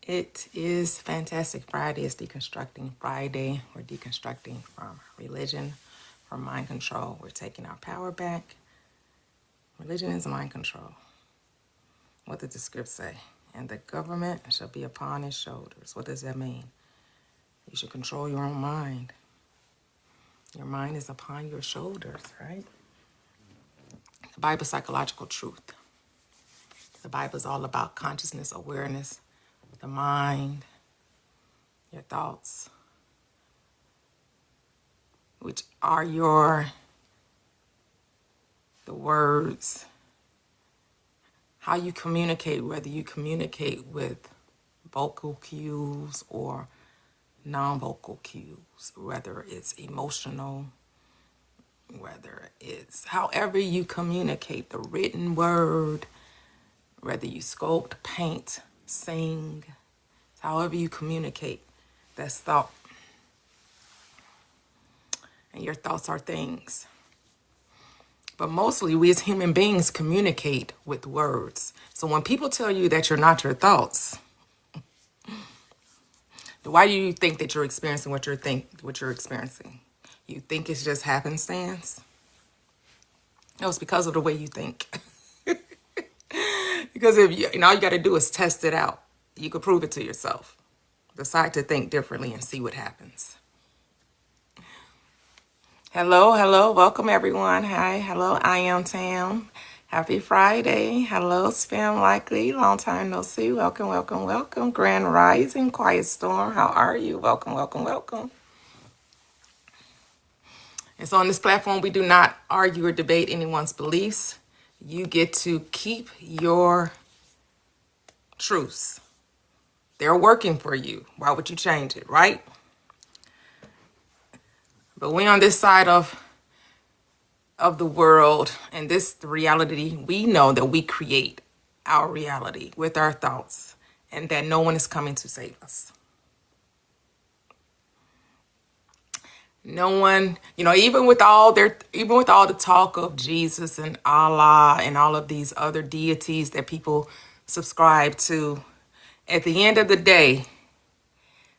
It is Fantastic Friday. It's Deconstructing Friday. We're deconstructing from religion, from mind control. We're taking our power back. Religion is mind control. What did the script say? And the government shall be upon his shoulders. What does that mean? You should control your own mind. Your mind is upon your shoulders, right? The Bible is psychological truth. The Bible is all about consciousness, awareness, the mind, your thoughts, which are the words, how you communicate, whether you communicate with vocal cues or non-vocal cues, whether it's emotional, whether it's however you communicate, the written word, whether you sculpt, paint, sing, however you communicate, that's thought. And your thoughts are things. But mostly we as human beings communicate with words. So when people tell you that you're not your thoughts, why do you think that you're experiencing what you're experiencing? You think it's just happenstance? No, it's because of the way you think. Because if you all you got to do is test it out. You could prove it to yourself. Decide to think differently and see what happens. Hello, welcome everyone. Hi, hello, I am Tam. Happy Friday. Hello, Spam Likely. Long time no see. Welcome. Grand Rising, Quiet Storm. How are you? Welcome. And so on this platform, we do not argue or debate anyone's beliefs. You get to keep your truths. They're working for you. Why would you change it, right? But we on this side of the world and the reality, we know that we create our reality with our thoughts and that no one is coming to save us. No one, even with all the talk of Jesus and Allah and all of these other deities that people subscribe to, at the end of the day,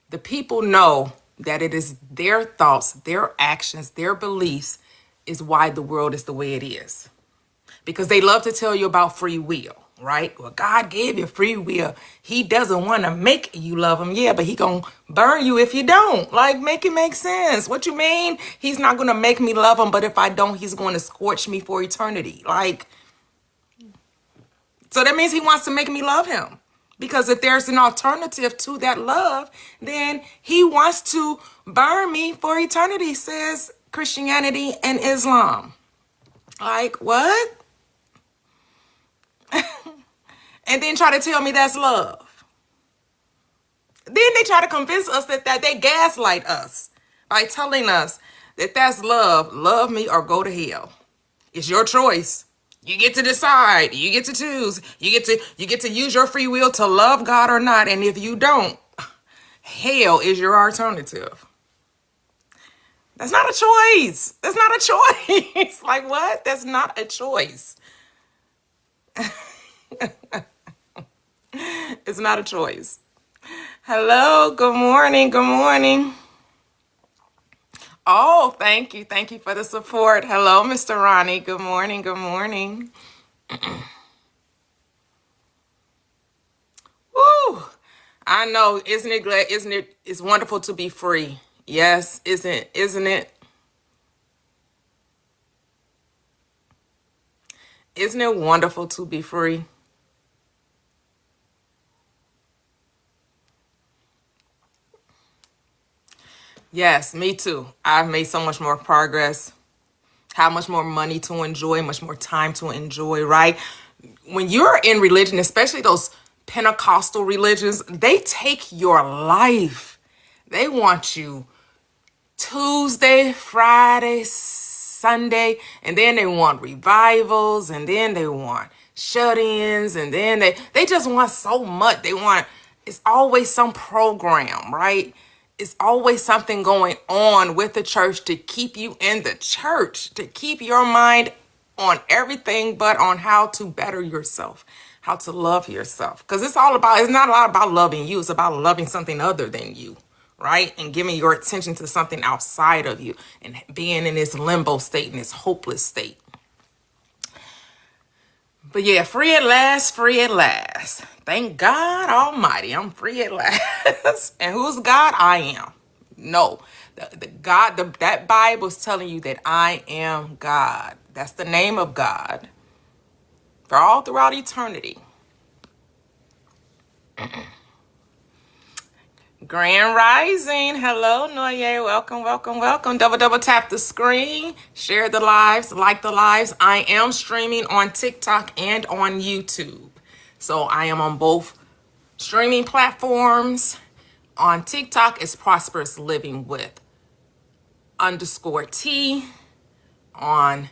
the people know that it is their thoughts, their actions, their beliefs is why the world is the way it is. Because they love to tell you about free will, right? Well, God gave you free will. He doesn't want to make you love him. Yeah, but he gonna burn you if you don't. Like, make it make sense. What you mean? He's not gonna make me love him, but if I don't, he's going to scorch me for eternity. Like, so that means he wants to make me love him. Because if there's an alternative to that love, then he wants to burn me for eternity, says Christianity and Islam. Like, what? And then try to tell me that's love. Then they try to convince us that they gaslight us by telling us that that's love. Love me or go to hell. It's your choice. You get to decide. You get to choose. You get to use your free will to love God or not. And if you don't, hell is your alternative. That's not a choice. That's not a choice. Like, what? That's not a choice. It's not a choice. Hello. Good morning. Oh, thank you. Thank you for the support. Hello, Mr. Ronnie. Good morning. Woo! I know, isn't it? It's wonderful to be free. Yes, isn't it? Isn't it wonderful to be free? Yes, me too. I've made so much more progress. How much more money to enjoy, much more time to enjoy, right? When you're in religion, especially those Pentecostal religions, they take your life. They want you Tuesday, Friday, Sunday, and then they want revivals, and then they want shut-ins, and then they just want so much. It's always some program, right? It's always something going on with the church to keep you in the church, to keep your mind on everything but on how to better yourself, how to love yourself. Because it's not a lot about loving you. It's about loving something other than you, right? And giving your attention to something outside of you and being in this limbo state, in this hopeless state. But yeah, free at last, free at last. Thank God Almighty, I'm free at last. And who's God? I am. No, that Bible is telling you that I am God. That's the name of God for all throughout eternity. Grand Rising. Hello, Toyia. Welcome, welcome, welcome. Double tap the screen. Share the lives. Like the lives. I am streaming on TikTok and on YouTube. So I am on both streaming platforms. On TikTok, it's Prosperous Living with _T. On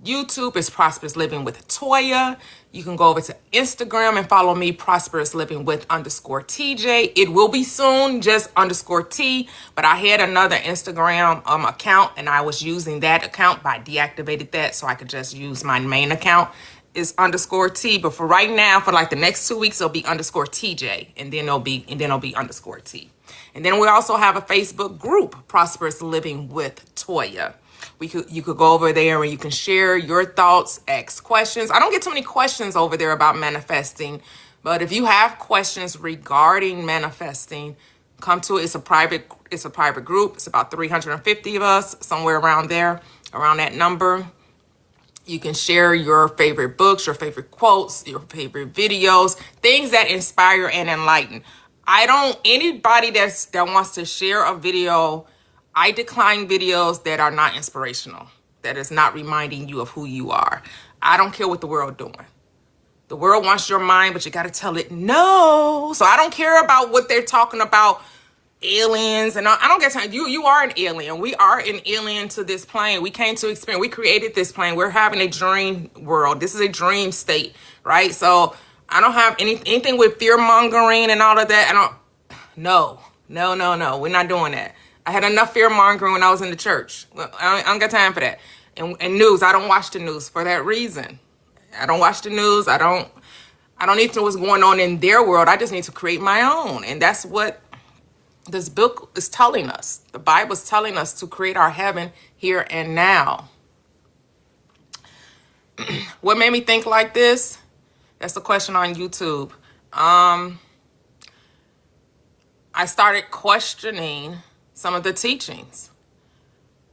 YouTube is Prosperous Living with Toyia. You can go over to Instagram and follow me, Prosperous Living with _TJ. It will be soon, just _T. But I had another Instagram account, and I was using that account, but I deactivated that so I could just use my main account is _T. But for right now, for like the next 2 weeks, it'll be _TJ, and then it'll be _T. And then we also have a Facebook group, Prosperous Living with Toyia. You could go over there and you can share your thoughts, ask questions. I don't get too many questions over there about manifesting, but if you have questions regarding manifesting, come to it. It's a private group. It's about 350 of us, somewhere around there, around that number. You can share your favorite books, your favorite quotes, your favorite videos, things that inspire and enlighten. Anybody that wants to share a video, I decline videos that are not inspirational, that is not reminding you of who you are. I don't care what the world doing. The world wants your mind, but you got to tell it no. So I don't care about what they're talking about, aliens, and I don't get time. You are an alien. We are an alien to this plane. We came to experience. We created this plane. We're having a dream world. This is a dream state, right? So I don't have anything with fear mongering and all of that. No. We're not doing that. I had enough fear mongering when I was in the church. Well, I don't got time for that. And news, I don't watch the news for that reason. I don't watch the news. I don't need to know what's going on in their world. I just need to create my own. And that's what this book is telling us. The Bible is telling us to create our heaven here and now. What made me think like this? That's the question on YouTube. I started questioning some of the teachings.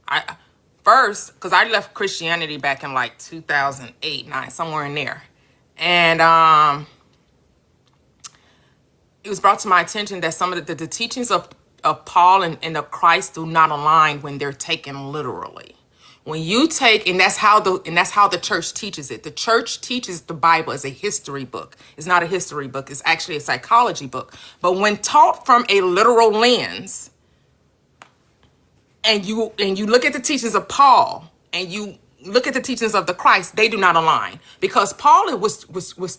Because I left Christianity back in like 2008, 9, somewhere in there. And it was brought to my attention that some of the teachings of Paul and of Christ do not align when they're taken literally. When you take, and that's how the church teaches it. The church teaches the Bible as a history book. It's not a history book. It's actually a psychology book. But when taught from a literal lens, and you look at the teachings of Paul and you look at the teachings of the Christ, they do not align, because Paul was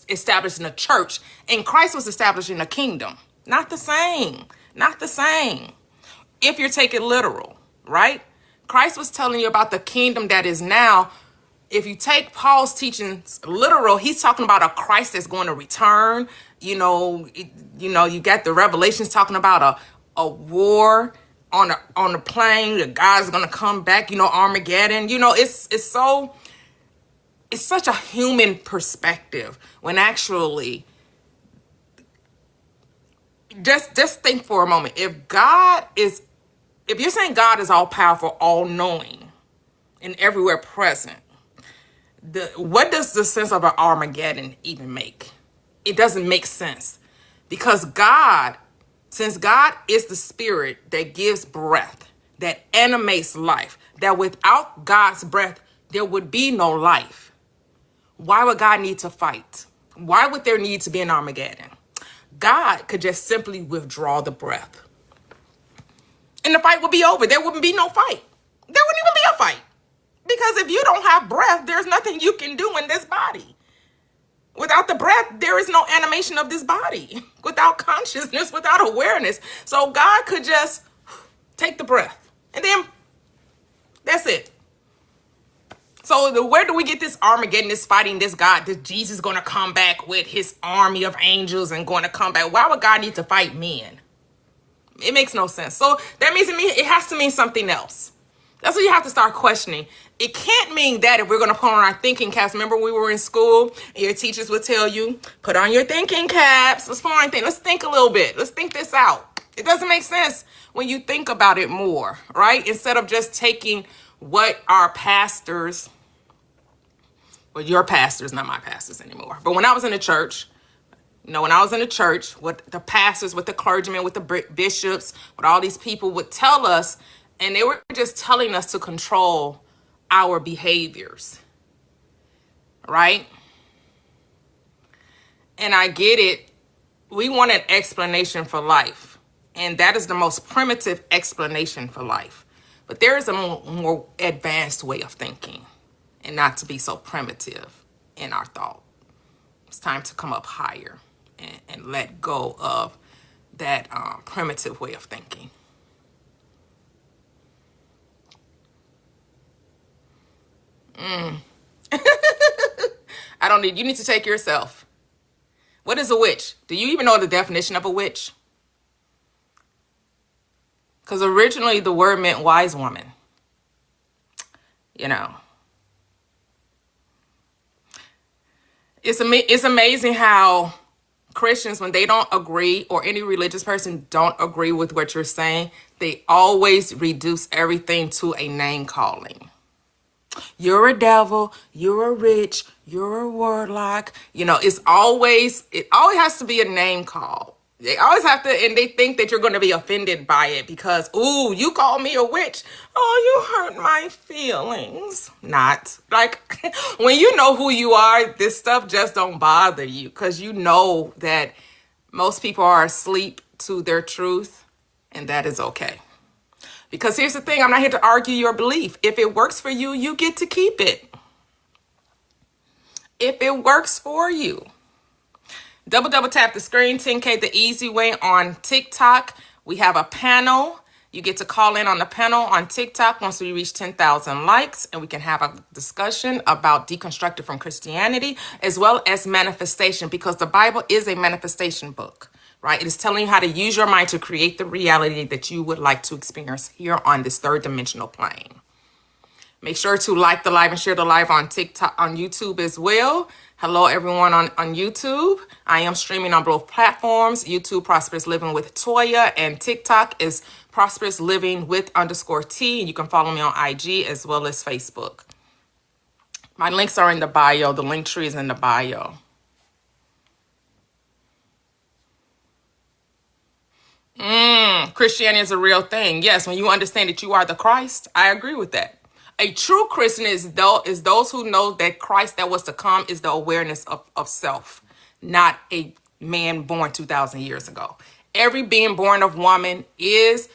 established in a church and Christ was established in a kingdom. Not the same. If you're taking literal, right? Christ was telling you about the kingdom that is now. If you take Paul's teachings literal, he's talking about a Christ that's going to return. You got the Revelations talking about a war on the plane. The guy's gonna come back. Armageddon. It's such a human perspective when actually, just think for a moment. If you're saying God is all powerful, all knowing, and everywhere present, what does the sense of an Armageddon even make? It doesn't make sense, because since God is the spirit that gives breath, that animates life, that without God's breath, there would be no life. Why would God need to fight? Why would there need to be an Armageddon? God could just simply withdraw the breath, and the fight would be over. There wouldn't be no fight. There wouldn't even be a fight. Because if you don't have breath, there's nothing you can do in this body. Without the breath, there is no animation of this body. Without consciousness, without awareness. So God could just take the breath, and then that's it. So where do we get this Armageddon, this fighting, this God, this Jesus going to come back with his army of angels and going to come back? Why would God need to fight men? It makes no sense. So that means it has to mean something else. That's what you have to start questioning. It can't mean that if we're going to put on our thinking caps. Remember we were in school, and your teachers would tell you, put on your thinking caps. Let's put on our thing. Let's think a little bit. Let's think this out. It doesn't make sense when you think about it more, right? Instead of just taking what our pastors, well, your pastors, not my pastors anymore. But when I was in the church, when I was in the church, what the pastors, with the clergymen, with the bishops, what all these people would tell us, and they were just telling us to control our behaviors, right? And I get it. We want an explanation for life, and that is the most primitive explanation for life. But there is a more advanced way of thinking, and not to be so primitive in our thought. It's time to come up higher and let go of that primitive way of thinking. You need to take yourself. What is a witch? Do you even know the definition of a witch? Because originally the word meant wise woman. It's amazing how Christians, when they don't agree, or any religious person don't agree with what you're saying, they always reduce everything to a name calling. You're a devil, you're a witch, you're a warlock. It always has to be a name call. They always have to, and they think that you're going to be offended by it because, ooh, you call me a witch. Oh, you hurt my feelings. Not. Like, when you know who you are, this stuff just don't bother you because you know that most people are asleep to their truth, and that is okay. Because here's the thing, I'm not here to argue your belief. If it works for you, you get to keep it. If it works for you. Double tap the screen, 10K the easy way on TikTok. We have a panel. You get to call in on the panel on TikTok once we reach 10,000 likes, and we can have a discussion about deconstructed from Christianity as well as manifestation, because the Bible is a manifestation book. Right? It is telling you how to use your mind to create the reality that you would like to experience here on this third dimensional plane. Make sure to like the live and share the live on TikTok, on YouTube as well. Hello, everyone on YouTube. I am streaming on both platforms. YouTube, Prosperous Living with Toyia, and TikTok is Prosperous Living with _T. And you can follow me on IG as well as Facebook. My links are in the bio. The link tree is in the bio. Christianity is a real thing. Yes, when you understand that you are the Christ, I agree with that. A true Christian is those who know that Christ that was to come is the awareness of self, not a man born 2,000 years ago. Every being born of woman is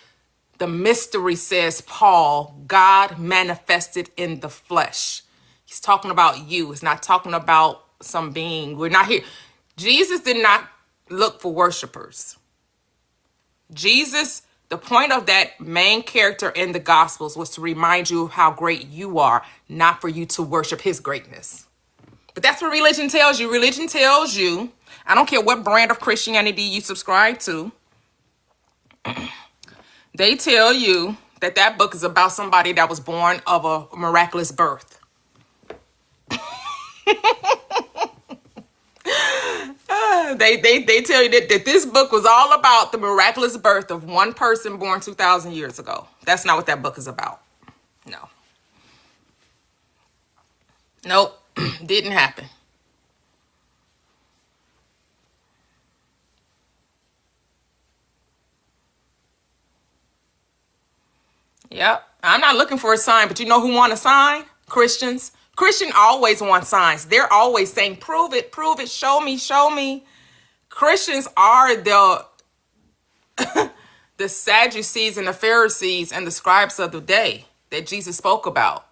the mystery, says Paul, God manifested in the flesh. He's talking about you. He's not talking about some being. We're not here. Jesus did not look for worshipers. Jesus, the point of that main character in the Gospels was to remind you of how great you are, not for you to worship his greatness. But that's what religion tells you. Religion tells you, I don't care what brand of Christianity you subscribe to, they tell you that that book is about somebody that was born of a miraculous birth. They tell you that this book was all about the miraculous birth of one person born 2,000 years ago. That's not what that book is about. No. Nope. Didn't happen. Yep. I'm not looking for a sign, but you know who want a sign? Christians. Christian always want signs. They're always saying, prove it, show me, show me. Christians are the Sadducees and the Pharisees and the scribes of the day that Jesus spoke about,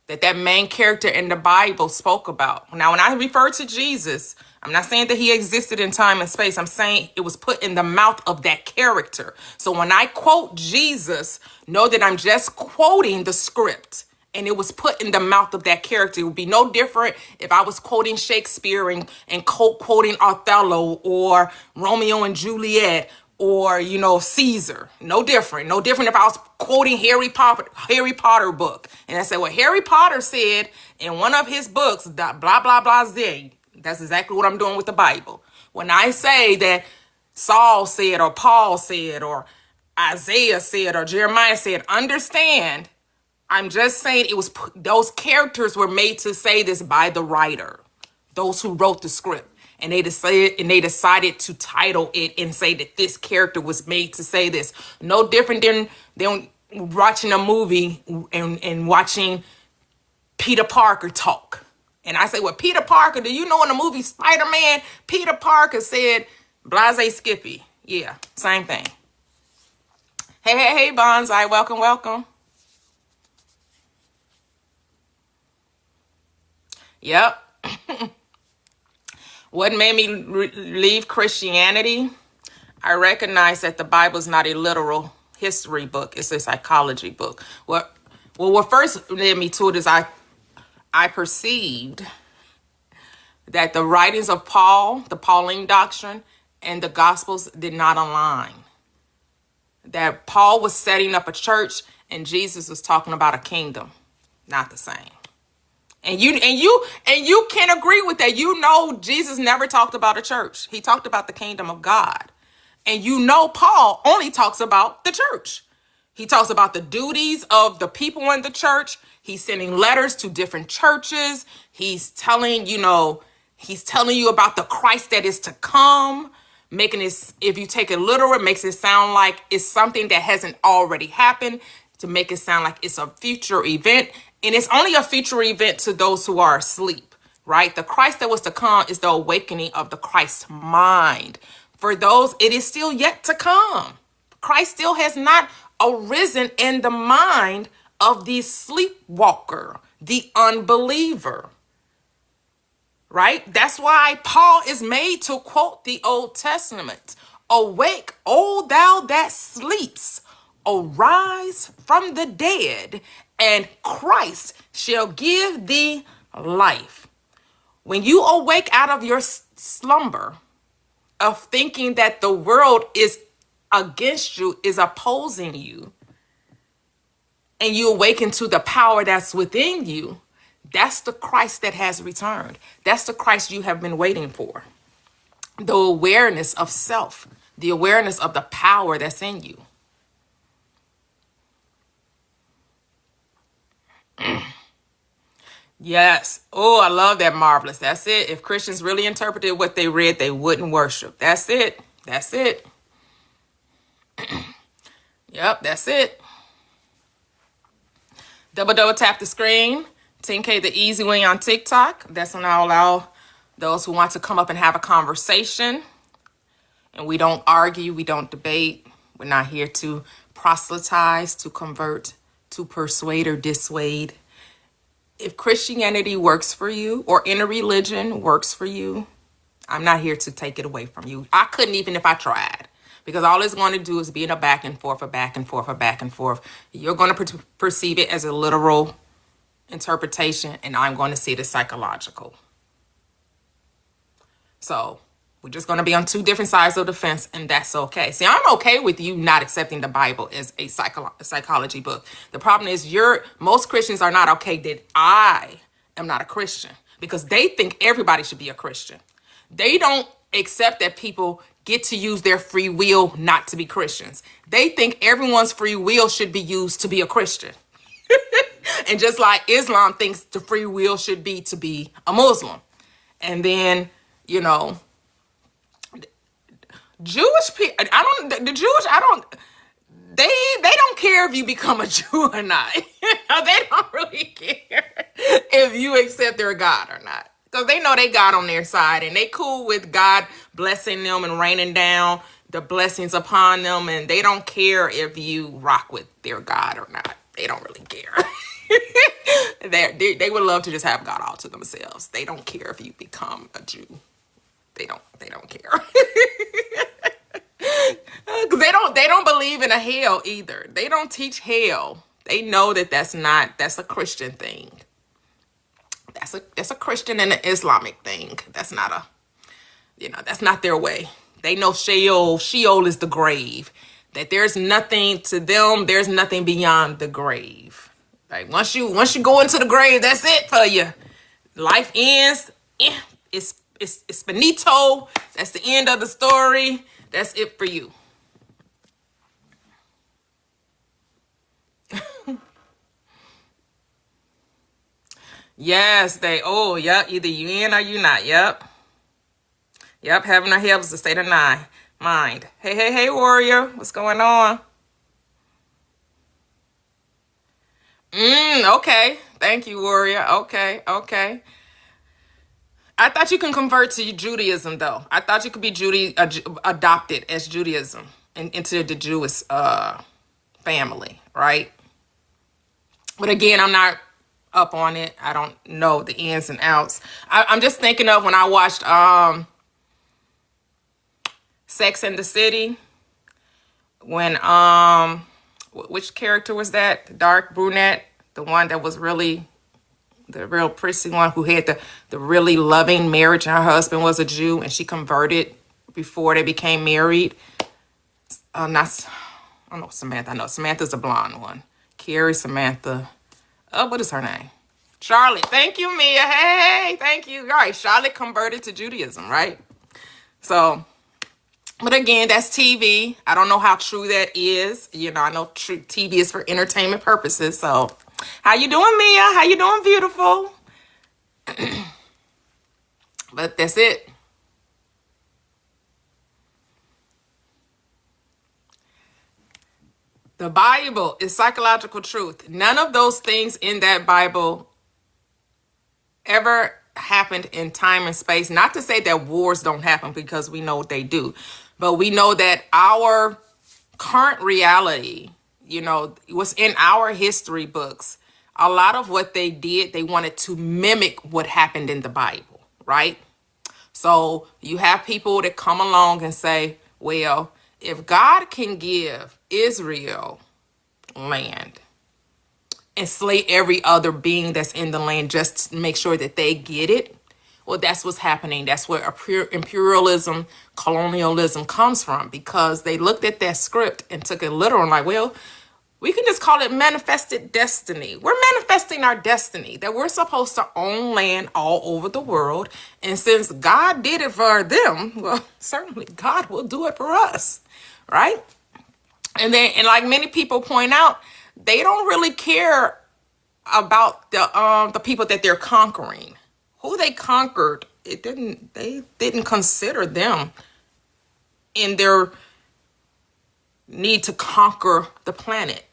that main character in the Bible spoke about. Now, when I refer to Jesus, I'm not saying that he existed in time and space. I'm saying it was put in the mouth of that character. So when I quote Jesus, know that I'm just quoting the script and it was put in the mouth of that character. It would be no different if I was quoting Shakespeare and quoting Othello or Romeo and Juliet or, Caesar. No different. No different if I was quoting Harry Potter book. And I said, well, Harry Potter said in one of his books, blah, blah, blah, Z. That's exactly what I'm doing with the Bible. When I say that Saul said or Paul said or Isaiah said or Jeremiah said, understand, I'm just saying those characters were made to say this by the writer, those who wrote the script. And they decided to title it and say that this character was made to say this. No different than watching a movie and watching Peter Parker talk. And I say, well, Peter Parker, do you know in the movie Spider-Man, Peter Parker said, Blase Skippy. Yeah, same thing. Hey, Bonsai, welcome. Yep. What made me leave Christianity? I recognize that the Bible is not a literal history book. It's a psychology book. What first led me to it is I perceived that the writings of Paul, the Pauline doctrine, and the Gospels did not align. That Paul was setting up a church and Jesus was talking about a kingdom. Not the same. And you can agree with that. Jesus never talked about a church. He talked about the kingdom of God. And Paul only talks about the church. He talks about the duties of the people in the church. He's sending letters to different churches. He's telling you about the Christ that is to come, making this, if you take it literal, it makes it sound like it's something that hasn't already happened, to make it sound like it's a future event. And it's only a future event to those who are asleep, right? The Christ that was to come is the awakening of the Christ mind. For those, it is still yet to come. Christ still has not arisen in the mind of the sleepwalker, the unbeliever, right? That's why Paul is made to quote the Old Testament. Awake, O thou that sleeps, arise from the dead, and Christ shall give thee life. When you awake out of your slumber of thinking that the world is against you, is opposing you, and you awaken to the power that's within you, that's the Christ that has returned. That's the Christ you have been waiting for. The awareness of self, the awareness of the power that's in you. Yes. Oh, I love that. Marvelous. That's it. If Christians really interpreted what they read, they wouldn't worship. That's it. That's it. Yep, that's it. Double tap the screen. 10K the easy way on TikTok. That's when I allow those who want to come up and have a conversation. And we don't argue. We don't debate. We're not here to proselytize, to convert, to persuade or dissuade. If Christianity works for you, or any religion works for you, I'm not here to take it away from you. I couldn't even if I tried, because all it's going to do is be in a back and forth, a back and forth, a back and forth. You're going to perceive it as a literal interpretation, and I'm going to see it as psychological. So we're just going to be on two different sides of the fence, and that's okay. See, I'm okay with you not accepting the Bible as a psychology book. The problem is most Christians are not okay that I am not a Christian, because they think everybody should be a Christian. They don't accept that people get to use their free will not to be Christians. They think everyone's free will should be used to be a Christian. And just like Islam thinks the free will should be to be a Muslim. And then, Jewish people, they don't care if you become a Jew or not. They don't really care if you accept their God or not, because they know they got on their side, and they cool with God blessing them and raining down the blessings upon them, and they don't care if you rock with their God or not. They don't really care. They would love to just have God all to themselves. They don't care if you become a Jew. They don't care. Because they don't believe in a hell either. They don't teach hell. They know that that's a Christian thing. That's a Christian and an Islamic thing. That's not a, that's not their way. They know Sheol is the grave. That there's nothing to them, there's nothing beyond the grave. Like once you go into the grave, that's it for you. Life ends. It's finito. That's the end of the story. That's it for you. Yes, yep, either you in or you not. Yep. Heaven or hell is the state of mind. Hey, warrior. What's going on? Okay. Thank you, warrior. Okay. I thought you can convert to Judaism, though. I thought you could be adopted as Judaism into the Jewish family, right? But again, I'm not up on it. I don't know the ins and outs. I'm just thinking of when I watched Sex and the City. When which character was that? The dark brunette, the one that was really the real prissy one who had the really loving marriage, and her husband was a Jew, and she converted before they became married. I don't know Samantha. I know Samantha's a blonde one. Carrie, Samantha. What is her name? Charlotte. Thank you, Mia. Hey, thank you. All right, Charlotte converted to Judaism, right? So, but again, that's TV. I don't know how true that is. I know true TV is for entertainment purposes. So, how you doing, Mia? How you doing, beautiful? But that's it. The Bible is psychological truth. None of those things in that Bible ever happened in time and space. Not to say that wars don't happen, because we know they do. But we know that our current reality, was in our history books. A lot of what they did, they wanted to mimic what happened in the Bible, right? So you have people that come along and say, well, if God can give Israel land and slay every other being that's in the land just to make sure that they get it, well, that's what's happening. That's where imperialism, colonialism comes from, because they looked at that script and took it literal and like, well, we can just call it manifested destiny. We're manifesting our destiny, that we're supposed to own land all over the world. And since God did it for them, well, certainly God will do it for us, right? And like many people point out, they don't really care about the people that they're conquering. Who they conquered, they didn't consider them in their need to conquer the planet.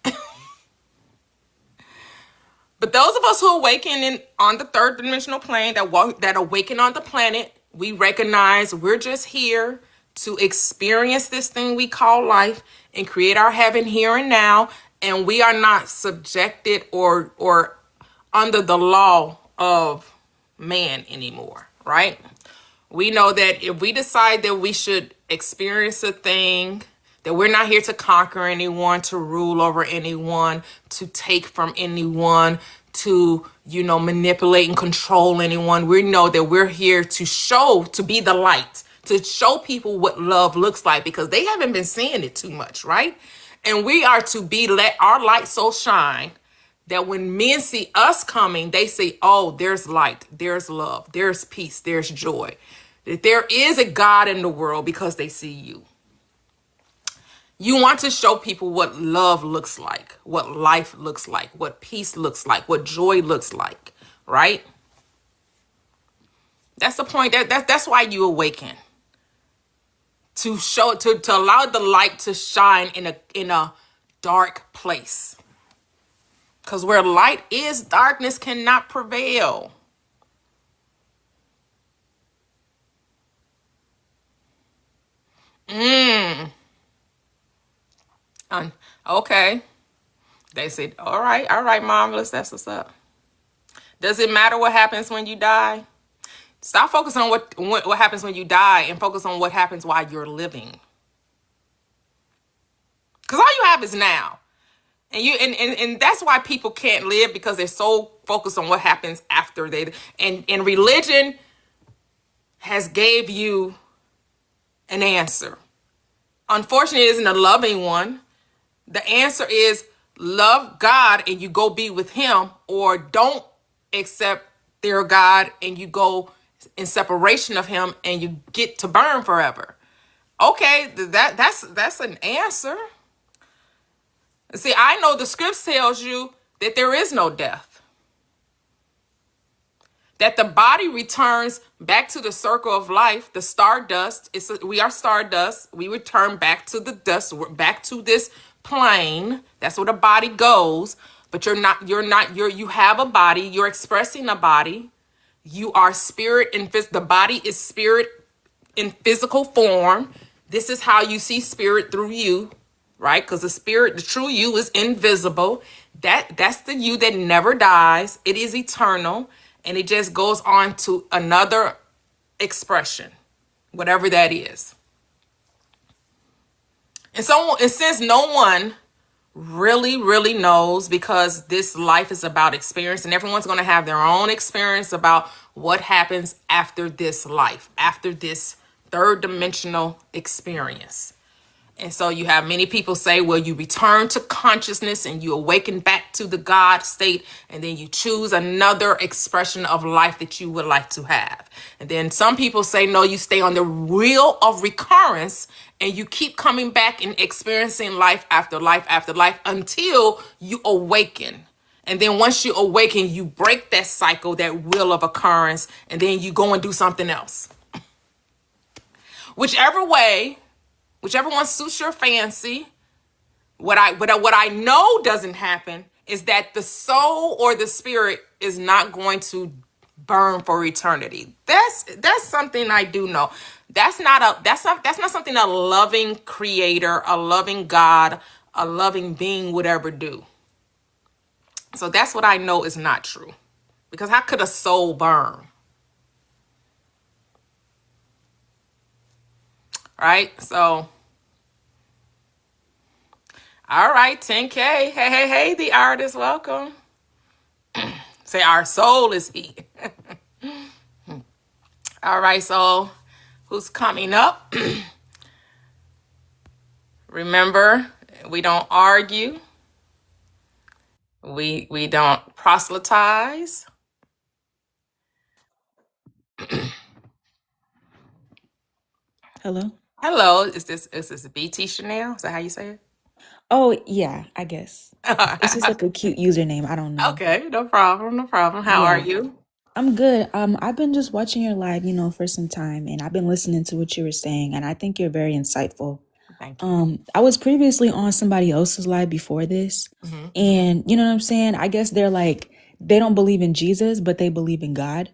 But those of us who awaken on the third dimensional plane, that awaken on the planet, we recognize we're just here to experience this thing we call life and create our heaven here and now. And we are not subjected or under the law of man anymore, right? We know that if we decide that we should experience a thing, that we're not here to conquer anyone, to rule over anyone, to take from anyone, to, manipulate and control anyone. We know that we're here to be the light, to show people what love looks like, because they haven't been seeing it too much, right? And we are to let our light so shine that when men see us coming, they say, oh, there's light, there's love, there's peace, there's joy. That there is a God in the world because they see you. You want to show people what love looks like, what life looks like, what peace looks like, what joy looks like, right? That's the point. That's why you awaken. To show, to allow the light to shine in a dark place. Because where light is, darkness cannot prevail. Okay. They said, all right, marvelous. That's what's up. Does it matter what happens when you die? Stop focusing on what happens when you die and focus on what happens while you're living. Because all you have is now. And that's why people can't live, because they're so focused on what happens after they, and religion has gave you an answer. Unfortunately, it isn't a loving one. The answer is love God and you go be with him, or don't accept their God and you go in separation of him and you get to burn forever. Okay, that's an answer. See, I know the script tells you that there is no death, that the body returns back to the circle of life, the stardust. We are stardust. We return back to the dust, back to this plane. That's where the body goes. But you have a body. You're expressing a body. You are spirit and the body is spirit in physical form. This is how you see spirit through you, right? Because the spirit, the true you, is invisible. That's the you that never dies. It is eternal, and it just goes on to another expression, whatever that is. And since no one really knows, because this life is about experience, and everyone's going to have their own experience about what happens after this life, after this third dimensional experience. And so you have many people say, well, you return to consciousness and you awaken back to the God state, and then you choose another expression of life that you would like to have. And then some people say, no, you stay on the wheel of recurrence and you keep coming back and experiencing life after life after life until you awaken. And then once you awaken, you break that cycle, that wheel of occurrence, and then you go and do something else. Whichever one suits your fancy. What I know doesn't happen is that the soul or the spirit is not going to burn for eternity. That's something I do know. That's not something a loving creator, a loving God, a loving being would ever do. So that's what I know is not true. Because how could a soul burn? Right? So, all right, 10K. Hey, the artist, welcome. Say, our soul is he. All right, so who's coming up? Remember, we don't argue. We don't proselytize. Hello? Hello, is this BT Chanel? Is that how you say it? Oh, yeah, I guess. It's just like a cute username. I don't know. Okay, no problem. How are you? I'm good. I've been just watching your live, for some time, and I've been listening to what you were saying, and I think you're very insightful. Thank you. I was previously on somebody else's live before this, and you know what I'm saying? I guess they're like, they don't believe in Jesus, but they believe in God.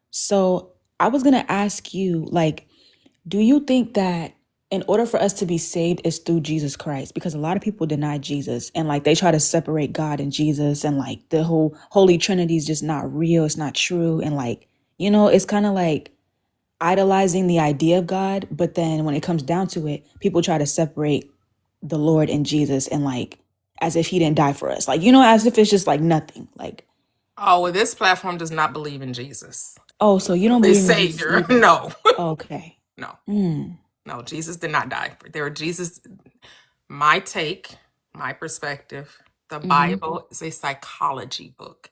So I was gonna ask you, like, do you think that in order for us to be saved is through Jesus Christ? Because a lot of people deny Jesus, and like they try to separate God and Jesus, and like the whole Holy Trinity is just not real. It's not true. And like, it's kind of like idolizing the idea of God. But then when it comes down to it, people try to separate the Lord and Jesus, and like as if he didn't die for us. Like, as if it's just like nothing. Like, Oh, well, this platform does not believe in Jesus. oh, so you don't The believe in Jesus Savior. either. No. Okay. No. Mm. No, Jesus did not die. Jesus, my take, my perspective, the Bible is a psychology book.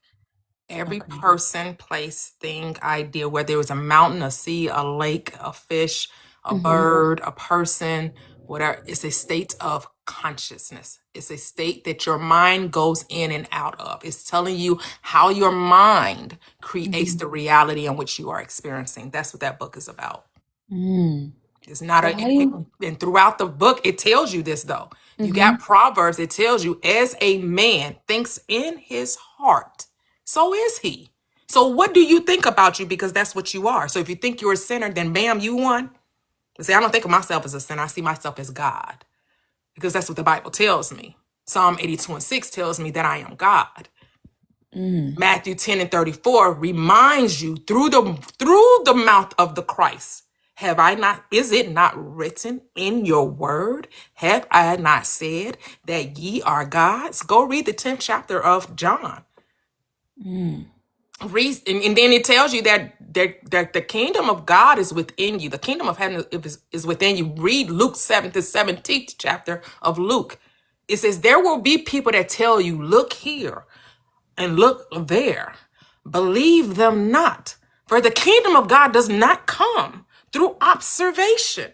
Every Okay. person, place, thing, idea, whether it was a mountain, a sea, a lake, a fish, a bird, a person, whatever, it's a state of consciousness. It's a state that your mind goes in and out of. It's telling you how your mind creates the reality in which you are experiencing. That's what that book is about. Mm. It's not So how do you? and throughout the book, it tells you this though. You got Proverbs, it tells you, as a man thinks in his heart, so is he. So what do you think about you? Because that's what you are. So if you think you're a sinner, then bam, you won. But see, I don't think of myself as a sinner. I see myself as God. Because that's what the Bible tells me. Psalm 82:6 tells me that I am God. Matthew 10:34 reminds you through the mouth of the Christ Is it not written in your word? Have I not said that ye are gods? Go read the 10th chapter of John. Read, and then it tells you that the kingdom of God is within you. The kingdom of heaven is within you. Read Luke 7th to 17th chapter of Luke. It says, there will be people that tell you, look here and look there. Believe them not. For the kingdom of God does not come through observation.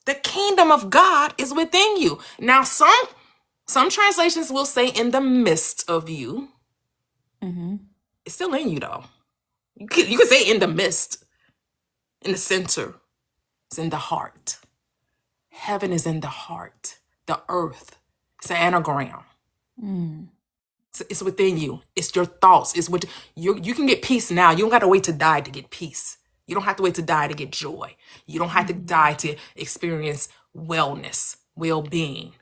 The kingdom of God is within you. Now, some translations will say in the midst of you. It's still in you, though. You could say in the midst, in the center. It's in the heart. Heaven is in the heart. The earth. It's an anagram. It's within you. It's your thoughts. It's what you can get peace now. You don't got to wait to die to get peace. You don't have to wait to die to get joy. You don't have to die to experience wellness, well-being,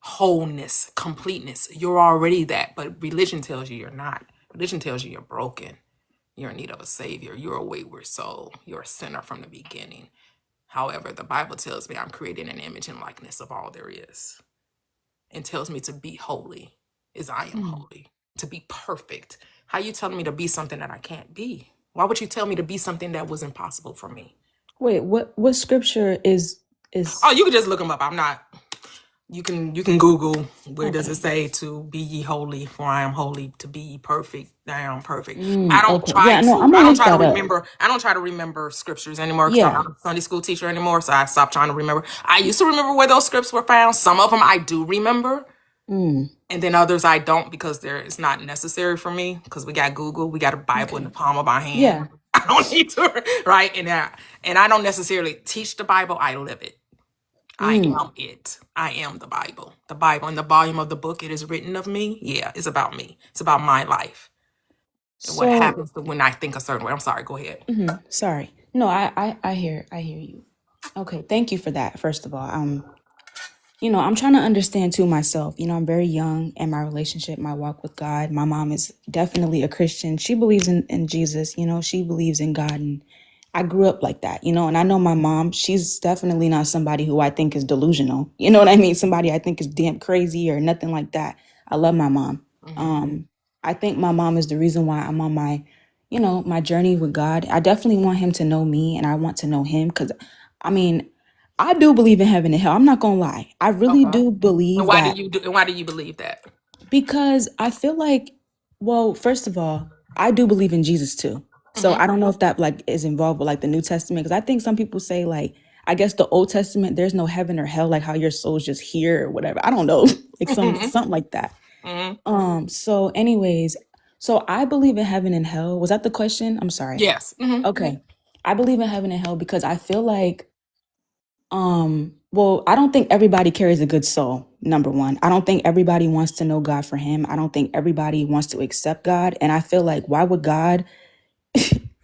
wholeness, completeness. You're already that, but religion tells you you're not. Religion tells you you're broken. You're in need of a savior. You're a wayward soul. You're a sinner from the beginning. However, the Bible tells me I'm created in an image and likeness of all there is, and tells me to be holy as I am holy, to be perfect. How you telling me to be something that I can't be? Why would you tell me to be something that was impossible for me? Wait, what scripture is Oh, you can just look them up. I'm not. You can Google where does it okay. say to be ye holy, for I am holy, to be ye perfect, I am perfect. I don't Okay. Yeah, try no, to I'm I gonna don't look try to that up. remember I don't try to remember scriptures anymore because I'm Yeah. not a Sunday school teacher anymore, so I stopped trying to remember. I used to remember where those scripts were found. Some of them I do remember. And then others I don't because it's not necessary for me because we got Google, we got a Bible in the Okay. palm of our hand. Yeah. I don't need to, right? And I don't necessarily teach the Bible, I live it. I am it. I am the Bible. The Bible in the volume of the book, it is written of me. Yeah, it's about me. It's about my life. And what So, happens when I think a certain way. I'm sorry, go ahead. sorry. No, I hear you. Okay, thank you for that, first of all. I'm trying to understand too myself. I'm very young in my relationship, my walk with God. My mom is definitely a Christian. She believes in Jesus, she believes in God. And I grew up like that, and I know my mom, she's definitely not somebody who I think is delusional. You know what I mean? Somebody I think is damn crazy or nothing like that. I love my mom. I think my mom is the reason why I'm on my journey with God. I definitely want him to know me and I want to know him because, I mean, I do believe in heaven and hell. I'm not gonna lie. I really Okay. do believe that And why do you believe that? because I feel like, well, first of all, I do believe in Jesus too. So Mm-hmm. I don't know if that like is involved with like the New Testament because I think some people say like I guess the Old Testament there's no heaven or hell like how your soul's just here or whatever. I don't know. Like Mm-hmm. something like that. Mm-hmm. So anyways, so I believe in heaven and hell. Was that the question? I'm sorry. Yes. Mm-hmm. Okay. I believe in heaven and hell because I feel like well, I don't think everybody carries a good soul. Number one, I don't think everybody wants to know God for him. I don't think everybody wants to accept God. And I feel like, why would God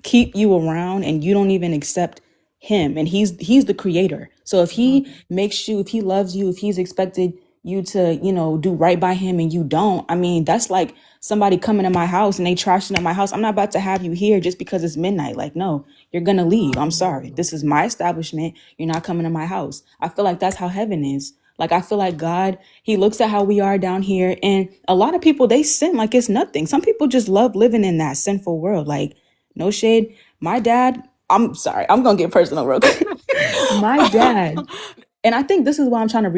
keep you around and you don't even accept him? And he's the creator. So if he makes you, if he loves you, if he's expected you to, do right by him and you don't, I mean, that's like somebody coming to my house and they trashing up my house. I'm not about to have you here just because it's midnight. Like, no, you're gonna leave. I'm sorry. This is my establishment. You're not coming to my house. I feel like that's how heaven is. Like, I feel like God, he looks at how we are down here. And a lot of people, they sin like it's nothing. Some people just love living in that sinful world. Like, no shade. My dad, I'm sorry, I'm going to get personal real quick. My dad, and I think this is why I'm trying to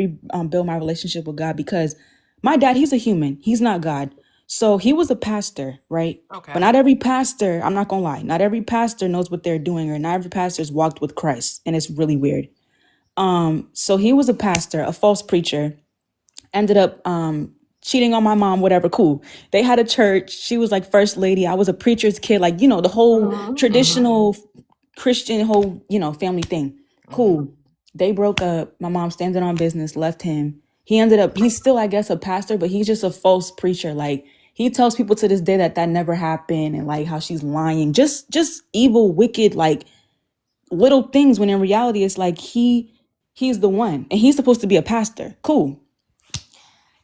build my relationship with God because my dad, he's a human. He's not God. So he was a pastor, right? But Okay. not every pastor, I'm not going to lie, not every pastor knows what they're doing or not every pastor's walked with Christ. And it's really weird. So he was a pastor, a false preacher, ended up cheating on my mom, whatever, cool. They had a church. She was like first lady. I was a preacher's kid, like, the whole Mm-hmm. traditional Christian whole, family thing. Mm-hmm. Cool. They broke up. My mom standing on business, left him. He ended up, he's still, I guess, a pastor, but he's just a false preacher. Like he tells people to this day that never happened and like how she's lying. Just evil, wicked, like little things when in reality it's like he's the one and he's supposed to be a pastor. Cool.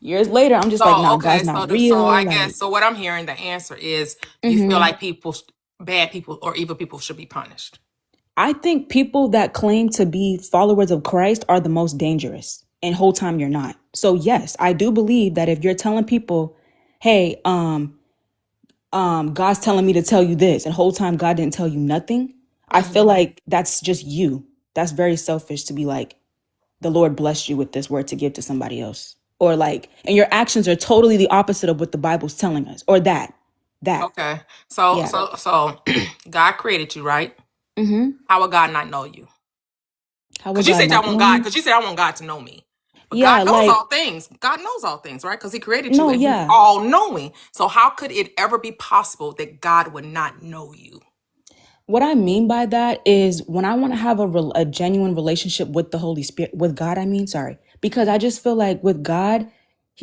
Years later, I'm just like, So nah, okay, God's not so real. I Like, guess so. What I'm hearing, the answer is you feel like bad people or evil people should be punished. I think people that claim to be followers of Christ are the most dangerous, and whole time you're not. So yes, I do believe that if you're telling people, hey, God's telling me to tell you this, and whole time God didn't tell you nothing, I feel like that's just you. That's very selfish to be like, the Lord blessed you with this word to give to somebody else. Or like, and your actions are totally the opposite of what the Bible's telling us. Or that. Okay. So Yeah. so God created you, right? Mm-hmm. How would God not know you? How will Because you God said I not want know God. me? Because you said I want God to know me. But Yeah, God knows like, all things. God knows all things, right? Because He created you no, and He's yeah. all knowing. So how could it ever be possible that God would not know you? What I mean by that is when I want to have a genuine relationship with the Holy Spirit, with God, I mean, sorry, because I just feel like with God,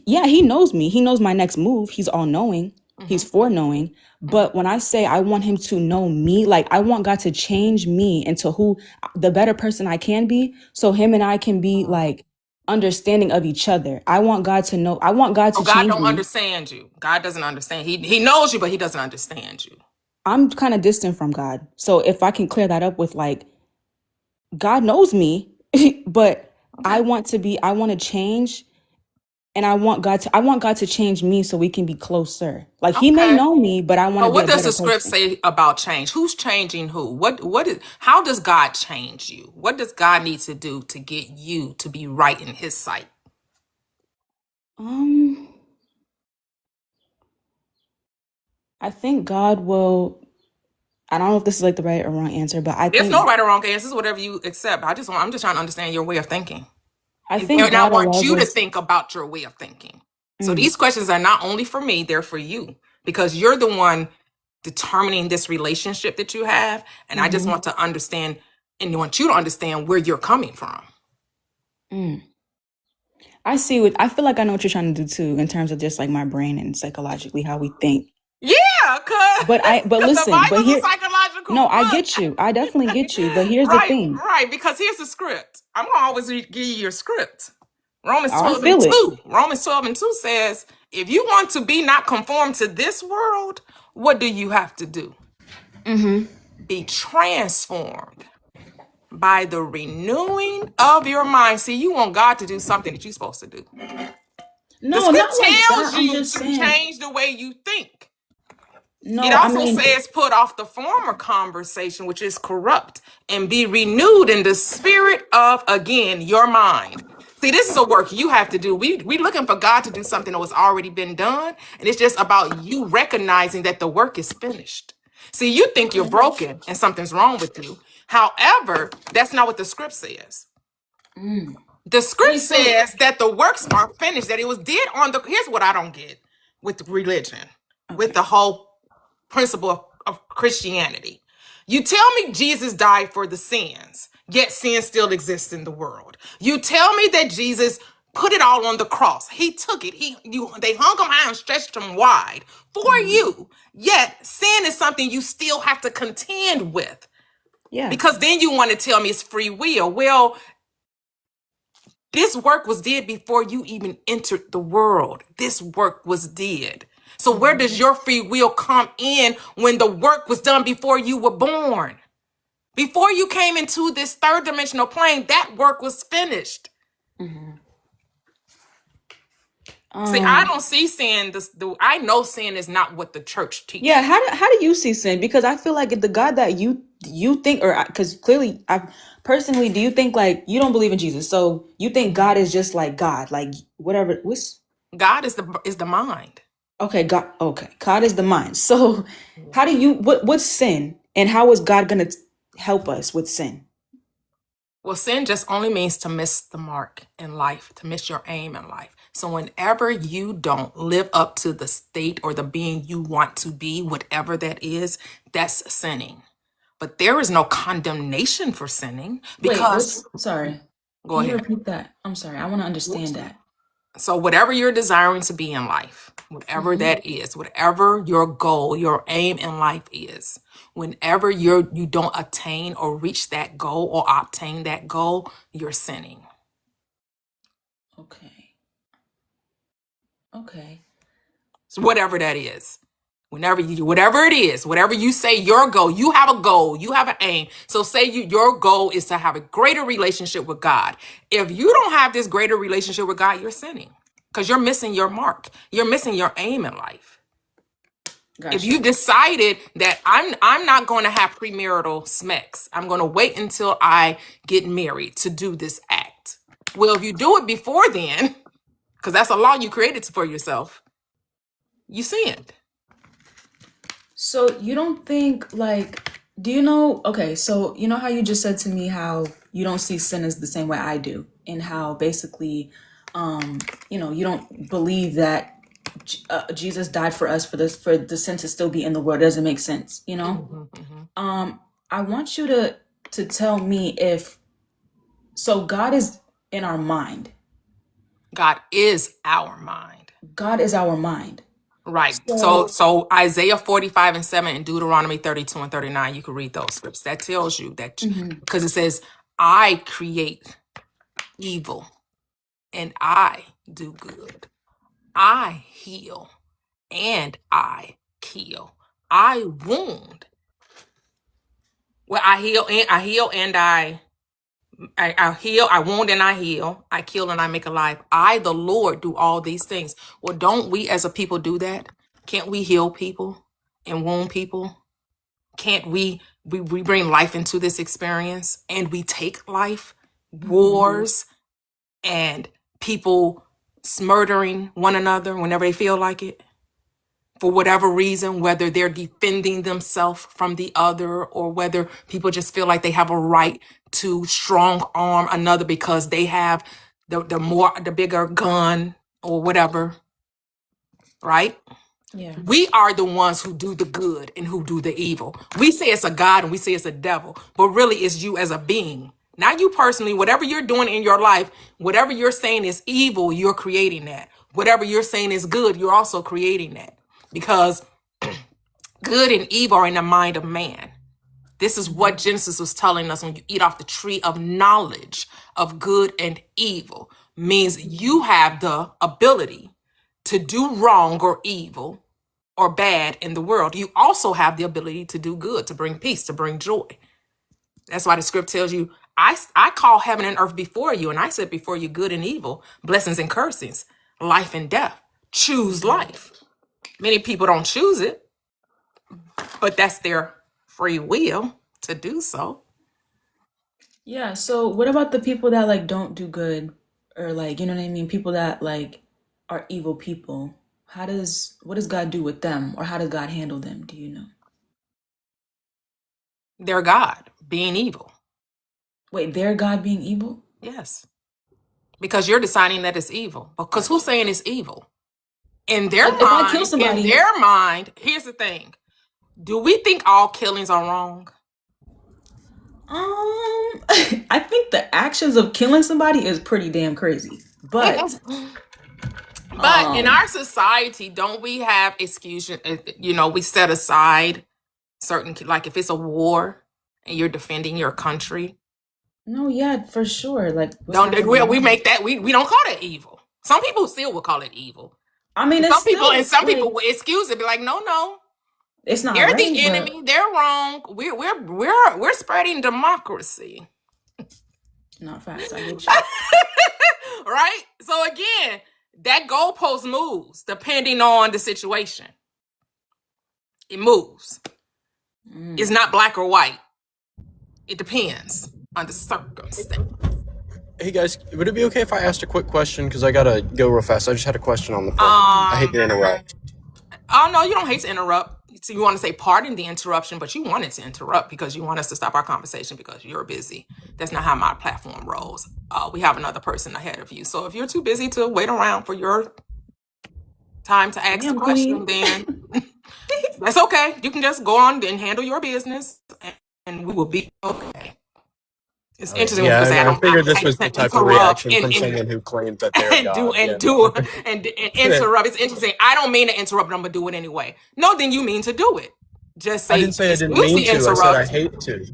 yeah, He knows me. He knows my next move. He's all knowing. He's foreknowing. But when I say I want Him to know me, like I want God to change me into who the better person I can be, so Him and I can be like understanding of each other. I want God to know. I want God Oh, to God change don't me. understand you. God doesn't understand. He knows you, but He doesn't understand you. I'm kind of distant from God. So if I can clear that up with like, God knows me, but Okay. I want to change, and I want God to change me so we can be closer. Like He may Okay. know me, but I want to But be what a does better the script person. say about change? Who's changing who? What is how does God change you? What does God need to do to get you to be right in His sight? Um, I think God will. I don't know if this is like the right or wrong answer, but I There's no think right or wrong answer. This is whatever you accept. I'm just trying to understand your way of thinking. I think And I God want allows you to us. think about your way of thinking. So Mm, these questions are not only for me, they're for you because you're the one determining this relationship that you have. And I just mhm, want to understand and want you to understand where you're coming from. mm. I see what I feel like I know what you're trying to do too, in terms of just like my brain and psychologically how we think. Yeah, cause, But cause the listen, but Bible's a here, psychological no, I book. get you. I definitely get you. But here's the Right, thing. right. Because here's the script. I'm gonna always give you your script. Romans Oh, I 12 and feel it. 2. Romans 12 and 2 says, if you want to be not conformed to this world, what do you have to do? Mm-hmm. Be transformed by the renewing of your mind. See, you want God to do something that you're supposed to do. The No, not script like tells that. I'm you just to saying. change the way you think. It No, I also mean, says put off the former conversation, which is corrupt, and be renewed in the spirit of, again, your mind. See, this is a work you have to do. We looking for God to do something that was already been done, and it's just about you recognizing that the work is finished. See, you think you're broken and something's wrong with you. However, that's not what the script says. The script wait. So says that the works are finished, that it was did on the. Here's what I don't get with religion, with okay. the whole principle of Christianity. You tell me Jesus died for the sins, yet sin still exists in the world. You tell me that Jesus put it all on the cross. He took it. They hung him high and stretched him wide for Mhm. you. Yet sin is something you still have to contend with. Yeah. Because then you want to tell me it's free will. Well, this work was did before you even entered the world. This work was did. So where Mhm. does your free will come in when the work was done before you were born? Before you came into this third dimensional plane, that work was finished. Mhm. See, I Um. don't see sin. I know sin is not what the church Yeah. teaches. How do you see sin? Because I feel like the God that you think, or because clearly, I personally, do you think like you don't believe in Jesus? So you think God is just like God, like whatever. What's God is the mind. okay? God. Okay. God is the mind. So how do you what's sin, and how is God gonna help us with sin? Well, sin just only means to miss the mark in life, to miss your aim in life. So whenever you don't live up to the state or the being you want to be, whatever that is, that's sinning. But there is no condemnation for sinning Wait. because, What's sorry? go Can you ahead. repeat that? I'm sorry. I want to understand that. So whatever you're desiring to be in life, whatever Mm-hmm. that is, whatever your goal, your aim in life is, whenever you don't attain or reach that goal or obtain that goal, you're sinning. Okay. Okay. So whatever that is. Whenever you do whatever it is, whatever you say your goal, you have a goal, you have an aim. So say your goal is to have a greater relationship with God. If you don't have this greater relationship with God, you're sinning because you're missing your mark. You're missing your aim in life. Gotcha. If you decided that I'm not going to have premarital sex, I'm going to wait until I get married to do this act. Well, if you do it before then, because that's a law you created for yourself, you sinned. So you don't think like, do you know, okay, so you know how you just said to me how you don't see sin as the same way I do, and how basically, you don't believe that Jesus died for us for the sin to still be in the world. It doesn't make sense, you know? I want you to tell me so God is in our mind. God is our mind. God is our mind. Right. So Isaiah 45:7 and Deuteronomy 32:39, you can read those scripts. That tells you that because it says, I create evil and I do good. I heal and I kill. I wound. Well, I heal and I heal, I wound and I heal, I kill and I make alive. I, the Lord, do all these things. Well, don't we as a people do that? Can't we heal people and wound people? Can't we bring life into this experience and we take life? Wars and people murdering one another whenever they feel like it. For whatever reason, whether they're defending themselves from the other or whether people just feel like they have a right to strong arm another because they have the bigger gun or whatever, right? Yeah. We are the ones who do the good and who do the evil. We say it's a God and we say it's a devil, but really it's you as a being. Not you personally. Whatever you're doing in your life, whatever you're saying is evil, you're creating that. Whatever you're saying is good, you're also creating that. Because good and evil are in the mind of man. This is what Genesis was telling us when you eat off the tree of knowledge of good and evil. Means you have the ability to do wrong or evil or bad in the world. You also have the ability to do good, to bring peace, to bring joy. That's why the script tells you, I call heaven and earth before you, and I said before you good and evil, blessings and cursings, life and death. Choose life. Many people don't choose it, but that's their free will to do so. Yeah, so what about the people that like don't do good, or like, you know what I mean? People that like are evil people. What does God do with them, or how does God handle them? Do you know? They're God being evil. Wait, they're God being evil? Yes. Because you're deciding that it's evil. Because who's saying it's evil? In their If I kill somebody, here's the thing. Do we think all killings are wrong? I think the actions of killing somebody is pretty damn crazy. But in our society, don't we have excuse? We set aside certain, like if it's a war and you're defending your country. No, yeah, for sure. Like we make that we don't call that evil. Some people still will call it evil. I mean, some people will excuse it, be like, no, it's not. They're the enemy. They're wrong. We're spreading democracy. Not fast. I get you. Right. So again, that goalpost moves depending on the situation. It moves. It's not black or white. It depends on the circumstance. Hey guys, would it be okay if I asked a quick question? Because I gotta go real fast. I just had a question on the phone. I hate to interrupt. Oh no, you don't hate to interrupt. So you want to say pardon the interruption, but you wanted to interrupt because you want us to stop our conversation because you're busy. That's not how my platform rolls. We have another person ahead of you. So if you're too busy to wait around for your time to ask the question, then that's okay. You can just go on and handle your business and we will be okay. It's interesting. Yeah, I figured this was the type of reaction from someone who claimed that they're God. And interrupt. It's interesting. I don't mean to interrupt, but I'm gonna do it anyway. No, then you mean to do it. Just say. I didn't say I didn't mean to. I said I hate to.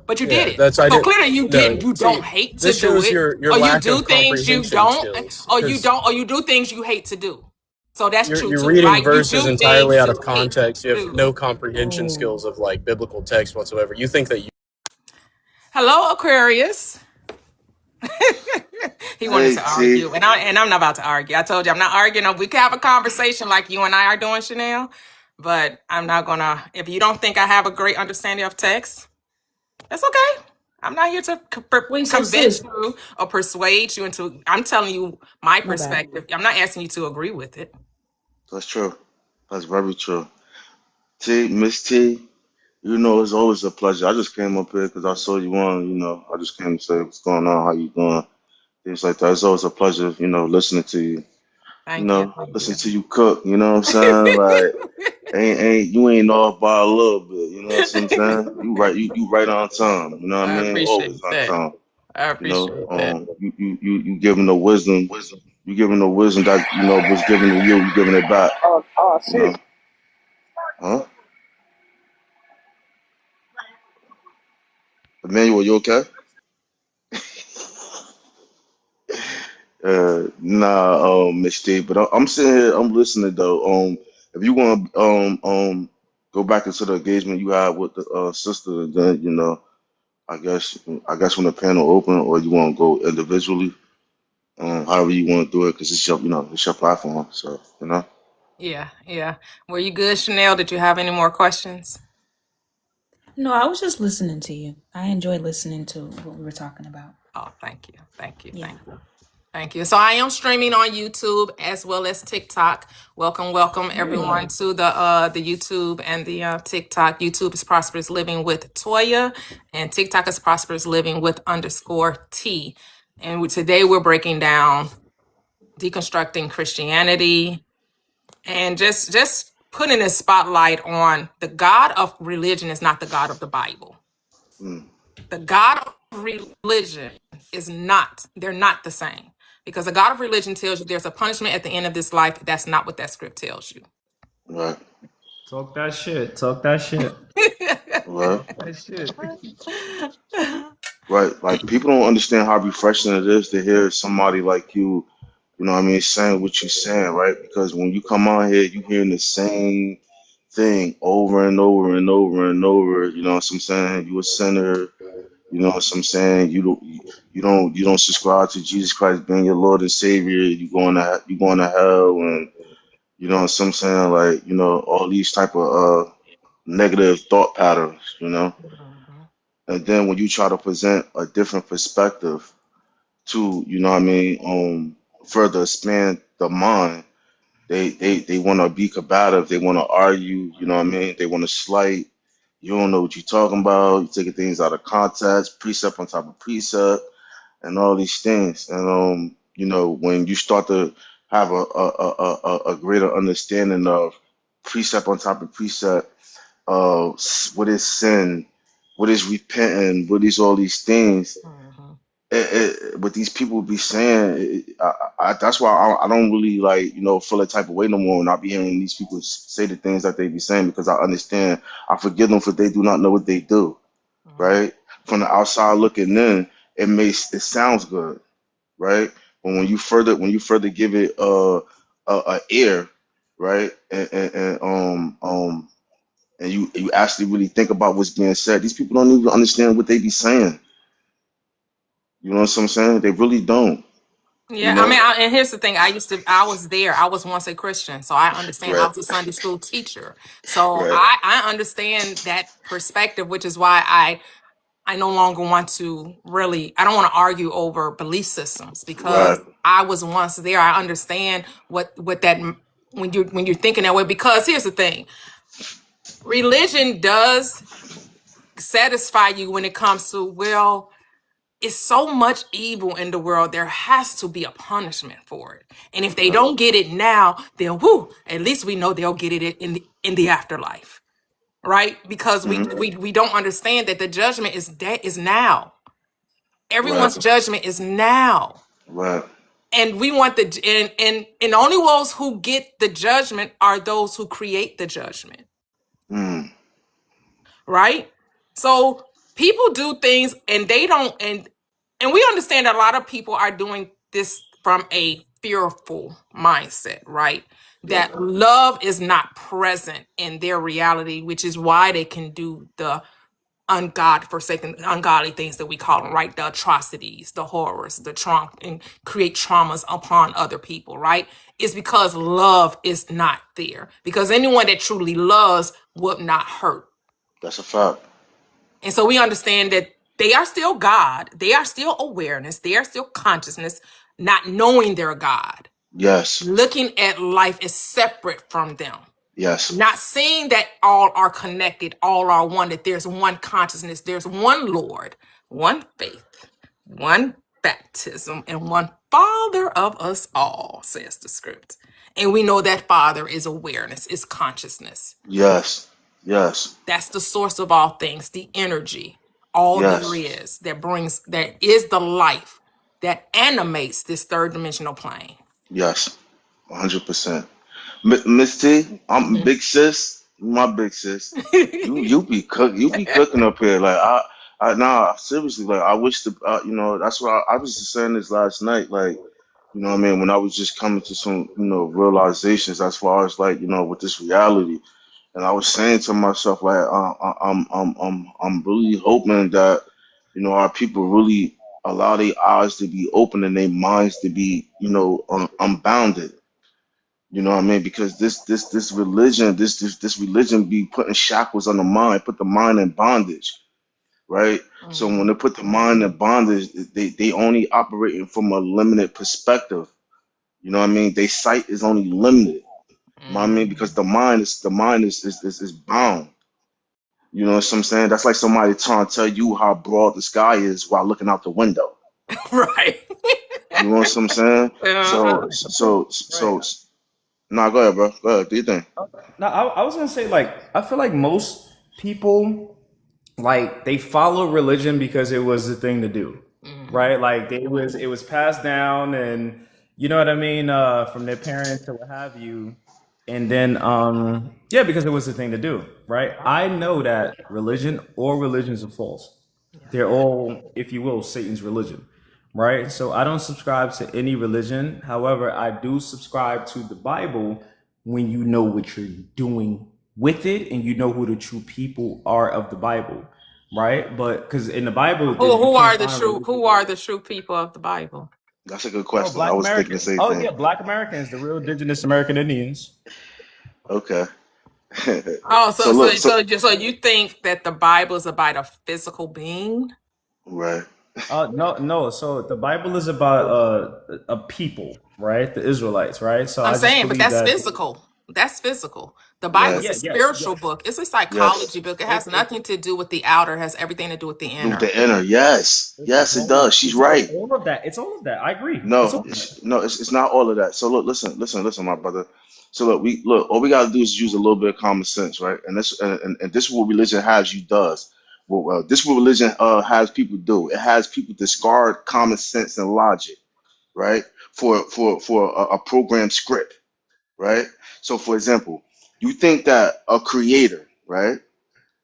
But you did it. So clearly you didn't. You don't hate to do it. This shows your lack of comprehension skills. Or you do things you hate to do. So that's true You're too, reading right? You verses do entirely things out to of hit context. You have too. no comprehension skills of like biblical text whatsoever. You think that you Hello, Aquarius. He wanted Hey to T, argue, and I'm not about to argue. I told you I'm not arguing. We can have a conversation like you and I are doing, Chanel, but I'm not gonna. If you don't think I have a great understanding of text, that's okay. I'm not here to Wait, so convince sis, you or persuade you into. I'm telling you my my bad. perspective. I'm not asking you to agree with it. that's true. That's very true. T, Miss T, you know it's always a pleasure. I just came up here because I saw you on. You know, I just came to say what's going on, how you doing, things like that. It's always a pleasure. You know, listening to you. You Thank you. know, Thank listen you. to you cook. You know what I'm saying? Like, ain't off by a little bit. You know what I'm saying? You right on time. You know what I I mean? appreciate Always on that. time. I You know, appreciate that. you giving the wisdom. You giving the wisdom that was given to you. You giving it back. Oh You know, shit. huh? Emmanuel, you okay? Nah, Miss Steve, but I'm sitting here, I'm listening though. If you want to, go back into the engagement you had with the sister, then I guess when the panel open, or you want to go individually, however you want to do it, because it's your, it's your platform. So, Yeah, yeah. Were you good, Chanel? Did you have any more questions? No, I was just listening to you. I enjoyed listening to what we were talking about. Oh, thank you. Thank you. Yeah. Thank you. Thank you. So I am streaming on YouTube as well as TikTok. Welcome everyone Period. to the YouTube and the TikTok. YouTube is Prosperous Living with Toyia, and TikTok is Prosperous Living with _T. And today we're breaking down deconstructing Christianity and just putting a spotlight on the God of religion is not the God of the Bible. mm, The God of religion is not, they're not the same. Because the God of religion tells you there's a punishment at the end of this life. That's not what that script tells you. right, Talk that shit. Talk that shit. right, That shit. right. Like people don't understand how refreshing it is to hear somebody like you know what I mean, saying what you're saying, right? Because when you come on here, you hearing the same thing over and over and over and over. You know what I'm saying? You a sinner. You know what I'm saying? You don't subscribe to Jesus Christ being your Lord and Savior. You going to hell, and you know what I'm saying? Like all these type of negative thought patterns. Mhm. And then when you try to present a different perspective to what I mean, further expand the mind. They want to be combative. They want to argue. You know what I mean? They want to slight. You don't know what you're talking about. You're taking things out of context, precept on top of precept, and all these things. And when you start to have a greater understanding of precept on top of precept, what is sin, what is repenting, what is all these things, Mhm. what these people be saying, that's why I don't really like, feel that type of way no more when I be hearing these people say the things that they be saying, because I understand, I forgive them for they do not know what they do, Mhm. right? From the outside looking in, it sounds good, right? But when you further give it a ear, right? And you actually really think about what's being said, these people don't even understand what they be saying. You know what I'm saying? They really don't. You Yeah, I know? mean, and here's the thing. I was there. I was once a Christian, so I understand. I Right. was a Sunday school teacher, so Right. I understand that perspective, which is why I no longer want to really. I don't want to argue over belief systems Right. because I was once there. I understand what that when you're thinking that way. Because here's the thing: religion does satisfy you when it comes to, well, it's so much evil in the world, there has to be a punishment for it, and if they Right. don't get it now, then whoo, at least we know they'll get it in the afterlife, right? Because we Hmm. we don't understand that the judgment is now. Right. Everyone's judgment is now, Right. and we want and only those who get the judgment are those who create the judgment, Mm. right? So people do things and they don't, and we understand that a lot of people are doing this from a fearful mindset, right? That love is not present in their reality, which is why they can do the ungodly things that we call them, right? The atrocities, the horrors, the trauma, and create traumas upon other people, right? It's because love is not there. Because anyone that truly loves would not hurt. That's a fact. And so we understand that they are still God. They are still awareness. They are still consciousness, not knowing they're God. Yes. Looking at life as separate from them. Yes. Not seeing that all are connected, all are one, that there's one consciousness, there's one Lord, one faith, one baptism, and one Father of us all, says the script. And we know that Father is awareness, is consciousness. Yes. Yes. That's the source of all things, the energy, all there is, that is the life that animates this third dimensional plane. Yes. 100%. Miss T, I'm big sis. My big sis. You be cooking up here. Like nah, seriously. Like I wish that's what I was just saying this last night. Like, you know what I mean, when I was just coming to some, realizations as far as like, with this reality. And I was saying to myself, like, I'm really hoping that, our people really allow their eyes to be open and their minds to be, unbounded. You know what I mean? Because this religion, this religion be putting shackles on the mind, put the mind in bondage, right? So when they put the mind in bondage, they only operating from a limited perspective. You know what I mean? Their sight is only limited. You know what I mean? Because the mind is bound. You know what I'm saying? That's like somebody trying to tell you how broad the sky is while looking out the window. Right. You know what I'm saying? Uh-huh. So nah, go ahead, bro. Go ahead. Do you think? No, I was gonna say, like, I feel like most people, like, they follow religion because it was the thing to do, right? Like, it was passed down, and you know what I mean, from their parents or what have you, and then yeah, because it was the thing to do, right? I know that all religions are false. They're all, if you will, Satan's religion, right? So I don't subscribe to any religion. However, I do subscribe to the Bible when you know what you're doing with it and you know who the true people are of the Bible, right? But because in the Bible, you Who can't are the find true? religion. Who are the true people of the Bible? That's a good Oh, question. I Black was thinking the Americans. same Oh thing. yeah, Black Americans, the real indigenous American Indians. Okay. Oh, So look, so you think that the Bible is about a physical being? right. No, no. So the Bible is about a people, right? The Israelites, right? So I'm I just saying, but believe that's that. physical. That's physical. The Right. Bible's Yeah, a yeah, spiritual yes. book. It's a Yes. psychology book. It has It, nothing to do with the outer. It has everything to do with the Do inner. the inner. Yes. Yes, it does. She's it's right. all of that. It's all of that. I agree. It's No, all of that. it's not all of that. So look, listen, my brother. So look. All we gotta do is use a little bit of common sense, right? And this is what religion has you does. Well, this is what religion has people do. It has people discard common sense and logic, right? For a program script, right? So for example, you think that a creator, right?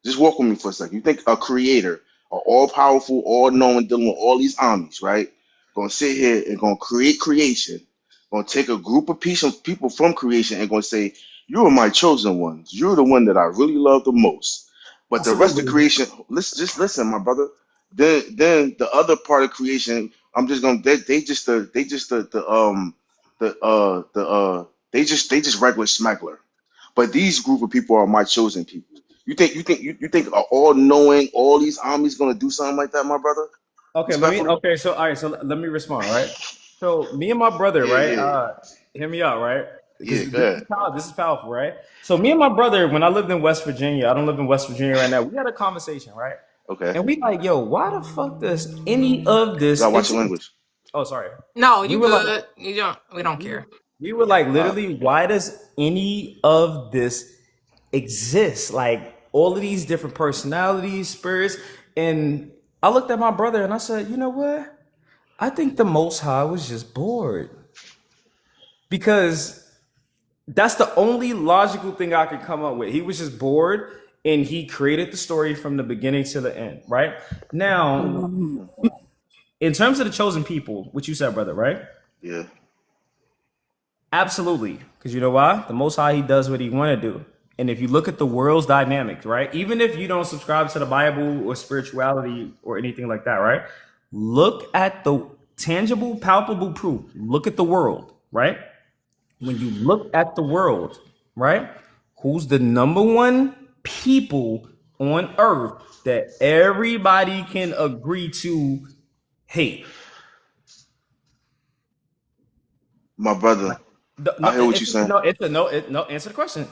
Just walk with me for a second. You think a creator, a all powerful, all knowing, dealing with all these armies, right? Gonna sit here and gonna create creation, gonna take a group of people from creation and gonna say, "You are my chosen ones. You're the one that I really love the most." But the rest of Absolutely. creation, just listen, my brother. Then the other part of creation, I'm just gonna they just they just regular smuggler. But these group of people are my chosen people. You think all knowing all these armies gonna do something like that, my brother? Okay, Respectfully? so all right, so let me respond, right? So me and my brother, Yeah, right? yeah, Hear me out, right? yeah. Because Go ahead. this is powerful, right? So me and my brother, when I lived in West Virginia, I don't live in West Virginia right now. We had a conversation, right? Okay. And we like, yo, why the fuck does any of You gotta this watch your exist? language. Oh, sorry. No, We you were like, good. You don't. We don't care. we were like, Uh, literally, why does any of this exist? Like all of these different personalities, spirits, and I looked at my brother and I said, you know what? I think the Most High was just bored because that's the only logical thing I could come up with. He was just bored and he created the story from the beginning to the end, right? Now, hmm in terms of the chosen people, which you said, brother, right? Yeah. Absolutely. Because you know why? The Most High, he does what he want to do. And if you look at the world's dynamics, right? Even if you don't subscribe to the Bible or spirituality or anything like that, right? Look at the tangible, palpable proof. Look at the world, right? When you look at the world, right? Who's the number one people on earth that everybody can agree to hate? My brother, I No, hear what you're saying. no. Answer the question.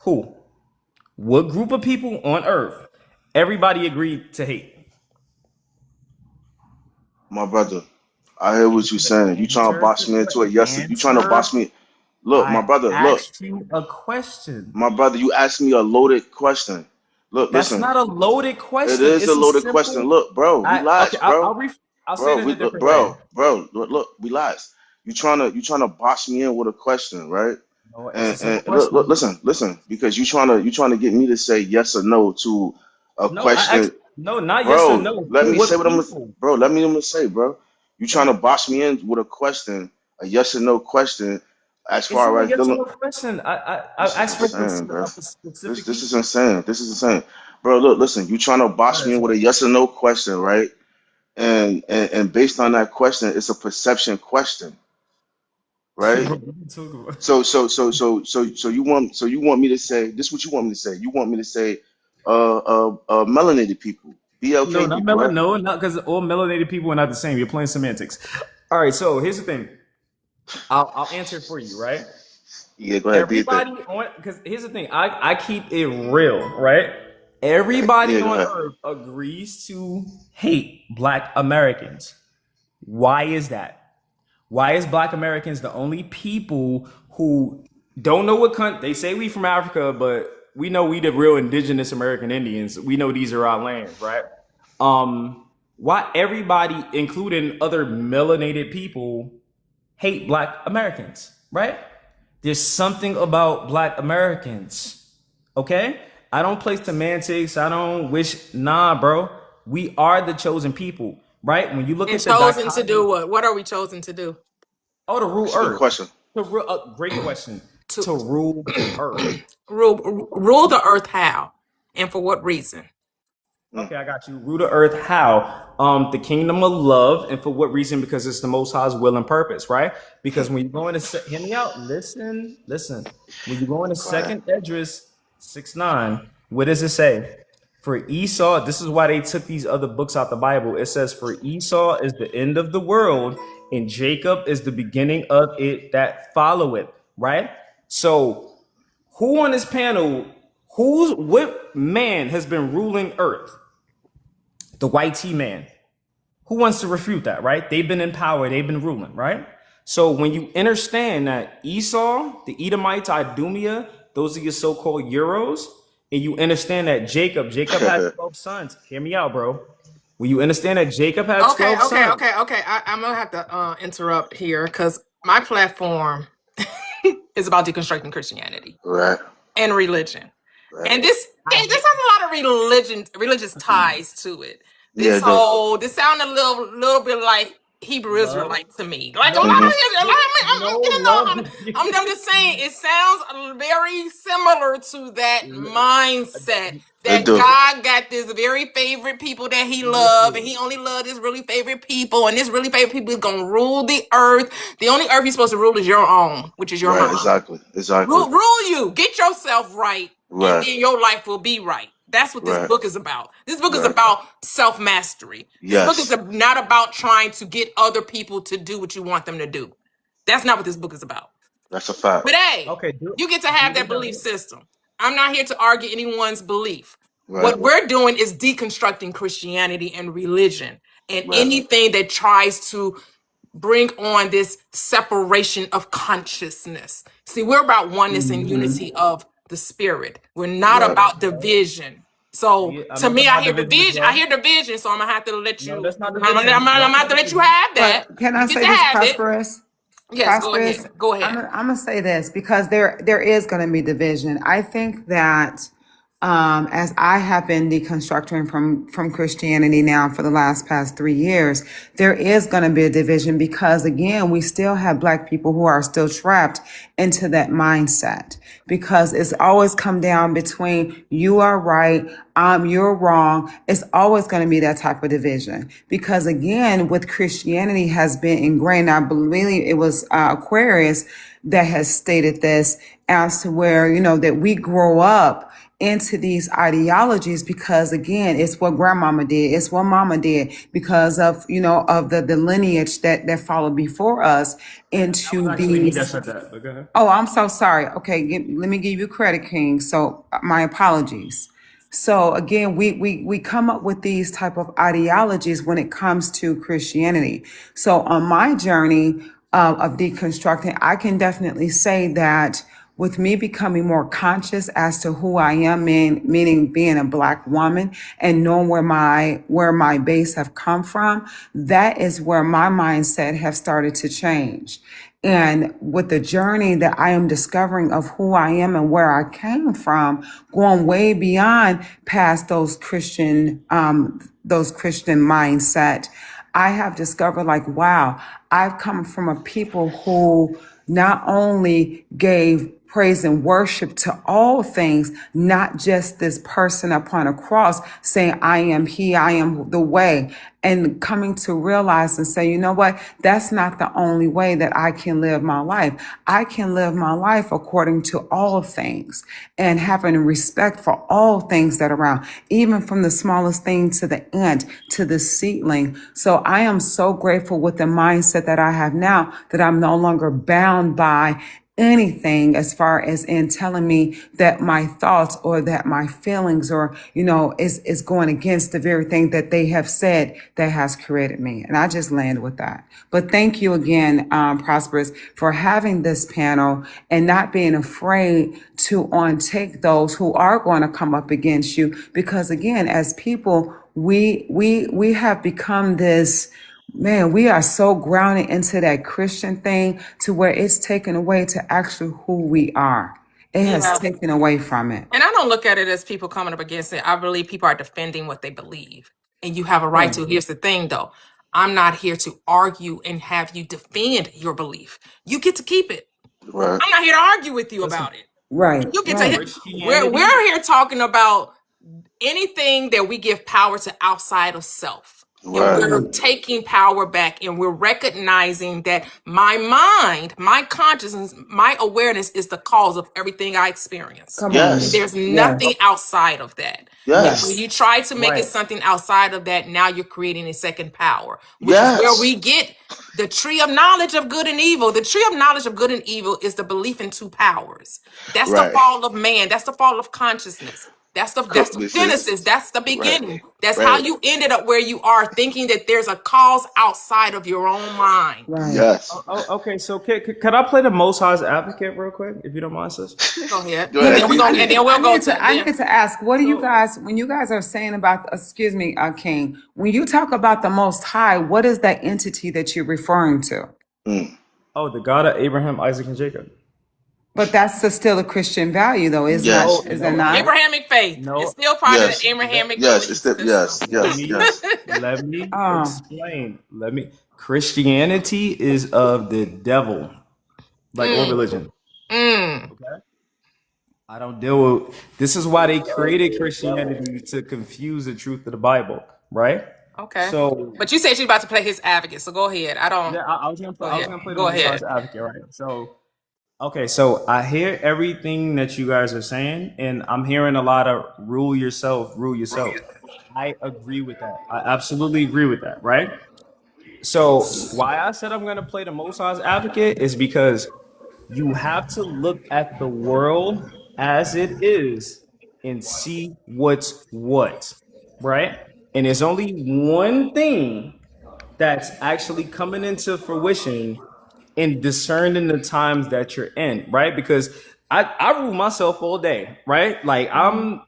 Who? What group of people on earth everybody agreed to hate? My brother, I hear what you're saying. You trying to Answer box the me into it? Yes, you trying to answer. box me. Look, my I brother, look, asked you a question. my brother, you asked me a loaded question. Look, That's listen, not a loaded it question. is a It's a loaded question. simple. Look, bro, I relax, okay. bro. I'll say it Bro, in a look, different way. look, relax. You trying to box me in with a question, right? No, it's a simple And look, question. listen, because you trying to get me to say yes or no to a No, I question, asked. No, not yes or bro. no. Let Who? me say What what I'm, people? bro. Let me say, bro. You Go trying to ahead. box me in with a question, a yes or no question, as It's far not a as yes or dealing. no question. I This is asked for insane, bro. a This specific this is people. insane. This is insane, bro. Look, listen. You trying to Go box me ahead, in with a talk. yes or no question, right? And based on that question, it's a perception question, right? Bro, what are you talking about? So you want me to say this? Is what you want me to say? You want me to say, melanated people, No, BLK not people, right? no, not because all melanated people are not the same. You're playing semantics. All right, so here's the thing. I'll answer it for you, right? Yeah, go ahead, do your thing. Everybody on because here's the thing. I keep it real, right? Everybody Yeah, go on ahead. earth agrees to hate Black Americans. Why is that? Why is Black Americans the only people who don't know what country they say we from Africa, but we know we the real indigenous American Indians. We know these are our lands, right? Why everybody, including other melanated people, hate Black Americans, right? There's something about Black Americans, okay? I don't play semantics. I don't wish, nah, bro. We are the chosen people, right? When you look And at the chosen to do dichotomy, what? What are we chosen to do? oh, to rule That's a good Earth. question. Great question. To To rule Earth. rule the earth how? And for what reason? Mm. Okay, I got you. Rule the earth how? The kingdom of love, and for what reason? Because it's the Most High's will and purpose, right? Because when you go into hear me out, listen. When you go into Go ahead. Second Esdras 6:9, what does it say? For Esau, this is why they took these other books out the Bible. It says, "For Esau is the end of the world, and Jacob is the beginning of it that follow it." Right? So, who on this panel? What man has been ruling Earth? The white T man. Who wants to refute that, right? They've been in power, they've been ruling, right? So when you understand that Esau, the Edomites, Idumea, those are your so-called Euros, and you understand that Jacob had 12 sons. Hear me out, bro. When you understand that Jacob had Okay, 12 okay, sons, okay, okay. I'm gonna have to interrupt here because my platform is about deconstructing Christianity Right, and religion. right. And this has a lot of religious ties to it. Yeah, it does. This sounded a little bit like Hebrew love, Israelite to me. Like a lot of no, Hmm. a lot of no you know, love. I'm just saying it sounds very similar to that mindset It that do. God got this very favorite people that he loved, and Listen, he only loved his really favorite people, and this really favorite people is gonna rule the earth. The only earth you're supposed to rule is your own, which is your Right, mind. exactly. Rule you. Get yourself right, and Right, then your life will be right. That's what this right, book is about. This book is right. about self mastery. This book is Yes, not about trying to get other people to do what you want them to do. That's not what this book is about. that's a fact. But hey, okay, do you get to do have they that have belief it? system. I'm not here to argue anyone's belief. Right, What we're doing is deconstructing Christianity and religion and right. anything that tries to bring on this separation of consciousness. See, we're about oneness and unity of the spirit. We're not Right. about division. So Yeah, I to mean, me, that's I my hear division as division. I well. hear division. So I'm gonna have to let No, you. that's not I'm gonna, I'm division. gonna, I'm That's gonna have not to let you division. have that. But can I You get say to this, have it. Prosperous? Yes, go Prosperous. ahead. Go I'm ahead. gonna say this because there is going to be division. I think that as I have been deconstructing from Christianity now for the past 3 years, there is going to be a division because, again, we still have Black people who are still trapped into that mindset, because it's always come down between you are right, you're wrong. It's always going to be that type of division because, again, with Christianity has been ingrained. I believe it was Aquarius that has stated this as to where, that we grow up into these ideologies because, again, it's what grandmama did, it's what mama did, because of the lineage that followed before us into Actually, me that these. said that. But go ahead. Oh, I'm so sorry. Okay, let me give you credit, King. So my apologies. So again, we come up with these type of ideologies when it comes to Christianity. So on my journey of deconstructing, I can definitely say that with me becoming more conscious as to who I am, meaning being a Black woman and knowing where my base have come from, that is where my mindset have started to change. And with the journey that I am discovering of who I am and where I came from, going way beyond past those Christian mindset, I have discovered, like, wow, I've come from a people who not only gave praise and worship to all things, not just this person upon a cross saying, I am he, I am the way, and coming to realize and say, you know what, that's not the only way that I can live my life. I can live my life according to all things and having respect for all things that are around, even from the smallest thing to the ant, to the seedling. So I am so grateful with the mindset that I have now, that I'm no longer bound by anything as far as in telling me that my thoughts or that my feelings or, is going against the very thing that they have said that has created me. And I just land with that. But thank you again, Prosperous, for having this panel and not being afraid to take those who are going to come up against you. Because again, as people, we have become this. Man, we are so grounded into that Christian thing to where it's taken away to actually who we are. It has taken away from it. And I don't look at it as people coming up against it. I believe people are defending what they believe. And you have a right to. Here's the thing, though. I'm not here to argue and have you defend your belief. You get to keep it. Right. I'm not here to argue with you about it. Right. You get right. to. We're here talking about anything that we give power to outside of self. Right. And we're taking power back, and we're recognizing that my mind, my consciousness, my awareness is the cause of everything I experience. Yes. There's nothing outside of that. Yes. When you try to make it something outside of that, now you're creating a second power, which is where we get the tree of knowledge of good and evil. The tree of knowledge of good and evil is the belief in two powers. That's the fall of man. That's the fall of consciousness. That's the Genesis. That's the beginning. Right. That's how you ended up where you are, thinking that there's a cause outside of your own mind. Right. Yes. Okay, so could I play the Most High's advocate real quick, if you don't mind, sis? Go ahead. Go ahead. And then we'll go to. I need to ask, what do you guys, when you guys are saying about, excuse me, King, when you talk about the Most High, what is that entity that you're referring to? Oh, the God of Abraham, Isaac, and Jacob. But that's still a Christian value, though, is Yes. it not? Abrahamic faith. No. It's still part of the Abrahamic Yes. belief It's yes. Let me explain. Christianity is of the devil, like all religion. Okay. I don't deal with. This is why they created Christianity, to confuse the truth of the Bible, right? Okay. So, but you said you're about to play his advocate, so go ahead. I don't. Yeah, I was gonna play the Go ahead. Most High's advocate, right? So. Okay, so I hear everything that you guys are saying, and I'm hearing a lot of rule yourself. I agree with that. I absolutely agree with that, right? So why I said I'm going to play the Most High's advocate is because you have to look at the world as it is and see what's what, right? And there's only one thing that's actually coming into fruition and discerning the times that you're in, right? Because I rule myself all day, right? Like I'm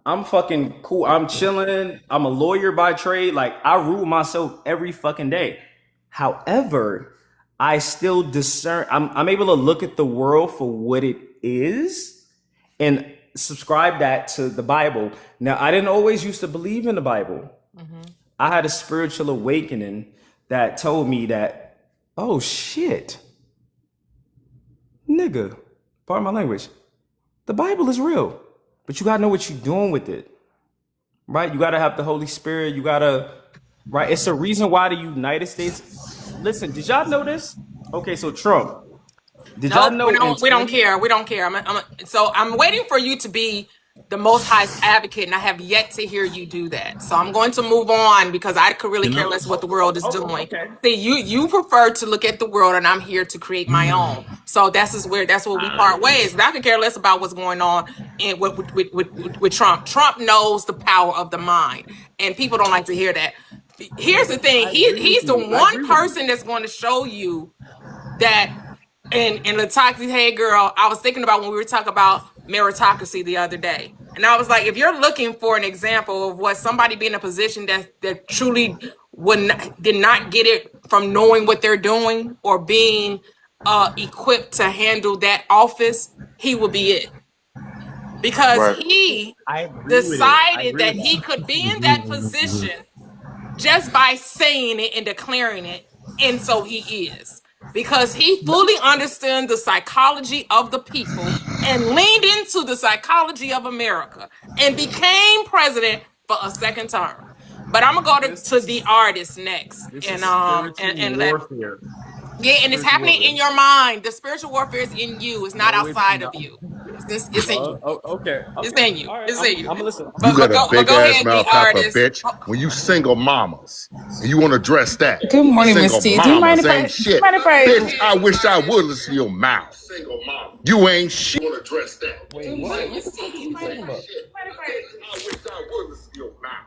fucking cool. I'm chilling. I'm a lawyer by trade. Like I rule myself every fucking day. However, I still discern. I'm able to look at the world for what it is and subscribed that to the Bible. Now, I didn't always used to believe in the Bible. I had a spiritual awakening that told me that, oh shit, nigga, pardon my language, the Bible is real, but you gotta know what you're doing with it, right? You gotta have the Holy Spirit. You gotta, right? It's a reason why the United States. Listen, did y'all know this? Okay, so Trump. Did y'all Nope, know in we don't 20 care. We don't care. So I'm waiting for you to be the Most High's advocate, and I have yet to hear you do that. So I'm going to move on because I could really care less what the world is doing. okay. See, you prefer to look at the world, and I'm here to create my own. So that's where we part ways. And I could care less about what's going on with Trump. Trump knows the power of the mind, and people don't like to hear that. Here's the thing: he's the one person that's going to show you that. And the toxic, hey girl, I was thinking about when we were talking about meritocracy the other day. And I was like, if you're looking for an example of what somebody be in a position that truly did not get it from knowing what they're doing or being equipped to handle that office, he would be it. Because Right. he I agree with it. I decided agree that with he could be in that position just by saying it and declaring it. And so he is. Because he fully understood the psychology of the people and leaned into the psychology of America and became president for a second term. But I'm gonna go to the artist next, and let warfare. and it's happening in your mind. The spiritual warfare is in you. It's not No, it's outside of not. you. It's in you. Okay. It's in you. All right. It's in you. I'm gonna listen. You got a But big go ass ahead, the mouth, copper artist. bitch. When you single mamas, and you want to address that. Good morning, Single Miss T. Do you mind mamas if I? ain't Do you shit. mind if I? Bitch, I wish I would listen to your mouth. You ain't shit. Want to address that. Wait, what? What you talking about? I wish I would listen to your mouth.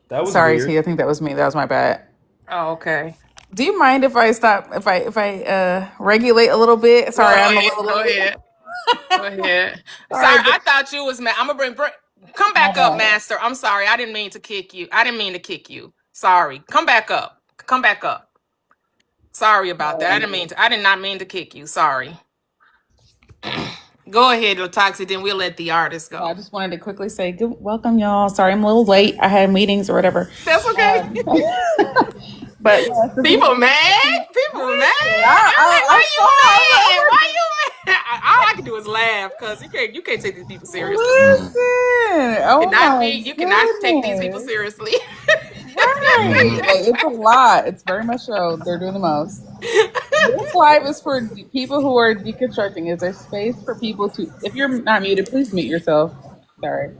That was Sorry, weird. T. I think that was me. That was my bad. Oh, okay. Do you mind if I stop? If I regulate a little bit? Sorry, I'm a little. Go ahead. Go ahead. All Sorry, right, I thought you was mad. I'm gonna bring. Come back up, Master. I'm sorry. I didn't mean to kick you. I didn't mean to kick you. Sorry. Come back up. Come back up. Sorry about that. I did not mean to kick you. Sorry. Go ahead, Latoxi. Then we'll let the artist I go. just wanted to quickly say, welcome, y'all. Sorry, I'm a little late. I had meetings or whatever. That's okay. But People mad. People mad. Why you mad? Why you mad? All I can do is laugh because you can't take these people seriously. Listen, You cannot take these people seriously. Right. Like, it's a lot. It's very much so. They're doing the most. This live is for people who are deconstructing. Is there space for people to? If you're not muted, please mute yourself. Sorry,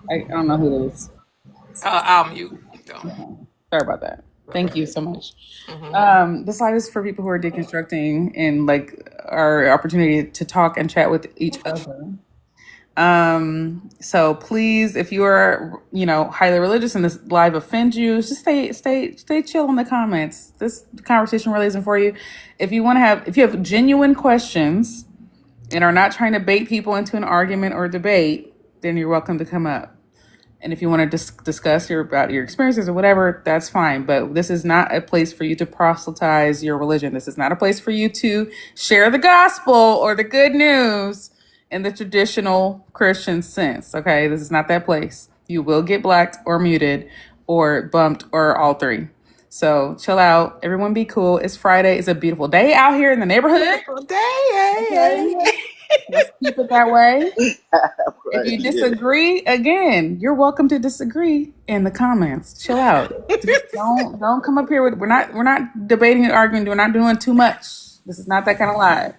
I don't know who it is. I'll mute. Sorry about that. Thank you so much. This live is for people who are deconstructing and like our opportunity to talk and chat with each other. So please, if you are, highly religious and this live offends you, just stay chill in the comments. This conversation really isn't for you. If you have genuine questions and are not trying to bait people into an argument or debate, then you're welcome to come up. And if you want to discuss about your experiences or whatever, that's fine. But this is not a place for you to proselytize your religion. This is not a place for you to share the gospel or the good news in the traditional Christian sense. Okay, this is not that place. You will get blacked or muted or bumped or all three. So chill out. Everyone be cool. It's Friday. It's a beautiful day out here in the neighborhood. Okay. Let's keep it that way. If you disagree, again, you're welcome to disagree in the comments. Chill out. Just don't come up here with we're not debating and arguing. We're not doing too much. This is not that kind of live.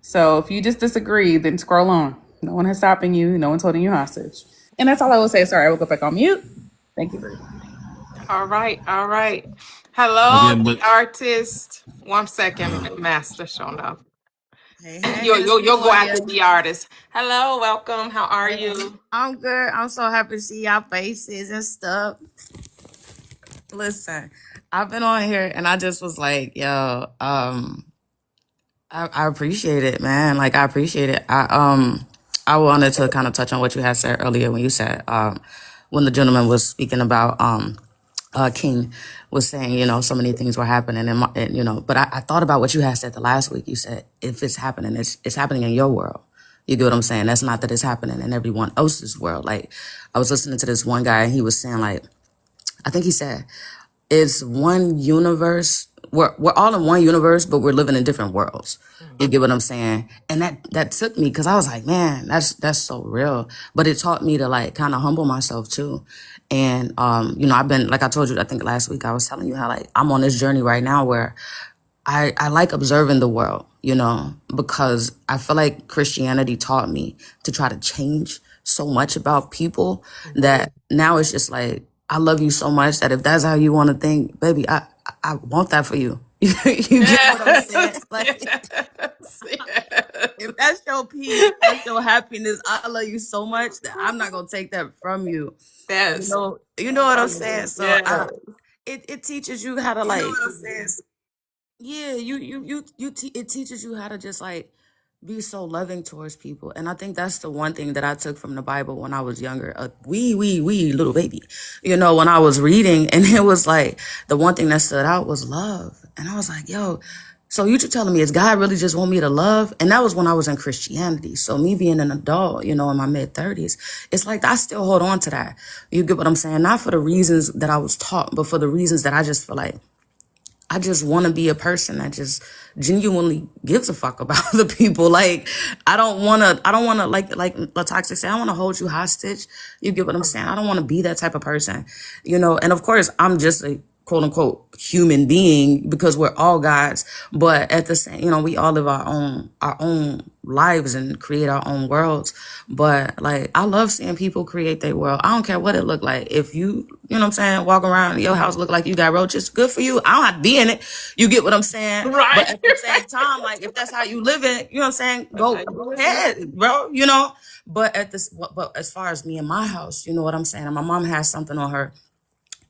So if you just disagree, then scroll on. No one is stopping you. No one's holding you hostage. And that's all I will say. Sorry, I will go back on mute. Thank you very much. All right. Hello, the artist. 1 second, Master showing up. Hey, You'll go after the artist. Hello, welcome. How are you? I'm good. I'm so happy to see y'all faces and stuff. Listen, I've been on here and I just was like, yo, I appreciate it, man. Like, I appreciate it. I wanted to kind of touch on what you had said earlier when you said, when the gentleman was speaking about, King was saying, so many things were happening but I thought about what you had said the last week. You said, if it's happening, it's happening in your world. You get what I'm saying? That's not that it's happening in everyone else's world. Like, I was listening to this one guy and he was saying, like, I think he said, it's one universe. We're all in one universe, but we're living in different worlds. You get what I'm saying? And that took me, because I was like, man, that's so real. But it taught me to like kind of humble myself too. And you know, I've been, like I told you, I think last week I was telling you how like I'm on this journey right now where I like observing the world, you know, because I feel like Christianity taught me to try to change so much about people that now it's just like, I love you so much that if that's how you want to think, baby, I want that for you. You get what I'm saying? Like, if that's your peace, that's your happiness, I love you so much that I'm not gonna take that from you. Yes. You know what I'm saying? So Yeah. it teaches you how to like. Yeah, it teaches you how to just like be so loving towards people. And I think that's the one thing that I took from the Bible when I was younger, a wee little baby, you know, when I was reading. And it was like, the one thing that stood out was love. And I was like, yo, so you telling me, is God really just want me to love? And that was when I was in Christianity. So me being an adult, you know, in my mid-30s, it's like I still hold on to that. You get what I'm saying? Not for the reasons that I was taught, but for the reasons that I just feel like I just want to be a person that just genuinely gives a fuck about the people. Like, I don't want to, like Latoxic said, I want to hold you hostage. You get what I'm saying? I don't want to be that type of person, you know? And of course, I'm just a quote unquote human being because we're all gods. But at the same, you know, we all live our own lives and create our own worlds. But like, I love seeing people create their world. I don't care what it look like. If you know what I'm saying, walk around your house look like you got roaches, good for you. I don't have to be in it. You get what I'm saying? Right. But at the same time, like if that's how you live it, you know what I'm saying? Go ahead, bro. You know. But but as far as me and my house, you know what I'm saying? And my mom has something on her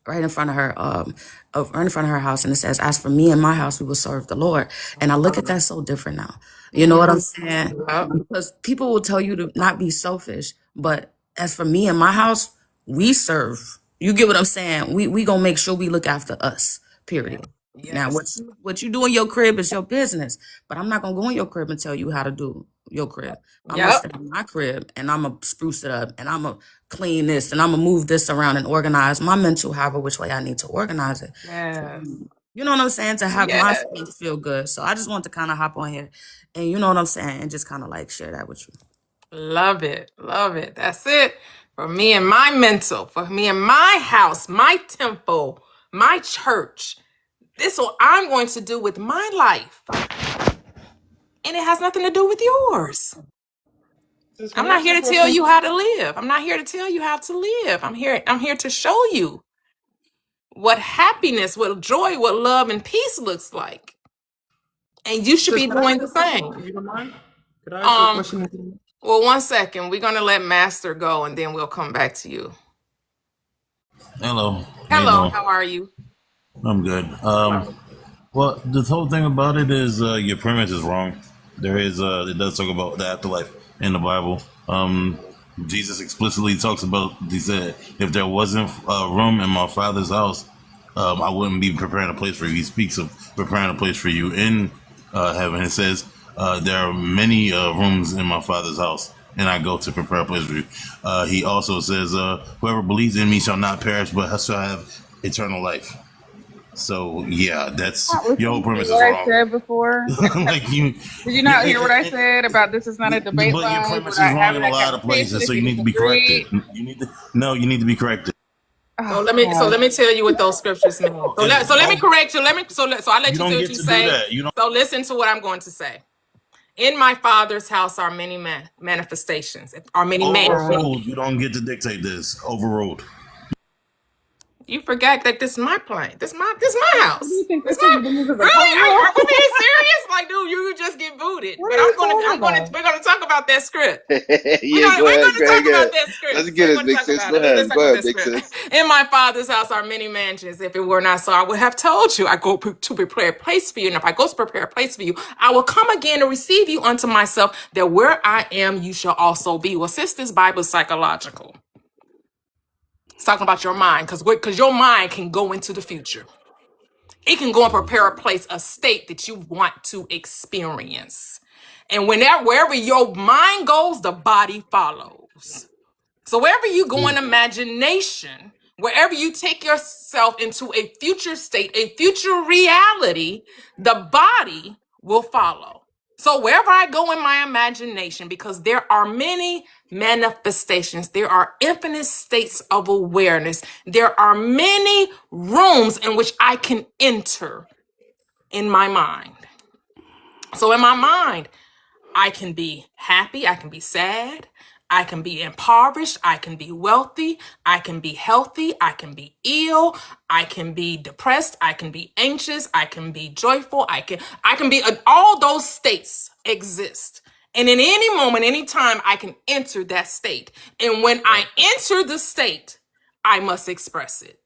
right in front of her, right in front of her house, and it says, "As for me and my house, we will serve the Lord." And I look at that so different now. You know what I'm saying? Because people will tell you to not be selfish, but as for me and my house, we serve. You get what I'm saying? We gonna make sure we look after us. Period. Yes. Now, what you do in your crib is your business, but I'm not gonna go in your crib and tell you how to do your crib. I'm gonna stay in my crib and I'm gonna spruce it up and I'm gonna clean this and I'm gonna move this around and organize my mental however which way I need to organize it. Yes. You know what I'm saying? To have my space feel good. So I just want to kind of hop on here and you know what I'm saying, and just kind of like share that with you. Love it. Love it. That's it. For me and my mental, for me and my house, my temple, my church. This is what I'm going to do with my life. And it has nothing to do with yours. I'm not here to tell you how to live. I'm not here to tell you how to live. I'm here to show you what happiness, what joy, what love and peace looks like. And you should be doing the same. Could I ask you a question? Well, 1 second. We're going to let Master go and then we'll come back to you. Hello. Hello, how are you? I'm good. Well, the whole thing about it is your premise is wrong. There is it does talk about the afterlife in the Bible. Jesus explicitly talks about, he said, if there wasn't room in my Father's house, I wouldn't be preparing a place for you. He speaks of preparing a place for you in heaven. It says, there are many rooms in my Father's house, and I go to prepare a place for you. He also says, whoever believes in me shall not perish, but shall have eternal life. So yeah, that's your whole premise is wrong. I said before. Like did you not hear what I said about this is not a debate? But your premise is wrong in a lot of places, so you need to be corrected. You need to be corrected. So let me tell you what those scriptures mean. So let me correct you. So I'll let you say what you say. So listen to what I'm going to say. In my Father's house are many manifestations. Are many Overruled. You don't get to dictate this. Overruled. You forgot that this is my plane. This is my house. What do you think this this is my, is? really? Are we being serious? Like, dude, you just get booted. But we're gonna talk about that script. Yeah, we're gonna talk about that script. Let's get it, Big Sis. Go ahead, Big Sis. In my Father's house are many mansions. If it were not so, I would have told you. I go to prepare a place for you. And if I go to prepare a place for you, I will come again to receive you unto myself, that where I am, you shall also be. Well, sis, this Bible is psychological. It's talking about your mind, because your mind can go into the future. It can go and prepare a place, a state that you want to experience. And wherever your mind goes, the body follows. So wherever you go in imagination, wherever you take yourself into a future state, a future reality, the body will follow. So wherever I go in my imagination, because there are many manifestations, there are infinite states of awareness, there are many rooms in which I can enter in my mind. So in my mind, I can be happy, I can be sad, I can be impoverished, I can be wealthy, I can be healthy, I can be ill, I can be depressed, I can be anxious, I can be joyful, I can be all those states exist. And in any moment, any time, I can enter that state. And when I enter the state, I must express it.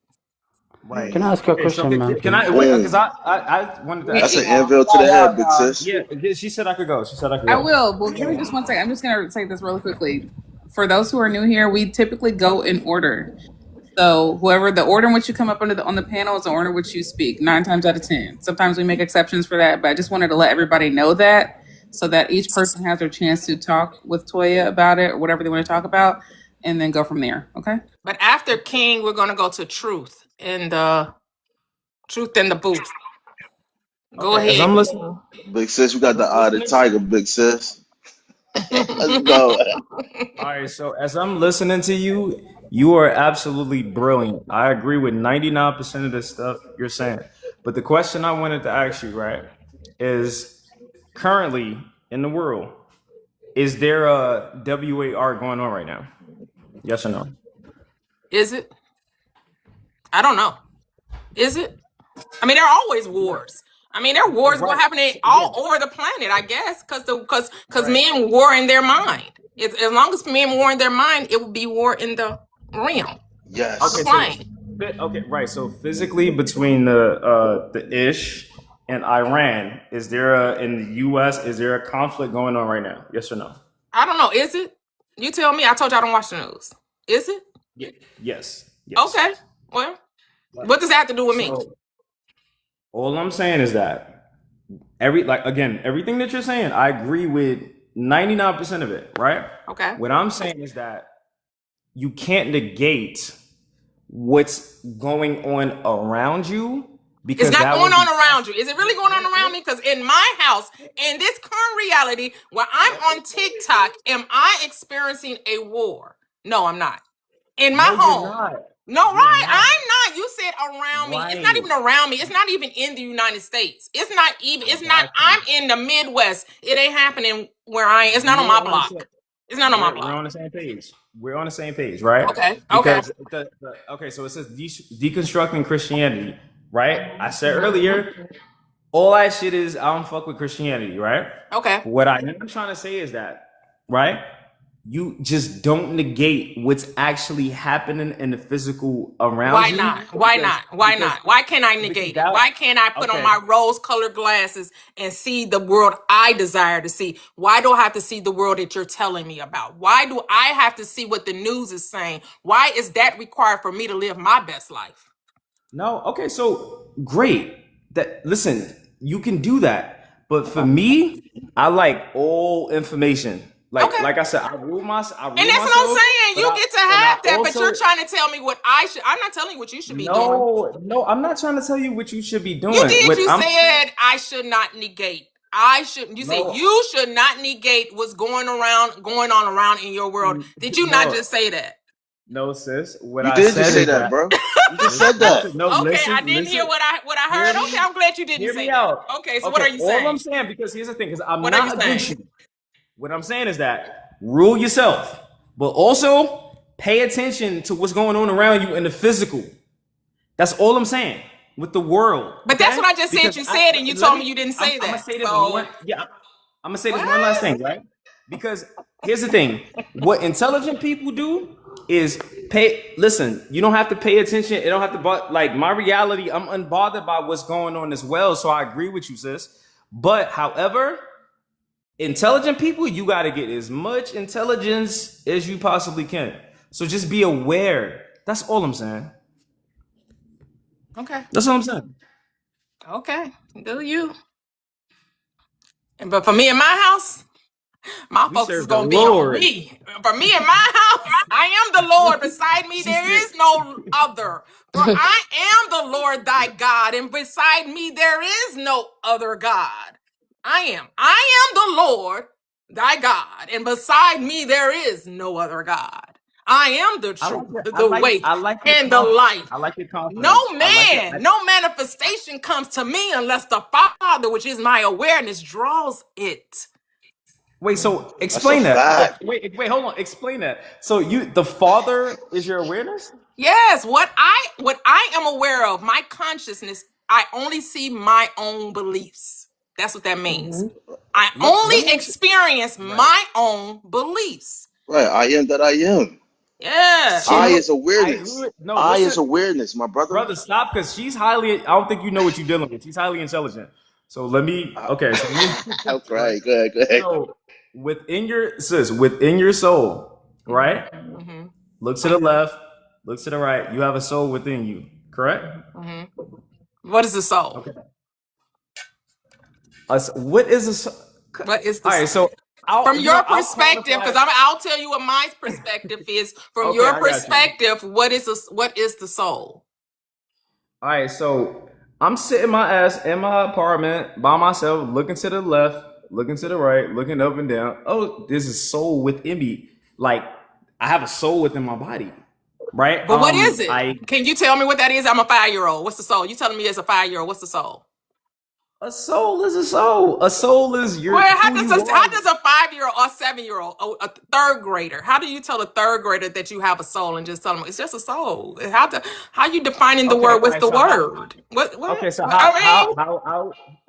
Right. Can I ask you a Okay, so question, man? can I wait? Because I wanted to. That's an anvil to the head, big sis. Yeah, she said I could go. She said I could I go. will. Well, give me just one second. I'm just going to say this really quickly. For those who are new here, we typically go in order. So whoever the order in which you come up on the panel is the order in which you speak, 9 times out of 10. Sometimes we make exceptions for that, but I just wanted to let everybody know that so that each person has their chance to talk with Toyia about it or whatever they want to talk about, and then go from there. Okay? But after King, we're going to go to Truth in the booth. Go ahead. As I'm listening, Big sis, you got the eye of the tiger, big sis. Let's go. all right, so as I'm listening to you, you are absolutely brilliant. I agree with 99% of the stuff you're saying. But the question I wanted to ask you, right, is currently in the world, is there a WAR going on right now? Yes or no? Is it? I don't know. Is it? I mean, there are always wars. I mean, there are wars going happening all over the planet, I guess, because men war in their mind. As long as men war in their mind, it will be war in the realm. Yes. Okay, right. So physically, between the Ish and Iran, is there in the U.S. is there a conflict going on right now? Yes or no? I don't know. Is it? You tell me. I told you I don't watch the news. Is it? Yeah. Yes. Okay. Well, what does that have to do with me? All I'm saying is that everything that you're saying, I agree with 99% of it, right? Okay. What I'm saying is that you can't negate what's going on around you because it's not going on around you. Is it really going on around me? Because in my house, in this current reality where I'm on TikTok, am I experiencing a war? No, I'm not. In my home. No, right. I'm not. You said around me. It's not even around me. It's not even in the United States. It's not even. It's not. I'm in the Midwest. It ain't happening where I am. It's not on my block. It's not on my block. We're on the same page. We're on the same page, right? Okay. Because okay, so it says deconstructing Christianity, right? I said earlier, all that shit is I don't fuck with Christianity, right? Okay. What I'm trying to say is that, right? You just don't negate what's actually happening in the physical around Why you. not? Why not? Why not? Why can't I negate it? Why can't I put on my rose-colored glasses and see the world I desire to see? Why do I have to see the world that you're telling me about? Why do I have to see what the news is saying? Why is that required for me to live my best life? No, okay, so great. Listen, you can do that. But for me, I like all information. Like I said, I rule myself. And that's what I'm saying. You get to have that, but you're trying to tell me what I should. I'm not telling you what you should be doing. No, I'm not trying to tell you what you should be doing. You did. You said I should not negate. I shouldn't. You said you should not negate what's going on around in your world. Did you not just say that? No, sis. You did just say that, bro. You just said that. No, okay, listen, I didn't hear what I heard. Okay, I'm glad you didn't say that. Okay, so what are you saying? All I'm saying, because here's the thing, because I'm not against you. What I'm saying is that rule yourself, but also pay attention to what's going on around you in the physical. That's all I'm saying with the world. But that's what I just said you said, and you told me you didn't say that. I'm gonna say this I'm gonna say this one last thing, right? Because here's the thing: what intelligent people do is listen. You don't have to pay attention. It don't have to. Like my reality, I'm unbothered by what's going on as well. So I agree with you, sis. But however, intelligent people, you got to get as much intelligence as you possibly can. So just be aware. That's all I'm saying. Okay. That's all I'm saying. Okay. Do you? But for me in my house, my We focus is serve the gonna be on Lord. me. For me in my house, I am the Lord. Beside me, She there said, is no other. For I am the Lord thy God, and beside me there is no other God. I am the Lord thy God, and beside me there is no other God. I am the I like truth, that. the way, I like your and the life. I like your No confidence. I like it. man, no manifestation comes to me unless the Father, which is my awareness, draws it. Wait, so That's a explain that. fact. Wait, hold on. Explain that. So the Father is your awareness? Yes, what I am aware of, my consciousness, I only see my own beliefs. That's what that means. I only Let me ask you. experience Right. my own beliefs. Right. I am that I am. I Yes. So is I agree awareness. with no. I is Listen, awareness, my brother. brother, stop because she's highly. I don't think you know what you're dealing with. She's highly intelligent. So let me. Okay, so let me. Right. Right. Go ahead. Go ahead. So within your soul, right? Mm-hmm. Look to the left. Look to the right. You have a soul within you. Correct. Mm-hmm. What is the soul? Okay. What is a soul? What is the All right. soul? So From your I'll perspective, qualify because it. I'll tell you what my perspective is. From Okay, your I got you. perspective, what is the soul? All right, so I'm sitting my ass in my apartment by myself, looking to the left, looking to the right, looking up and down. Oh, there's a soul within me. Like I have a soul within my body, right? But what is it? I Can you tell me what that is? I'm a 5-year-old. What's the soul? You telling me as a 5-year-old, what's the soul? a soul is a soul. A soul is Well, who you how are. does a 5-year-old or 7-year-old, a third grader, how do you tell a third grader that you have a soul and just tell them it's just a soul? How you defining the Okay, word? all What's right. the So how? word? What? Okay, so I mean,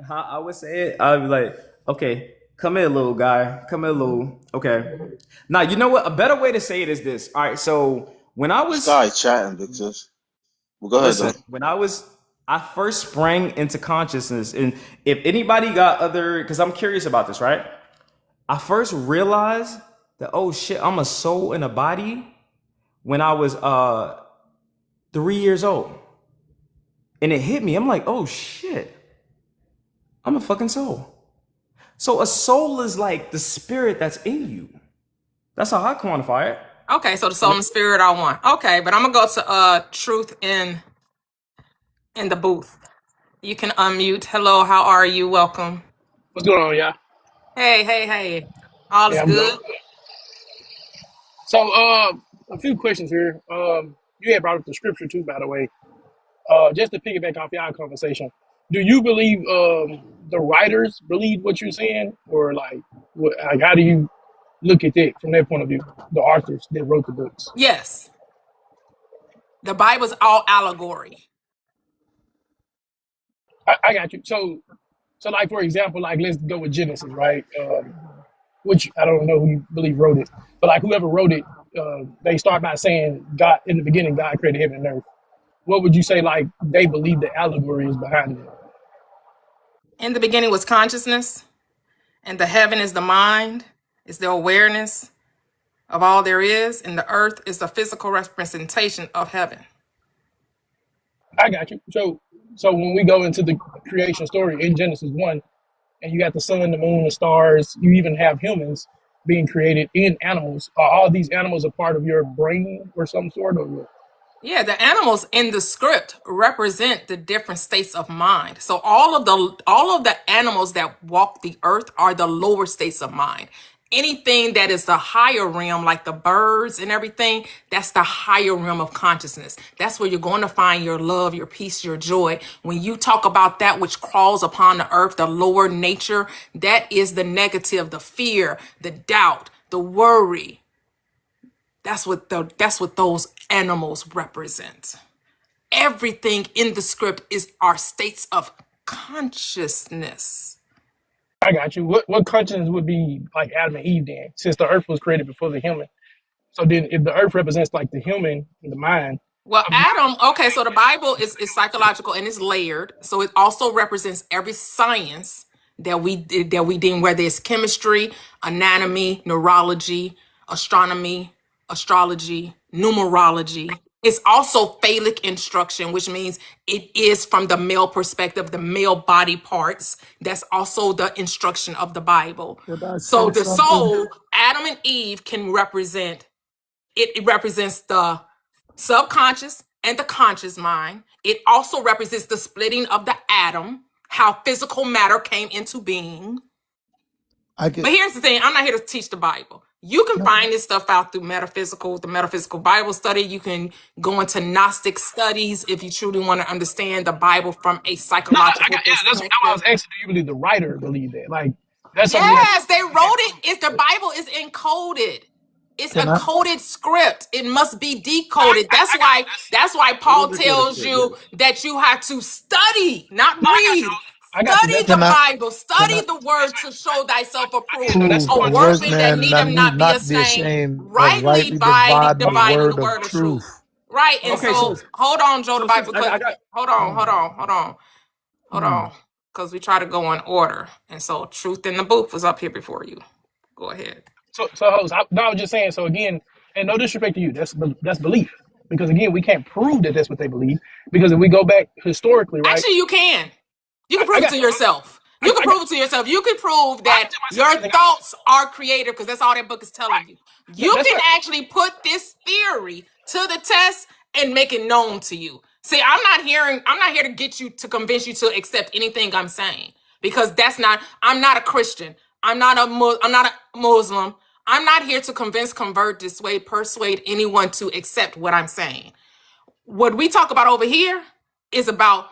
how I would say it? I'd be like, okay, come here, little guy. Come here, little. Okay. Now you know what? A better way to say it is this. All right. So This guy chatting, Victor. Well, go ahead, listen, though. I first sprang into consciousness, and if anybody got other, because I'm curious about this, right? I first realized that oh shit, I'm a soul in a body when I was 3 years old, and it hit me. I'm like, oh shit, I'm a fucking soul. So a soul is like the spirit that's in you. That's how I quantify it. okay, so the soul and the spirit are one. Okay, but I'm gonna go to truth in the booth. You can unmute. Hello, how are you? Welcome. What's going on, y'all? Hey. All is Yeah, I'm good. good? So, a few questions here. You had brought up the scripture too, by the way. Just to piggyback off y'all conversation, do you believe the writers believe what you're saying, or like how do you look at that from their point of view? The authors that wrote the books. Yes. The Bible's all allegory. I got you. So like for example, like let's go with Genesis, right? Which I don't know who you believe wrote it, but like whoever wrote it, they start by saying God in the beginning, God created heaven and earth. What would you say like they believe the allegory is behind it? In the beginning was consciousness, and the heaven is the mind, is the awareness of all there is, and the earth is the physical representation of heaven. I got you. So when we go into the creation story in Genesis 1, and you got the sun, the moon, the stars, you even have humans being created in animals. Are all these animals a part of your brain or some sort of what? Yeah, the animals in the script represent the different states of mind. So all of the animals that walk the earth are the lower states of mind. Anything that is the higher realm, like the birds and everything, that's the higher realm of consciousness. That's where you're going to find your love, your peace, your joy. When you talk about that which crawls upon the earth, the lower nature, that is the negative, the fear, the doubt, the worry. That's what those animals represent. Everything in the script is our states of consciousness. I got you. What consciousness would be like Adam and Eve then, since the earth was created before the human? So then if the earth represents like the human, the mind, Well, of Adam, okay, so the Bible is psychological and it's layered. So it also represents every science that we deem, whether it's chemistry, anatomy, neurology, astronomy, astrology, numerology. It's also phallic instruction, which means it is from the male perspective, the male body parts. That's also the instruction of the Bible. Could I So say the something? soul, Adam and Eve can represent, it represents the subconscious and the conscious mind. It also represents the splitting of the atom, how physical matter came into being. I could. But here's the thing, I'm not here to teach the Bible. You can find this stuff out through the metaphysical Bible study. You can go into Gnostic studies if you truly want to understand the Bible from a psychological That's perspective. what I was asking. Do you believe the writer believed that? Like, that's something. Yes, they wrote it. It's the Bible is encoded. It's a coded script. It must be decoded. That's why Paul tells you that you have to study, not read. Study the Bible. Study the word to show thyself approved. A workman that needeth not be ashamed, rightly dividing the word of truth. Right. And so hold on, Joe, the Bible. Hold on. Because we try to go in order. And so Truth in the Booth was up here before you. Go ahead. So I was just saying, so again, and no disrespect to you, that's belief. Because again, we can't prove that that's what they believe. Because if we go back historically, right? Actually, you can. You can prove it to yourself. You can prove it to yourself. You can prove that your thoughts are creative, because that's all that book is telling you. You can actually put this theory to the test and make it known to you. See, I'm not here to get you to convince you to accept anything I'm saying, because I'm not a Christian. I'm not a Muslim. I'm not here to convince, convert, dissuade, persuade anyone to accept what I'm saying. What we talk about over here is about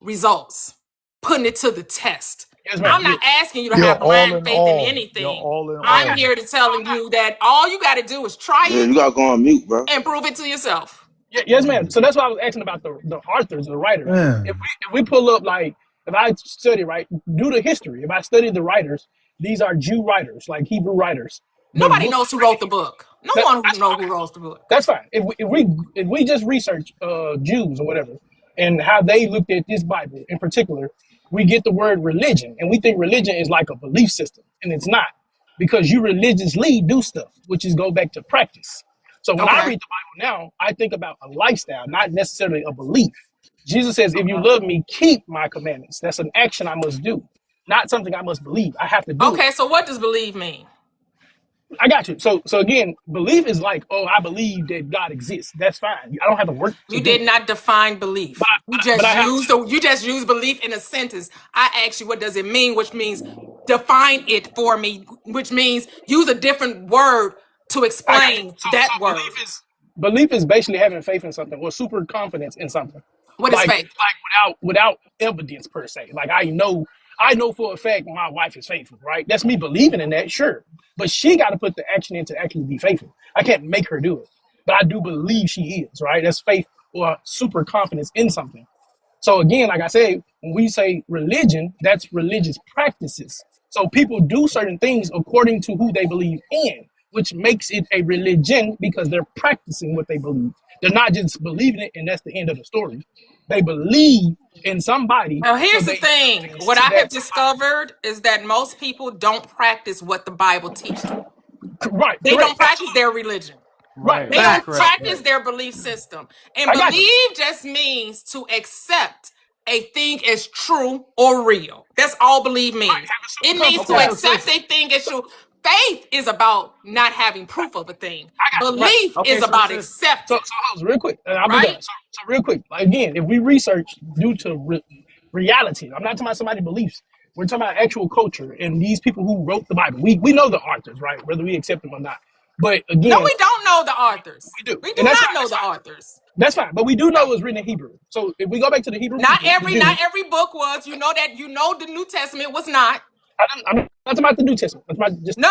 results, putting it to the test. Yes, I'm not asking you to have blind faith in anything. I'm here to telling you that all you got to do is try it. You got to go on mute, bro. And prove it to yourself. Yes, ma'am. So that's why I was asking about the authors, the writers. If we pull up, like, if I study, right, do the history. If I study the writers, these are Jew writers, like Hebrew writers. Nobody knows who wrote the book. No one knows who wrote the book. That's fine. If we just research Jews or whatever, and how they looked at this Bible in particular, we get the word religion, and we think religion is like a belief system, and it's not, because you religiously do stuff, which is go back to practice. So when I read the Bible now, I think about a lifestyle, not necessarily a belief. Jesus says, if you love me, keep my commandments. That's an action I must do, not something I must believe. I have to do it. Okay, so what does believe mean? I got you. So again, belief is like, oh, I believe that God exists. That's fine. I don't have to work. You did not define belief. You just used belief in a sentence. I asked you, what does it mean? Which means define it for me. Which means use a different word to explain that word. Belief is basically having faith in something, or super confidence in something. What is faith? Like without evidence per se. Like I know for a fact my wife is faithful, right? That's me believing in that, sure. But she got to put the action in to actually be faithful. I can't make her do it. But I do believe she is, right? That's faith or super confidence in something. So again, like I said, when we say religion, that's religious practices. So people do certain things according to who they believe in, which makes it a religion because they're practicing what they believe. They're not just believing it and that's the end of the story. They believe in somebody. Now, here's the thing. What I have discovered is that most people don't practice what the Bible teaches. Right. They don't practice their religion. Right. They don't practice their belief system. And believe just means to accept a thing as true or real. That's all believe means. It means to accept a thing as true. Faith is about not having proof of a thing. Belief is about acceptance. So real quick, I'll be done. So real quick, again, if we research due to reality, I'm not talking about somebody's beliefs. We're talking about actual culture and these people who wrote the Bible. We know the authors, right? Whether we accept them or not. But again, no, we don't know the authors. We do. We do not know the authors. That's fine, but we do know it was written in Hebrew. So if we go back to the Hebrew, not every book was. You know that. You know the New Testament was not. I'm not talking about the New Testament. I'm talking about just no.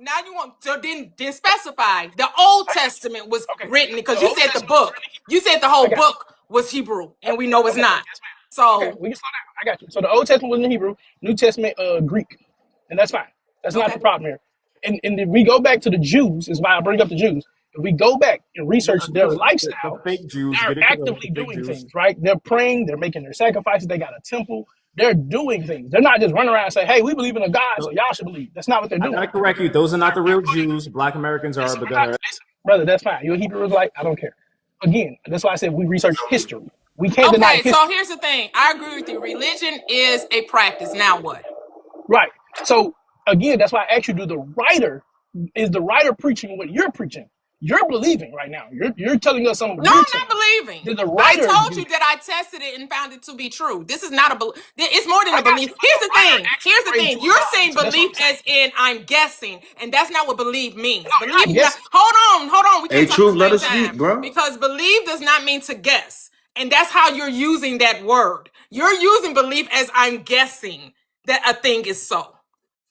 Now you want to then specify the Old Testament was written, because you said the book. You said the whole book was Hebrew, and we know it's not. So we can slow down. I got you. So the Old Testament was in Hebrew, New Testament Greek, and that's fine. That's not the problem here. And if we go back to the Jews, is why I bring up the Jews. If we go back and research their lifestyle, the fake Jews, they're actively doing things, right? They're praying, they're making their sacrifices, they got a temple, they're doing things. They're not just running around and say, hey, we believe in a God, so y'all should believe. That's not what they're doing. I correct you. Those are not the real Jews. Black Americans are, but listen, brother, that's fine. You're a Hebrew Israelite. I don't care. Again, that's why I said we research history. We can't deny Okay, so history. here's the thing. I agree with you. Religion is a practice. Now what? Right. So again, that's why I asked you: do the writer is the writer preaching what you're preaching? You're believing right now. You're telling us some of No, we're I'm not saying. believing. Did the I writer told do you that? that I tested it and found it to be true. This is not a belief. It's more than I a got belief. you, but Here's the the writer thing. actually Here's the prayed thing. to a You're God. saying So that's what belief I'm as saying. in I'm guessing, and that's not what belief means. No, you're Belief not is not. guessing. Hold on. We Hey, can't talk at Truth, the let same us speak, time bro. because believe does not mean to guess, and that's how you're using that word. You're using belief as I'm guessing that a thing is so.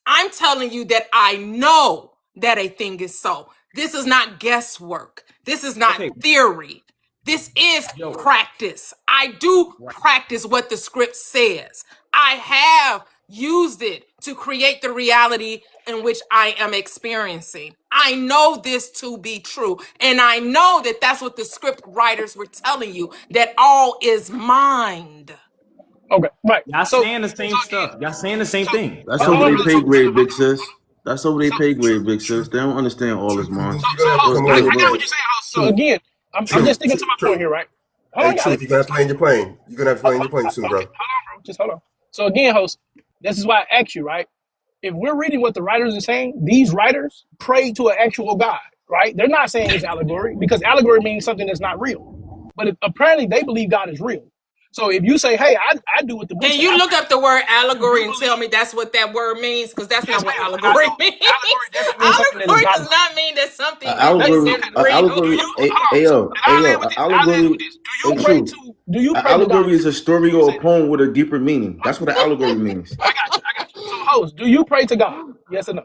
I'm telling you that I know that a thing is so. This is not guesswork. This is not Okay, theory. This is yo, practice. I do right. practice what the script says. I have used it to create the reality in which I am experiencing. I know this to be true. And I know that that's what the script writers were telling you, that all is mind. Okay, right. Y'all So saying the so same again, stuff. Y'all saying the same so thing. That's hold over on, their brother. pay So grade, big hold on. sis. That's over their So pay grade, big sis. They don't understand all this, man. so You're gonna host, have to I land your got plane. what you're saying, host. So Truth, again, I'm just sticking to my point truth. here, right? Hold Hey, on, y'all. truth. You're gonna have to land your plane. You're gonna have to land your plane soon, bro. Hold on, bro. Just hold on. So again, host, this is why I asked you, right? If we're reading what the writers are saying, these writers pray to an actual God, right? They're not saying it's allegory because allegory means something that's not real. But apparently they believe God is real. So if you say, hey, I do what the book Can say, I you look pray up to the word God, do you allegory and tell believe? me that's what that word means? Because that's Yes, not what ma'am. And I allegory know means. allegory definitely means something that is Allegory not does real. not mean that something That's Allegory, isn't okay. real. Do allegory, you hold on? So and I'll land with this. I'll land with allegory, this. a truth. Do you pray to God Allegory is a every day? story Let me or say a that. poem with a deeper meaning. That's what an allegory means. I got you. So host, do you pray to God? Yes or no?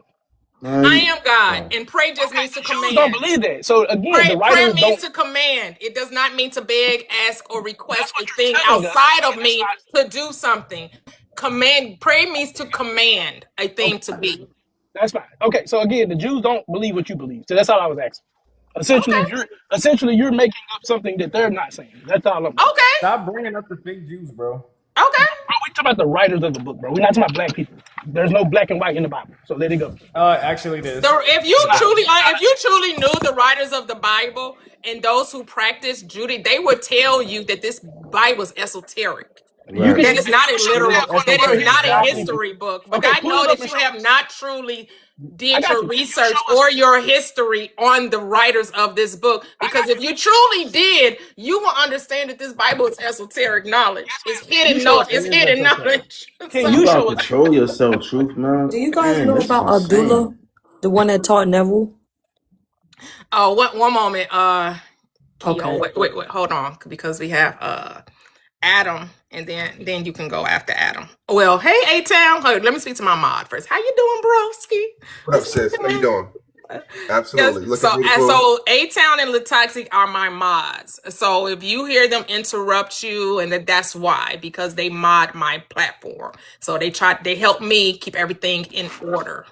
I Man, am God, oh. and pray just Okay, means the to Jews don't command. believe that. So again, the Prayer writers means don't. to command. It does not mean to beg, ask, or That's request what a thing you're telling us. outside of And that's me to do something. Command. Pray means to command a fine. thing Okay, to be. that's fine. Okay, so again, the Jews don't believe what you believe. So that's all I was asking. Essentially, Okay. you're making up something that they're not saying. That's all I'm saying. Okay. Stop bringing up the fake Jews, bro. Okay. Bro, we talking about the writers of the book, bro. We're not talking about black people. There's no black and white in the Bible. So let it go. Actually, it So is. if you truly knew the writers of the Bible and those who practice Judy, they would tell you that this Bible is esoteric. You can Right. That show is me. not a Show me It literal, is that for me, that bro. is esoteric, not a exactly. history book. But Okay, I pull know it up that and you show have us. not truly I did got your you. Can you research show us? or your history on the writers of this book. I Because got you. if Can you you show truly us? did, you will understand that this Bible is esoteric knowledge. Yes, It's ma'am. Can you hidden show us no, that? it's It is hidden esoteric. knowledge. Can You So you gotta show us that? control yourself, truth, Do man. you guys Dang, know this is about insane. Abdullah, the one that taught Neville? oh one moment, Keo. Okay. Wait, hold on, because we have Adam, and then you can go after Adam. Well, hey, A-Town. Let me speak to my mod first. How you doing, broski? What up, What's sis? How you happening? doing? Yes. Absolutely. Looking So, beautiful. A-Town and Latoxic are my mods. So if you hear them interrupt you, and that's why, because they mod my platform. So they help me keep everything in order.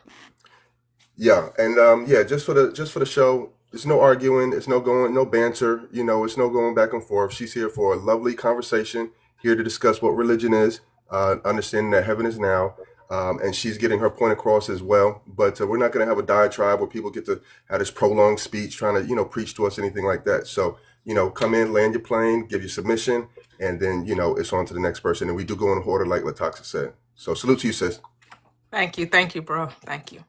Yeah, and yeah, just for the show. It's no arguing. It's no banter. You know, it's no going back and forth. She's here for a lovely conversation. Here to discuss what religion is, understanding that heaven is now, and she's getting her point across as well. But we're not going to have a diatribe where people get to have this prolonged speech trying to preach to us, anything like that. So come in, land your plane, give your submission, and then it's on to the next person. And we do go in order, like Latoxa said. So salute to you, sis. Thank you, bro. Thank you.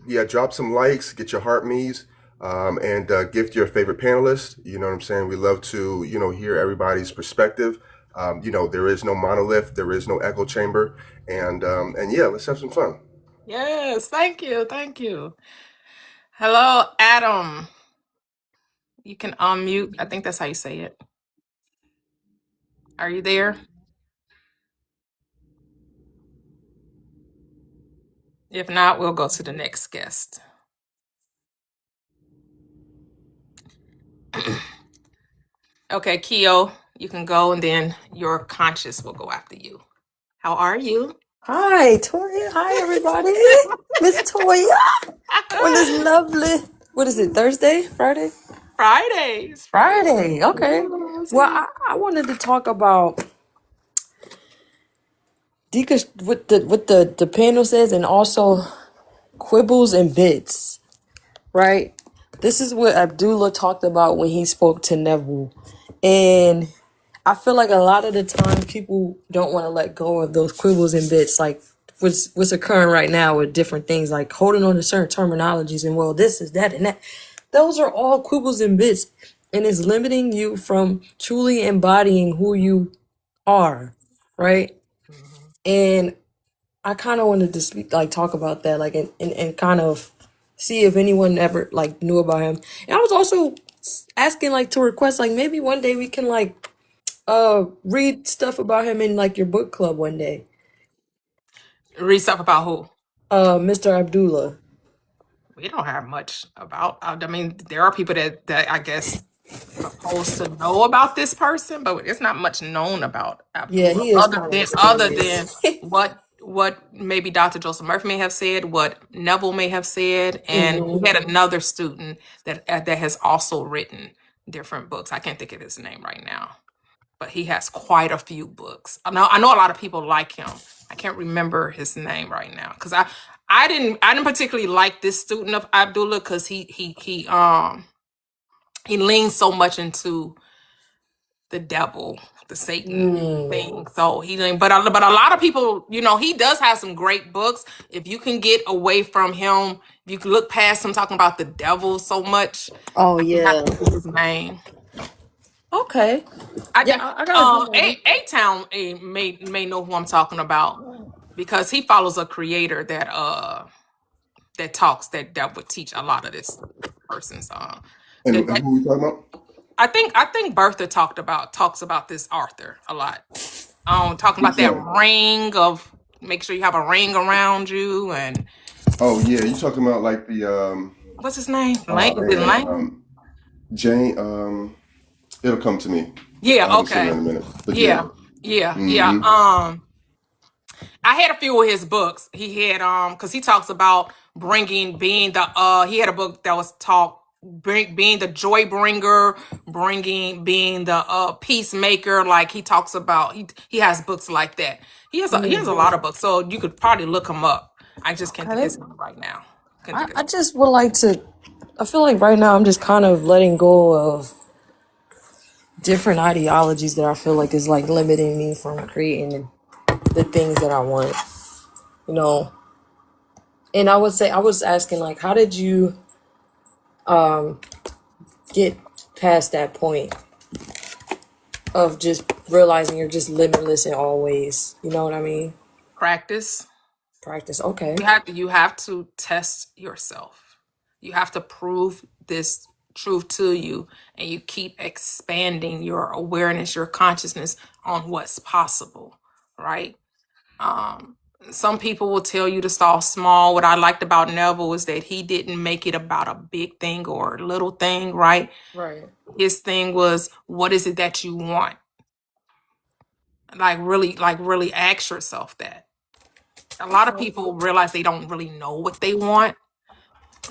Yeah, drop some likes, get your heart me's, and gift your favorite panelist. You know what I'm saying? We love to, hear everybody's perspective. There is no monolith, there is no echo chamber, and yeah, let's have some fun. Yes, thank you. Hello, Adam. You can unmute. I think that's how you say it. Are you there? If not, we'll go to the next guest. Okay, Keo, you can go, and then your conscious will go after you. How are you? Hi, Toria. Hi, everybody. Miss Toya on this lovely, what is it, Thursday? Friday? Fridays. Friday. Okay. Yes, Well, yes. I wanted to talk about what the panel says, and also quibbles and bits, right? This is what Abdullah talked about when he spoke to Neville. And I feel like a lot of the time people don't want to let go of those quibbles and bits, like what's occurring right now with different things, like holding on to certain terminologies and, well, this is that and that. Those are all quibbles and bits, and it's limiting you from truly embodying who you are, right? And I kind of wanted to speak, like, talk about that, like, and kind of see if anyone ever like knew about him. And I was also asking, like, to request, like, maybe one day we can like read stuff about him in like your book club one day. Read stuff about who? Mr. Abdullah. We don't have much about. I mean, there are people that I guess supposed to know about this person, but it's not much known about Yeah, Abdullah he is kind of other mysterious. than what maybe Dr. Joseph Murphy may have said, what Neville may have said, and we had another student that has also written different books. I can't think of his name right now, but he has quite a few books. I know a lot of people like him. I can't remember his name right now because I didn't particularly like this student of Abdullah because he leans so much into the devil, the Satan thing. So but a lot of people, he does have some great books. If you can get away from him, if you can look past him talking about the devil so much. Oh I yeah. forgot his name. Okay. I got A-Town may know who I'm talking about because he follows a creator that would teach a lot of this person's And who we talking about? I think Bertha talks about this Arthur a lot. Talking about that ring of make sure you have a ring around you and Oh yeah, you talking about like the what's his name? Jane. It'll come to me. Yeah, I'll okay. in a minute. But Yeah. I had a few of his books. He had because he talks about being the he had a book that was being the joy bringer, being the peacemaker. Like he talks about he has books like that. He has a lot of books, so you could probably look him up. I just can't think of his name right now. I just would like to. I feel like right now I'm just kind of letting go of different ideologies that I feel like is like limiting me from creating the things that I want, And I would say, I was asking, like, how did you get past that point of just realizing you're just limitless in all ways? You know what I mean? Practice. Okay. You have to test yourself. You have to prove this truth to you, and you keep expanding your awareness, your consciousness on what's possible, right? Some people will tell you to start small. What I liked about Neville is that he didn't make it about a big thing or a little thing, right? Right. His thing was, what is it that you want? Like really ask yourself that. A lot of people realize they don't really know what they want,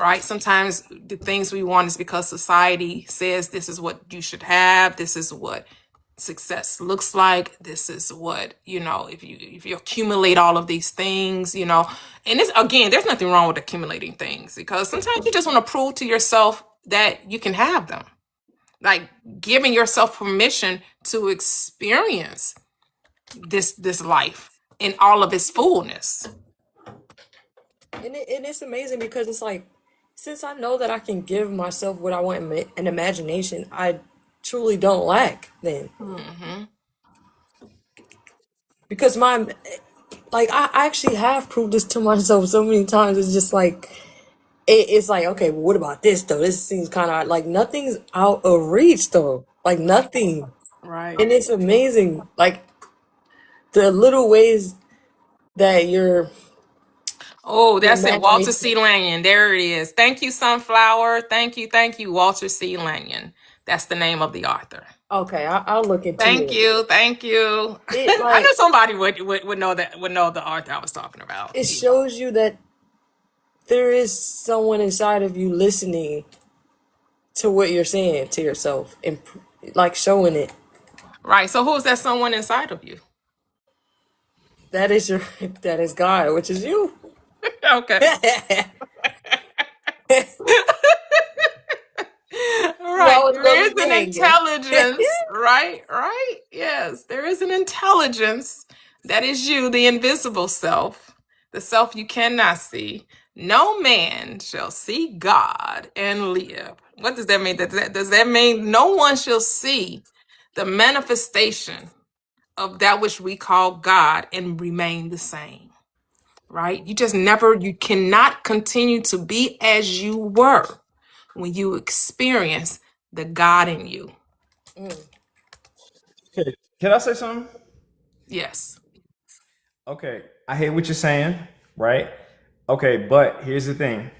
right? Sometimes the things we want is because society says this is what you should have. This is what success looks like. This is what, if you accumulate all of these things, and it's, again, there's nothing wrong with accumulating things because sometimes you just want to prove to yourself that you can have them. Like giving yourself permission to experience this life in all of its fullness. And it's amazing because it's like, since I know that I can give myself what I want in imagination, I truly don't lack then. Because I actually have proved this to myself so many times. It's just like, it's like, okay, well, what about this though? This seems kind of like nothing's out of reach though. Like nothing. Right. And it's amazing. Like the little ways that you're. Oh, that's it. Walter C. Lanyon. There it is. Thank you, Sunflower. Thank you, Walter C. Lanyon. That's the name of the author. Okay, I'll look into it. Thank you. I know somebody would know the author I was talking about. It shows you that there is someone inside of you listening to what you're saying to yourself and like showing it. Right. So who's that someone inside of you? That is God, which is you. Okay. is an intelligence, right? Right? Yes, there is an intelligence that is you, the invisible self, the self you cannot see. No man shall see God and live. What does that mean? Does that mean no one shall see the manifestation of that which we call God and remain the same? Right? You cannot continue to be as you were when you experience the God in you. Okay, can I say something? Yes. Okay, I hear what you're saying, right? Okay, but here's the thing.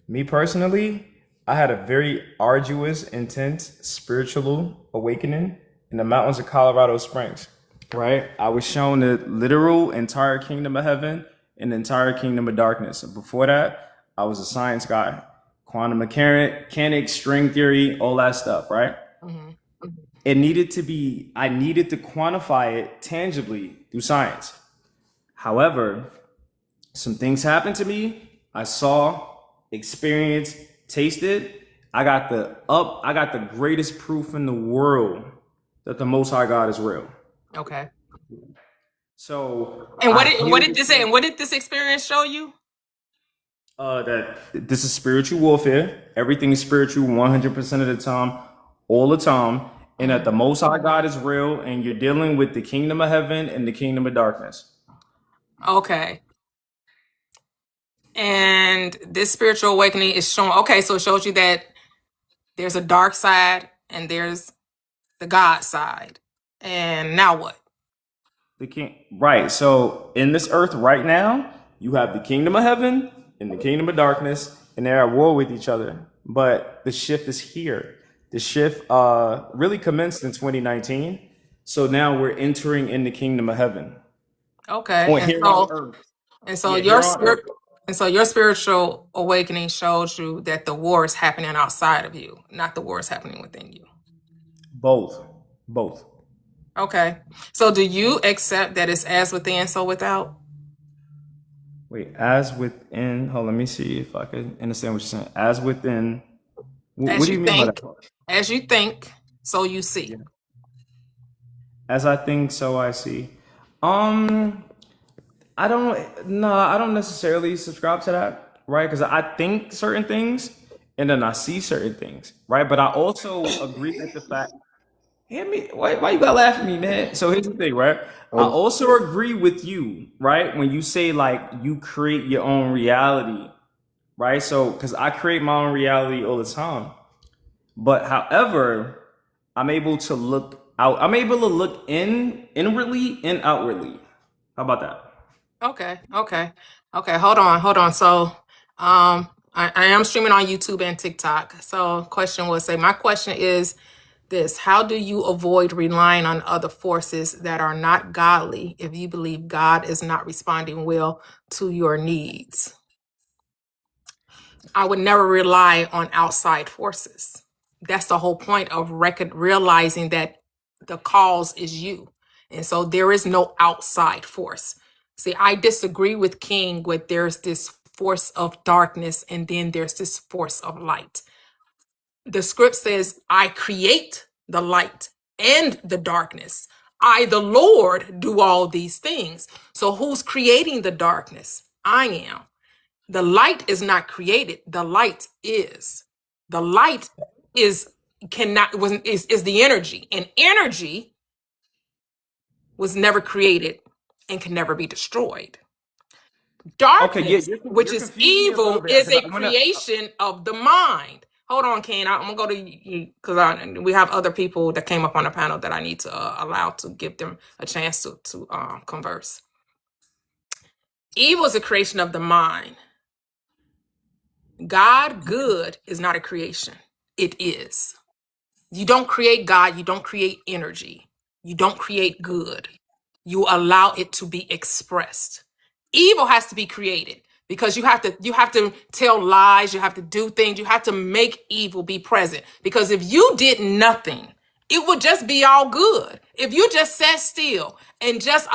Me personally, I had a very arduous, intense spiritual awakening in the mountains of Colorado Springs, right? I was shown the literal entire kingdom of heaven and the entire kingdom of darkness. And before that, I was a science guy, quantum mechanics, string theory, all that stuff, right? Mm-hmm. I needed to quantify it tangibly through science. However, some things happened to me. I saw, experienced, tasted. I got the greatest proof in the world that the Most High God is real. Okay. So, and what did this say? And what did this experience show you? That this is spiritual warfare. Everything is spiritual 100% of the time, all the time, and that the Most High God is real, and you're dealing with the kingdom of heaven and the kingdom of darkness. Okay. And this spiritual awakening is showing, okay, so it shows you that there's a dark side and there's the God side. And now what? Right. So in this earth right now, you have the kingdom of heaven and the kingdom of darkness, and they're at war with each other. But the shift is here. The shift really commenced in 2019. So now we're entering in the kingdom of heaven. Okay. And so your spiritual awakening shows you that the war is happening outside of you, not the war is happening within you. Both. Okay. So do you accept that it's as within, so without? Wait, as within. Hold on, let me see if I can understand what you're saying. As within. What do you mean by that? As you think, so you see. Yeah. As I think, so I see. I don't necessarily subscribe to that, right? Because I think certain things and then I see certain things, right? But I also agree with the fact. Why you gotta laugh at me, man? So here's the thing, right? I also agree with you, right? When you say like you create your own reality, right? So because I create my own reality all the time. But however, I'm able to look out. I'm able to look inwardly and outwardly. How about that? Okay. Hold on. So, I am streaming on YouTube and TikTok. So, my question is this: how do you avoid relying on other forces that are not godly if you believe God is not responding well to your needs? I would never rely on outside forces. That's the whole point of realizing that the cause is you. And so there is no outside force. See, I disagree with King with there's this force of darkness and then there's this force of light. The script says, I create the light and the darkness. I, the Lord, do all these things. So who's creating the darkness? I am. The light is not created. The light is. The light is the energy. And energy was never created and can never be destroyed. Darkness, which is evil, is a creation of the mind. Hold on, Ken. I'm gonna go to you because we have other people that came up on the panel that I need to allow to give them a chance to converse. Evil is a creation of the mind. God, good, is not a creation. It is. You don't create God. You don't create energy. You don't create good. You allow it to be expressed. Evil has to be created because you have to tell lies. You have to do things. You have to make evil be present. Because if you did nothing, it would just be all good. If you just sat still and just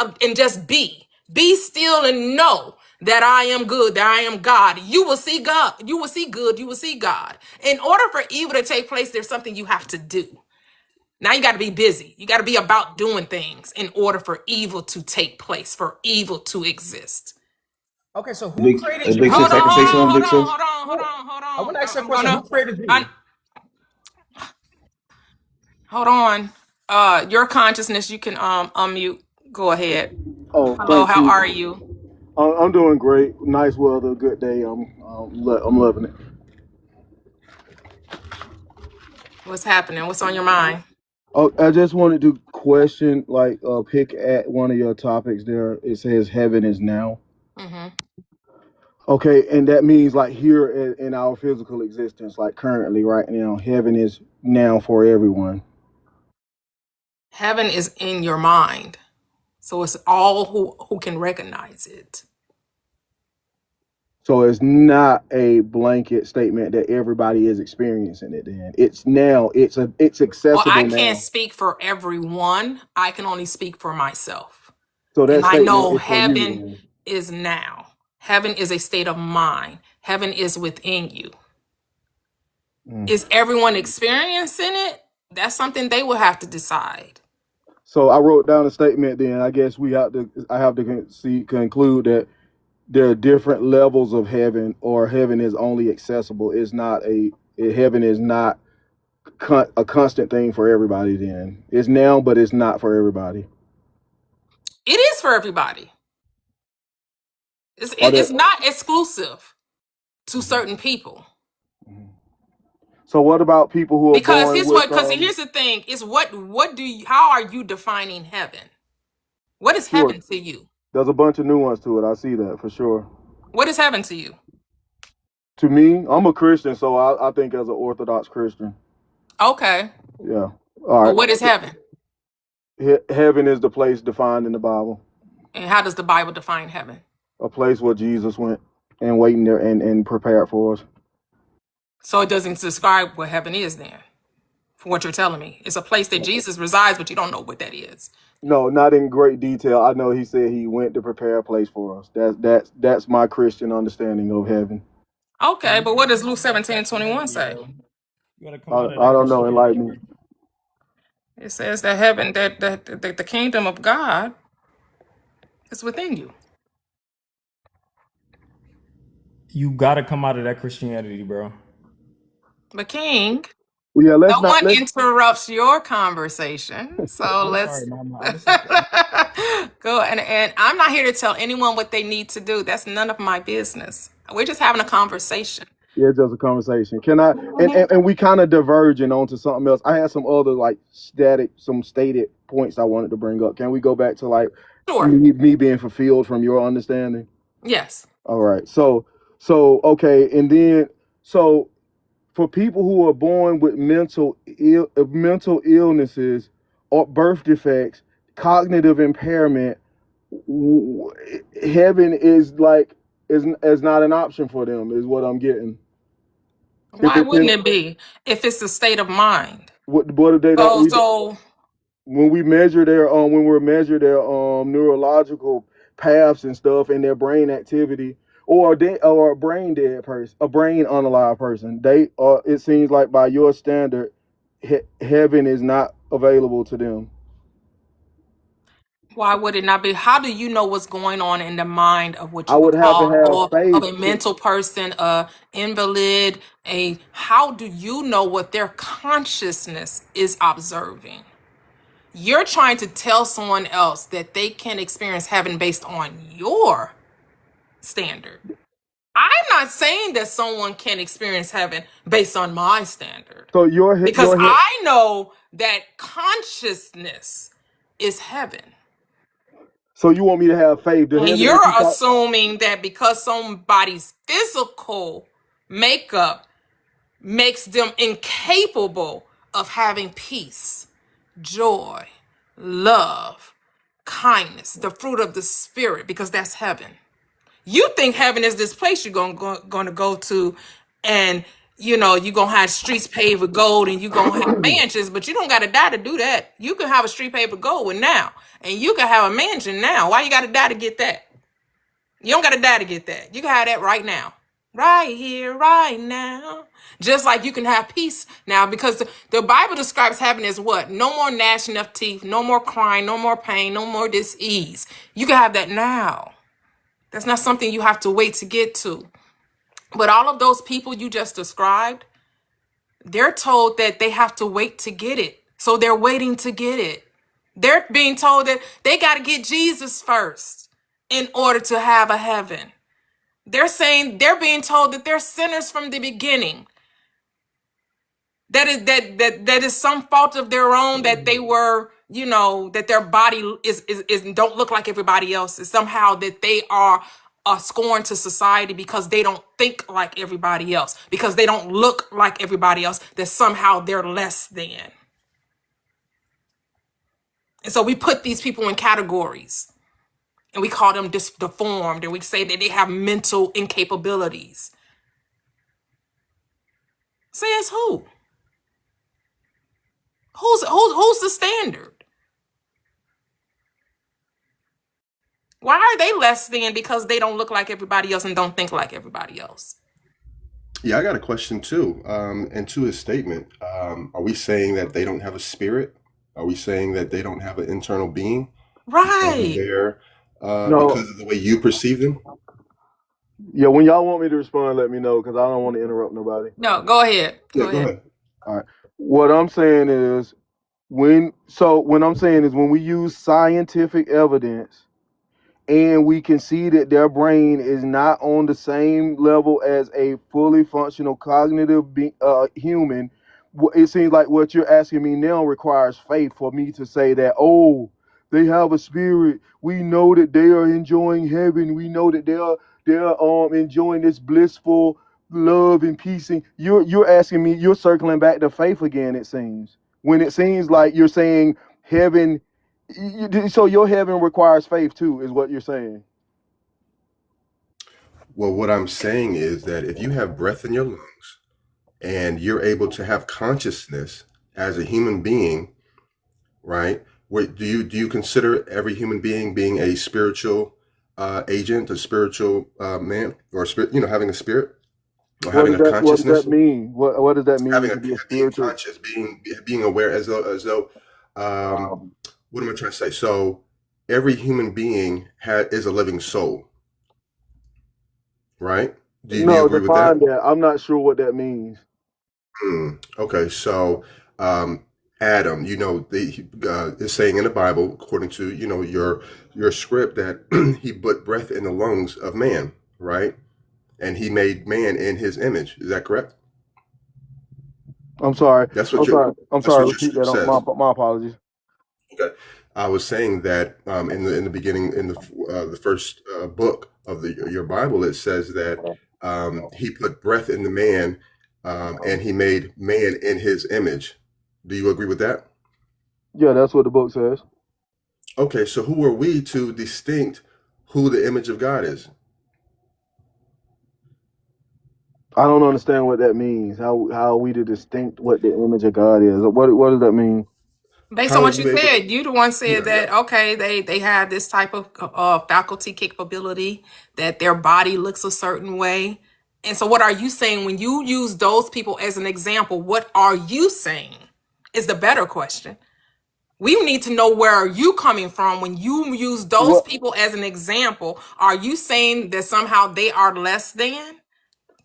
be still and know that I am good, that I am God, you will see God. You will see good. You will see God. In order for evil to take place, there's something you have to do. Now you got to be busy. You got to be about doing things in order for evil to take place, for evil to exist. Okay, so who Big, created hey, Big Jesus? Sis, Hold I on, can say hold on, something, hold Big on, Sis? hold on, hold Who, on, hold I on. want to ask you a I'm question. gonna, Who created I, Jesus? hold on. Your consciousness, you can unmute. Go ahead. Oh, Hello, thank how you. are you? I'm doing great. Nice weather, good day. I'm loving it. What's happening? What's on your mind? Oh, I just wanted to question, like, pick at one of your topics there. It says heaven is now. Hmm. Okay, and that means like here in our physical existence, like currently, right now, heaven is now for everyone. Heaven is in your mind. So it's all who can recognize it. So it's not a blanket statement that everybody is experiencing it. Then it's now. It's Well, I accessible can't now. speak for everyone. I can only speak for myself. So And that I statement know is for you. heaven Then. is now. Heaven is a state of mind. Heaven is within you. Mm. Is everyone experiencing it? That's something they will have to decide. So I wrote down a statement. Then I guess I have to conclude that there are different levels of heaven, or heaven is only accessible. It's not heaven is not a constant thing for everybody. Then it's now, but it's not for everybody. It is for everybody. Are there? It's not exclusive to certain people. So what about people who are Because born here's with? the thing is how are you defining heaven? What is Sure, heaven to you? there's a bunch of nuance to it. I see that for sure. What is heaven to you? To me, I'm a Christian, so I think as an Orthodox Christian, Okay. yeah. All But right. what is heaven? Heaven is the place defined in the Bible, And how does the Bible define heaven? a place where Jesus went and waiting there and prepared for us. So it doesn't describe what heaven is then, from what you're telling me. It's a place that Jesus resides, but you don't know what that is. No, not in great detail. I know he said he went to prepare a place for us. That's my Christian understanding of heaven. Okay, but what does Luke 17:21 say? You gotta come out of I that don't know. Christianity. Enlighten me. It says that heaven, that the kingdom of God is within you. You gotta come out of that Christianity, bro. But King, Well, yeah, no one let's. interrupts your conversation. So I'm sorry, let's Mama. I just have to. go. And I'm not here to tell anyone what they need to do. That's none of my business. We're just having a conversation. Yeah, just a conversation. Can I? And we kind of diverging onto something else. I had some other like some stated points I wanted to bring up. Can we go back to like Sure. me being fulfilled from your understanding? Yes. All right. So okay, and then so for people who are born with mental illnesses or birth defects, cognitive impairment, heaven is not an option for them. Is what I'm getting. If Why it's wouldn't in it be if it's a state of mind? what if they don't So we so when we're measure their neurological paths and stuff and their brain activity, or a brain dead person, a brain unalive person, they are, it seems like by your standard, heaven is not available to them. why would it not be? How do you know what's going on in the mind of what I you would would have to call have or of faith a to. mental person, a invalid, how do you know what their consciousness is observing? You're trying to tell someone else that they can experience heaven based on your standard. I'm not saying that someone can experience heaven based on my standard, So because I know that consciousness is heaven. so you want me to have faith? The And heaven you're that you talk. assuming that because somebody's physical makeup makes them incapable of having peace, joy, love, kindness, the fruit of the spirit, because that's heaven. You think heaven is this place you're gonna go to, and you're gonna have streets paved with gold and you're gonna have mansions, but you don't gotta die to do that. You can have a street paved with gold now, and you can have a mansion now. Why you gotta die to get that? You don't got to die to get that. You can have that right now. Right here, right now. Just like you can have peace now, because the Bible describes heaven as what? No more gnashing of teeth, no more crying, no more pain, no more dis-ease. You can have that now. That's not something you have to wait to get to. But all of those people you just described, they're told that they have to wait to get it. So they're waiting to get it. They're being told that they got to get Jesus first in order to have a heaven. They're being told that they're sinners from the beginning. That is some fault of their own, that they were, that their body is don't look like everybody else's. Somehow that they are a scorn to society because they don't think like everybody else, because they don't look like everybody else, that somehow they're less than. And so we put these people in categories and we call them deformed, and we say that they have mental incapabilities. Says who? Who's the standard? Why are they less than? Because they don't look like everybody else and don't think like everybody else. Yeah, I got a question too. And to his statement, are we saying that they don't have a spirit? Are we saying that they don't have an internal being? Right. Because of the way you perceive them? Yeah, when y'all want me to respond, let me know, because I don't want to interrupt nobody. No, go ahead. Go ahead. All right. What I'm saying is, when we use scientific evidence and we can see that their brain is not on the same level as a fully functional cognitive human, it seems like what you're asking me now requires faith for me to say that, oh, they have a spirit. We know that they are enjoying heaven. We know that they're enjoying this blissful love and peace. And you're asking me, you're circling back to faith again, it seems. When it seems like you're saying heaven, so your heaven requires faith too, is what you're saying. Well, what I'm saying is that if you have breath in your lungs and you're able to have consciousness as a human being, right? Do you consider every human being being a spiritual agent, a spiritual man, or spirit? Having a spirit or having a consciousness. What does that mean? What does that mean? Having being conscious, being aware, as though. What am I trying to say? So every human being is a living soul, right? Do you agree with that? I'm not sure what that means. Okay, so Adam, is saying in the Bible, according to your script, that he put breath in the lungs of man, right? And he made man in his image. Is that correct? I'm sorry. That's what I'm sorry. Repeat that. My apologies. Okay, I was saying that in the beginning, in the first book of your Bible, it says that he put breath in the man, and he made man in his image. Do you agree with that? Yeah, that's what the book says. Okay, so who are we to distinct who the image of God is? I don't understand what that means. How are we to distinct what the image of God is? What does that mean? Based on what you said, you the one said that, okay, they have this type of faculty capability, that their body looks a certain way. And so what are you saying when you use those people as an example? What are you saying is the better question. We need to know, where are you coming from when you use those people as an example? Are you saying that somehow they are less than?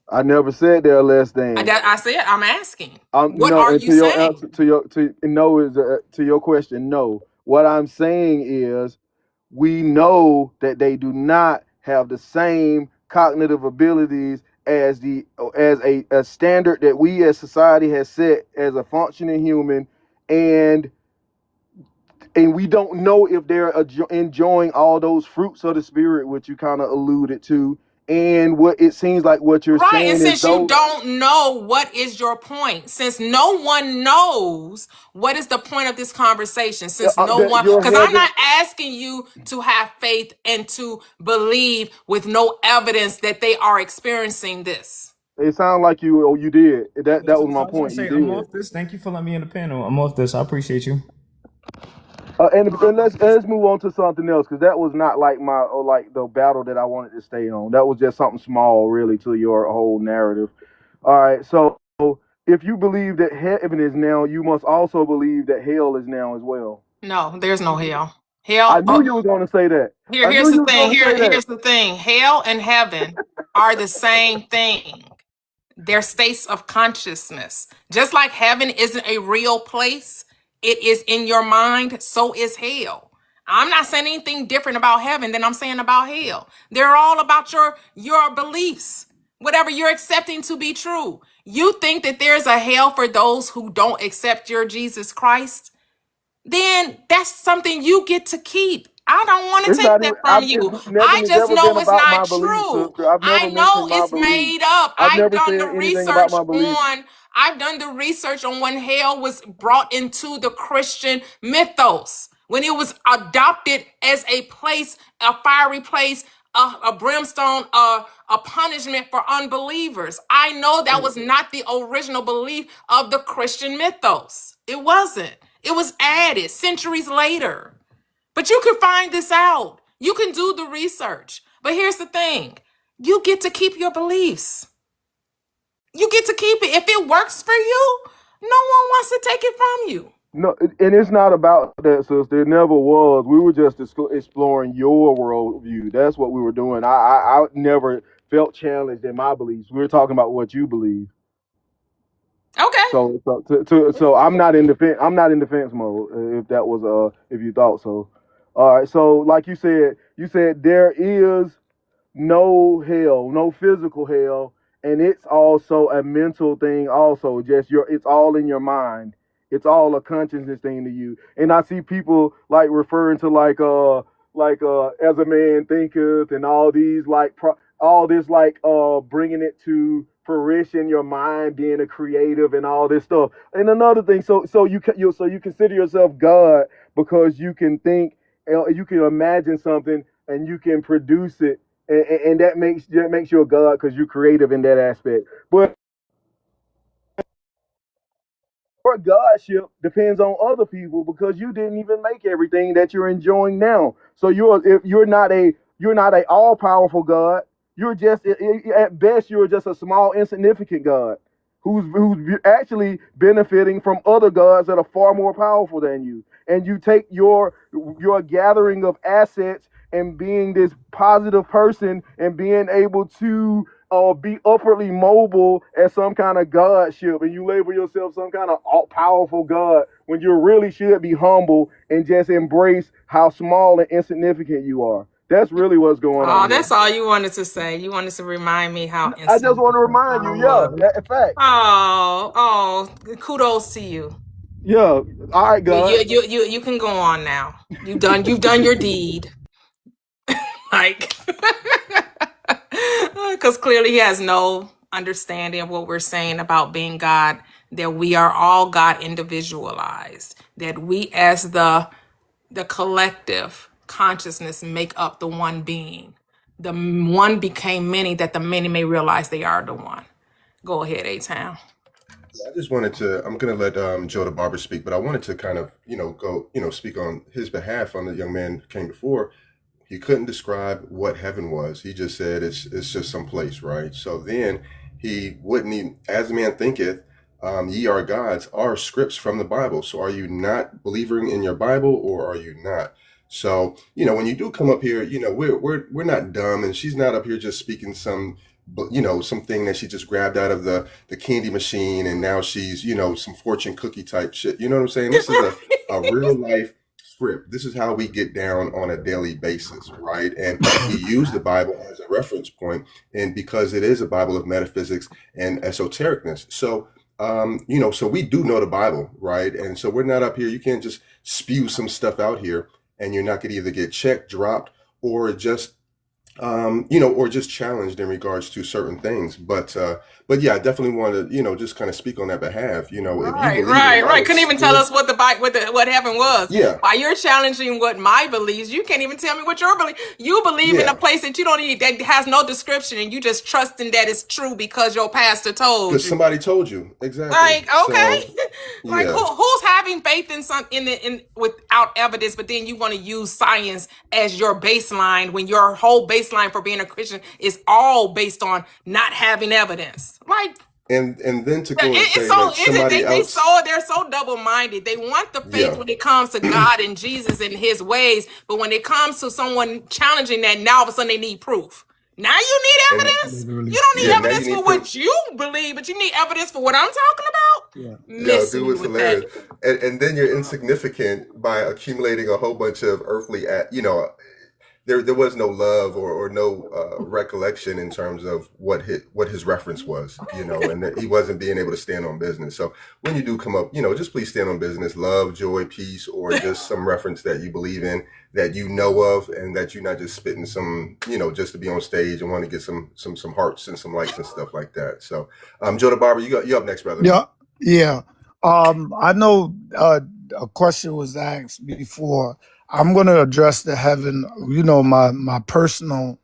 I never said they're less than. I said, I'm asking. What are you saying? To your question, no. What I'm saying is, we know that they do not have the same cognitive abilities as a standard that we as society has set as a functioning human, and we don't know if they're enjoying all those fruits of the spirit, which you kind of alluded to. And what it seems like what you're saying is, since you don't know, what is your point? Since no one knows, what is the point of this conversation? Since no one, because I'm not asking you to have faith and to believe with no evidence that they are experiencing this. It sounds like you did. That was my point. I'm off this. Thank you for letting me in the panel. I'm off this. I appreciate you. And let's move on to something else because that was not like my or like the battle that I wanted to stay on. That was just something small, really, to your whole narrative. All right, so if you believe that heaven is now, you must also believe that hell is now as well. No, there's no hell. I Hell. knew you were going to say that. Here, I here's knew the you were thing. going to say that. Here's the thing. Hell and heaven are the same thing. They're states of consciousness. Just like heaven isn't a real place, it is in your mind, so is hell. I'm not saying anything different about heaven than I'm saying about hell. They're all about your beliefs, whatever you're accepting to be true. You think that there's a hell for those who don't accept your Jesus Christ? Then that's something you get to keep. I don't want to It's take not that even. from you. I It's just never been know it's about not my belief, true. sister. I've I never know mentioned my it's belief. made up. I've never said anything about my belief. I've done the research on when hell was brought into the Christian mythos, when it was adopted as a place, a fiery place, a brimstone, a punishment for unbelievers. I know that was not the original belief of the Christian mythos. It wasn't. It was added centuries later. But you can find this out. You can do the research. But here's the thing. You get to keep your beliefs. You get to keep it. If it works for you, no one wants to take it from you. No, and it's not about that, sister. It never was. We were just exploring your worldview. That's what we were doing. I never felt challenged in my beliefs. We were talking about what you believe. Okay. So I'm not in defense. I'm not in defense mode. If that was if you thought so. All right. So like you said there is no hell, no physical hell, and it's also a mental thing. Also, just it's all in your mind. It's all a consciousness thing to you. And I see people like referring to as a man thinketh and all these all this bringing it to fruition, your mind being a creative and all this stuff. And another thing, so you consider yourself God because you can think, you can imagine something and you can produce it, and that makes you a God because you're creative in that aspect. But your godship depends on other people because you didn't even make everything that you're enjoying now. So you're not a all powerful God. You're just at best you're just a small insignificant God who's actually benefiting from other gods that are far more powerful than you. And you take your gathering of assets and being this positive person and being able to be upwardly mobile as some kind of godship, and you label yourself some kind of all-powerful God when you really should be humble and just embrace how small and insignificant you are. That's really what's going on. Oh, that's all you wanted to say. You wanted to remind me how I just want to remind you, in fact. Oh, kudos to you. Yeah. All right, God. You can go on now. You've done your deed. Like, because clearly he has no understanding of what we're saying about being God, that we are all God individualized, that we as the collective consciousness make up the one being. The one became many, that the many may realize they are the one. Go ahead, A-Town. I just wanted to, I'm going to let Joe the Barber speak, but I wanted to kind of, speak on his behalf on the young man who came before. He couldn't describe what heaven was. He just said it's just some place, right? So then he wouldn't even, as a man thinketh, ye are gods, are scripts from the Bible. So are you not believing in your Bible, or are you not? So, when you do come up here, we're not dumb, and she's not up here just speaking something that she just grabbed out of the candy machine, and now she's, some fortune cookie type shit. You know what I'm saying? This is a real life script. This is how we get down on a daily basis, right? And we use the Bible as a reference point, and because it is a Bible of metaphysics and esotericness. So, so we do know the Bible, right? And so we're not up here. You can't just spew some stuff out here and you're not going to either get checked, dropped, or just or just challenged in regards to certain things. But yeah, I definitely want to, just kind of speak on that behalf. If you Right, believe in right, right. Couldn't Christ, even tell us what the what heaven was. yeah, While you're challenging what my beliefs, you can't even tell me what your belief. You believe in a yeah, place that you don't need, that has no description, and you just trusting that it's true because your pastor told because you. somebody told you exactly. Like, okay, So like yeah, who's having faith in some in without evidence, but then you want to use science as your baseline when your whole baseline for being a Christian is all based on not having evidence. Like, and then to yeah, go and it's say so that is it somebody else, they're so double minded. They want the faith yeah, when it comes to God and Jesus and His ways, but when it comes to someone challenging that, now all of a sudden they need proof. Now you need and evidence. Literally. You don't need yeah, now you evidence for need proof. what you believe, but you need evidence for what I'm talking about. Yeah. Yeah, Missing dude you was with that. hilarious. And then you're insignificant by accumulating a whole bunch of earthly, there was no love or no recollection in terms of what his reference was, and that he wasn't being able to stand on business. So when you do come up, just please stand on business, love, joy, peace, or just some reference that you believe in, that you know of, and that you're not just spitting some, just to be on stage and want to get some hearts and some likes and stuff like that. So, Joe the Barber, you up next, brother. Yeah, yeah. I know a question was asked before. I'm going to address the heaven. My personal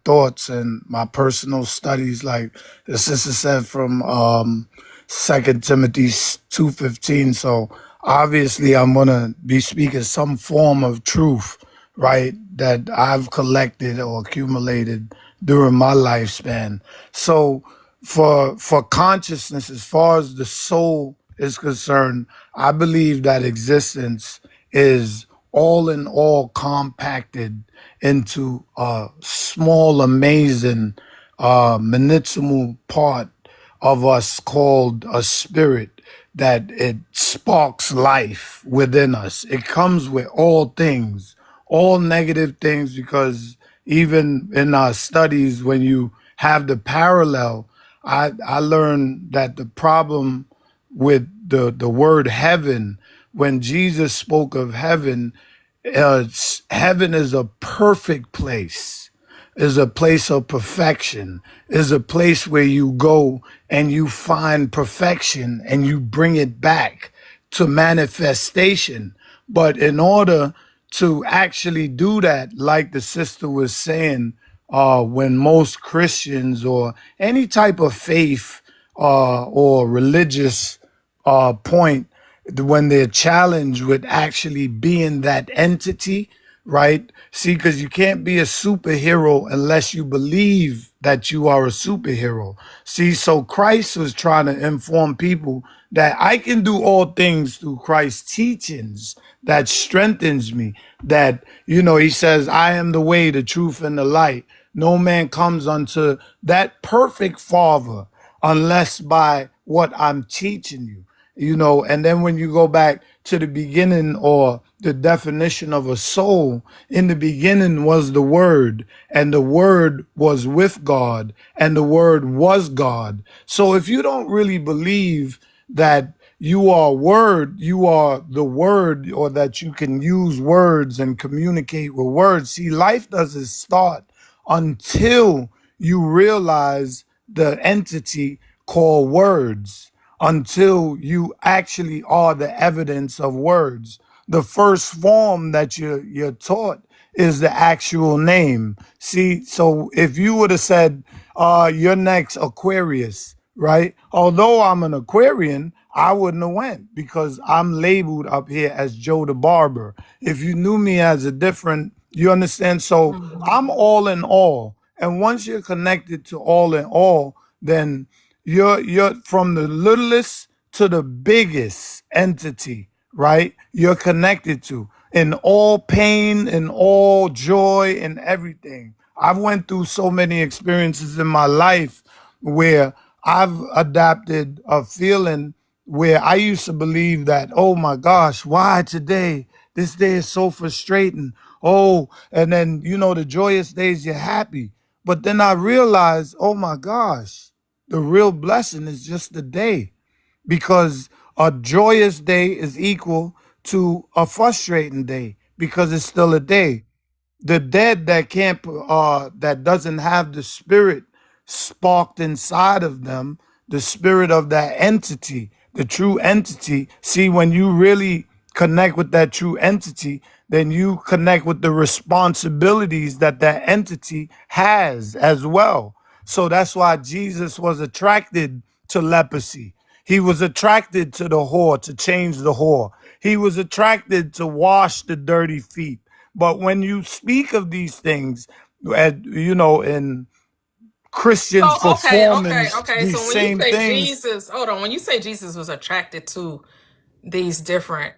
thoughts and my personal studies, like the sister said from 2 Timothy 2:15. So obviously, I'm going to be speaking some form of truth, right? That I've collected or accumulated during my lifespan. So for consciousness, as far as the soul is concerned, I believe that existence is all in all compacted into a small, amazing, minuscule part of us called a spirit, that it sparks life within us. It comes with all things, all negative things, because even in our studies, when you have the parallel, I learned that the problem with the word heaven, when Jesus spoke of heaven, heaven is a perfect place, is a place of perfection, is a place where you go and you find perfection and you bring it back to manifestation. But in order to actually do that, like the sister was saying, when most Christians or any type of faith or religious point, when they're challenged with actually being that entity, right? See, because you can't be a superhero unless you believe that you are a superhero. See, so Christ was trying to inform people that I can do all things through Christ's teachings that strengthens me. That, he says, I am the way, the truth, and the light. No man comes unto that perfect Father unless by what I'm teaching you. And then when you go back to the beginning, or the definition of a soul, in the beginning was the Word, and the Word was with God, and the Word was God. So if you don't really believe that you are Word, you are the Word, or that you can use words and communicate with words, see, life doesn't start until you realize the entity called words, until you actually are the evidence of words. The first form that you're taught is the actual name. See, so if you would have said, your next Aquarius, right? Although I'm an Aquarian, I wouldn't have went, because I'm labeled up here as Joe the Barber. If you knew me as a different, you understand? So I'm all in all. And once you're connected to all in all, then you're from the littlest to the biggest entity, right? You're connected to, in all pain and all joy and everything. I've went through so many experiences in my life where I've adapted a feeling where I used to believe that, oh my gosh, why today? This day is so frustrating. Oh, and then, the joyous days, you're happy. But then I realized, oh my gosh, the real blessing is just the day, because a joyous day is equal to a frustrating day, because it's still a day. the dead that can't that doesn't have the spirit sparked inside of them, the spirit of that entity, the true entity. See, when you really connect with that true entity, then you connect with the responsibilities that that entity has as well. So that's why Jesus was attracted to leprosy. He was attracted to the whore, to change the whore. He was attracted to wash the dirty feet. But when you speak of these things, you know, in Christians So performance, okay. these So when you same say things. Jesus, hold on. When you say Jesus was attracted to these different,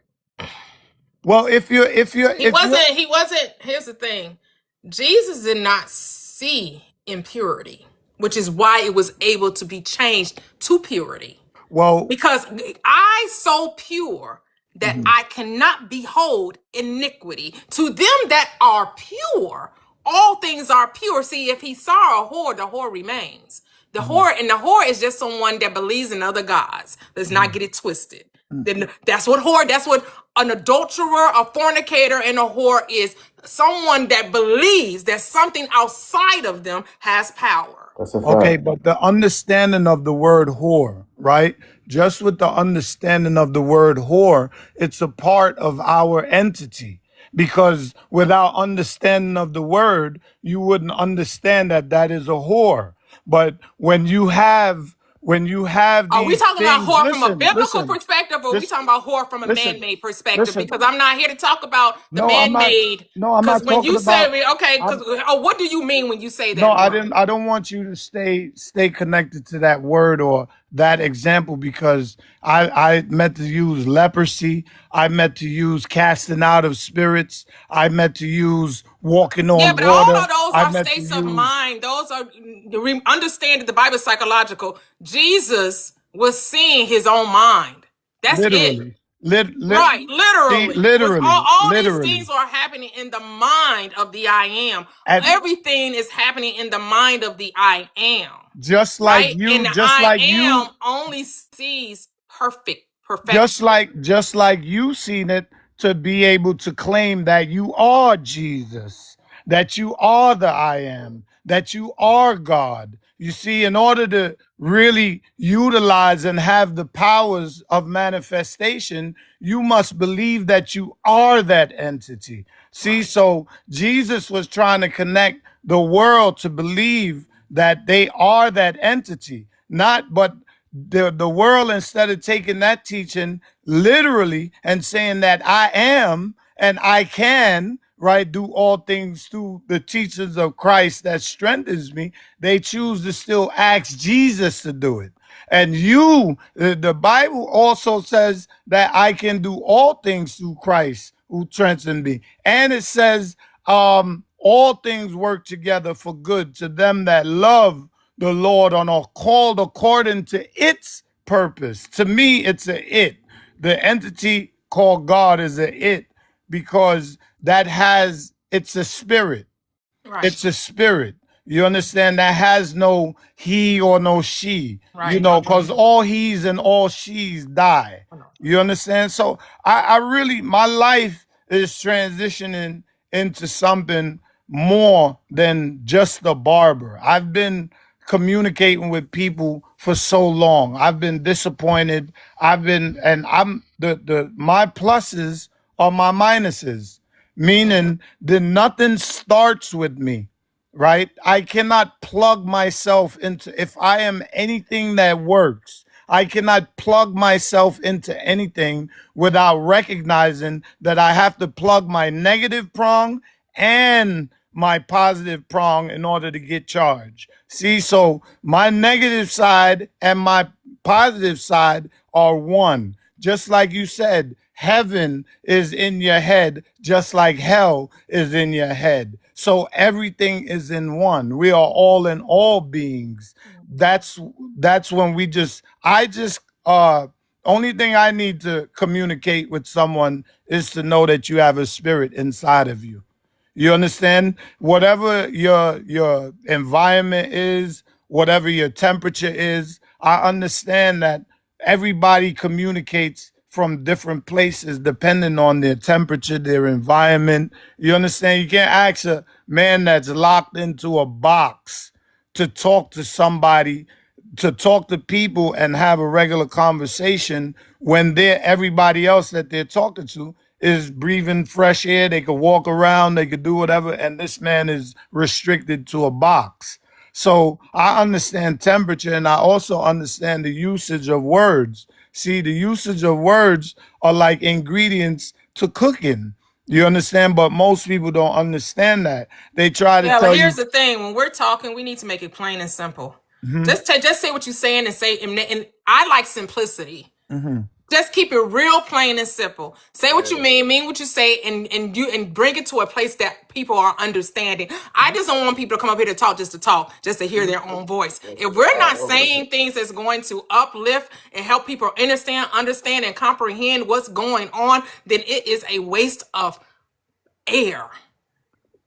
Well, if you're, he wasn't, here's the thing. Jesus did not see impurity, which is why it was able to be changed to purity. well, Because I so pure that mhm. I cannot behold iniquity. To them that are pure, all things are pure. See, if he saw a whore, the whore remains. The whore, and the whore is just someone that believes in other gods. Let's not get it twisted. Then that's what an adulterer, a fornicator, and a whore is. Someone that believes that something outside of them has power. That's a Okay, fact. but the understanding of the word whore, right? Just with the understanding of the word whore, it's a part of our entity. Because without understanding of the word, you wouldn't understand that that is a whore. But when you have Are we these talking about things, whore from a listen, biblical listen, perspective, or are we just talking about whore from a listen, man-made perspective? listen. Because I'm not here to talk about the No, I'm not. man-made. No, I'm Because not when talking you say, about. okay, because what do you mean when you say No, that I word? didn't. I don't want you to stay connected to that word or that example because I meant to use leprosy. I meant to use casting out of spirits. I meant to use walking Yeah, on but all water. of those I are meant to states of use mind. Those are understand that the Bible is psychological. Jesus was seeing his own mind. That's it. literally, Right, see, literally. Was literally, all these things literally. are happening in the mind of the I am. At Everything is happening in the mind of the I am. just like Right? And you, the just I like you. am only sees perfection. Just like you seen it to be able to claim that you are Jesus, that you are the I am, that you are God. You see, in order to really utilize and have the powers of manifestation, you must believe that you are that entity. See, Right. so Jesus was trying to connect the world to believe that they are that entity, not but the world, instead of taking that teaching literally and saying that I am and I can, right, do all things through the teachings of Christ that strengthens me, they choose to still ask Jesus to do it. And the Bible also says that I can do all things through Christ who strengthens me. And it says, all things work together for good to them that love the Lord and are called according to its purpose. To me, it's a it. The entity called God is a it because it's a spirit. Right. It's a spirit. You understand? That has no he or no she, Right. because all he's and all she's die. You understand? So I really, my life is transitioning into something more than just the barber. I've been communicating with people for so long. I've been disappointed. And I'm my pluses are my minuses, meaning that nothing starts with me, right? I cannot plug myself into, if I am anything that works, I cannot plug myself into anything without recognizing that I have to plug my negative prong and my positive prong in order to get charged. See, so my negative side and my positive side are one. Just like you said, heaven is in your head, just like hell is in your head. So everything is in one. We are all in all beings. That's when I just only thing I need to communicate with someone is to know that you have a spirit inside of you. You understand? Whatever your environment is, whatever your temperature is, I understand that everybody communicates from different places depending on their temperature, their environment. You understand? You can't ask a man that's locked into a box to talk to somebody, to talk to people and have a regular conversation when everybody else that they're talking to is breathing fresh air. They could walk around, they could do whatever, and this man is restricted to a box. So I understand temperature, and I also understand the usage of words. See, the usage of words are like ingredients to cooking. You understand? But most people don't understand that. They try to Yeah, but tell you. here's the thing: when we're talking, we need to make it plain and simple. Just say what you're saying and say. And I like simplicity. Just keep it real plain and simple. Say what you mean what you say, and bring it to a place that people are understanding. I just don't want people to come up here to talk, just to hear their own voice. If we're not saying things that's going to uplift and help people understand and comprehend what's going on, then it is a waste of air.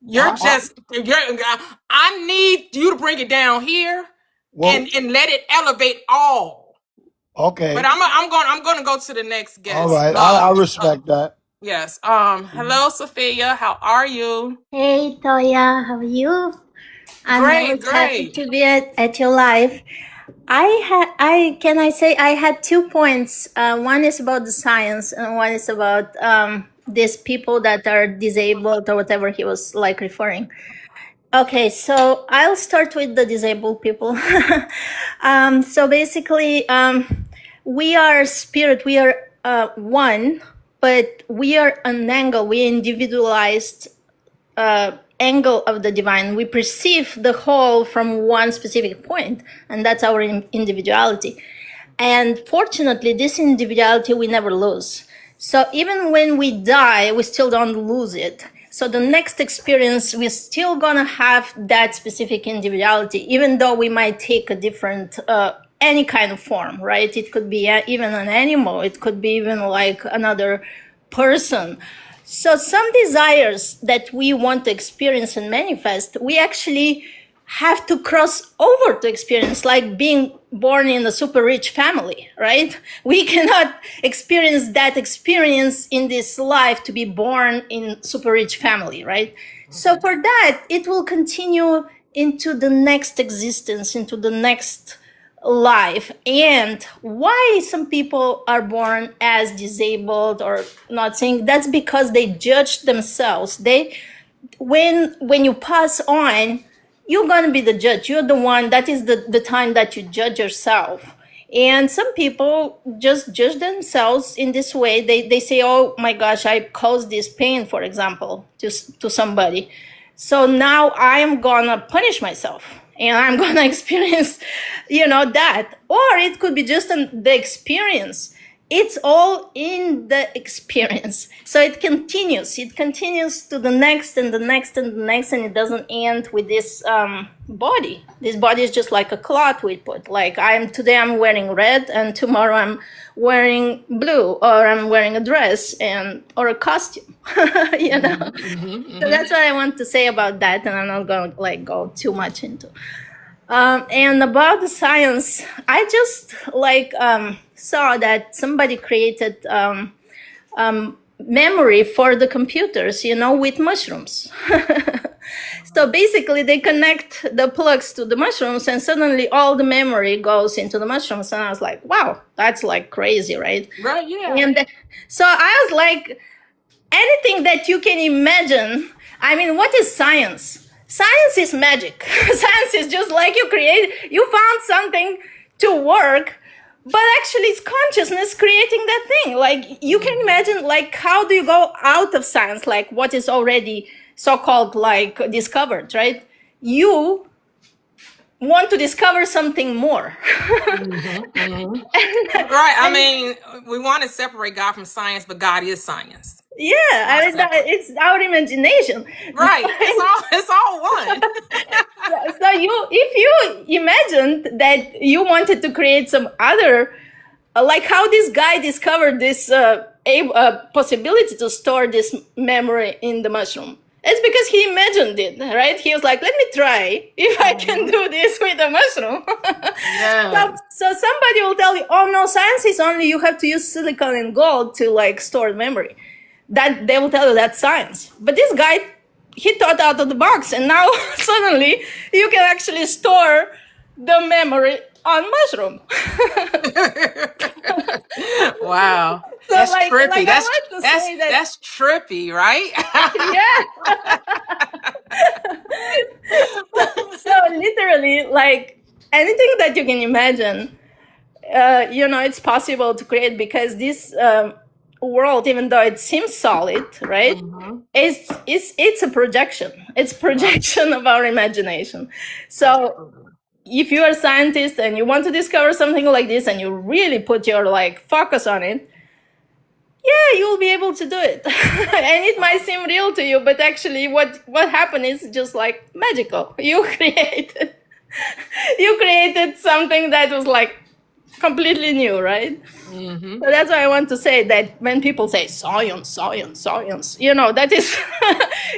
I need you to bring it down here and let it elevate all. Okay. But I'm going to go to the next guest. All right. I respect that. Yes. Hello, Sophia. How are you? Hey, Toyia. How are you? I'm always happy to be at your live. I had 2 points. One is about the science, and one is about these people that are disabled or whatever he was like referring. Okay, so I'll start with the disabled people. So basically, we are spirit, we are one, but we are an angle, we individualized angle of the divine. We perceive the whole from one specific point, and that's our individuality. And fortunately, this individuality we never lose. So even when we die, we still don't lose it. So the next experience, we're still gonna have that specific individuality, even though we might take a different, any kind of form, right? It could be even an animal. It could be even like another person. So some desires that we want to experience and manifest, we actually have to cross over to experience, like being born in a super rich family, right? We cannot experience that experience in this life to be born in super rich family, right? So for that, it will continue into the next existence, into the next life. And why some people are born as disabled or not saying, that's because they judge themselves. When you pass on, you're going to be the judge. You're the one, that is the time that you judge yourself. And some people just judge themselves in this way. They say, oh my gosh, I caused this pain, for example, to somebody. So now I'm going to punish myself and I'm going to experience, that. Or it could be just the experience. It's all in the experience. So it continues to the next and the next and the next, and it doesn't end with this body. This body is just like a cloth we put. Like today I'm wearing red, and tomorrow I'm wearing blue, or I'm wearing a dress or a costume. So that's what I want to say about that, and I'm not going to go too much into. And about the science, I just saw that somebody created memory for the computers, with mushrooms. So basically they connect the plugs to the mushrooms, and suddenly all the memory goes into the mushrooms. And I was like, wow, that's like crazy, right? Right, yeah. And so I was like, anything that you can imagine. I mean, what is science? Science is magic. Science is just like you found something to work, but actually it's consciousness creating that thing. Like you can imagine, how do you go out of science? Like what is already so-called discovered, right? You want to discover something more. Right. I mean, we want to separate God from science, but God is science. Yeah, it's our imagination. Right. It's all one. So if you imagined that you wanted to create some other, like how this guy discovered this possibility to store this memory in the mushroom. It's because he imagined it, right? He was like, let me try if I can do this with a mushroom. Yes. So somebody will tell you, oh no, science is only you have to use silicon and gold to like store memory. That they will tell you that's science. But this guy, he thought out of the box, and now suddenly you can actually store the memory on mushroom. Wow. So That's like trippy. I want to say that That's trippy, right? so literally, like anything that you can imagine, it's possible to create, because this world, even though it seems solid, right? It's a projection. It's projection of our imagination. So if you are a scientist and you want to discover something like this and you really put your like focus on it, yeah, you'll be able to do it. And it might seem real to you, but actually what happened is just like magical. You created something that was like completely new, right? So that's why I want to say that when people say science, that is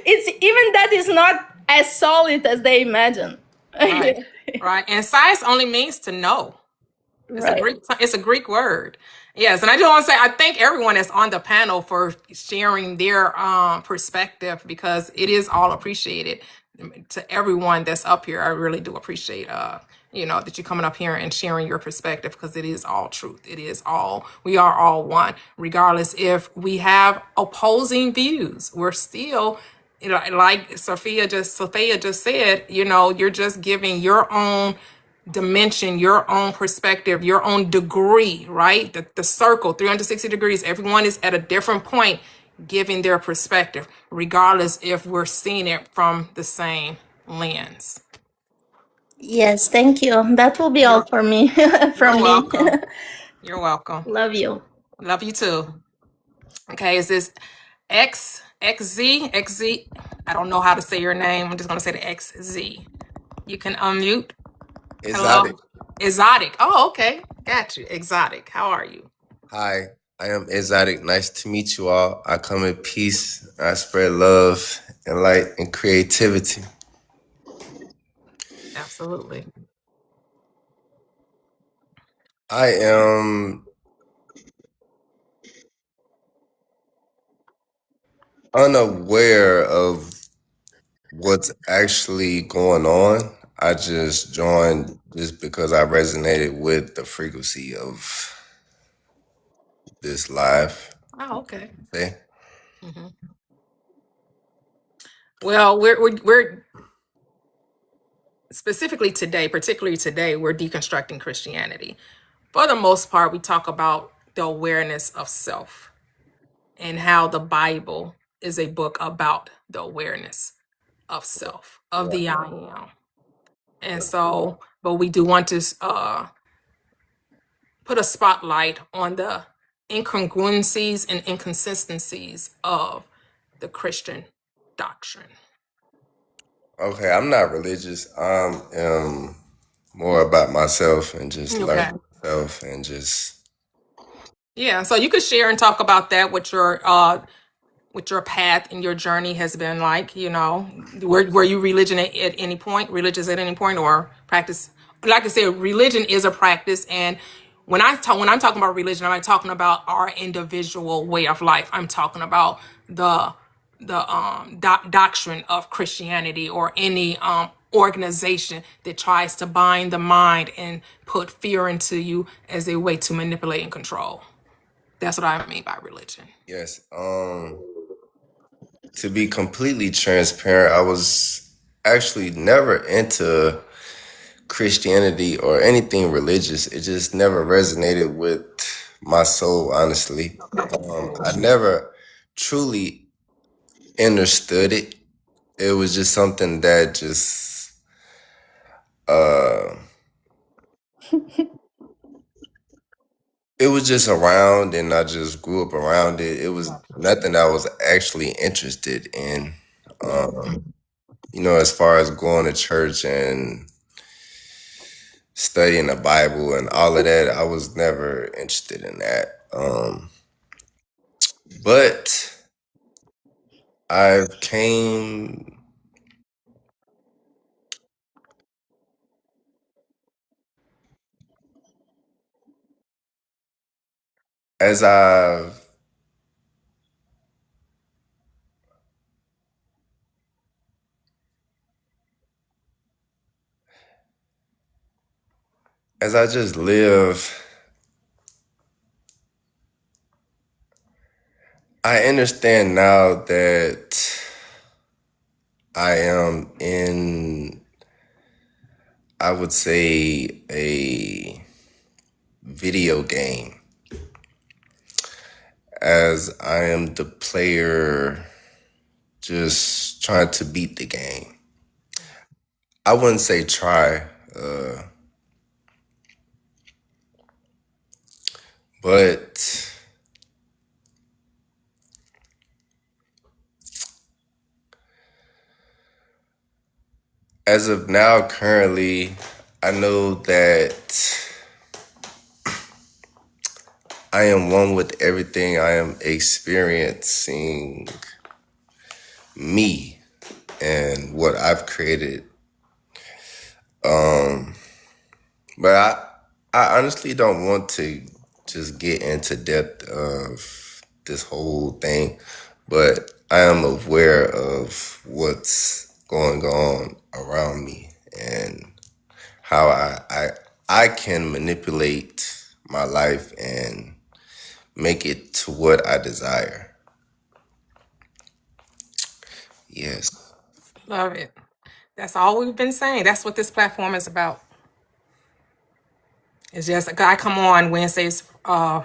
it's even that is not as solid as they imagine. Right. Right. And science only means to know. Right. It's a Greek word. Yes, and I just want to say I thank everyone that's on the panel for sharing their perspective, because it is all appreciated. To everyone that's up here, I really do appreciate that you're coming up here and sharing your perspective, because it is all truth. It is all, we are all one, regardless if we have opposing views. We're still, like Sophia just said, you're just giving your own dimension, your own perspective, your own degree, right? The circle, 360 degrees, everyone is at a different point giving their perspective, regardless if we're seeing it from the same lens. Yes, thank you. That will be all for me. From You're me. welcome. You're welcome. Love you. Love you too. Okay, is this XZ? I don't know how to say your name. I'm just going to say the XZ. You can unmute. Exotic. Hello? Exotic. Oh, okay. Got you. Exotic. How are you? Hi, I am Exotic. Nice to meet you all. I come in peace. I spread love and light and creativity. Absolutely. I am unaware of what's actually going on. I just joined just because I resonated with the frequency of this live. Oh, okay. Okay. Mm-hmm. Well, we're specifically today, particularly today, we're deconstructing Christianity. For the most part, we talk about the awareness of self and how the Bible is a book about the awareness of self, of the I am. And so, but we do want to put a spotlight on the incongruencies and inconsistencies of the Christian doctrine. Okay, I'm not religious. I am more about myself and just learning myself and just. Yeah, so you could share and talk about that, what your path and your journey has been like. Were you religious at any point, or practice? Like I said, religion is a practice, and when I'm talking about religion, I'm not talking about our individual way of life. I'm talking about the doctrine of Christianity, or any organization that tries to bind the mind and put fear into you as a way to manipulate and control. That's what I mean by religion. Yes. To be completely transparent, I was actually never into Christianity or anything religious. It just never resonated with my soul, honestly. I never truly understood it. It was just something that just it was just around, and I just grew up around it. It was nothing I was actually interested in. As far as going to church and studying the Bible and all of that, I was never interested in that. But I've came as I just live, I understand now that I am in, I would say, a video game, as I am the player just trying to beat the game. I wouldn't say try, but as of now, currently, I know that I am one with everything. I am experiencing me and what I've created. But I honestly don't want to just get into depth of this whole thing, but I am aware of what's going on around me and how I can manipulate my life and make it to what I desire. Yes. Love it. That's all we've been saying. That's what this platform is about. It's just I come on Wednesdays,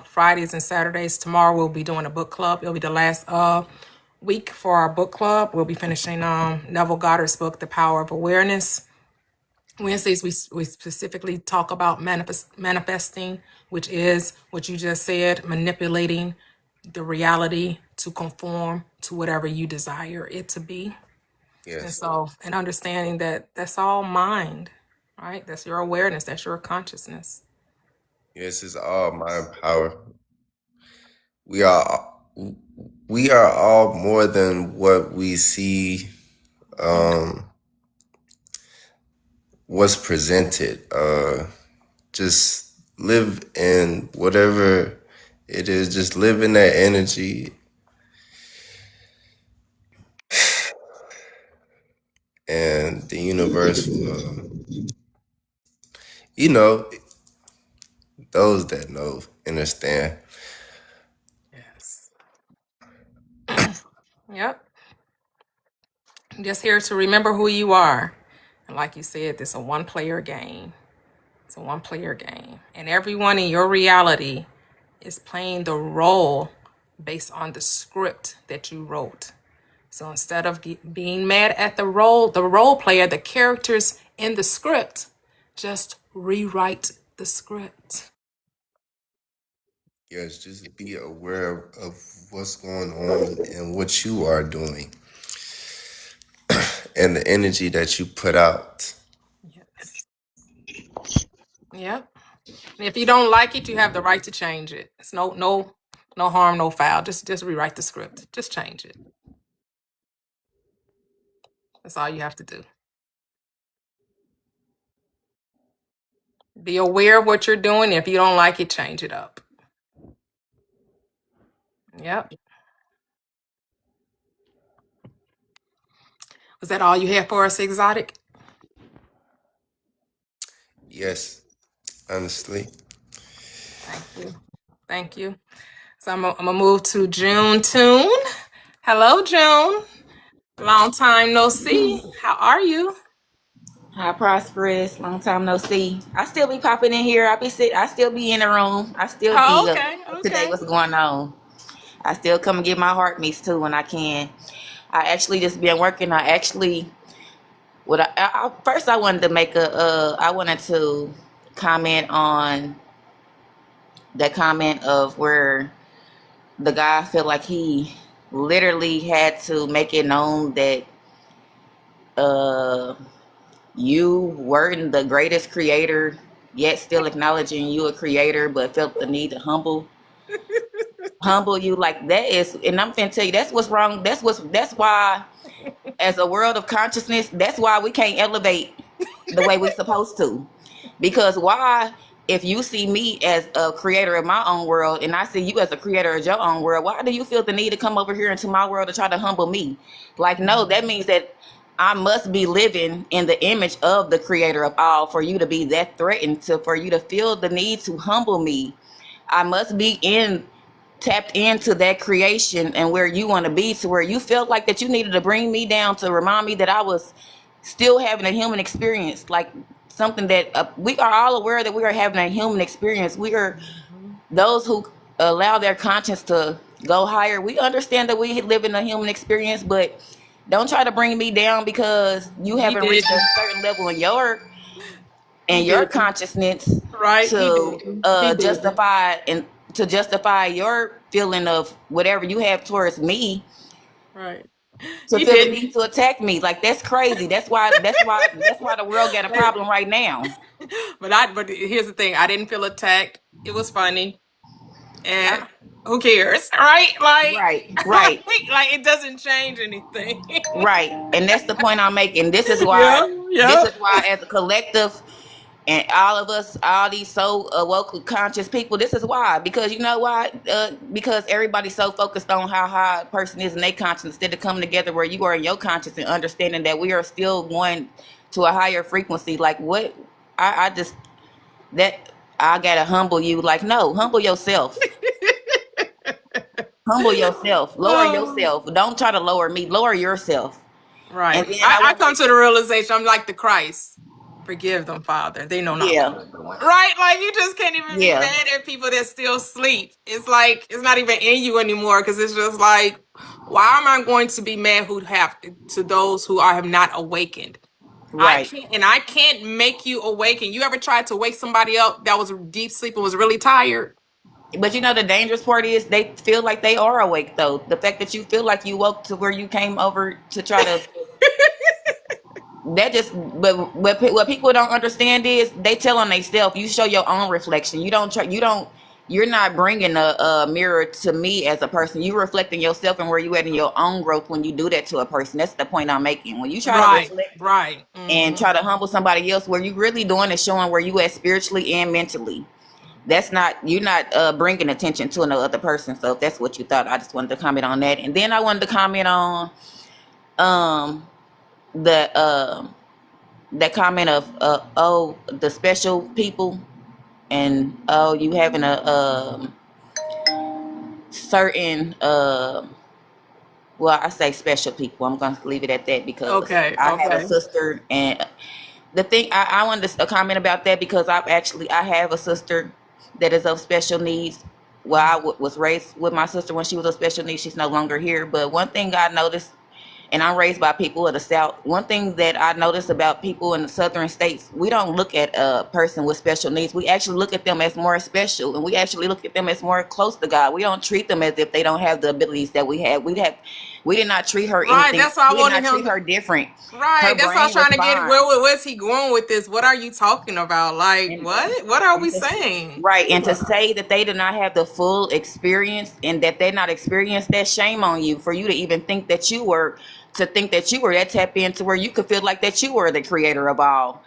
Fridays, and Saturdays. Tomorrow we'll be doing a book club. It'll be the last week for our book club. We'll be finishing Neville Goddard's book, The Power of Awareness. Wednesdays we specifically talk about manifesting, which is what you just said, manipulating the reality to conform to whatever you desire it to be. And Yes. so, and understanding that that's all mind, right? That's your awareness. That's your consciousness. Yes, it's all mind power. We are we are all more than what we see, what's presented. Just live in whatever it is, just live in that energy, and the universe will, you know, those that know understand. Yes. Yep. Just here to remember who you are. And like you said, this is a one-player game. It's a one-player game. And everyone in your reality is playing the role based on the script that you wrote. So instead of being mad at the role player, the characters in the script, just rewrite the script. Yes, just be aware of what's going on and what you are doing and the energy that you put out. Yes. Yep. And if you don't like it, you have the right to change it. It's no harm, no foul. Just rewrite the script. Just change it. That's all you have to do. Be aware of what you're doing. If you don't like it, change it up. Yep. Was that all you had for us, Exotic? Yes, honestly. Thank you. Thank you. So I'm gonna move to June Tune. Hello, June. Long time no see. How are you? Hi, Prosperous. Long time no see. I still be popping in here. I still be in the room. I still Oh, be up okay. today. Okay. What's going on? I still come and get my heart meets too when I can. I actually just been working. I actually, first I wanted to make I wanted to comment on the comment of where the guy felt like he literally had to make it known that uh you weren't the greatest creator, yet still acknowledging you a creator, but felt the need to humble. humble you. Like that is, and I'm finna tell you, that's what's wrong. That's why, as a world of consciousness, that's why we can't elevate the way we're supposed to. Because why, if you see me as a creator of my own world and I see you as a creator of your own world, why do you feel the need to come over here into my world to try to humble me? Like, no, that means that I must be living in the image of the creator of all for you to be that threatened to, for you to feel the need to humble me. I must be tapped into that creation and where you want to be, to where you felt like that you needed to bring me down to remind me that I was still having a human experience, like something that we are all aware that we are having a human experience. We are those who allow their conscience to go higher. We understand that we live in a human experience, but don't try to bring me down because you haven't reached a certain level in your consciousness Right? He to did. He did. justify your feeling of whatever you have towards me, Right. to He feel the didn't. need to attack me. Like, that's crazy. That's why the world got a problem right now. But here's the thing. I didn't feel attacked. It was funny. And who cares? Right? Right. Like it doesn't change anything. Right. And that's the point I'm making. This is Yeah. why as a collective, and all of us, all these so woke conscious people, this is why. Because you know why? Because everybody's so focused on how high a person is in their conscience, instead of coming together where you are in your conscience and understanding that we are still going to a higher frequency. Like, what? I just, that I gotta humble you. Like, no, humble yourself. Humble yourself. Lower yourself. Don't try to lower me. Lower yourself. Right. And then I come to the realization, I'm like the Christ. Forgive them, Father. They know not what they're doing. Right? Like, you just can't even be mad at people that still sleep. It's like, it's not even in you anymore, because it's just like, why am I going to be mad to those who have not awakened? Right. I can't make you awaken. You ever tried to wake somebody up that was deep sleep and was really tired? But you know, the dangerous part is they feel like they are awake, though. The fact that you feel like you woke to where you came over to try to that just, but what people don't understand is they tell on themselves. You show your own reflection. You're not bringing a mirror to me as a person. You're reflecting yourself and where you at in your own growth when you do that to a person. That's the point I'm making. When you try to reflect and try to humble somebody else, where you really doing is showing where you at spiritually and mentally. You're not bringing attention to another other person. So if that's what you thought, I just wanted to comment on that. And then I wanted to comment on that comment of the special people, and you having a certain well, I say special people. I'm gonna leave it at that because I have a sister, and the thing I wanted to comment about that because I have a sister that is of special needs. Well, I was raised with my sister when she was of special needs. She's no longer here, but one thing I noticed, and I'm raised by people of the South. One thing that I noticed about people in the southern states, we don't look at a person with special needs. We actually look at them as more special, and we actually look at them as more close to God. We don't treat them as if they don't have the abilities that we have. We did not treat her anything. Right, that's why I wanted him treat her different. Right, that's why I was trying to get where's he going with this? What are you talking about? Like, what are we saying? Right, and to say that they did not have the full experience and that they not experienced that, shame on you for you to even think that you were that tap into where you could feel like that you were the creator of all.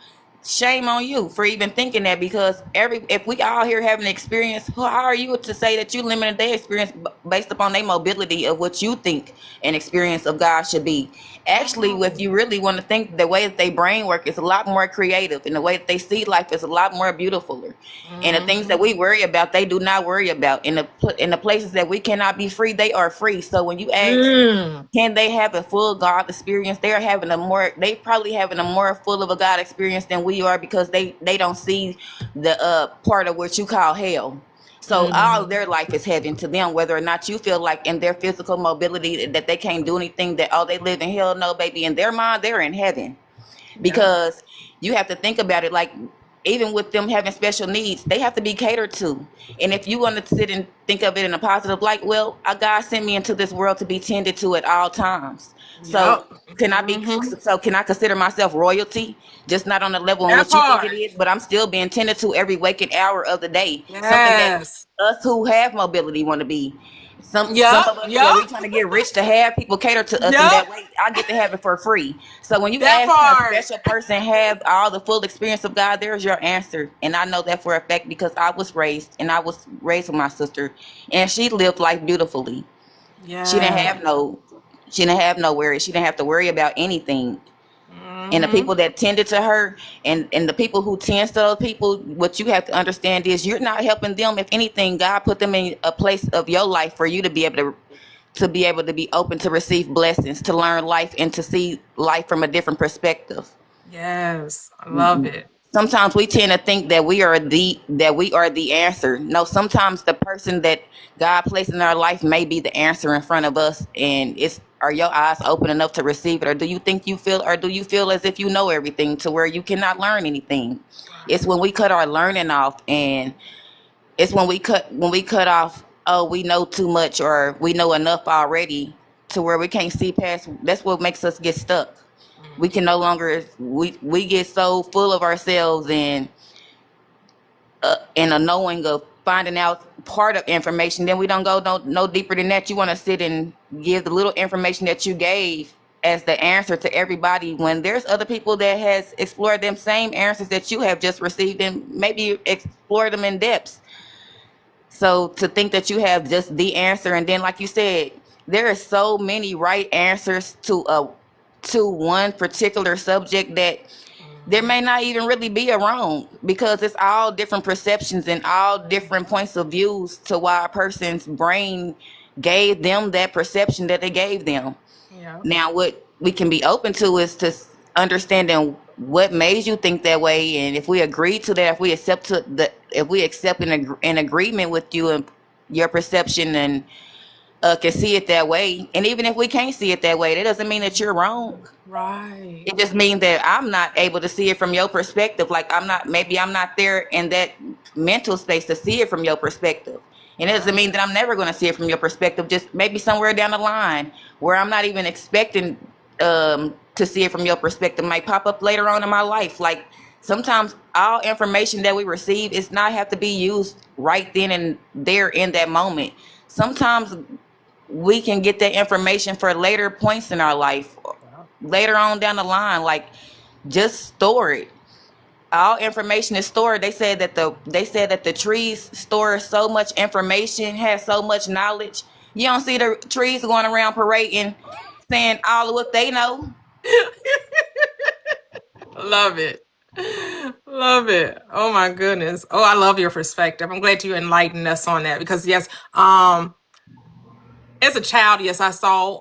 Shame on you for even thinking that, because if we all here having an experience, how are you to say that you limited their experience based upon their mobility of what you think an experience of God should be? Actually, if you really want to think, the way that they brain work is a lot more creative, and the way that they see life is a lot more beautifuler. And the things that we worry about, they do not worry about. In the places that we cannot be free, they are free. So when you ask, can they have a full God experience? They probably having a more full of a God experience than we are, because they don't see the part of what you call hell. So all their life is heaven to them, whether or not you feel like in their physical mobility that they can't do anything, that they live in hell. No, baby, in their mind, they're in heaven. Because you have to think about it, like, even with them having special needs, they have to be catered to. And if you want to sit and think of it in a positive light, well, God sent me into this world to be tended to at all times. So can I consider myself royalty? Just not on the level in which you think it is, but I'm still being tended to every waking hour of the day. Something that us who have mobility want to be. Some of us, yeah, we Yup. trying to get rich to have people cater to us, and Yup. that way I get to have it for free. So when you That ask, can a part. special person have all the full experience of God? There's your answer, and I know that for a fact because I was raised with my sister, and she lived life beautifully. She didn't Yeah. have no, she didn't have no worries. She didn't have to worry about anything. And the Mm-hmm. people that tended to her, and the people who tends to those people, what you have to understand is you're not helping them. If anything, God put them in a place of your life for you to be able to be open to receive blessings, to learn life, and to see life from a different perspective. Yes. I love it. Sometimes we tend to think that we are the answer. No, sometimes the person that God placed in our life may be the answer in front of us, and it's are your eyes open enough to receive it, or do you feel as if you know everything to where you cannot learn anything? It's when we cut our learning off, and it's when we cut off, oh, we know too much or we know enough already, to where we can't see past. That's what makes us get stuck. We can no longer we get so full of ourselves and a knowing of finding out part of information, then we don't go no deeper than that. You want to sit and give the little information that you gave as the answer to everybody, when there's other people that has explored them same answers that you have just received and maybe explore them in depth. So to think that you have just the answer, and then like you said, there are so many right answers to one particular subject that there may not even really be a wrong, because it's all different perceptions and all different points of views to why a person's brain gave them that perception that they gave them. Yeah. Now, what we can be open to is to understanding what made you think that way, and if we agree to that, if we accept an agreement with you and your perception, and can see it that way, and even if we can't see it that way, that doesn't mean that you're wrong. Right. It just means that I'm not able to see it from your perspective. Like maybe I'm not there in that mental space to see it from your perspective. And it doesn't mean that I'm never going to see it from your perspective. Just maybe somewhere down the line where I'm not even expecting to see it from your perspective might pop up later on in my life. Like sometimes all information that we receive is not have to be used right then and there in that moment. Sometimes we can get that information for later points in our life, later on down the line. Like just store it. All information is stored. They said that the trees store so much information, has so much knowledge. You don't see the trees going around parading, saying all of what they know. Love it. Love it. Oh my goodness. Oh, I love your perspective. I'm glad you enlightened us on that, because yes, as a child, yes, I saw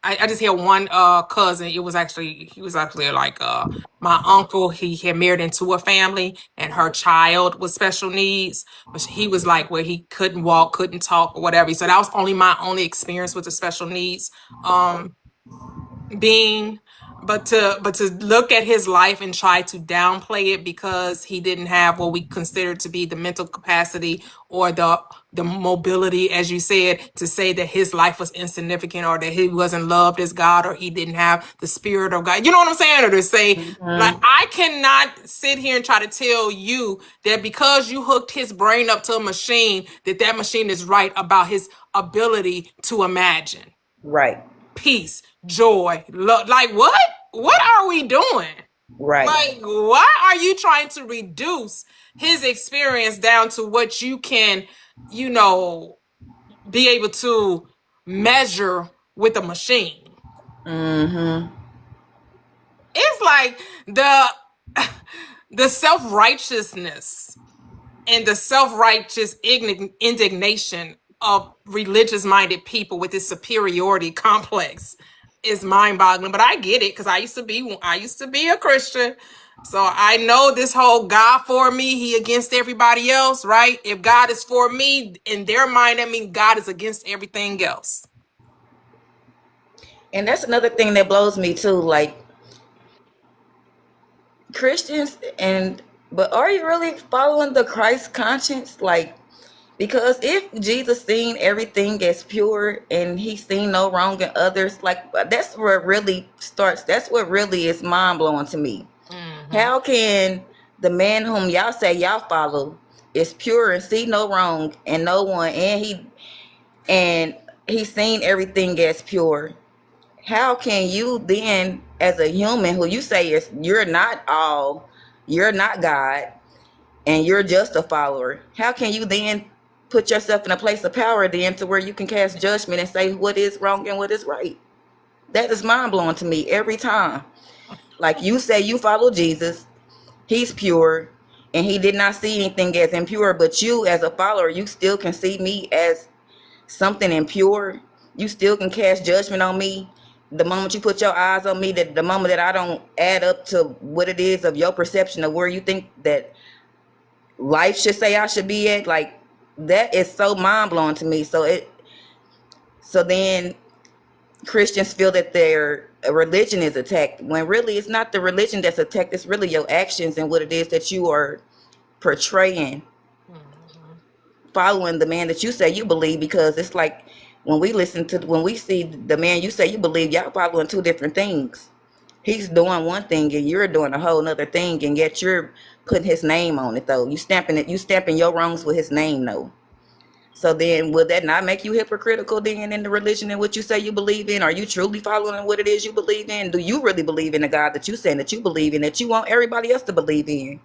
I just had one cousin. He was actually like my uncle. He had married into a family, and her child was special needs, but he was like where he couldn't walk, couldn't talk, or whatever. So that was my only experience with the special needs being. But to look at his life and try to downplay it because he didn't have what we consider to be the mental capacity or the mobility, as you said, to say that his life was insignificant, or that he wasn't loved as God, or he didn't have the spirit of God. You know what I'm saying? Or to say, like, I cannot sit here and try to tell you that because you hooked his brain up to a machine, that machine is right about his ability to imagine Right. peace, joy, love. Like what? What are we doing? Right. Like, why are you trying to reduce his experience down to what you can, be able to measure with a machine? Mm-hmm. It's like the self-righteousness and the self-righteous indignation of religious-minded people with this superiority complex is mind-boggling. But I get it, because I used to be a Christian, so I know this whole God for me, he against everybody else, right? If God is for me, in their mind, that means God is against everything else. And that's another thing that blows me too. Like Christians, but are you really following the Christ conscience? Like, because if Jesus seen everything as pure and he seen no wrong in others, like that's where it really starts. That's what really is mind blowing to me. How can the man whom y'all say y'all follow is pure and see no wrong and no one, and and he's seen everything as pure. How can you then, as a human who you say is you're not God, and you're just a follower, how can you then put yourself in a place of power then to where you can cast judgment and say what is wrong and what is right? That is mind blowing to me every time. Like, you say you follow Jesus, he's pure, and he did not see anything as impure, but you as a follower, you still can see me as something impure. You still can cast judgment on me the moment you put your eyes on me, that the moment that I don't add up to what it is of your perception of where you think that life should say I should be at. Like, that is so mind-blowing to me. So then Christians feel that their religion is attacked, when really it's not the religion that's attacked. It's really your actions and what it is that you are portraying, following the man that you say you believe. Because it's like, when we see the man you say you believe, y'all following two different things. He's doing one thing and you're doing a whole nother thing, and yet you're putting his name on it though. You stamping your wrongs with his name though. So then, would that not make you hypocritical then in the religion in what you say you believe in? Are you truly following what it is you believe in? Do you really believe in the God that you saying that you believe in, that you want everybody else to believe in?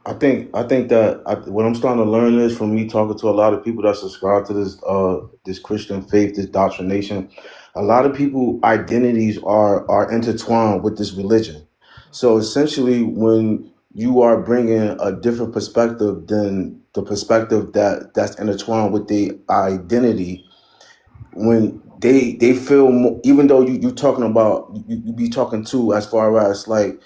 I think that what I'm starting to learn is from me talking to a lot of people that subscribe to this Christian faith, this doctrination. A lot of people identities are intertwined with this religion. So essentially, when you are bringing a different perspective than the perspective that's intertwined with the identity, when they feel more, even though you talking about you be talking to as far as like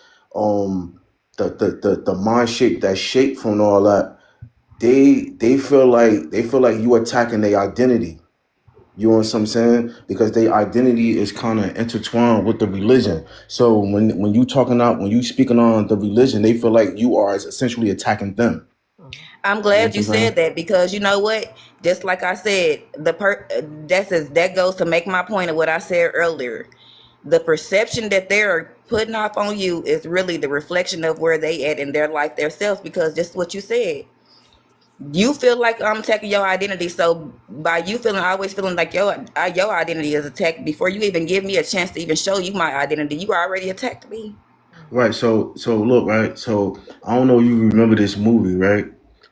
the mind shape that's shaped from all that, they feel like you attacking their identity. You know what I'm saying? Because their identity is kind of intertwined with the religion. So when you speaking on the religion, they feel like you are essentially attacking them. I'm glad you said that, because you know what? Just like I said, that goes to make my point of what I said earlier. The perception that they're putting off on you is really the reflection of where they at in their life themselves. Because just what you said, you feel like I'm attacking your identity. So by you always feeling like your identity is attacked, before you even give me a chance to even show you my identity, you already attacked me. Right. So look, right. So I don't know if you remember this movie, right?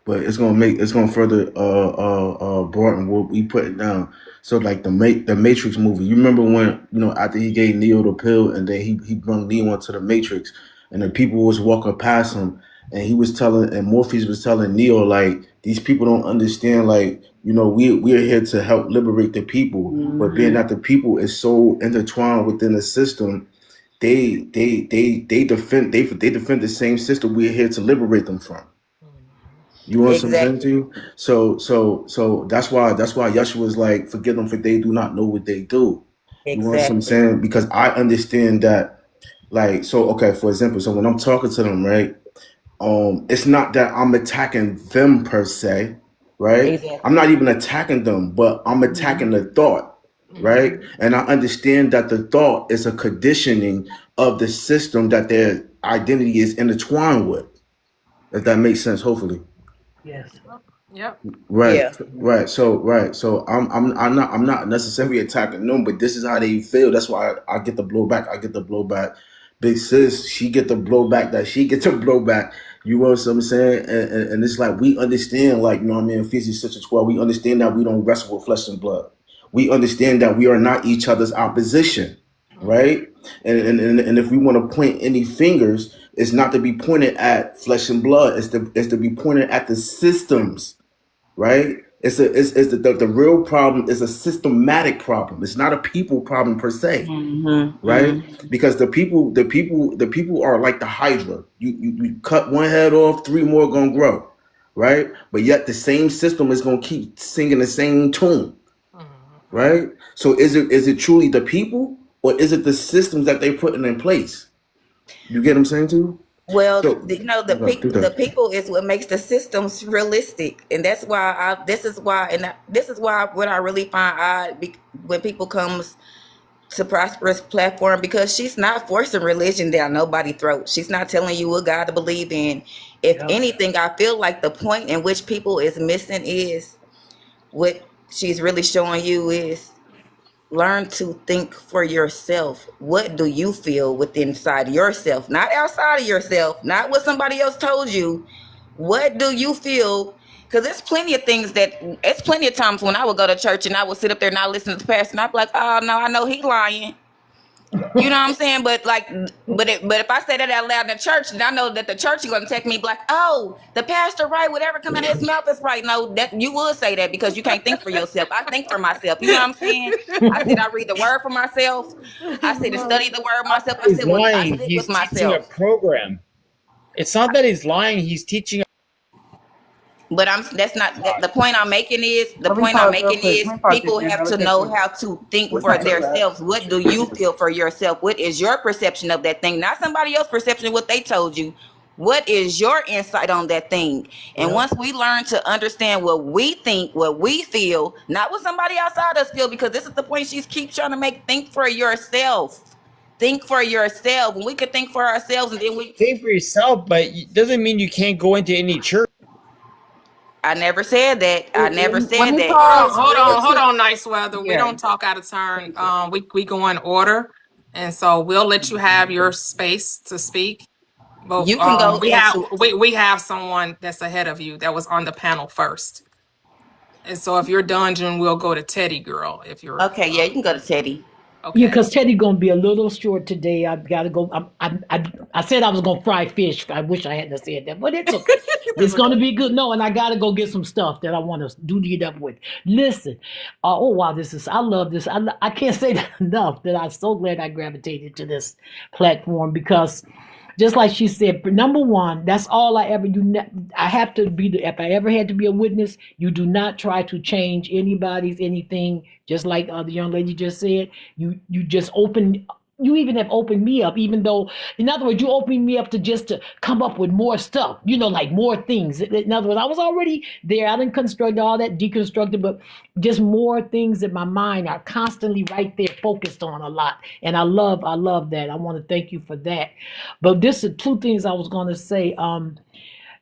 But it's gonna further broaden what we put it down. So like the Matrix movie. You remember when, after he gave Neo the pill and then he brought Neo into the Matrix, and the people was walking past him, and Morpheus was telling Neo, like, these people don't understand, like, we're here to help liberate the people, but being that the people is so intertwined within the system, they defend the same system we're here to liberate them from. You want some sense to you? So that's why Yeshua is like, forgive them for they do not know what they do. You want some saying? Because I understand that, like, so okay, for example, so when I'm talking to them, right? It's not that I'm attacking them per se, right? Exactly. I'm not even attacking them, but I'm attacking the thought. Right. And I understand that the thought is a conditioning of the system that their identity is intertwined with. If that makes sense, hopefully. Yes. Yep. Right. Yeah. Right. So I'm not necessarily attacking them, but this is how they feel. That's why I get the blowback. Big sis, she get the blowback that she gets the blowback. You know what I'm saying? And it's like, we understand, like, Ephesians 6:12, we understand that we don't wrestle with flesh and blood. We understand that we are not each other's opposition, right? And if we want to point any fingers, it's not to be pointed at flesh and blood. It's to be pointed at the systems, right? It's the real problem is a systematic problem. It's not a people problem per se, right? Because the people are like the Hydra. You cut one head off, three more gonna grow, right? But yet the same system is gonna keep singing the same tune. Right? So is it truly the people, or is it the systems that they're putting in place? You get what I'm saying too? Well, So the people is what makes the systems realistic, and that's why this is why what I really find odd when people comes to Prosperous platform, because she's not forcing religion down nobody's throat. She's not telling you what God to believe in. If anything, I feel like the point in which people is missing is what she's really showing you is learn to think for yourself. What do you feel within inside yourself, not outside of yourself, not what somebody else told you. What do you feel? Because there's plenty of things it's plenty of times when I would go to church and I would sit up there and I listen to the pastor and I'd be like, oh no, I know he lying. You know what I'm saying? But if I say that out loud in the church, then I know that the church is gonna take me like, oh, the pastor right, whatever come out of his mouth is right. No, that you would say that because you can't think for yourself. I think for myself. You know what I'm saying? I said I read the word for myself. I said to study the word myself. I He's said lying. I sit He's with teaching a myself. program. It's not that he's lying. He's teaching. But that's not the point I'm making is Let me pause real quick. Let me pause people this have really to know quickly. how to think What's for up, Brad? themselves. What do you feel for yourself? What is your perception of that thing? Not somebody else's perception of what they told you. What is your insight on that thing? And once we learn to understand what we think, what we feel, not what somebody outside us feel, because this is the point she keeps trying to make, think for yourself. Think for yourself. When we could think for ourselves and then we think for yourself, but it doesn't mean you can't go into any church. I never said that. I never Let said me that. pause real Hold quick. on, Nice Weather. We Yeah. don't talk out of turn. We go in order, and so we'll let you have your space to speak. But You can go into we have someone that's ahead of you that was on the panel first, and so if you're done, June, we'll go to Teddy Girl. If you're okay, yeah, you can go to Teddy. okay. Yeah, because Teddy gonna be a little short today. I've got to go. I said I was gonna fry fish. I wish I hadn't said that, but it's okay. It's gonna be good. No, and I gotta go get some stuff that I want to do it up with. Listen, oh wow, I love this. I can't say that enough. That I'm so glad I gravitated to this platform because. Just like she said, number one, that's all I ever do. I have to be if I ever had to be a witness, you do not try to change anybody's anything. Just like the young lady just said, you just open. You even have opened me up, even though, in other words, you opened me up to come up with more stuff, like more things. In other words, I was already there. I didn't construct all that, deconstructed, but just more things in my mind are constantly right there, focused on a lot. And I love that. I want to thank you for that. But this is two things I was going to say.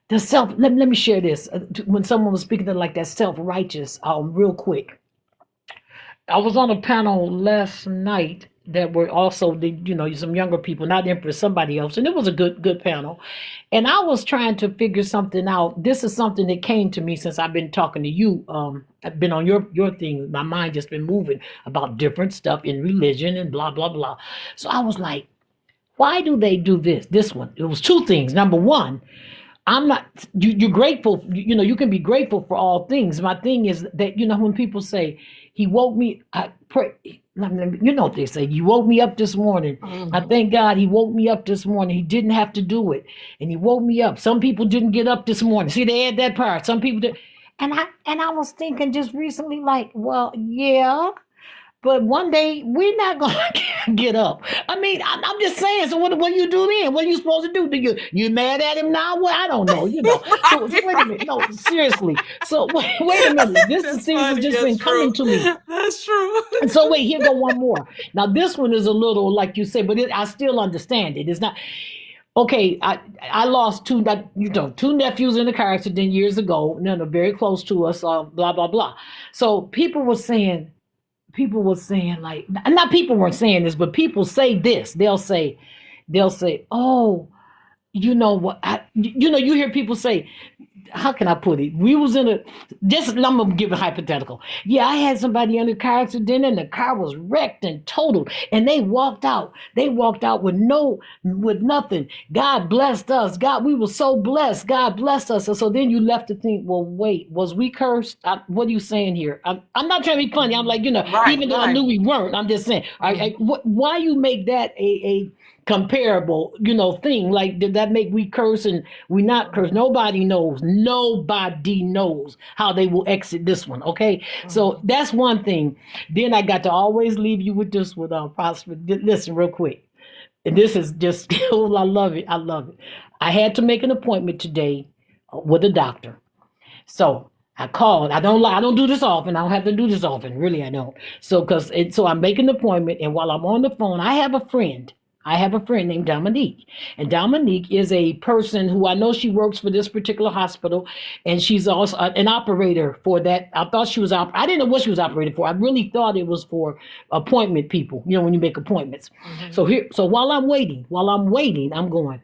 The self, let me share this. When someone was speaking to like that self-righteous, real quick. I was on a panel last night that were also some younger people, not Empress, somebody else, and it was a good panel. And I was trying to figure something out. This is something that came to me since I've been talking to you. I've been on your thing. My mind just been moving about different stuff in religion and blah blah blah. So I was like, why do they do this? This one. It was two things. Number one, I'm not, you're grateful, you can be grateful for all things. My thing is that, when people say, he woke me, I pray, what they say, you woke me up this morning. Mm-hmm. I thank God he woke me up this morning. He didn't have to do it. And he woke me up. Some people didn't get up this morning. See, they had that part. Some people did. And I was thinking just recently, like, well, yeah. But one day we're not gonna get up. I mean, I'm just saying. So what do you do then? What are you supposed to do? You mad at him now? Well, I don't know. So wait a minute. No, seriously. So wait a minute. This is things have just been coming to me. That's true. And so wait, here go one more. Now this one is a little like you say, but I still understand it. It's not. Okay, I lost two nephews in a car accident years ago. None are very close to us. Blah blah blah. So people were saying like, not people weren't saying this, but people say this. They'll say, oh, you know what? You hear people say, how can I put it? We was I'm gonna give a hypothetical. Yeah, I had somebody in a car accident and the car was wrecked and totaled, and they walked out. They walked out with nothing. God blessed us. We were so blessed. God blessed us. And so then you left to think, well, wait, was we cursed? What are you saying here? I'm not trying to be funny. I'm like, even though I knew we weren't, I'm just saying, why you make that a comparable, thing? Like, did that make we curse and we not curse? Nobody knows how they will exit this one. Okay. Mm-hmm. So that's one thing. Then I got to always leave you with this with Prosperous. Listen real quick. And this is just, I love it. I had to make an appointment today with a doctor. So I called. I don't do this often. I don't have to do this often. Really, I don't. So I'm making an appointment, and while I'm on the phone, I have a friend. I have a friend named Dominique, and Dominique is a person who I know she works for this particular hospital, and she's also an operator for that. I thought she was I didn't know what she was operating for. I really thought it was for appointment people. You know, when you make appointments. So while I'm waiting, I'm going,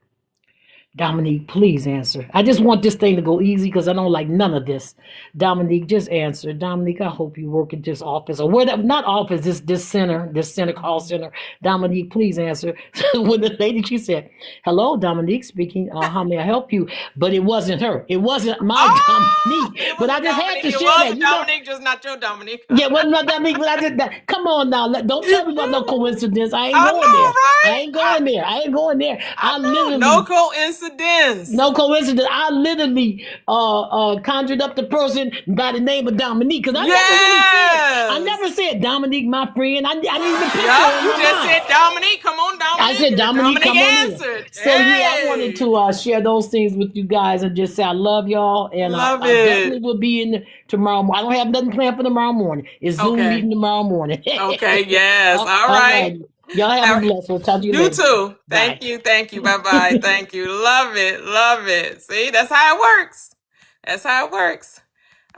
Dominique, please answer. I just want this thing to go easy because I don't like none of this. Dominique, just answer. Dominique, I hope you work at this office or whatever, not office, this center, call center. Dominique, please answer. When the lady, she said, hello, Dominique speaking. How may I help you? But it wasn't her. It wasn't my Dominique. But I just had to share that. You Dominique, just not your Dominique. Yeah, well, not Dominique, but I did that. Come on now. Don't tell me about no coincidence. I ain't I going know, there. right? I ain't going there. I literally no coincidence. No coincidence. I literally conjured up the person by the name of Dominique because I never said Dominique, my friend. I didn't even picture her. You just said Dominique. Come on, Dominique. I said Dominique, come on answered. In. So yeah, I wanted to share those things with you guys and just say I love y'all, and I definitely will be in tomorrow. I don't have nothing planned for tomorrow morning. It's Zoom meeting tomorrow morning. Okay. Yes. All right. Y'all have a blessed one. Talk to you later. You too. Thank you. Thank you. Bye-bye. Thank you. Love it. Love it. See, that's how it works. That's how it works.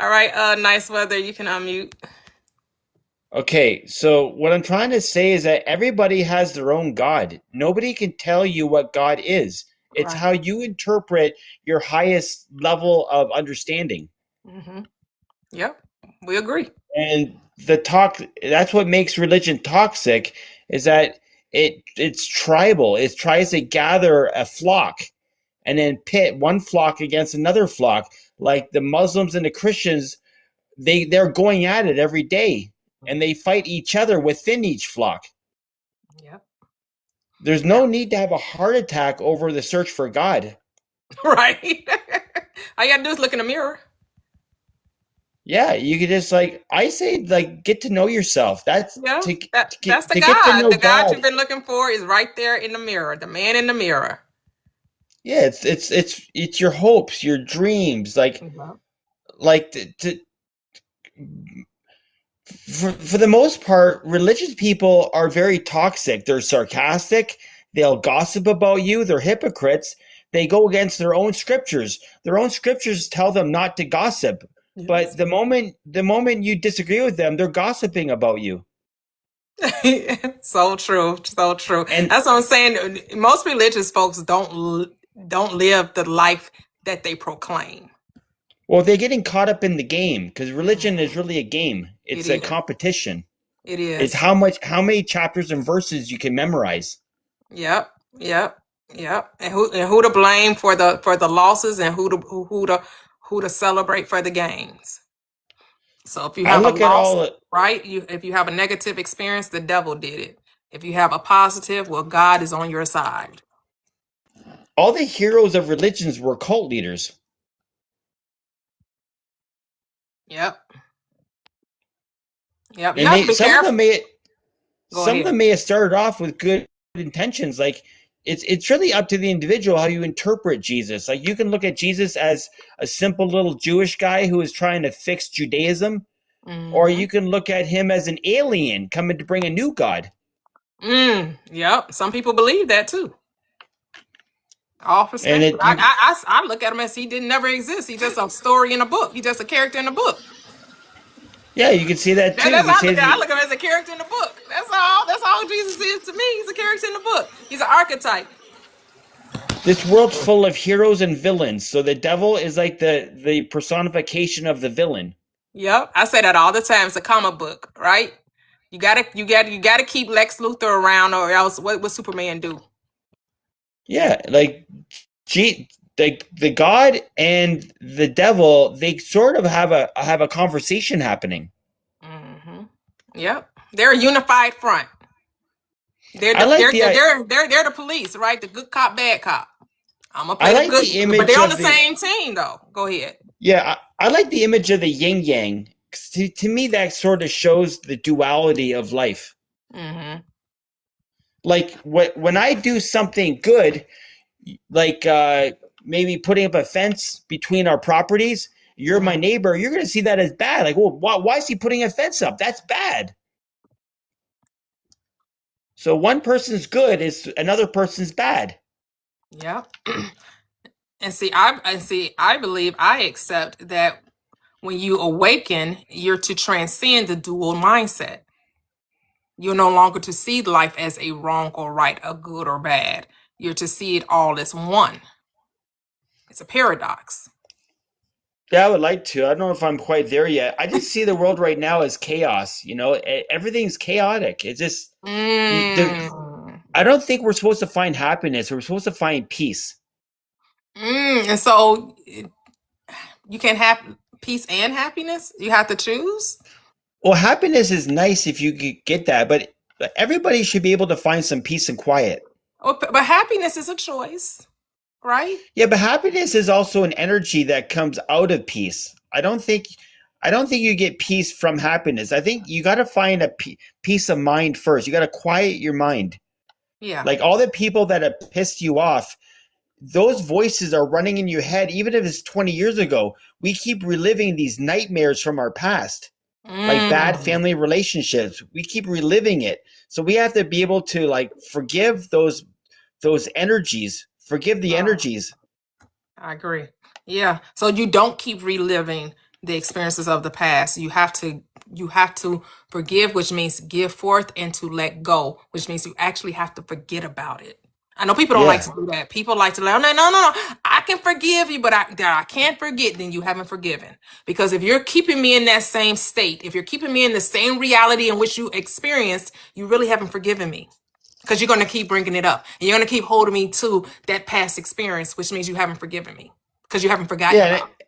All right. Nice weather. You can unmute. Okay, so what I'm trying to say is that everybody has their own God. Nobody can tell you what God is. It's how you interpret your highest level of understanding. Mm-hmm. Yep, we agree. And that's what makes religion toxic, is that it's tribal. It tries to gather a flock and then pit one flock against another flock. Like the Muslims and the Christians, they're going at it every day. And they fight each other within each flock. Yep. There's no need to have a heart attack over the search for God. Right. All you gotta do is look in the mirror. Yeah, you could just I say get to know yourself. That's that's the God. The God you've been looking for is right there in the mirror. The man in the mirror. Yeah, it's your hopes, your dreams, For the most part, religious people are very toxic. They're sarcastic. They'll gossip about you. They're hypocrites. They go against their own scriptures. Their own scriptures tell them not to gossip. Yes. But the moment you disagree with them, they're gossiping about you. So true. So true. And that's what I'm saying. Most religious folks don't live the life that they proclaim. Well, they're getting caught up in the game because religion is really a game. It's a competition. It is. It's how many chapters and verses you can memorize. Yep. And who to blame for the losses, and who to celebrate for the gains. So if you have if you have a negative experience, the devil did it. If you have a positive, well, God is on your side. All the heroes of religions were cult leaders. Yep. And some of them may have started off with good intentions. It's really up to the individual how you interpret Jesus. You can look at Jesus as a simple little Jewish guy who is trying to fix Judaism, or you can look at him as an alien coming to bring a new God. Yep. Some people believe that too. All perspective. I look at him as he didn't never exist. He's just a story in a book. He's just a character in a book. Yeah, you can see that too. I look at him as a character in the book. That's all Jesus is to me. He's a character in the book. He's an archetype. This world's full of heroes and villains. So the devil is like the personification of the villain. Yep, I say that all the time. It's a comic book, right? You gotta keep Lex Luthor around, or else what Superman do? Yeah, the God and the devil, they sort of have a conversation happening. Mm-hmm. Yep, they're a unified front. They're the police, right? The good cop, bad cop. I'm gonna play the image, but they're on the same team, though. Go ahead. Yeah, I like the image of the yin yang. To me, that sort of shows the duality of life. Mm-hmm. When I do something good, maybe putting up a fence between our properties, you're my neighbor, you're going to see that as bad. Why is he putting a fence up? That's bad. So one person's good is another person's bad. Yeah. And see, I believe I accept that when you awaken, you're to transcend the dual mindset. You're no longer to see life as a wrong or right, a good or bad. You're to see it all as one. It's a paradox. Yeah, I would like to. I don't know if I'm quite there yet. I just see the world right now as chaos. Everything's chaotic. It's just I don't think we're supposed to find happiness. We're supposed to find peace. And so you can have peace and happiness. You have to choose. Well, happiness is nice if you get that, but everybody should be able to find some peace and quiet. Oh, but happiness is a choice, right? Yeah, but happiness is also an energy that comes out of peace. I don't think you get peace from happiness. I think you got to find a peace of mind first. You got to quiet your mind. Yeah. Like all the people that have pissed you off, those voices are running in your head, even if it's 20 years ago. We keep reliving these nightmares from our past, like bad family relationships. We keep reliving it. So we have to be able to like forgive those energies, forgive the energies. I agree. Yeah. So you don't keep reliving the experiences of the past. You have to forgive, which means give forth, and to let go, which means you actually have to forget about it. I know people don't like to do that. People like to like, no. I can forgive you, but I can't forget. Then you haven't forgiven. Because if you're keeping me in that same state, if you're keeping me in the same reality in which you experienced, you really haven't forgiven me. Because you're going to keep bringing it up. And you're going to keep holding me to that past experience, which means you haven't forgiven me. Because you haven't forgotten about it.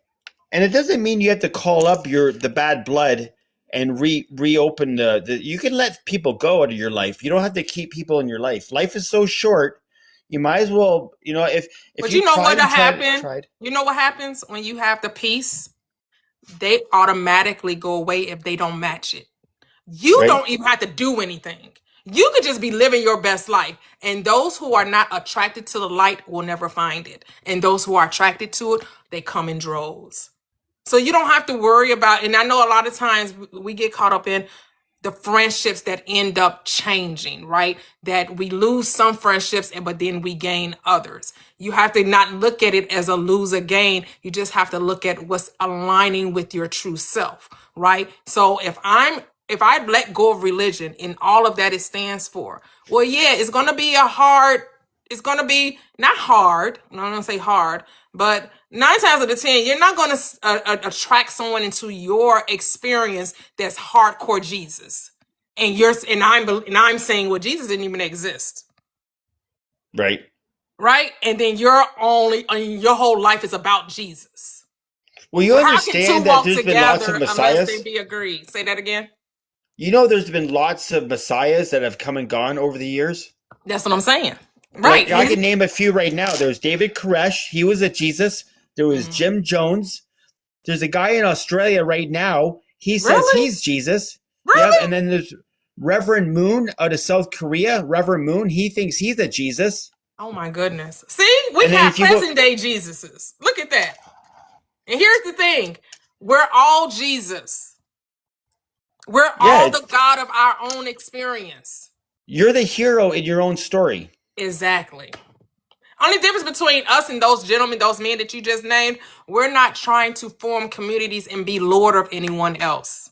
And it doesn't mean you have to call up the bad blood and reopen the you can let people go out of your life. You don't have to keep people in your life. Life is so short. You might as well, if but you know what happens? You know what happens when you have the peace? They automatically go away if they don't match it. You don't even have to do anything. You could just be living your best life. And those who are not attracted to the light will never find it. And those who are attracted to it, they come in droves. So you don't have to worry about, and I know a lot of times we get caught up in the friendships that end up changing, right? That we lose some friendships, but then we gain others. You have to not look at it as a loser gain. You just have to look at what's aligning with your true self, right? So if I let go of religion and all of that it stands for, well, yeah, it's going to be it's going to be not hard. I'm not going to say hard, but 9 times out of 10, you're not going to attract someone into your experience that's hardcore Jesus. And I'm saying, well, Jesus didn't even exist. Right. Right. And then your whole life is about Jesus. Well, you understand that there's been lots of messiahs. Unless they be agreed. Say that again. You know, there's been lots of messiahs that have come and gone over the years. That's what I'm saying. Right. Like, I can name a few right now. There's David Koresh. He was a Jesus. There was Jim Jones. There's a guy in Australia right now. He says he's Jesus. Really? Yeah, and then there's Reverend Moon out of South Korea. Reverend Moon, he thinks he's a Jesus. Oh my goodness. See, we have present day Jesuses. Look at that. And here's the thing. We're all Jesus. We're all the God of our own experience. You're the hero in your own story. Exactly. Only difference between us and those gentlemen, those men that you just named, we're not trying to form communities and be lord of anyone else.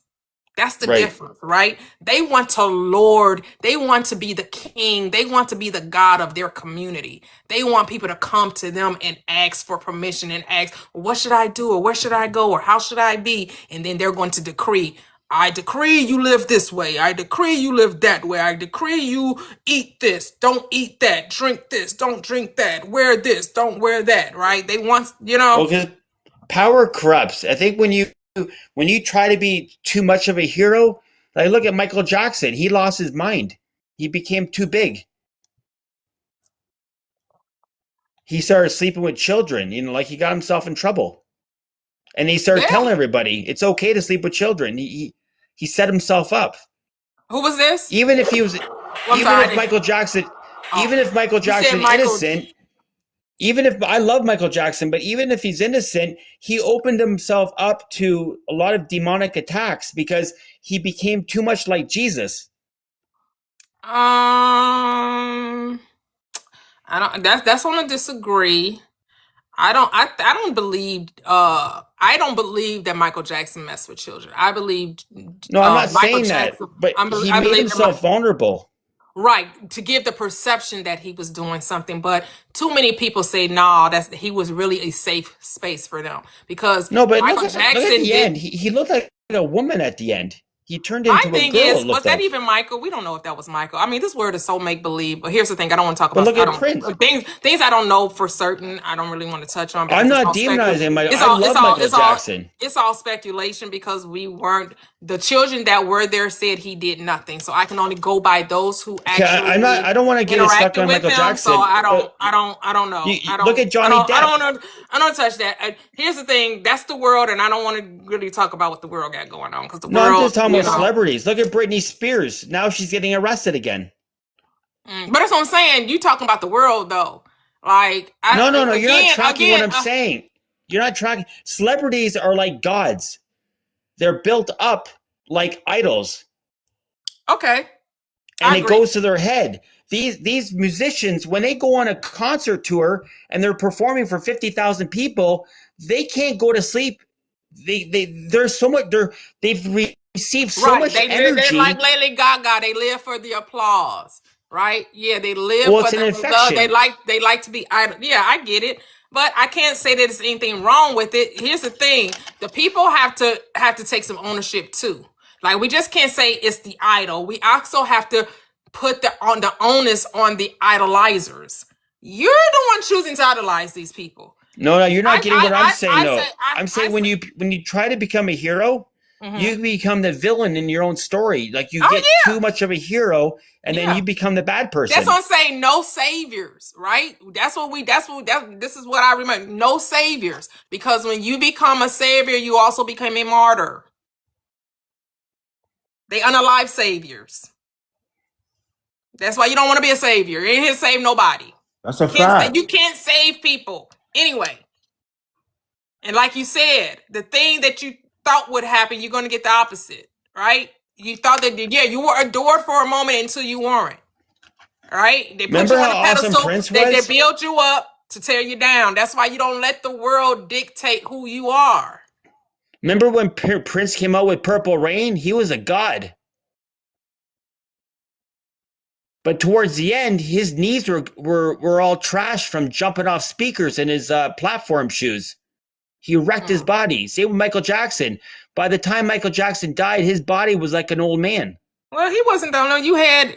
That's the difference, right? They want to lord. They want to be the king. They want to be the God of their community. They want people to come to them and ask for permission and ask, what should I do? Or where should I go? Or how should I be? And then they're going to decree, I decree you live this way. I decree you live that way. I decree you eat this. Don't eat that. Drink this. Don't drink that. Wear this. Don't wear that, right? They want, Well, because power corrupts. I think when you try to be too much of a hero, like look at Michael Jackson. He lost his mind. He became too big. He started sleeping with children, like he got himself in trouble. And he started telling everybody it's okay to sleep with children. He set himself up. Who was this? Even if he was, if Michael Jackson innocent, even if I love Michael Jackson, but even if he's innocent, he opened himself up to a lot of demonic attacks because he became too much like Jesus. I don't. That's on a disagree. I don't believe. I don't believe that Michael Jackson messed with children. I believe. No, I'm not Michael saying that, Jackson. but he I made believe that. himself vulnerable. Right, to give the perception that he was doing something, but too many people say no, that's he was really a safe space for them because No, but Michael look at Jackson the did. end. He looked like a woman at the end. He turned My into a thing girl, is, it was looked that like. even Michael? We don't know if that was Michael. I mean, this word is so make believe. But here's the thing: I don't want to talk But about. look I at don't Prince. things I don't know for certain. I don't really want to touch on I'm because it's not all demonizing Michael. It's I all. love Michael Jackson. It's all speculation because we weren't the children that were there said he did nothing. So I can only go by those who Okay, actually I don't want to get it stuck interacted on with Michael him. So Jackson. I don't But know. look at Johnny Depp. I don't touch that. Here's the thing: that's the world, and I don't want to really talk about what the world got going on because the No, I'm world, just talking about celebrities. Look at Britney Spears. Now she's getting arrested again. But that's what I'm saying. You talking about the world though? Like No. You're not tracking what I'm saying. You're not tracking. Celebrities are like gods. They're built up like idols. Okay. And it goes to their head. These musicians, when they go on a concert tour and they're performing for 50,000 people, they can't go to sleep. They're so much. They've received so much energy. They're like Lady Gaga. They live for the applause, right? Yeah, they live well, for it's an the infection. They like to be idol. Yeah, I get it. But I can't say that there's anything wrong with it. Here's the thing: the people have to take some ownership too. Like we just can't say it's the idol. We also have to put the onus on the idolizers. You're the one choosing to idolize these people. No, you're not getting what I'm saying. No, I'm saying when you try to become a hero, you become the villain in your own story. Like you get too much of a hero, and then you become the bad person. That's what I'm saying. No saviors, right? This is what I remember. No saviors, because when you become a savior, you also become a martyr. They unalive saviors. That's why you don't want to be a savior. You ain't here to save nobody. That's a fact. You can't save people anyway. And like you said, the thing that you thought would happen, you're going to get the opposite, right? You thought that, you were adored for a moment until you weren't, right? They put you on a pedestal. Prince they build you up to tear you down. That's why you don't let the world dictate who you are. Remember when Prince came out with Purple Rain? He was a god. But towards the end, his knees were all trashed from jumping off speakers in his platform shoes. He wrecked his body. Same with Michael Jackson. By the time Michael Jackson died, his body was like an old man. Well, he wasn't the only. You had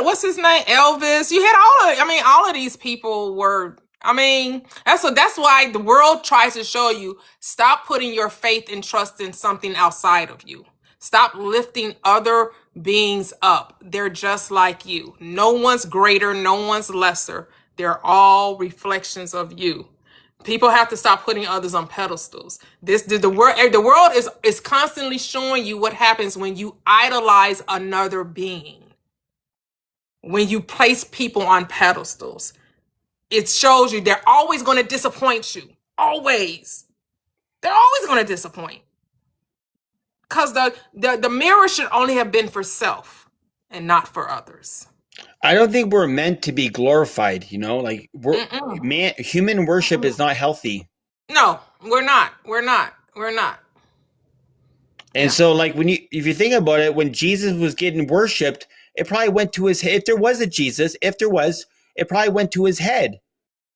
what's his name? Elvis. You had all of these people were. That's why the world tries to show you, stop putting your faith and trust in something outside of you. Stop lifting other beings up. They're just like you. No one's greater, no one's lesser. They're all reflections of you. People have to stop putting others on pedestals. The world is constantly showing you what happens when you idolize another being. When you place people on pedestals, it shows you they're always going to disappoint you. Always. They're always going to disappoint. Because the mirror should only have been for self and not for others. I don't think we're meant to be glorified, like human worship is not healthy. No, we're not. And so like if you think about it, when Jesus was getting worshipped, it probably went to his head. If there was a Jesus, it probably went to his head.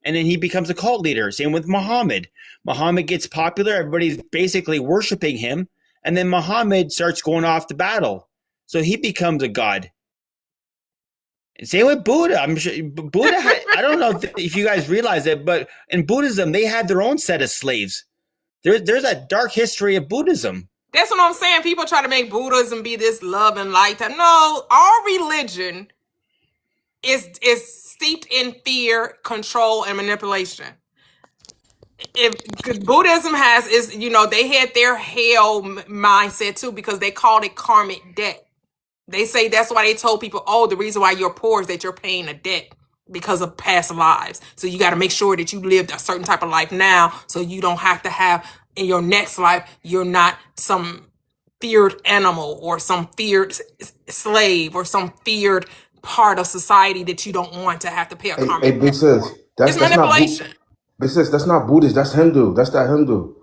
And then he becomes a cult leader. Same with Muhammad. Muhammad gets popular. Everybody's basically worshiping him. And then Muhammad starts going off to battle. So he becomes a god. Same with Buddha. I'm sure Buddha I don't know if you guys realize it, but in Buddhism, they had their own set of slaves. There's a dark history of Buddhism. That's what I'm saying. People try to make Buddhism be this love and light. No, our religion is steeped in fear, control, and manipulation. If Buddhism they had their hell mindset too, because they called it karmic debt. They say that's why they told people, the reason why you're poor is that you're paying a debt because of past lives. So you got to make sure that you lived a certain type of life now, so you don't have to have in your next life, you're not some feared animal or some feared slave or some feared part of society that you don't want to have to pay a Hey, comment big back sis, for. It's that's not manipulation. big sis, that's not Buddhist. That's Hindu. That's that Hindu.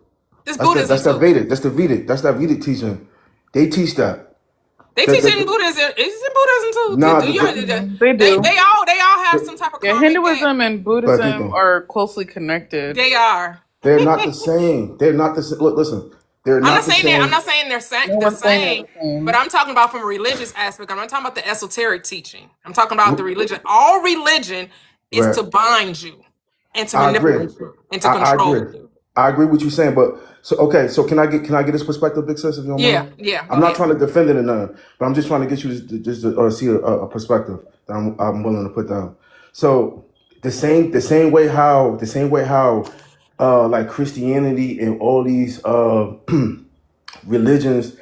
It's That's Buddhism that too. Vedic. That's the Vedic. That's that Vedic teaching. They teach that. They teach it in Buddhism. It's in Buddhism too. Nah, Do y'all? They do. They all have some type of Yeah, karmic debt. Hinduism and but keep Buddhism going. are closely connected. They are. They're not the same. They're not the same. Look, listen. They're I'm not not the saying that. I'm same. not saying No the one's saying they're same. the same. But I'm talking about from a religious aspect. I'm not talking about the esoteric teaching. I'm talking about the religion. All religion is Right. to bind you and to I agree. manipulate you and to I control agree. you. I agree with you saying, but so okay. So can I get this perspective, big sis, if you don't Yeah, mind? yeah. I'm Go not ahead. trying to defend it or nothing, but I'm just trying to get you to see a perspective that I'm willing to put down. So the same way how like Christianity and all these religions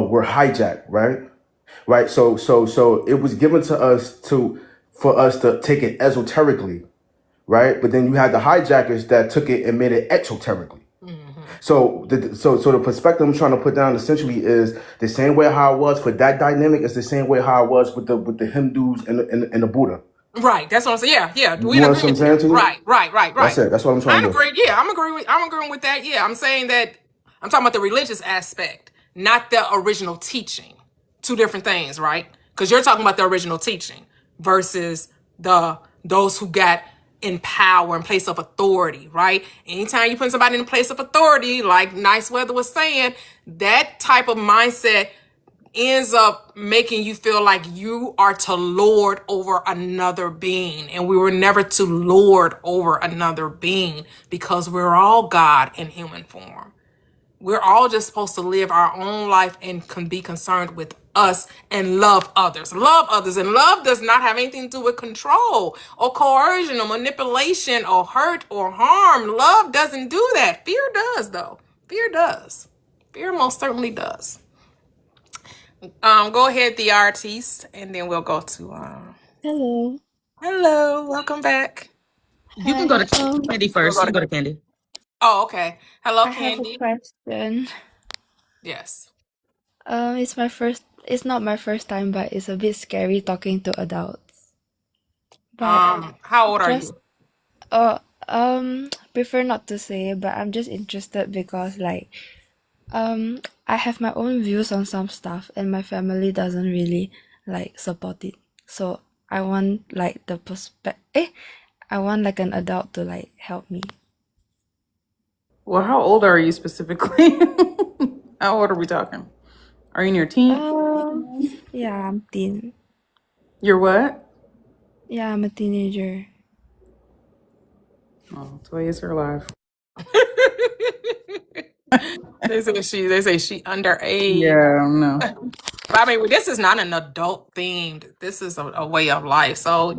were hijacked, right? Right. So it was given to us for us to take it esoterically, right? But then you had the hijackers that took it and made it exoterically. So the perspective I'm trying to put down essentially is the same way how it was for that dynamic is the same way how it was with the Hindus and the Buddha. Right. That's what I'm saying. Yeah. You We're in want some agreement there. saying to you? Right. That's it. That's what I'm trying I'm to do. agreeing. Yeah, I'm agreeing with that. Yeah. I'm saying that I'm talking about the religious aspect, not the original teaching. Two different things, right? Because you're talking about the original teaching versus those who got in power and place of authority, right? Anytime you put somebody in a place of authority, like Nice Weather was saying, that type of mindset ends up making you feel like you are to lord over another being. And we were never to lord over another being because we're all God in human form. We're all just supposed to live our own life and can be concerned with us and love others. Love others. And love does not have anything to do with control or coercion or manipulation or hurt or harm. Love doesn't do that. Fear does, though. Fear does. Fear most certainly does. Go ahead, the artiste, and then we'll go to Hello. hello, welcome back. You can go Hi. to Candy first. You can go to Candy. Oh, okay. Hello, I have a Candy. question. Yes. It's not my first time, but it's a bit scary talking to adults. But How old are just you? uh prefer not to say, but I'm just interested because I have my own views on some stuff and my family doesn't really like support it. So I want like I want like an adult to like help me. Well, how old are you specifically? How old are we talking? Are you in your teens? Yeah, I'm teen. You're what? Yeah, I'm a teenager. Oh, Toyia's her life. They say she underage. Yeah, no. But I mean, this is not an adult themed. This is a way of life. So,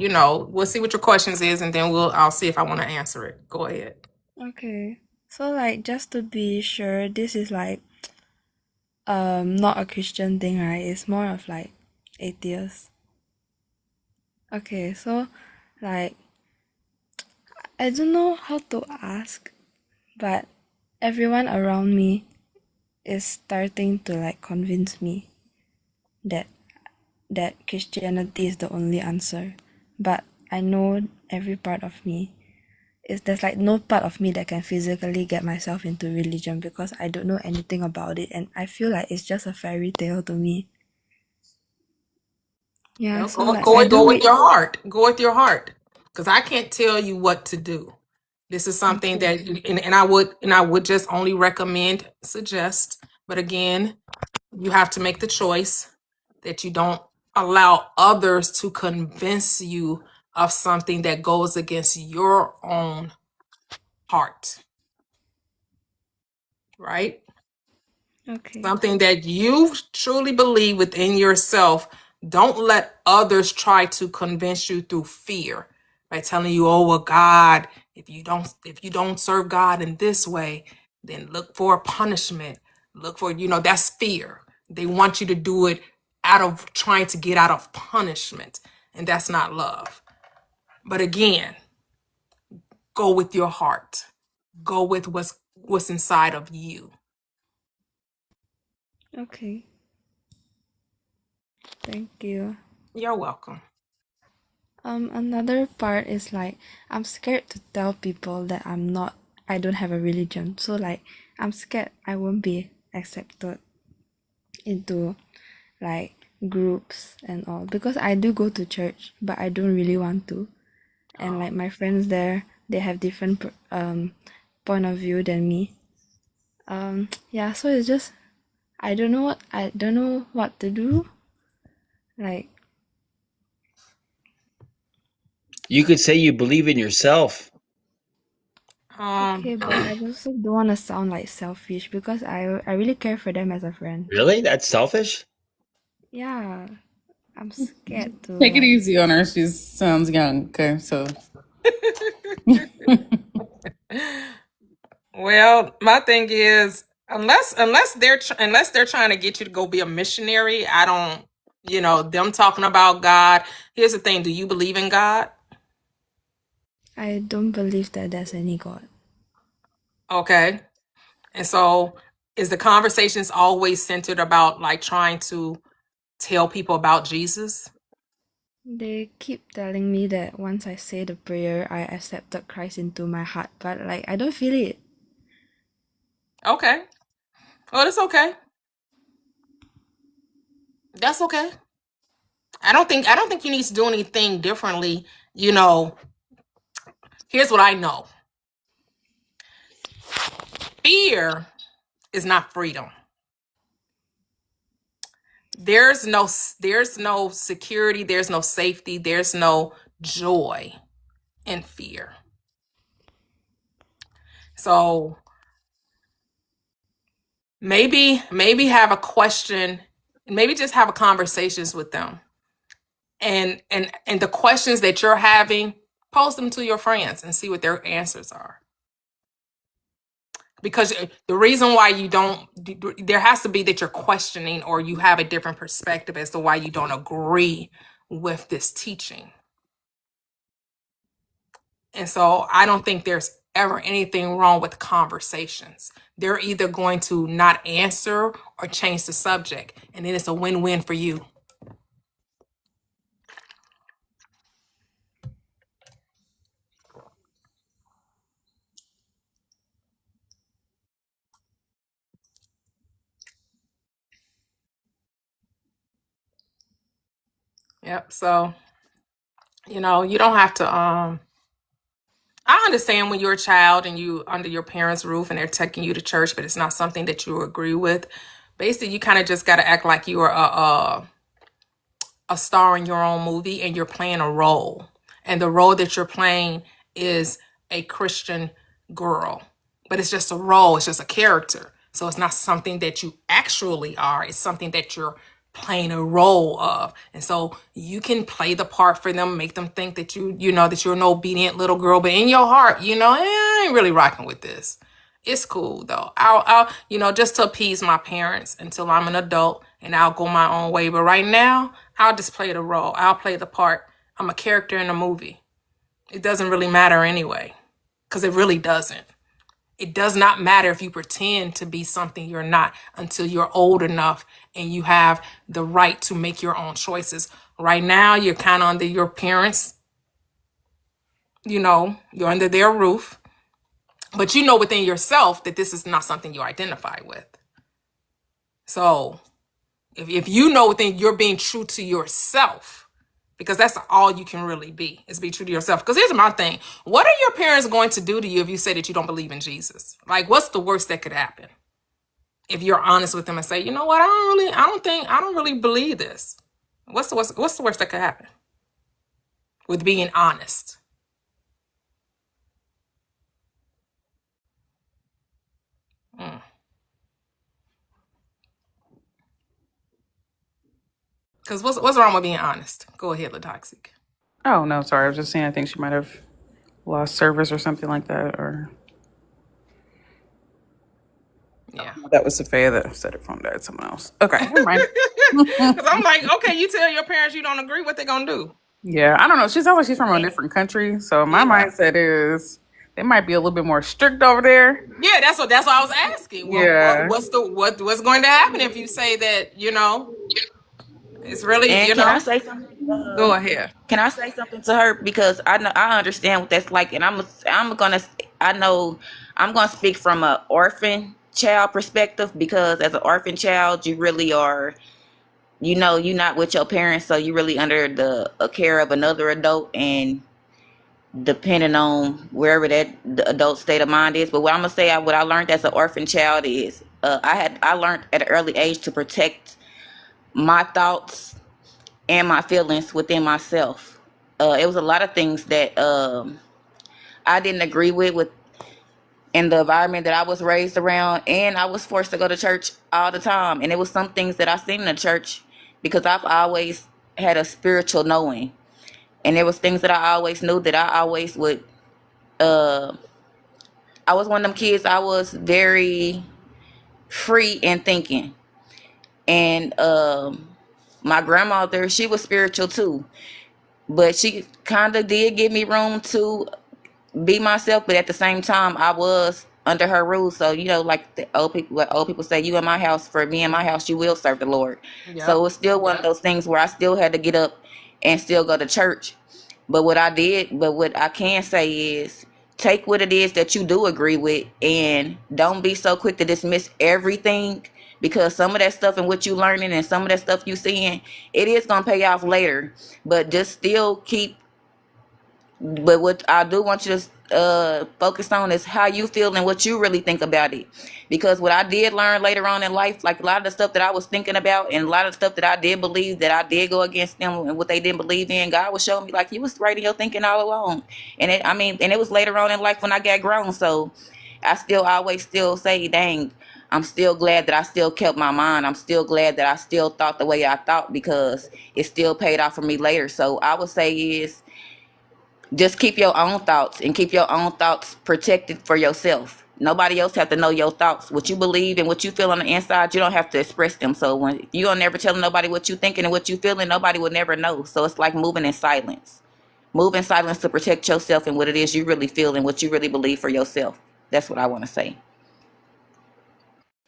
we'll see what your questions is and then I'll see if I want to answer it. Go ahead. Okay. So like just to be sure, this is like not a Christian thing, right? It's more of like atheist. Okay, so like I don't know how to ask, but everyone around me is starting to like convince me that Christianity is the only answer. But I know every part of me there's like no part of me that can physically get myself into religion because I don't know anything about it and I feel like it's just a fairy tale to me. Yeah, so like I Go do with read. your heart. Go with your heart. Because I can't tell you what to do. This is something that and I would just only suggest. But again, you have to make the choice that you don't allow others to convince you of something that goes against your own heart. Right? Okay. Something that you truly believe within yourself. Don't let others try to convince you through fear by telling you, oh well, God, if you don't serve God in this way, then look for a punishment. Look for, that's fear. They want you to do it out of trying to get out of punishment. And that's not love. But again, go with your heart. Go with what's inside of you. Okay. Thank you. You're welcome. Another part is like I'm scared to tell people that I don't have a religion. So like I'm scared I won't be accepted into like groups and all because I do go to church, but I don't really want to. And like my friends there, they have different point of view than me. Yeah, so it's just I don't know what to do. Like You could say you believe in yourself. okay, but I also don't want to sound like selfish because I really care for them as a friend. Really? That's selfish? Yeah, I'm scared to Take it like. easy on her. She sounds young. Okay, so Well, my thing is, unless they're trying to get you to go be a missionary, I don't. Them talking about God. Here's the thing: do you believe in God? I don't believe that there's any God. Okay, and so is the conversations always centered about like trying to tell people about Jesus? They keep telling me that once I say the prayer, I accepted Christ into my heart, but like I don't feel it. Okay, well, it's okay. That's okay. I don't think you need to do anything differently. Here's what I know. Fear is not freedom. There's no security, there's no safety, there's no joy in fear. So maybe have a question, maybe just have a conversations with them. And the questions that you're having, post them to your friends and see what their answers are. Because the reason why you don't, there has to be that you're questioning or you have a different perspective as to why you don't agree with this teaching. And so I don't think there's ever anything wrong with conversations. They're either going to not answer or change the subject, and then it's a win-win for you. Yep. So, you don't have to I understand when you're a child and you under your parents' roof and they're taking you to church, but it's not something that you agree with. Basically, you kind of just got to act like you are a star in your own movie and you're playing a role. And the role that you're playing is a Christian girl. But it's just a role, it's just a character. So it's not something that you actually are. It's something that you're playing a role of. And so you can play the part for them, make them think that that you're an obedient little girl, but in your heart, I ain't really rocking with this. It's cool though. I'll just to appease my parents until I'm an adult and I'll go my own way. But right now, I'll just play the role. I'll play the part. I'm a character in a movie. It doesn't really matter anyway, because it really doesn't. It does not matter if you pretend to be something you're not until you're old enough and you have the right to make your own choices. Right now, you're kind of under your parents, you're under their roof. But you know within yourself that this is not something you identify with. So if you know within you're being true to yourself, because that's all you can really be, is be true to yourself. Because here's my thing. What are your parents going to do to you if you say that you don't believe in Jesus? Like, what's the worst that could happen? If you're honest with them and say, you know what, I don't really believe this. What's the worst that could happen? With being honest. Because what's wrong with being honest? Go ahead, Latoxic. Oh no, sorry. I was just saying I think she might have lost service or something like that, or yeah. That was Sophia that said her phone died. Someone else. Okay, never mind. Because I'm like, okay, you tell your parents you don't agree, what they gonna do? Yeah, I don't know. She sounds like she's from a different country, so my mindset is they might be a little bit more strict over there. Yeah, that's what I was asking. Yeah. What's going to happen if you say that, it's really, And can I say something? Go ahead. Can I say something to her because I know I understand what that's like, and I know I'm gonna speak from a orphan child perspective because as an orphan child, you really are, you're not with your parents, so you really under the care of another adult, and depending on wherever that the adult state of mind is. But what I'm gonna say, what I learned as an orphan child is, I learned at an early age to protect my thoughts and my feelings within myself. It was a lot of things that I didn't agree with in the environment that I was raised around, and I was forced to go to church all the time. And it was some things that I seen in the church because I've always had a spiritual knowing, and there was things that I always knew that I always would. Uh, I was one of them kids. I was very free in thinking, and my grandmother, she was spiritual too, but she kind of did give me room to be myself, but at the same time I was under her rules. So like the old people, what old people say, you in my house, for me in my house you will serve the Lord. So Yep. it's still one of those things where I still had to get up and still go to church. But what I can say is, take what it is that you do agree with, and don't be so quick to dismiss everything, because some of that stuff and what you learning and some of that stuff you seeing, it is gonna pay off later. But just still keep. But what I do want you to focus on is how you feel and what you really think about it. Because what I did learn later on in life, like a lot of the stuff that I was thinking about and a lot of the stuff that I did believe, that I did go against them and what they didn't believe in, God was showing me like, you was right in your thinking all along. And it was later on in life when I got grown. So I still always still say, dang, I'm still glad that I still kept my mind. I'm still glad that I still thought the way I thought, because it still paid off for me later. So I would say is, just keep your own thoughts and keep your own thoughts protected for yourself. Nobody else have to know your thoughts. What you believe and what you feel on the inside, you don't have to express them. So when you don't never tell nobody what you thinking and what you feeling, nobody will never know. So it's like moving in silence. Move in silence to protect yourself and what it is you really feel and what you really believe for yourself. That's what I want to say.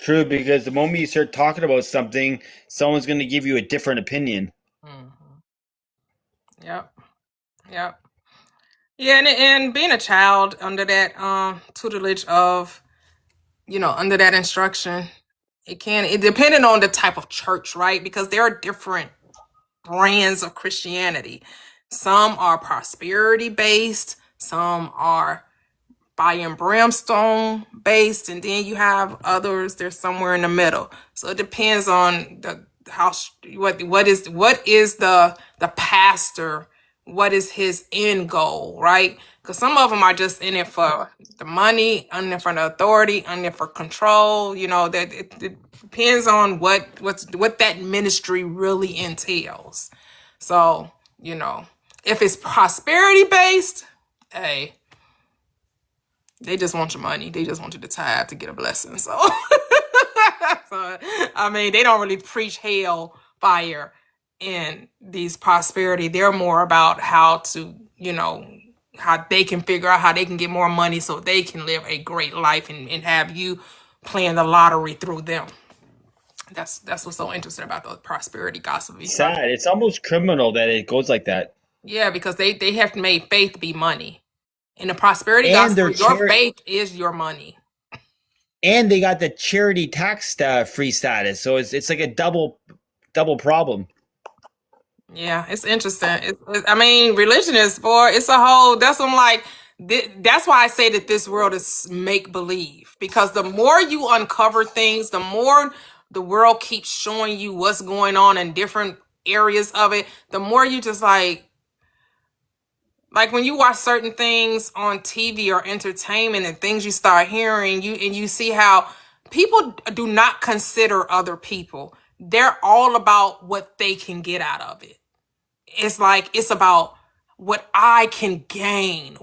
True, because the moment you start talking about something, someone's going to give you a different opinion. Yep. Yep. Yeah, and being a child under that tutelage of, under that instruction, it depending on the type of church, right? Because there are different brands of Christianity. Some are prosperity based, some are fire and brimstone based, and then you have others, they're somewhere in the middle. So it depends on what is the pastor, what is his end goal, right? Because some of them are just in it for the money, in it for the authority, in it for control. That it depends on what that ministry really entails. So if it's prosperity based, hey, they just want your money. They just want you to tithe to get a blessing. So, they don't really preach hell fire in these prosperity. They're more about how to, how they can figure out how they can get more money so they can live a great life and have you playing the lottery through them. That's what's so interesting about the prosperity gospel. Sad. It's almost criminal that it goes like that. Yeah, because they have made faith be money. In the prosperity And gospel, their your faith is your money. And they got the charity tax free status, so it's like a double problem. Yeah, it's interesting. Religion is it's a whole. That's what I'm like. That's why I say that this world is make believe, because the more you uncover things, the more the world keeps showing you what's going on in different areas of it. The more you just like when you watch certain things on TV or entertainment and things you start hearing, you see how people do not consider other people. They're all about what they can get out of it. It's about what I can gain,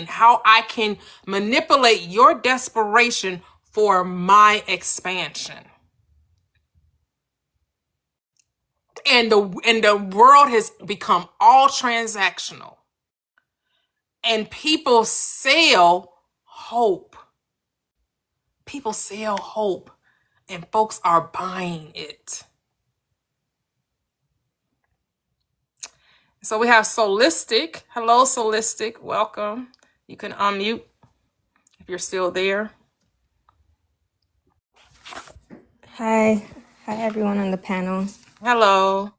how I can manipulate your desperation for my expansion. And the world has become all transactional. And people sell hope. People sell hope, and folks are buying it. So we have Solistic. Hello, Solistic. Welcome. You can unmute if you're still there. Hi. Hi, everyone on the panel. Hello.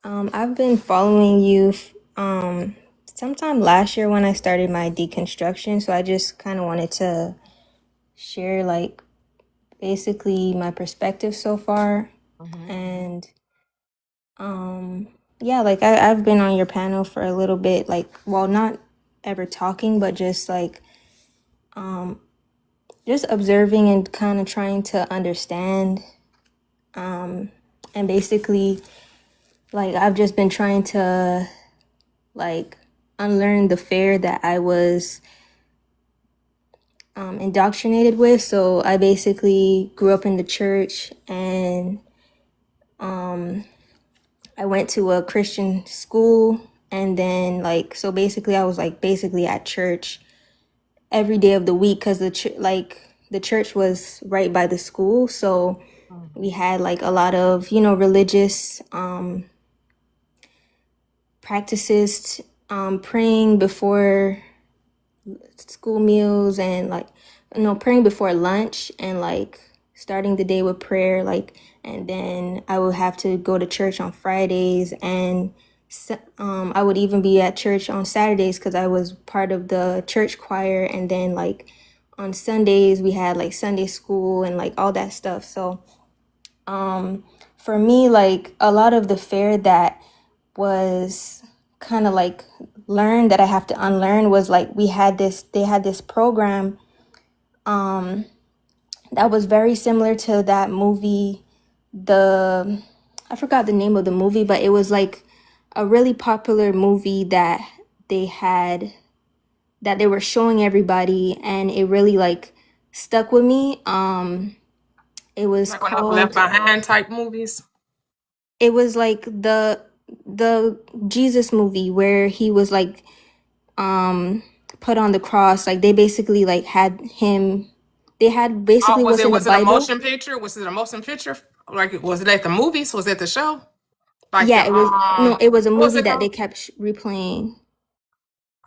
I've been following you sometime last year when I started my deconstruction. So I just kind of wanted to share, like, basically my perspective so far. And yeah, like I've been on your panel for a little bit, like, well, not ever talking, but just like just observing and kind of trying to understand. And basically, like, I've just been trying to, like, unlearn the fear that I was indoctrinated with. So I basically grew up in the church, and I went to a Christian school, and then, like, so basically I was like basically at church every day of the week, because the church was right by the school. So we had like a lot of, religious practices, praying before school meals, and like, praying before lunch, and like starting the day with prayer, like, and then I would have to go to church on Fridays, and I would even be at church on Saturdays because I was part of the church choir, and then like on Sundays we had like Sunday school and like all that stuff. So for me, like, a lot of the fear that was kind of like learned that I have to unlearn was like they had this program that was very similar to that movie, I forgot the name of the movie, but it was like a really popular movie that they were showing everybody, and it really like stuck with me. It was Like one of the Left called, Behind type movies. it was like the Jesus movie where he was like put on the cross. Like they basically like had him, they had Oh, basically was what's it in the was it a Bible. motion picture? Was it a motion picture? Like, was it at the movies? Was it the show? Like Yeah, the it was, no, it was a what was movie it that they called? kept replaying,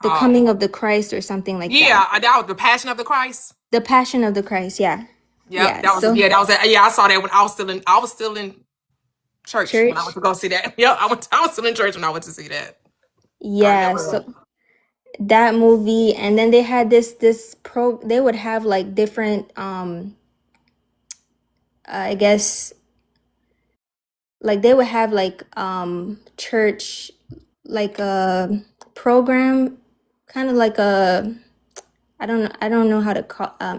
The Oh, Coming of the Christ or something like that. yeah, that was the Passion of the Christ. The Passion of the Christ, yeah. Yep, Yeah, that was so yeah, I saw that when I was still in church when I went church. to go see that. Yep, I was still in church when I went to see that. I Yeah, remember that. so that movie, and then they had they would have like different I guess, like they would have like church, like a program, kind of like a, I don't know how to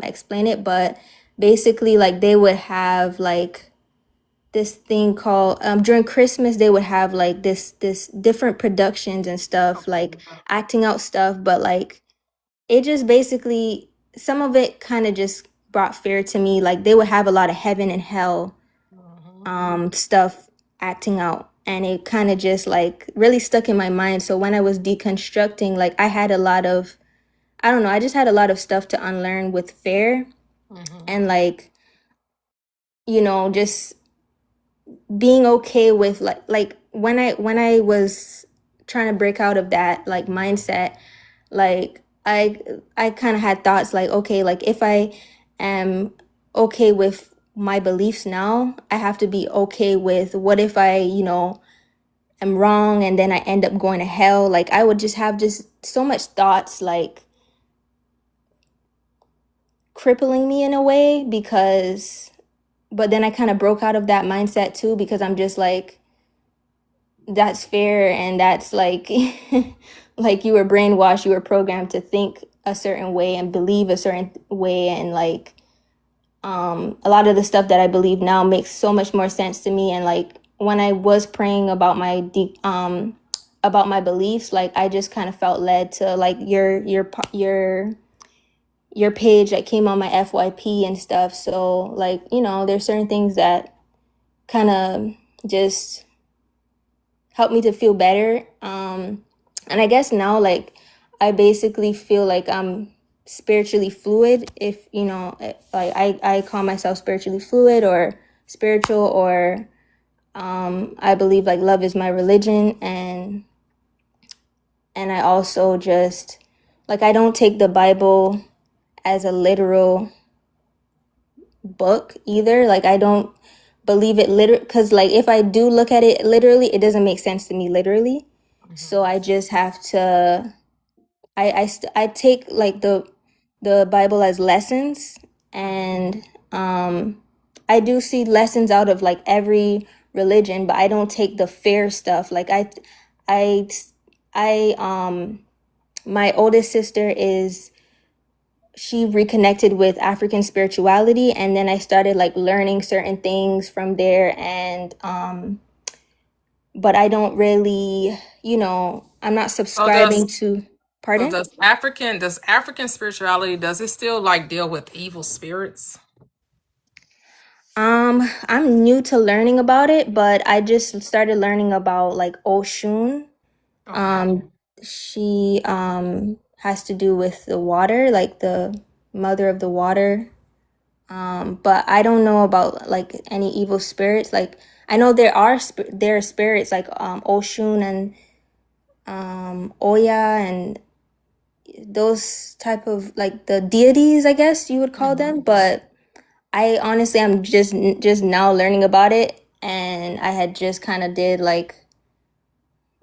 explain it, but basically like they would have like this thing called, during Christmas they would have like this different productions and stuff, like acting out stuff, but like it just basically, some of it kind of just brought fear to me. Like they would have a lot of heaven and hell stuff acting out, and it kind of just like really stuck in my mind. So when I was deconstructing, like I had a lot of, I don't know, I just had a lot of stuff to unlearn with fear, and like, just being okay with like when I was trying to break out of that like mindset, like I kind of had thoughts like, okay, like if I am okay with my beliefs now, I have to be okay with what if I, am wrong and then I end up going to hell. Like I would just have just so much thoughts like crippling me in a way, because but then I kind of broke out of that mindset too, because I'm just like, that's fair, and that's like like you were brainwashed, you were programmed to think a certain way and believe a certain way, and like a lot of the stuff that I believe now makes so much more sense to me. And like when I was praying about about my beliefs, like I just kind of felt led to like your page that came on my FYP and stuff. So like, there's certain things that kind of just helped me to feel better. And I guess now, like, I basically feel like I'm spiritually fluid. If, like, I call myself spiritually fluid or spiritual, or I believe like love is my religion, and I also just like I don't take the Bible as a literal book either. Like I don't believe it literally, because like if I do look at it literally, it doesn't make sense to me literally. So I just have to I take like the Bible as lessons, and I do see lessons out of like every religion, but I don't take the fair stuff. Like I my oldest sister she reconnected with African spirituality, and then I started like learning certain things from there, and but I don't really, I'm not So subscribing to, pardon? does African spirituality, does it still like deal with evil spirits? I'm new to learning about it, but I just started learning about like Oshun. Okay. She has to do with the water, like the mother of the water. But I don't know about like any evil spirits. Like I know there are spirits like Oshun and Oya and those type of like the deities, I guess you would call them. But I honestly I'm just now learning about it, and I had just kind of did like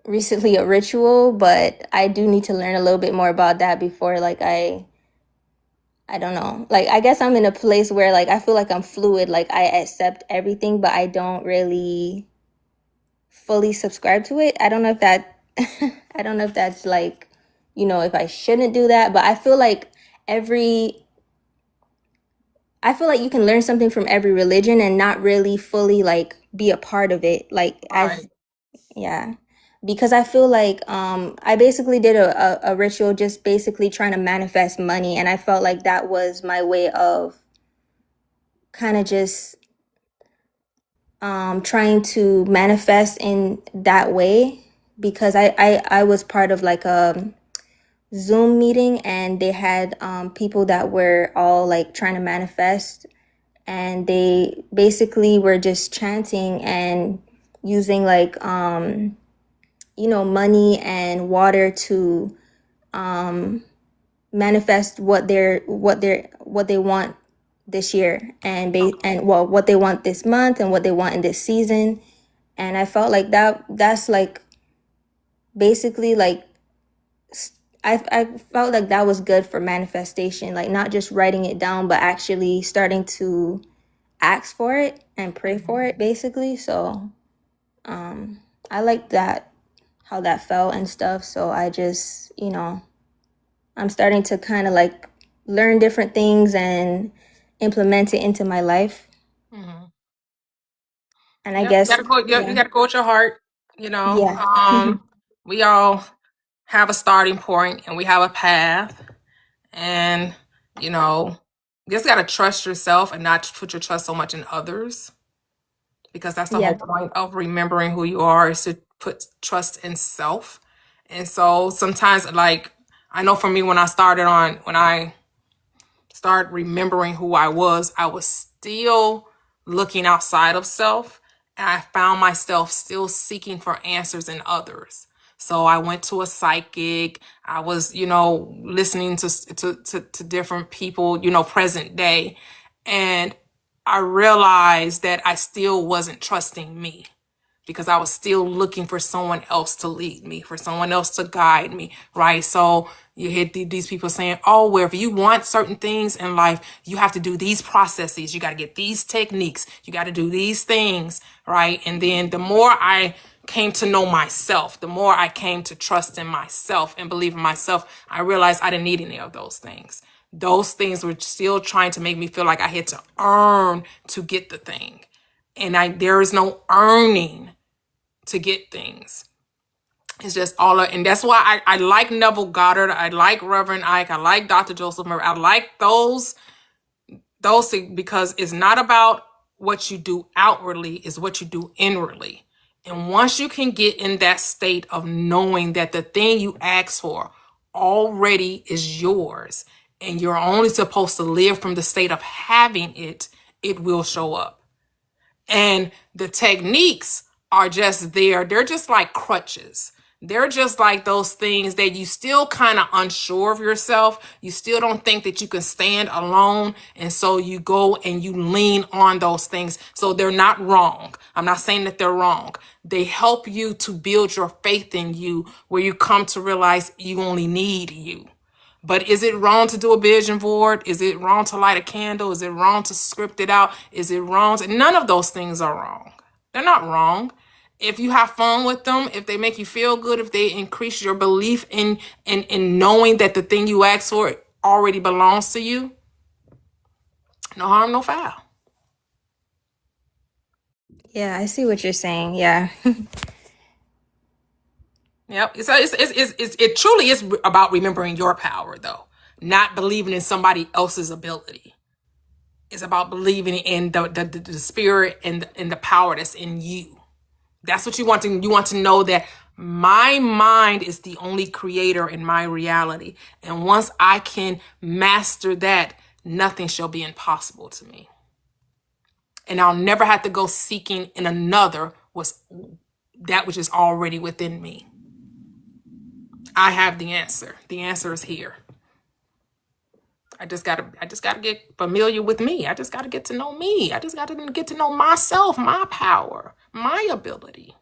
recently a ritual, but I do need to learn a little bit more about that before like I don't know. Like I guess I'm in a place where like I feel like I'm fluid, like I accept everything, but I don't really fully subscribe to it. I don't know if that I don't know if that's like, if I shouldn't do that, but I feel like you can learn something from every religion and not really fully like be a part of it. Like Right. yeah. Because I feel like I basically did a ritual just basically trying to manifest money, and I felt like that was my way of kind of just trying to manifest in that way, because I was part of like a Zoom meeting, and they had people that were all like trying to manifest, and they basically were just chanting and using like money and water to manifest what they want this year, and what they want this month and what they want in this season. And I felt like that's like basically like I felt like that was good for manifestation, like not just writing it down, but actually starting to ask for it and pray for it basically. So I like that, how that felt and stuff. So I just, I'm starting to kind of like learn different things and implement it into my life. And I Yeah, you guess, gotta go. You gotta go with your heart. yeah. We all have a starting point, and we have a path, and you just gotta trust yourself and not put your trust so much in others, because that's the whole Yeah. point of remembering who you are, is to put trust in self. And so sometimes, like I know for me, when I started remembering who I was still looking outside of self. And I found myself still seeking for answers in others. So I went to a psychic. I was, listening to different people, present day. And I realized that I still wasn't trusting me, because I was still looking for someone else to lead me, for someone else to guide me, right? So you hear these people saying, oh, well, if you want certain things in life, you have to do these processes. You got to get these techniques. You got to do these things, right? And then the more I came to know myself, the more I came to trust in myself and believe in myself, I realized I didn't need any of those things. Those things were still trying to make me feel like I had to earn to get the thing. And there is no earning to get things. It's just and that's why I like Neville Goddard. I like Reverend Ike. I like Dr. Joseph Murray. I like those things, because it's not about what you do outwardly, it's what you do inwardly. And once you can get in that state of knowing that the thing you ask for already is yours, and you're only supposed to live from the state of having it, it will show up. And the techniques are just there. They're just like crutches. They're just like those things that you still kind of unsure of yourself. You still don't think that you can stand alone. And so you go and you lean on those things. So they're not wrong. I'm not saying that they're wrong. They help you to build your faith in you, where you come to realize you only need you. But is it wrong to do a vision board? Is it wrong to light a candle? Is it wrong to script it out? Is it wrong to... None of those things are wrong. They're not wrong. If you have fun with them, if they make you feel good, if they increase your belief in knowing that the thing you asked for already belongs to you, no harm, no foul. Yeah, I see what you're saying. Yeah. Yep. It truly is about remembering your power, though, not believing in somebody else's ability. It's about believing in the spirit and the power that's in you. That's what you want to. You want to know that my mind is the only creator in my reality, and once I can master that, nothing shall be impossible to me. And I'll never have to go seeking in another that which is already within me. I have the answer. The answer is here. I just gotta get familiar with me. I just gotta get to know me. I just gotta get to know myself, my power, my ability.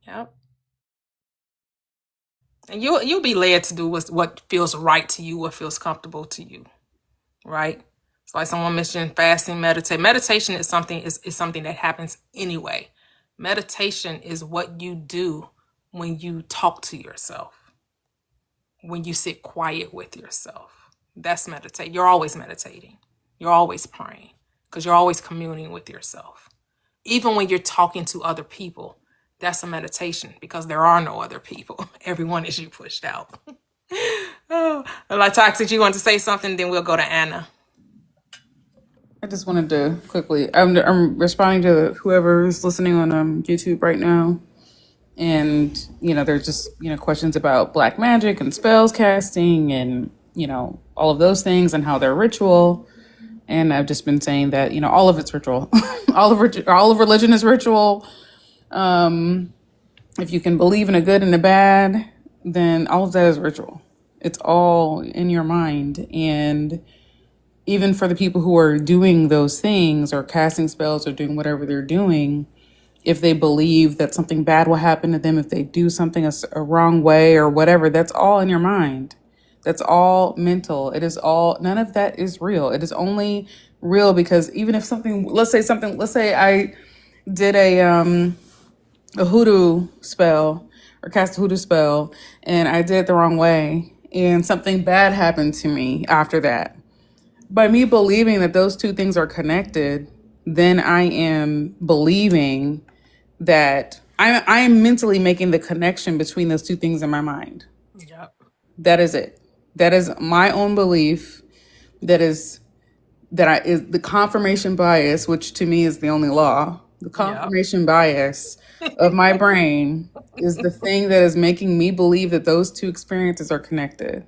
Yep. And you'll be led to do what feels right to you, what feels comfortable to you, right? It's like someone mentioned fasting, meditate. Meditation is something that happens anyway. Meditation is what you do when you talk to yourself, when you sit quiet with yourself. That's meditate. You're always meditating. You're always praying because you're always communing with yourself. Even when you're talking to other people, that's a meditation because there are no other people. Everyone is you pushed out. Oh, like Toxic, you want to say something? Then we'll go to Anna. I just wanted to quickly, I'm responding to whoever's listening on YouTube right now. And, there's just, questions about black magic and spells casting and, all of those things and how they're ritual. And I've just been saying that, all of it's ritual. all of religion is ritual. If you can believe in a good and a bad, then all of that is ritual. It's all in your mind. And even for the people who are doing those things or casting spells or doing whatever they're doing, if they believe that something bad will happen to them, if they do something a wrong way or whatever, that's all in your mind. That's all mental. It is all, none of that is real. It is only real because even if let's say I did a hoodoo spell or cast a hoodoo spell and I did it the wrong way and something bad happened to me after that. By me believing that those two things are connected, then I am believing that I am mentally making the connection between those two things in my mind. Yep. That is it. That is my own belief. That is the confirmation bias, which to me is the only law. The confirmation bias of my brain is the thing that is making me believe that those two experiences are connected.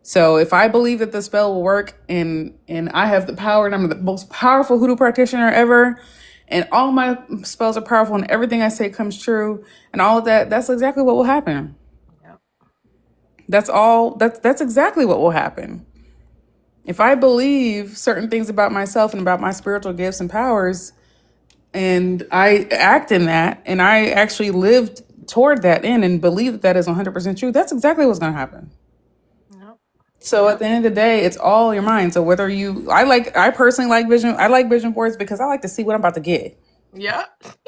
So if I believe that the spell will work and I have the power and I'm the most powerful hoodoo practitioner ever and all my spells are powerful and everything I say comes true and all of that, that's exactly what will happen. Yep. That's exactly what will happen. If I believe certain things about myself and about my spiritual gifts and powers and I act in that and I actually lived toward that end and believe that is 100% true, that's exactly what's going to happen. So at the end of the day, it's all your mind. So whether I personally like vision boards because I like to see what I'm about to get. Yeah.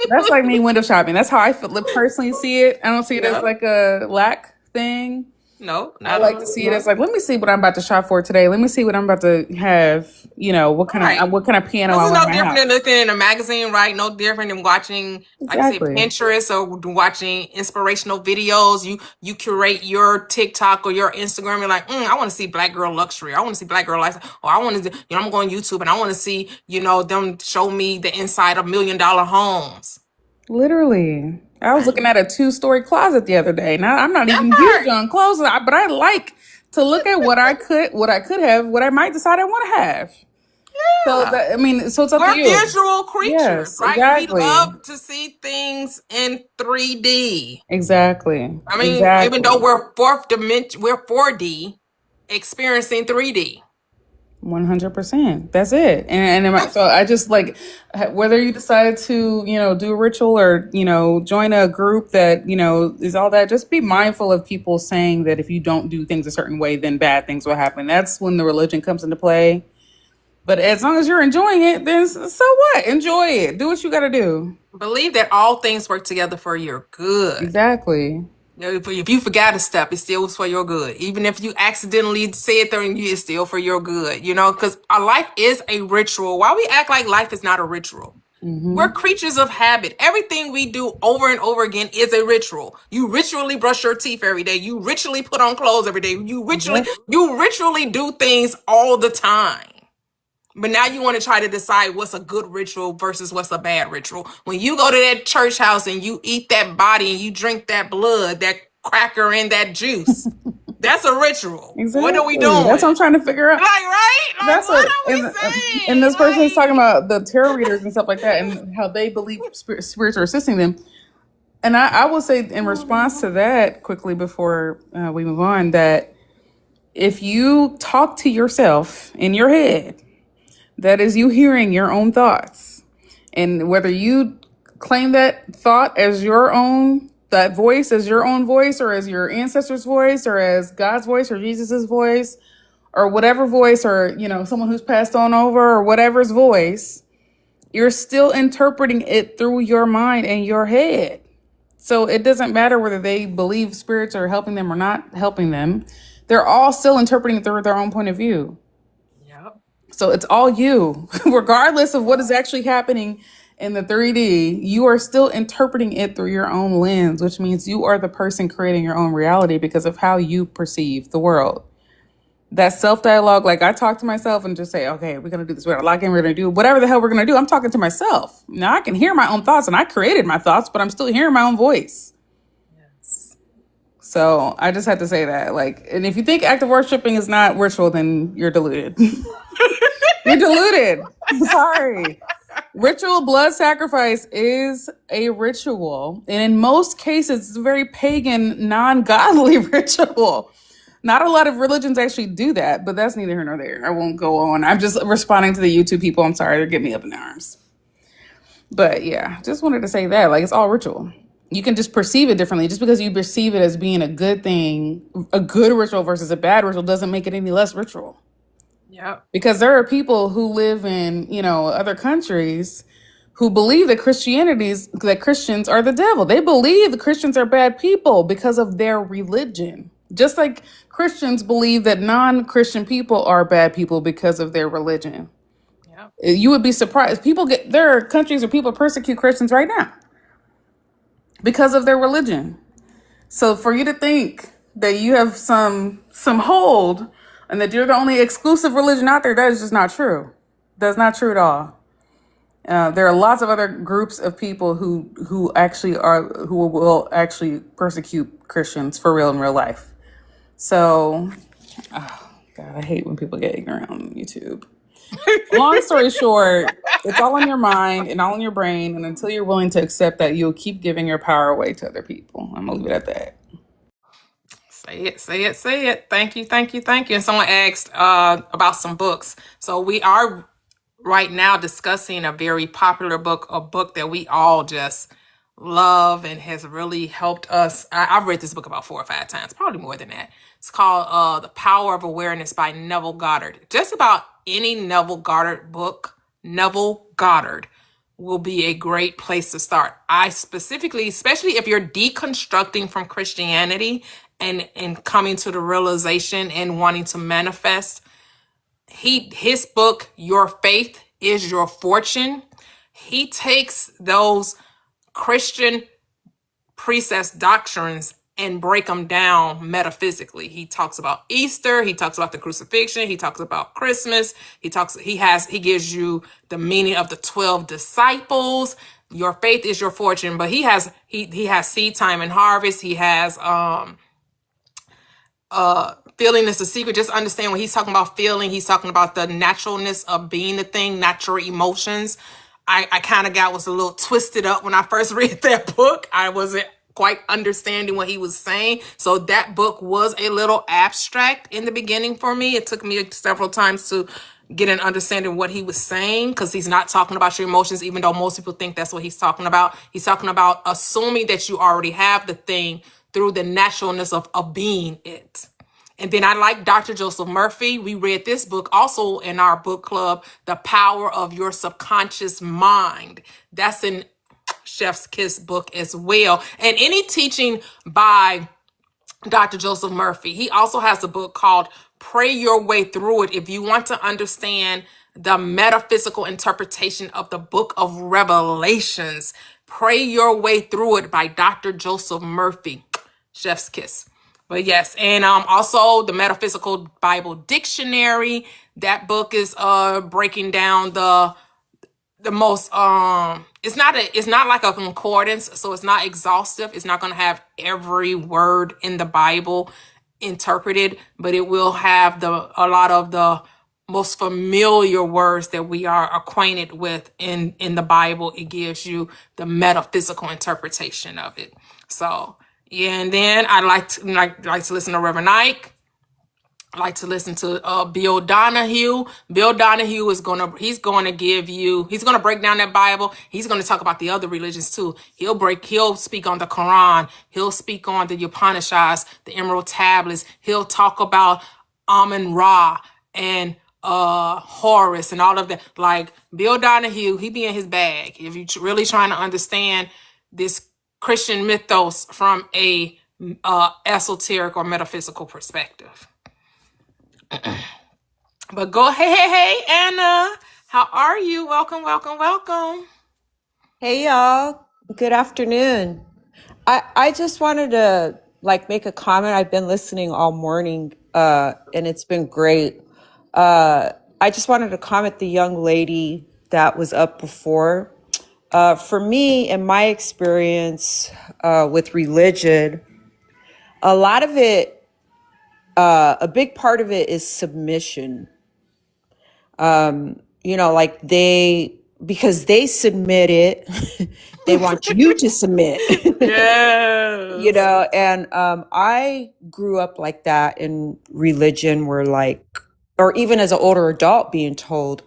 That's like me window shopping. That's how I personally see it. I don't see it as like a lack thing. No, I like to see it as like, let me see what I'm about to shop for today. Let me see what I'm about to have. What kind of piano I want. It's no different than looking in a magazine, right? No different than watching, like I say, Pinterest or watching inspirational videos. You curate your TikTok or your Instagram. You're like, I want to see Black girl luxury. I want to see Black girl lifestyle. Or I want to, I'm going YouTube and I want to see, them show me the inside of $1 million homes. Literally. I was looking at a 2-story closet the other day. Now I'm not even Right. huge on clothes, but I like to look at what I could have, what I might decide I want to have. So that, I mean, so it's up We're to you. visual creatures, Yes, right? exactly. We love to see things in 3D. Exactly. I mean, even though we're fourth dimension, we're 4D experiencing 3D. 100%. That's it. So I just like, whether you decide to, do a ritual or, join a group that, is all that, just be mindful of people saying that if you don't do things a certain way, then bad things will happen. That's when the religion comes into play. But as long as you're enjoying it, then so what? Enjoy it. Do what you got to do. Believe that all things work together for your good. Exactly. If you forgot a step, it still was for your good. Even if you accidentally said something, it's still for your good. Because our life is a ritual. Why we act like life is not a ritual? Mm-hmm. We're creatures of habit. Everything we do over and over again is a ritual. You ritually brush your teeth every day. You ritually put on clothes every day. You ritually do things all the time. But now you want to try to decide what's a good ritual versus what's a bad ritual. When you go to that church house and you eat that body and you drink that blood, that cracker and that juice, that's a ritual. Exactly. What are we doing? That's what I'm trying to figure out. Right? That's what are we saying? And this person is talking about the tarot readers and stuff like that and how they believe spirits are assisting them. And I will say in response to that quickly before we move on, that if you talk to yourself in your head, that is you hearing your own thoughts. And whether you claim that thought as your own, that voice as your own voice, or as your ancestors' voice, or as God's voice, or Jesus's voice, or whatever voice, or, someone who's passed on over, or whatever's voice, you're still interpreting it through your mind and your head. So it doesn't matter whether they believe spirits are helping them or not helping them. They're all still interpreting it through their own point of view. So it's all you, regardless of what is actually happening in the 3D, you are still interpreting it through your own lens, which means you are the person creating your own reality because of how you perceive the world. That self-dialogue, like I talk to myself and just say, okay, we're going to do this. We're going to do whatever the hell we're going to do. I'm talking to myself. Now I can hear my own thoughts and I created my thoughts, but I'm still hearing my own voice. So I just had to say that, and if you think active worshiping is not ritual, then you're deluded. You're deluded. I'm sorry. Ritual blood sacrifice is a ritual. And in most cases, it's a very pagan, non-godly ritual. Not a lot of religions actually do that, but that's neither here nor there. I won't go on. I'm just responding to the YouTube people. I'm sorry. They're getting me up in arms. But yeah, just wanted to say that, it's all ritual. You can just perceive it differently. Just because you perceive it as being a good thing, a good ritual versus a bad ritual doesn't make it any less ritual. Yeah. Because there are people who live in, other countries who believe that Christians are the devil. They believe the Christians are bad people because of their religion. Just like Christians believe that non-Christian people are bad people because of their religion. Yeah. You would be surprised. There are countries where people persecute Christians right now because of their religion. So for you to think that you have some hold and that you're the only exclusive religion out there, that is just not true. That's not true at all. There are lots of other groups of people who will actually persecute Christians for real in real life. So, oh God, I hate when people get ignorant on YouTube. Long story short, it's all in your mind and all in your brain. And until you're willing to accept that, you'll keep giving your power away to other people. I'm going to leave it at that. Say it. Thank you. And someone asked about some books. So we are right now discussing a very popular book, a book that we all just love and has really helped us. I've read this book about 4 or 5 times, probably more than that. It's called The Power of Awareness by Neville Goddard. Just about any Neville Goddard book, Neville Goddard will be a great place to start. I specifically, especially if you're deconstructing from Christianity and coming to the realization and wanting to manifest, his book, Your Faith is Your Fortune, he takes those Christian precepts, doctrines, and break them down metaphysically. He talks about Easter, he talks about the crucifixion, he talks about Christmas, he gives you the meaning of the 12 disciples, your faith is your fortune. But he has seed time and harvest. He has feeling is the secret. Just understand when he's talking about feeling, he's talking about the naturalness of being the thing, natural emotions. I kind of was a little twisted up when I first read that book. I wasn't quite understanding what he was saying. So that book was a little abstract in the beginning for me. It took me several times to get an understanding of what he was saying, because he's not talking about your emotions, even though most people think that's what he's talking about. He's talking about assuming that you already have the thing through the naturalness of being it. And then I like Dr. Joseph Murphy. We read this book also in our book club, The Power of Your Subconscious Mind. That's in Chef's Kiss book as well. And any teaching by Dr. Joseph Murphy, he also has a book called Pray Your Way Through It. If you want to understand the metaphysical interpretation of the book of Revelations, Pray Your Way Through It by Dr. Joseph Murphy. Chef's Kiss. But yes, and also the Metaphysical Bible Dictionary. That book is breaking down the most it's not like a concordance, so it's not exhaustive. It's not going to have every word in the Bible interpreted, but it will have a lot of the most familiar words that we are acquainted with in the Bible. It gives you the metaphysical interpretation of it. So yeah, and then I like to listen to Reverend Ike. I like to listen to Bill Donahue. Bill Donahue is gonna break down that Bible. He's gonna talk about the other religions too. He'll speak on the Quran. He'll speak on the Upanishads, the Emerald Tablets. He'll talk about Amun-Ra and Horus and all of that. Like Bill Donahue, he be in his bag. If you're really trying to understand this Christian mythos from a esoteric or metaphysical perspective. But go, hey, Anna, how are you? Welcome. Hey y'all, good afternoon. I just wanted to make a comment. I've been listening all morning and it's been great. I just wanted to comment the young lady that was up before. For me, in my experience with religion, a lot of it, a big part of it is submission. Because they submit it, they want you to submit. Yes. And I grew up like that in religion where or even as an older adult being told,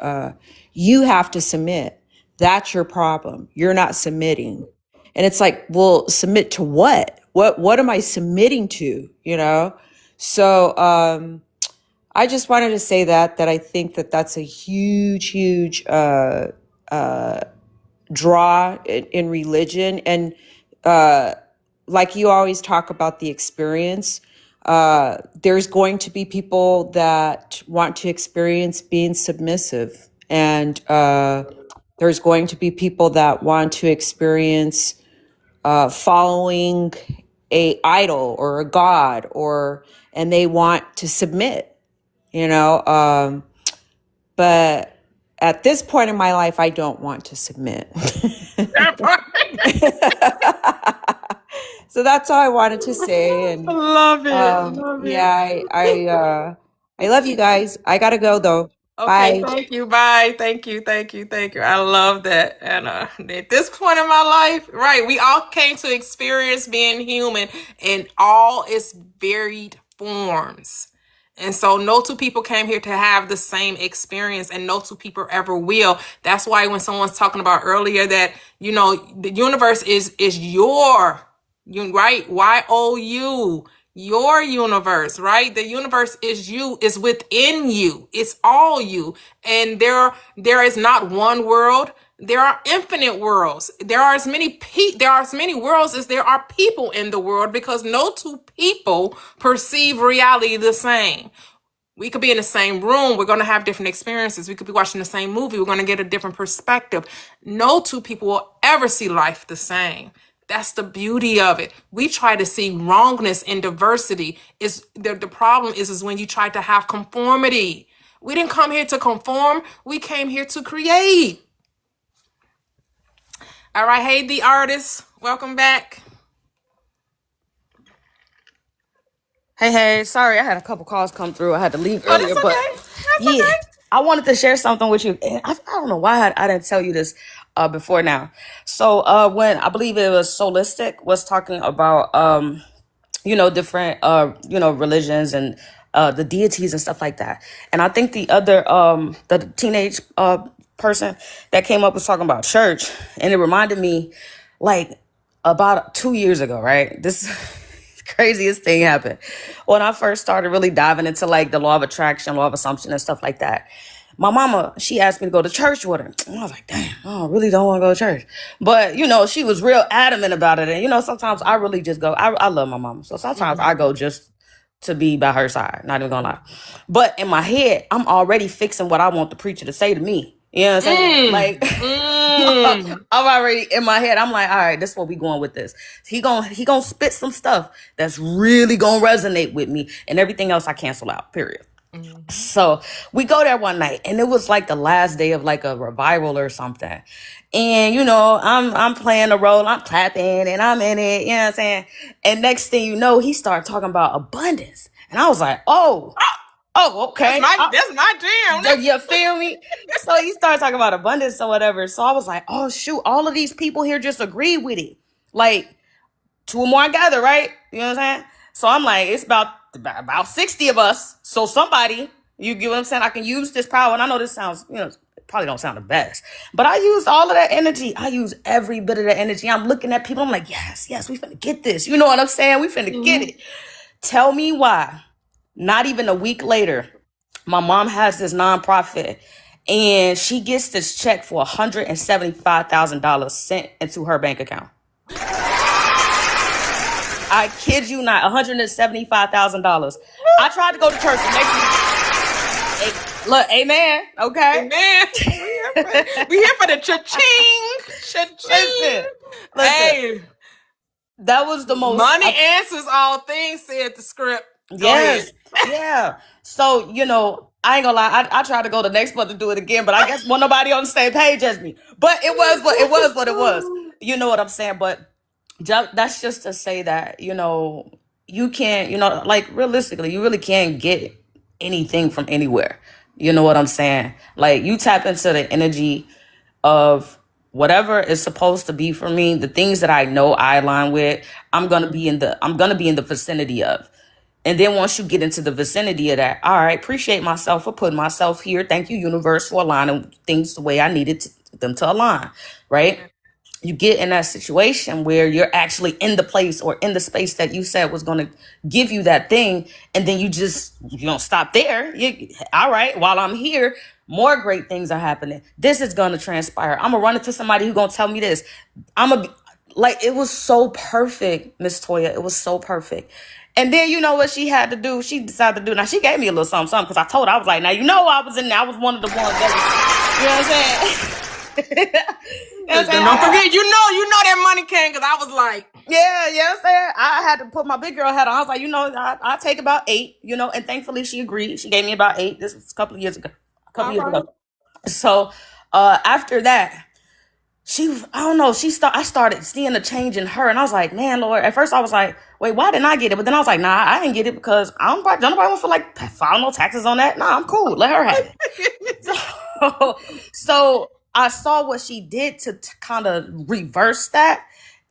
you have to submit. That's your problem. You're not submitting. And it's like, well, submit to what? What am I submitting to? So, I just wanted to say that I think that's a huge draw in religion. And like you always talk about the experience, there's going to be people that want to experience being submissive. And there's going to be people that want to experience following a idol or a god, and they want to submit. But at this point in my life, I don't want to submit. So that's all I wanted to say. And Love it. yeah, I love you guys. I gotta go though. Okay, Bye. thank you. Bye. Thank you. I love that. And at this point in my life, right, we all came to experience being human in all its varied forms. And so no two people came here to have the same experience, and no two people ever will. That's why when someone's talking about earlier that, the universe is your, right? YOU. Your universe, right? The universe is you, is within you. It's all you. And there is not one world. There are infinite worlds. There are as many worlds as there are people in the world, because no two people perceive reality the same. We could be in the same room. We're going to have different experiences. We could be watching the same movie. We're going to get a different perspective. No two people will ever see life the same. That's the beauty of it. We try to see wrongness in diversity. The problem is when you try to have conformity. We didn't come here to conform. We came here to create. All right, hey, the artist, welcome back. Hey, sorry, I had a couple calls come through. I had to leave Oh, earlier, that's but okay. That's yeah, okay. I wanted to share something with you. And I don't know why I didn't tell you this before now. So when I believe it was Solistic was talking about different religions and the deities and stuff like that. And I think the other the teenage person that came up was talking about church, and it reminded me like about 2 years ago, right? This craziest thing happened when I first started really diving into like the law of attraction, law of assumption, and stuff like that. My mama, she asked me to go to church with her. And I was like, damn, I really don't want to go to church. But, she was real adamant about it. And, sometimes I really just go, I love my mama. So sometimes I go just to be by her side, not even gonna lie. But in my head, I'm already fixing what I want the preacher to say to me. You know what I'm saying? Like, I'm already in my head. I'm like, all right, this is where we going with this. He gonna spit some stuff that's really gonna resonate with me, and everything else I cancel out. Period. So we go there one night, and it was like the last day of like a revival or something. And I'm playing the role, I'm clapping, and I'm in it. You know what I'm saying? And next thing you know, he started talking about abundance, and I was like, oh, okay. That's my jam. Do you feel me? So he started talking about abundance or whatever. So I was like, oh shoot, all of these people here just agree with it. Like, two or more gather, right? You know what I'm saying? So I'm like, it's about 60 of us. So somebody, you get what I'm saying? I can use this power. And I know this sounds, probably don't sound the best. But I used all of that energy. I use every bit of that energy. I'm looking at people. I'm like, yes, we finna get this. You know what I'm saying? We finna get it. Tell me why. Not even a week later, my mom has this nonprofit, and she gets this check for $175,000 sent into her bank account. I kid you not, $175,000. I tried to go to church the next week. Look, amen. Okay. Amen. We here for the cha-ching. Cha-ching. Listen. Hey. That was the most. Money answers all things, said the script. Yes. Yeah. So, I ain't gonna lie. I tried to go the next month to do it again, but I guess wasn't nobody on the same page as me. But it was what it was. You know what I'm saying? But that's just to say that, you can't, like realistically, you really can't get anything from anywhere. You know what I'm saying? Like, you tap into the energy of whatever is supposed to be for me, the things that I know I align with, I'm gonna be in the vicinity of. And then once you get into the vicinity of that, all right, appreciate myself for putting myself here. Thank you, universe, for aligning things the way I needed them to align, right? You get in that situation where you're actually in the place or in the space that you said was going to give you that thing. And then you don't stop there. All right, while I'm here, more great things are happening. This is going to transpire. I'm going to run into somebody who's going to tell me this. It was so perfect, Miss Toyia. It was so perfect. And then you know what she had to do? She decided to do. Now, she gave me a little something because I told her, I was like, now, I was in there. I was one of the ones that was, you know what I'm saying? Don't forget, you know that money came because I was like, yeah, I'm saying I had to put my big girl hat on. I was like, I'll take about 8, and thankfully she agreed. She gave me about 8. This was a couple of years ago. So after that, I started seeing a change in her, and I was like, man, Lord. At first I was like, wait, why didn't I get it? But then I was like, nah, I didn't get it because don't nobody want to feel like file no taxes on that. Nah, I'm cool. Let her have it. So I saw what she did to kind of reverse that.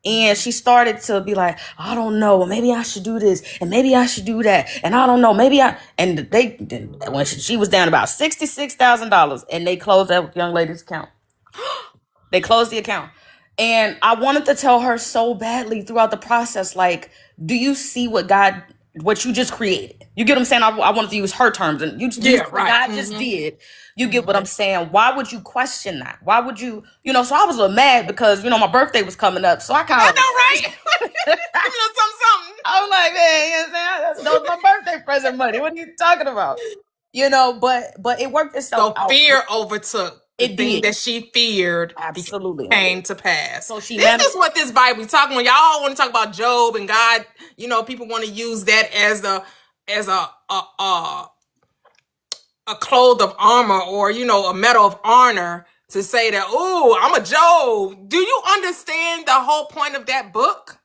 And she started to be like, I don't know, maybe I should do this, and maybe I should do that, and I don't know, when she was down about $66,000, and they closed that young lady's account. They closed the account. And I wanted to tell her so badly throughout the process, like, do you see what you just created? You get what I'm saying? I wanted to use her terms, and you see what God just did. You get what I'm saying? Why would you question that? Why would you, so I was a little mad because, my birthday was coming up. So I kind of. I know, right? something. I was like, man, you know what I'm saying? That was my birthday present money. What are you talking about? But it worked itself out. So fear overtook. It thing that she feared absolutely came to pass. So this is what this Bible talking when y'all want to talk about Job and God. People want to use that as a cloth of armor or a medal of honor to say that, oh, I'm a Job. Do you understand the whole point of that book?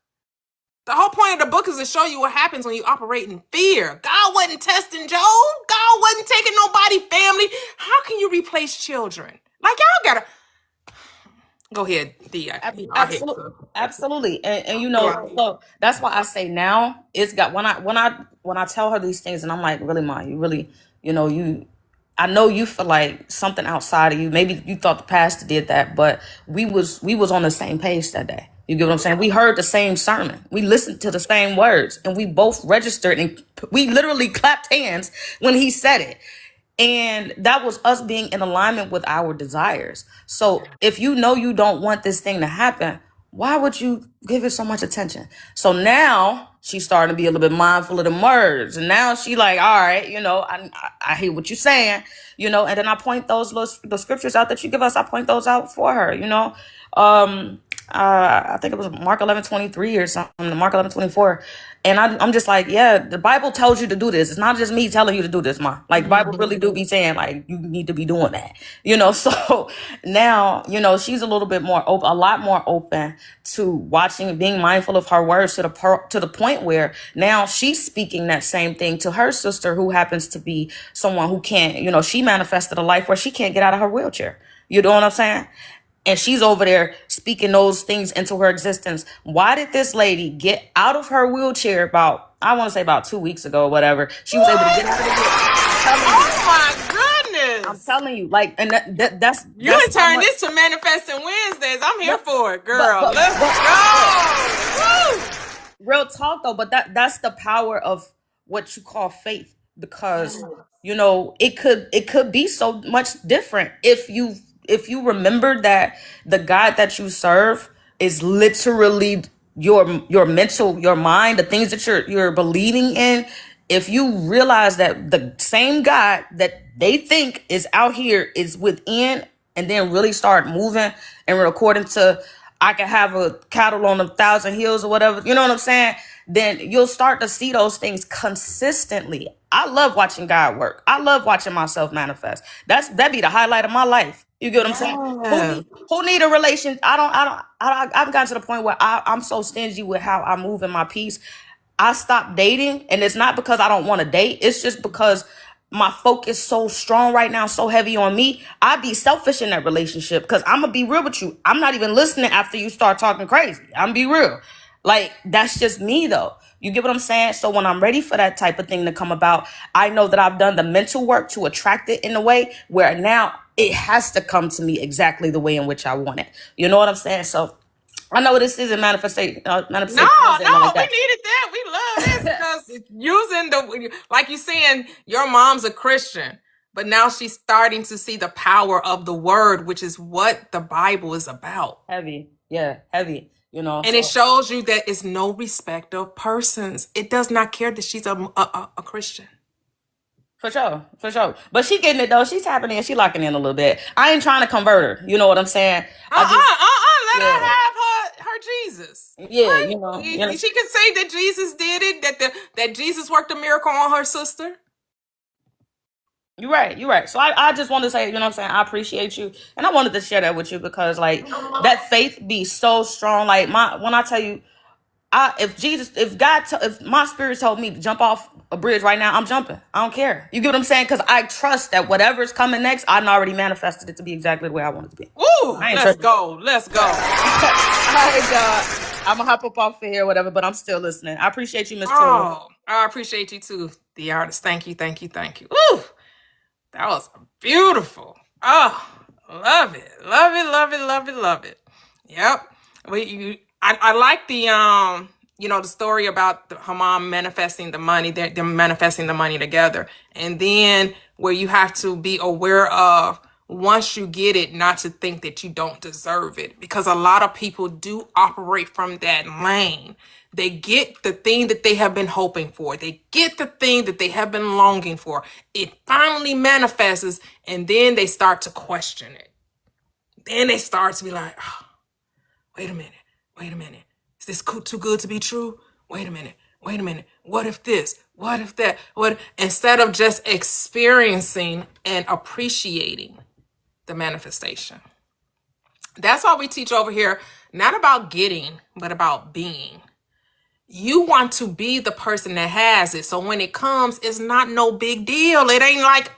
The whole point of the book is to show you what happens when you operate in fear. God wasn't testing Job. God wasn't taking nobody family. How can you replace children? Like, y'all gotta go ahead, D. Absolutely, absolutely, and you know, so that's why I say now it's got when I tell her these things, and I'm like, really, Ma, you really, you know, I know you feel like something outside of you. Maybe you thought the pastor did that, but we was on the same page that day. You get what I'm saying? We heard the same sermon. We listened to the same words, and we both registered, and we literally clapped hands when he said it. And that was us being in alignment with our desires. So if you know you don't want this thing to happen, why would you give it so much attention? So now she's starting to be a little bit mindful of the words. And now she like, all right, you know, I hear what you're saying, you know, and then I point the scriptures out that you give us. I point those out for her, you know. I think it was Mark 11:23 or something, Mark 11:24. And I'm just like, yeah, the Bible tells you to do this. It's not just me telling you to do this, Ma. Like, Bible really do be saying, like, you need to be doing that, you know? So now, you know, she's a little bit more open, a lot more open to watching, being mindful of her words to the point where now she's speaking that same thing to her sister, who happens to be someone who can't, you know, she manifested a life where she can't get out of her wheelchair. You know what I'm saying? And she's over there speaking those things into her existence. Why did this lady get out of her wheelchair I want to say about 2 weeks ago or whatever? She was able to get out of the wheelchair. Oh my goodness. I'm telling you, like, and that's you can turn this to Manifesting Wednesdays. I'm here for it, girl. Let's go. Woo! Real talk though, but that's the power of what you call faith, because you know it could be so much different if you remember that the God that you serve is literally your mental, your mind, the things that you're believing in. If you realize that the same God that they think is out here is within, and then really start moving and according to, I can have a cattle on 1,000 hills or whatever, you know what I'm saying? Then you'll start to see those things consistently. I love watching God work. I love watching myself manifest. That'd be the highlight of my life. You get what I'm saying? Who need a relation? I've gotten to the point where I'm so stingy with how I move in my peace. I stopped dating, and it's not because I don't want to date. It's just because my focus so strong right now, so heavy on me. I'd be selfish in that relationship, because I'm gonna be real with you. I'm not even listening after you start talking crazy. I'm gonna be real. Like, that's just me though. You get what I'm saying? So when I'm ready for that type of thing to come about, I know that I've done the mental work to attract it in a way where now it has to come to me exactly the way in which I want it. You know what I'm saying? So I know this isn't manifestation. No, we needed that. We love this because using like you saying, your mom's a Christian, but now she's starting to see the power of the word, which is what the Bible is about. Heavy. Yeah, heavy. You know, and it shows you that it's no respect of persons. It does not care that she's a Christian. For sure. But she getting it though. She's tapping in. She locking in a little bit. I ain't trying to convert her. You know what I'm saying? Let her have her Jesus. Yeah, right? you know. She can say that Jesus did it. That Jesus worked a miracle on her sister. You're right. So I just wanted to say, you know what I'm saying? I appreciate you. And I wanted to share that with you because like that faith be so strong. Like when I tell you, if my spirit told me to jump off a bridge right now, I'm jumping. I don't care. You get what I'm saying? Because I trust that whatever's coming next, I've already manifested it to be exactly the way I want it to be. Ooh, let's go. All right, God. I'm going to hop up off of here or whatever, but I'm still listening. I appreciate you, Miss Toyia. Oh, I appreciate you too, the artist. Thank you. Ooh, that was beautiful. Oh, love it. Yep. I like the the story about her mom manifesting the money. They're manifesting the money together, and then where you have to be aware of once you get it, not to think that you don't deserve it, because a lot of people do operate from that lane. They get the thing that they have been hoping for. They get the thing that they have been longing for. It finally manifests, and then they start to question it. Then they start to be like, oh, wait a minute. Is this too good to be true? Wait a minute. What if this? What if that? Instead of just experiencing and appreciating the manifestation. That's why we teach over here, not about getting, but about being. You want to be the person that has it. So when it comes, it's not no big deal. It ain't like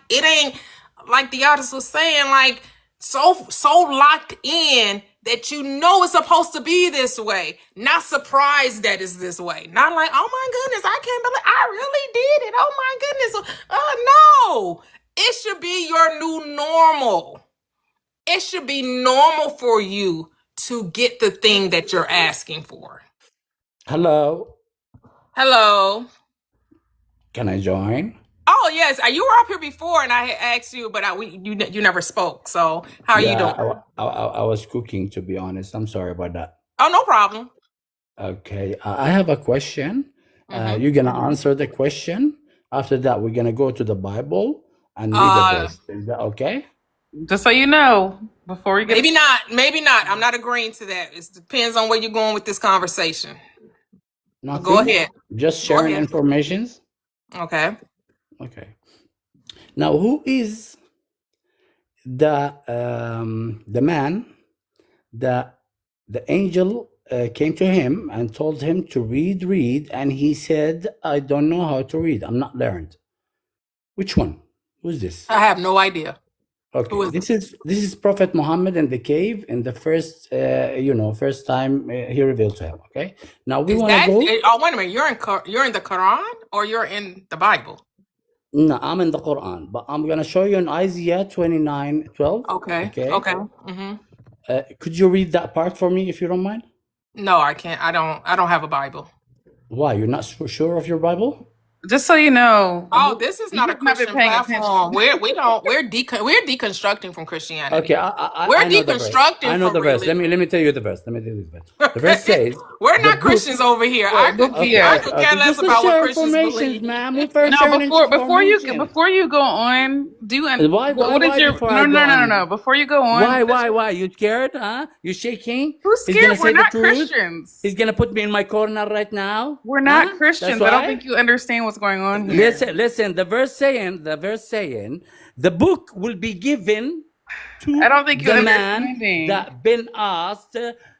the artist was saying, like so locked in that you know it's supposed to be this way. Not surprised that it's this way. Not like, oh my goodness, I can't believe I really did it. Oh my goodness. No. It should be your new normal. It should be normal for you to get the thing that you're asking for. Hello. Hello. Can I join? Oh yes, you were up here before, and I had asked you, but you never spoke. So how are you doing? I was cooking, to be honest. I'm sorry about that. Oh, no problem. Okay, I have a question. You're gonna answer the question. After that, we're gonna go to the Bible and read the verse. Is that okay? Just so you know, before we get maybe not. I'm not agreeing to that. It depends on where you're going with this conversation. Nothing? Go ahead. Just sharing informations. Okay. Okay. Now, who is the man that the angel came to him and told him to read, and he said, I don't know how to read. I'm not learned. Which one? Who's this? I have no idea. Okay, this is Prophet Muhammad in the cave in the first time he revealed to him. Okay, now we want to go. Oh, wait a minute. You're in the Quran or you're in the Bible? No, I'm in the Quran, but I'm gonna show you in Isaiah 29:12. Okay. Could you read that part for me if you don't mind? No, I can't. I don't have a Bible. Why? You're not sure of your Bible? Just so you know. Oh, this is not a Christian platform. We're deconstructing from Christianity. Okay, we're deconstructing. I know the verse. Let me tell you the verse. The verse says we're not Christians over here. I could care less about what Christians believe. Ma'am. Before you go on, what is your no. Before you go on, why? You scared? Huh? You shaking? Who's scared? We're not Christians. He's gonna put me in my corner right now. We're not Christians. I don't think you understand what's going on here. Listen. The verse saying, the book will be given to I don't think the man that been asked,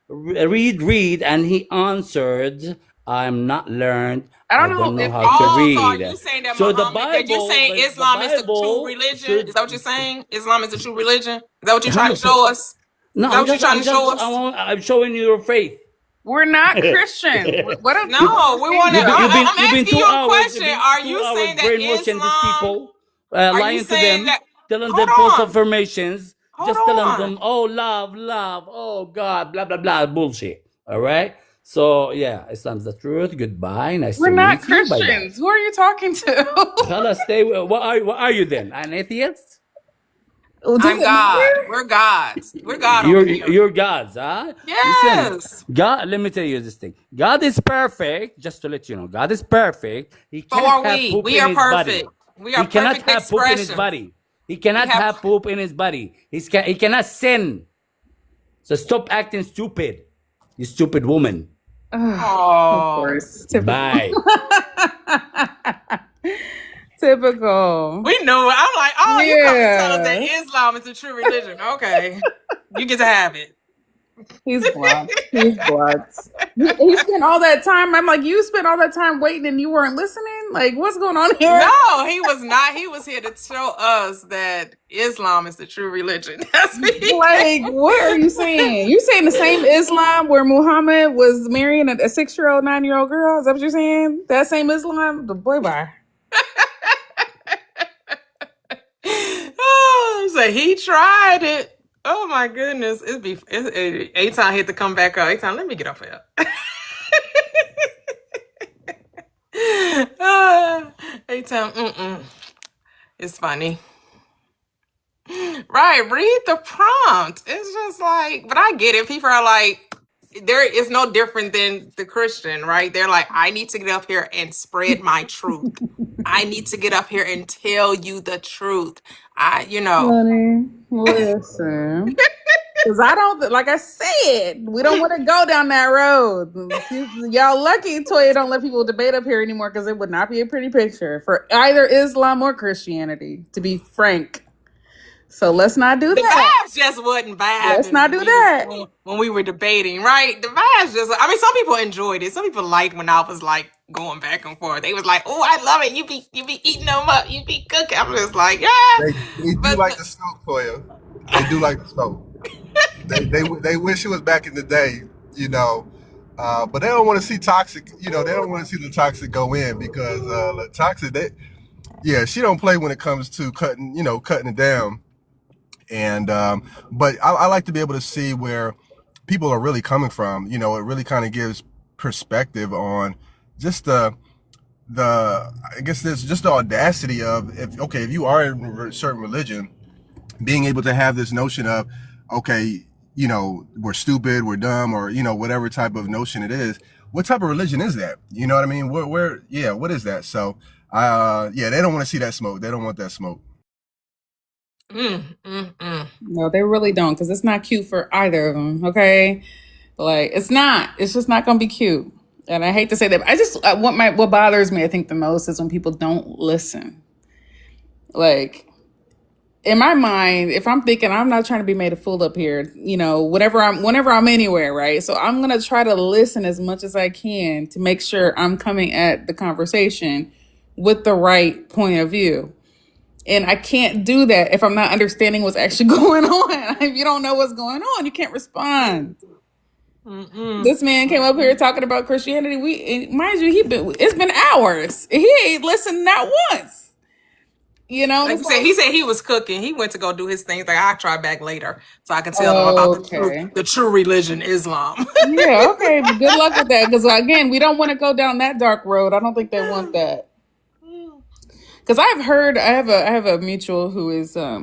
read, and he answered, I'm not learned. I don't know how to read. So are you saying that so the Bible, that you're saying Islam is the true religion? Is that what you're saying? Islam is the true religion? Is that what you're trying to show us? No, I'm showing you your faith. We're not Christians. We want to. I'm asking you a question. Are you saying that brainwashing these people, lying to them, telling them false affirmations, telling them, oh, love, oh, God, blah, blah, blah, bullshit. All right? So, yeah, Islam's the truth. Goodbye. Nice to meet you. We're not Christians. Who are you talking to? Tell us, what are you then? An atheist? I'm God. We're gods. We're God. You're gods, huh? Yes. Listen, God, let me tell you this thing. God is perfect. Just to let you know, God is perfect. He can't have poop we are perfect. We are he cannot have poop in his body. He cannot have poop in his body. He cannot sin. So stop acting stupid. You stupid woman. Oh, of course. Bye. Typical. We knew it. I'm like, oh, you come to tell us that Islam is the true religion. Okay. You get to have it. He's blocked. He spent all that time. I'm like, you spent all that time waiting and you weren't listening? Like, what's going on here? No, he was not. He was here to show us that Islam is the true religion. That's me. Like, what are you saying? You saying the same Islam where Muhammad was marrying a 6-year-old, 9-year-old girl? Is that what you're saying? That same Islam? The boy, bye. So he tried it. Oh my goodness. Eitan had to come back up. Eitan, let me get off here. Eitan, it's funny. Right, read the prompt. It's just like, but I get it. People are like, there is no different than the Christian, right? They're like, I need to get up here and spread my truth. I need to get up here and tell you the truth. Honey, listen. Because I don't, like I said, we don't want to go down that road. Y'all lucky Toyia don't let people debate up here anymore because it would not be a pretty picture for either Islam or Christianity, to be frank. So let's not do The that. vibes just wasn't Let's vibing not do that. when we were debating, right? The vibes just, I mean, some people enjoyed it. Some people liked when I was like going back and forth. They was like, "Oh, I love it. You be eating them up. You be cooking." I'm just like, yeah. They do But like the smoke, Toya. They do like the smoke. They wish it was back in the day, but they don't want to see toxic. They don't want to see the toxic go in because the toxic. She don't play when it comes to cutting it down. And but I like to be able to see where people are really coming from. It really kind of gives perspective on just the I guess there's just the audacity of if you are in a certain religion, being able to have this notion of, okay, we're stupid, we're dumb, or whatever type of notion it is. What type of religion is that? You know what I mean? What is that? So they don't want to see that smoke. They don't want that smoke. No, they really don't, because it's not cute for either of them. Okay, like it's not. It's just not gonna be cute. And I hate to say that, but what bothers me, I think, the most is when people don't listen. Like, in my mind, if I'm thinking I'm not trying to be made a fool up here, whenever I'm anywhere, right? So I'm gonna try to listen as much as I can to make sure I'm coming at the conversation with the right point of view. And I can't do that if I'm not understanding what's actually going on. If you don't know what's going on, you can't respond. This man came up here talking about Christianity. Mind you, it's been hours. He ain't listened not once. Like he said he was cooking. He went to go do his things. Like, I'll try back later so I can tell them about the true religion, Islam. Yeah, okay. Good luck with that. Because again, we don't want to go down that dark road. I don't think they want that. Because I have a mutual who is a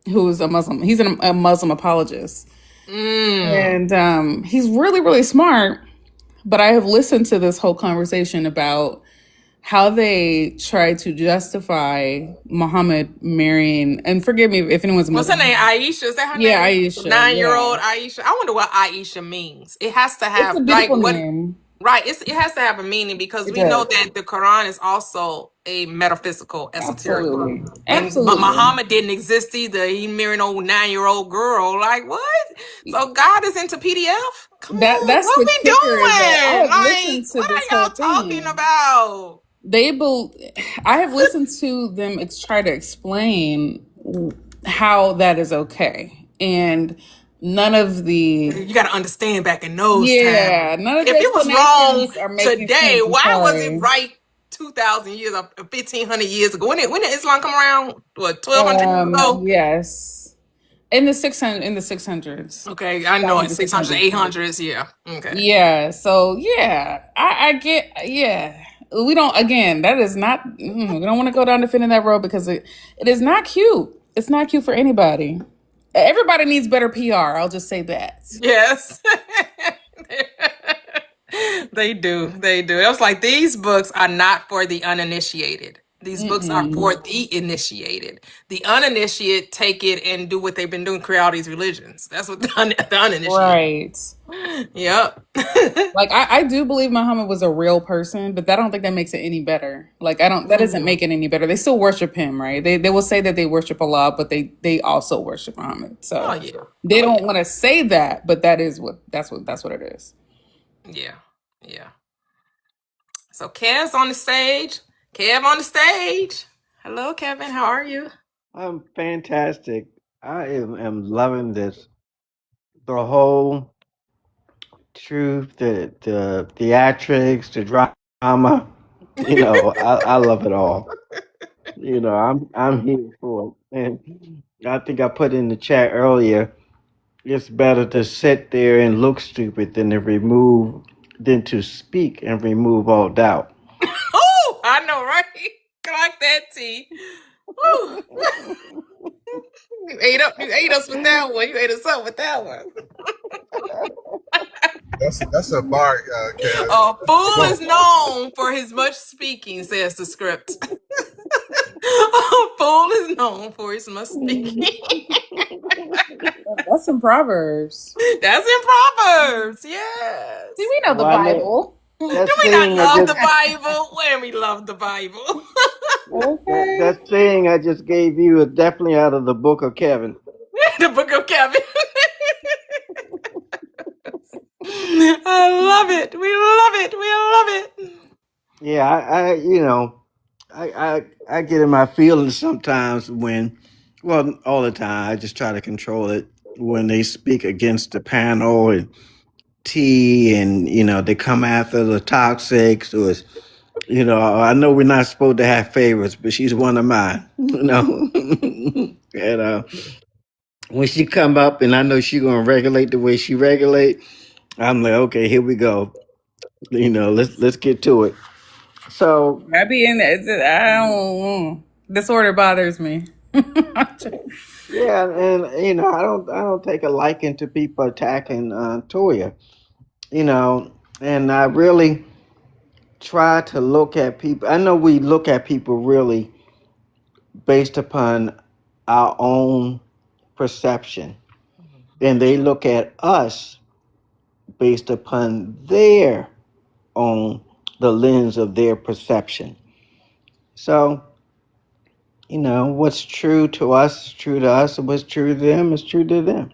Muslim. He's a Muslim apologist, and he's really, really smart. But I have listened to this whole conversation about how they try to justify Muhammad marrying, and forgive me if anyone's What's her name? Aisha? Is that her name? Yeah, Aisha. 9-year-old Aisha. I wonder what Aisha means. It has to have It's a beautiful name. Right. It has to have a meaning because we know that the Quran is also a metaphysical, esoteric book. Absolutely. But Muhammad didn't exist either. He married an old 9-year-old girl. Like, what? So God is into PDF? Come on. That's what the we doing? What are y'all talking about? I have listened to them try to explain how that is okay. And none of you got to understand back in those times. None of if it was wrong today, why was sorry. it right 2,000 years or 1,500 years ago? When did Islam come around? What, 1,200 years ago? Yes, in the 600s. Okay, I know it. 600s, 800s. Yeah. Okay. Yeah. So yeah, I get. Yeah, we don't. Again, that is not. We don't want to go down defending that road because it is not cute. It's not cute for anybody. Everybody needs better PR. I'll just say that. Yes. They do. They do. It was like, these books are not for the uninitiated. These books are for the initiated. The uninitiated take it and do what they've been doing, create all these religions. That's what the uninitiated. Right. Yep. Like, I do believe Muhammad was a real person, but I don't think that makes it any better. Like, that doesn't make it any better. They still worship him, right? They will say that they worship Allah, but they also worship Muhammad. So they don't want to say that, but that's what it is. Yeah. Yeah. So Kev's on the stage. Kev on the stage. Hello, Kevin. How are you? I'm fantastic. I am loving this. The whole truth, the theatrics, the drama. I love it all. I'm here for it. And I think I put in the chat earlier, it's better to sit there and look stupid than to speak and remove all doubt. Oh, I know, right? Like that, T. You ate us with that one. You ate us up with that one. That's a bar, Kev. A fool is known for his much speaking, says the script. A fool is known for his much speaking. That's in Proverbs. That's in Proverbs, yes. See, we know the Bible. Do we not love the Bible? When we love the Bible. Okay. that saying I just gave you is definitely out of the book of Kevin. The Book of Kevin. I love it. We love it. We love it. Yeah, I get in my feelings sometimes when, well, all the time. I just try to control it when they speak against the panel and tea, and they come after the toxics, or I know we're not supposed to have favorites, but she's one of mine. And when she come up, and I know she gonna regulate the way she regulate, I'm like, okay, here we go. Let's get to it. So I be in there. I don't. Disorder bothers me. yeah, and I don't take a liking to people attacking Toya. And I really try to look at people. I know we look at people really based upon our own perception, and they look at us based upon their own the lens of their perception. So, what's true to us is true to us, and what's true to them is true to them.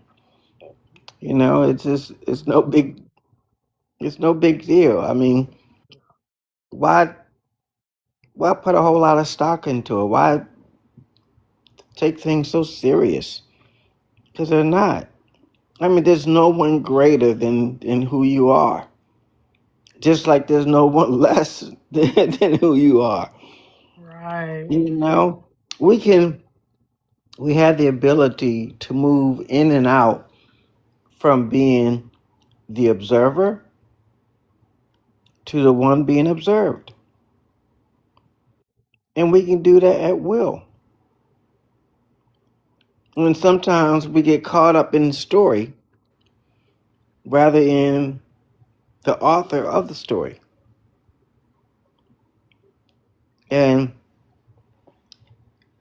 It's no big deal. I mean, why put a whole lot of stock into it? Why take things so serious? Because they're not. I mean, there's no one greater than who you are. Just like there's no one less than who you are. Right. We have the ability to move in and out from being the observer to the one being observed. And we can do that at will. And sometimes we get caught up in the story rather than the author of the story. And,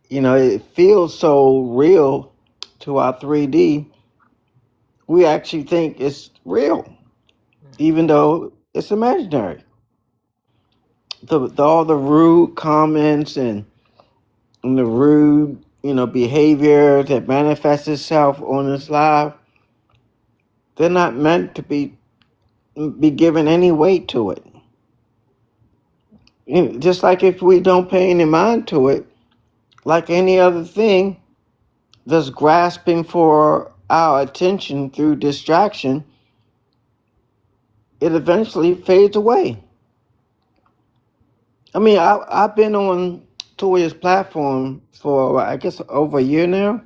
it feels so real to our 3D, we actually think it's real, even though it's imaginary. All the rude comments and the rude, behavior that manifests itself on this live, they're not meant to be given any weight to it. Just like if we don't pay any mind to it, like any other thing that's grasping for our attention through distraction, it eventually fades away. I mean, I've been on Toya's platform for, I guess, over a year now.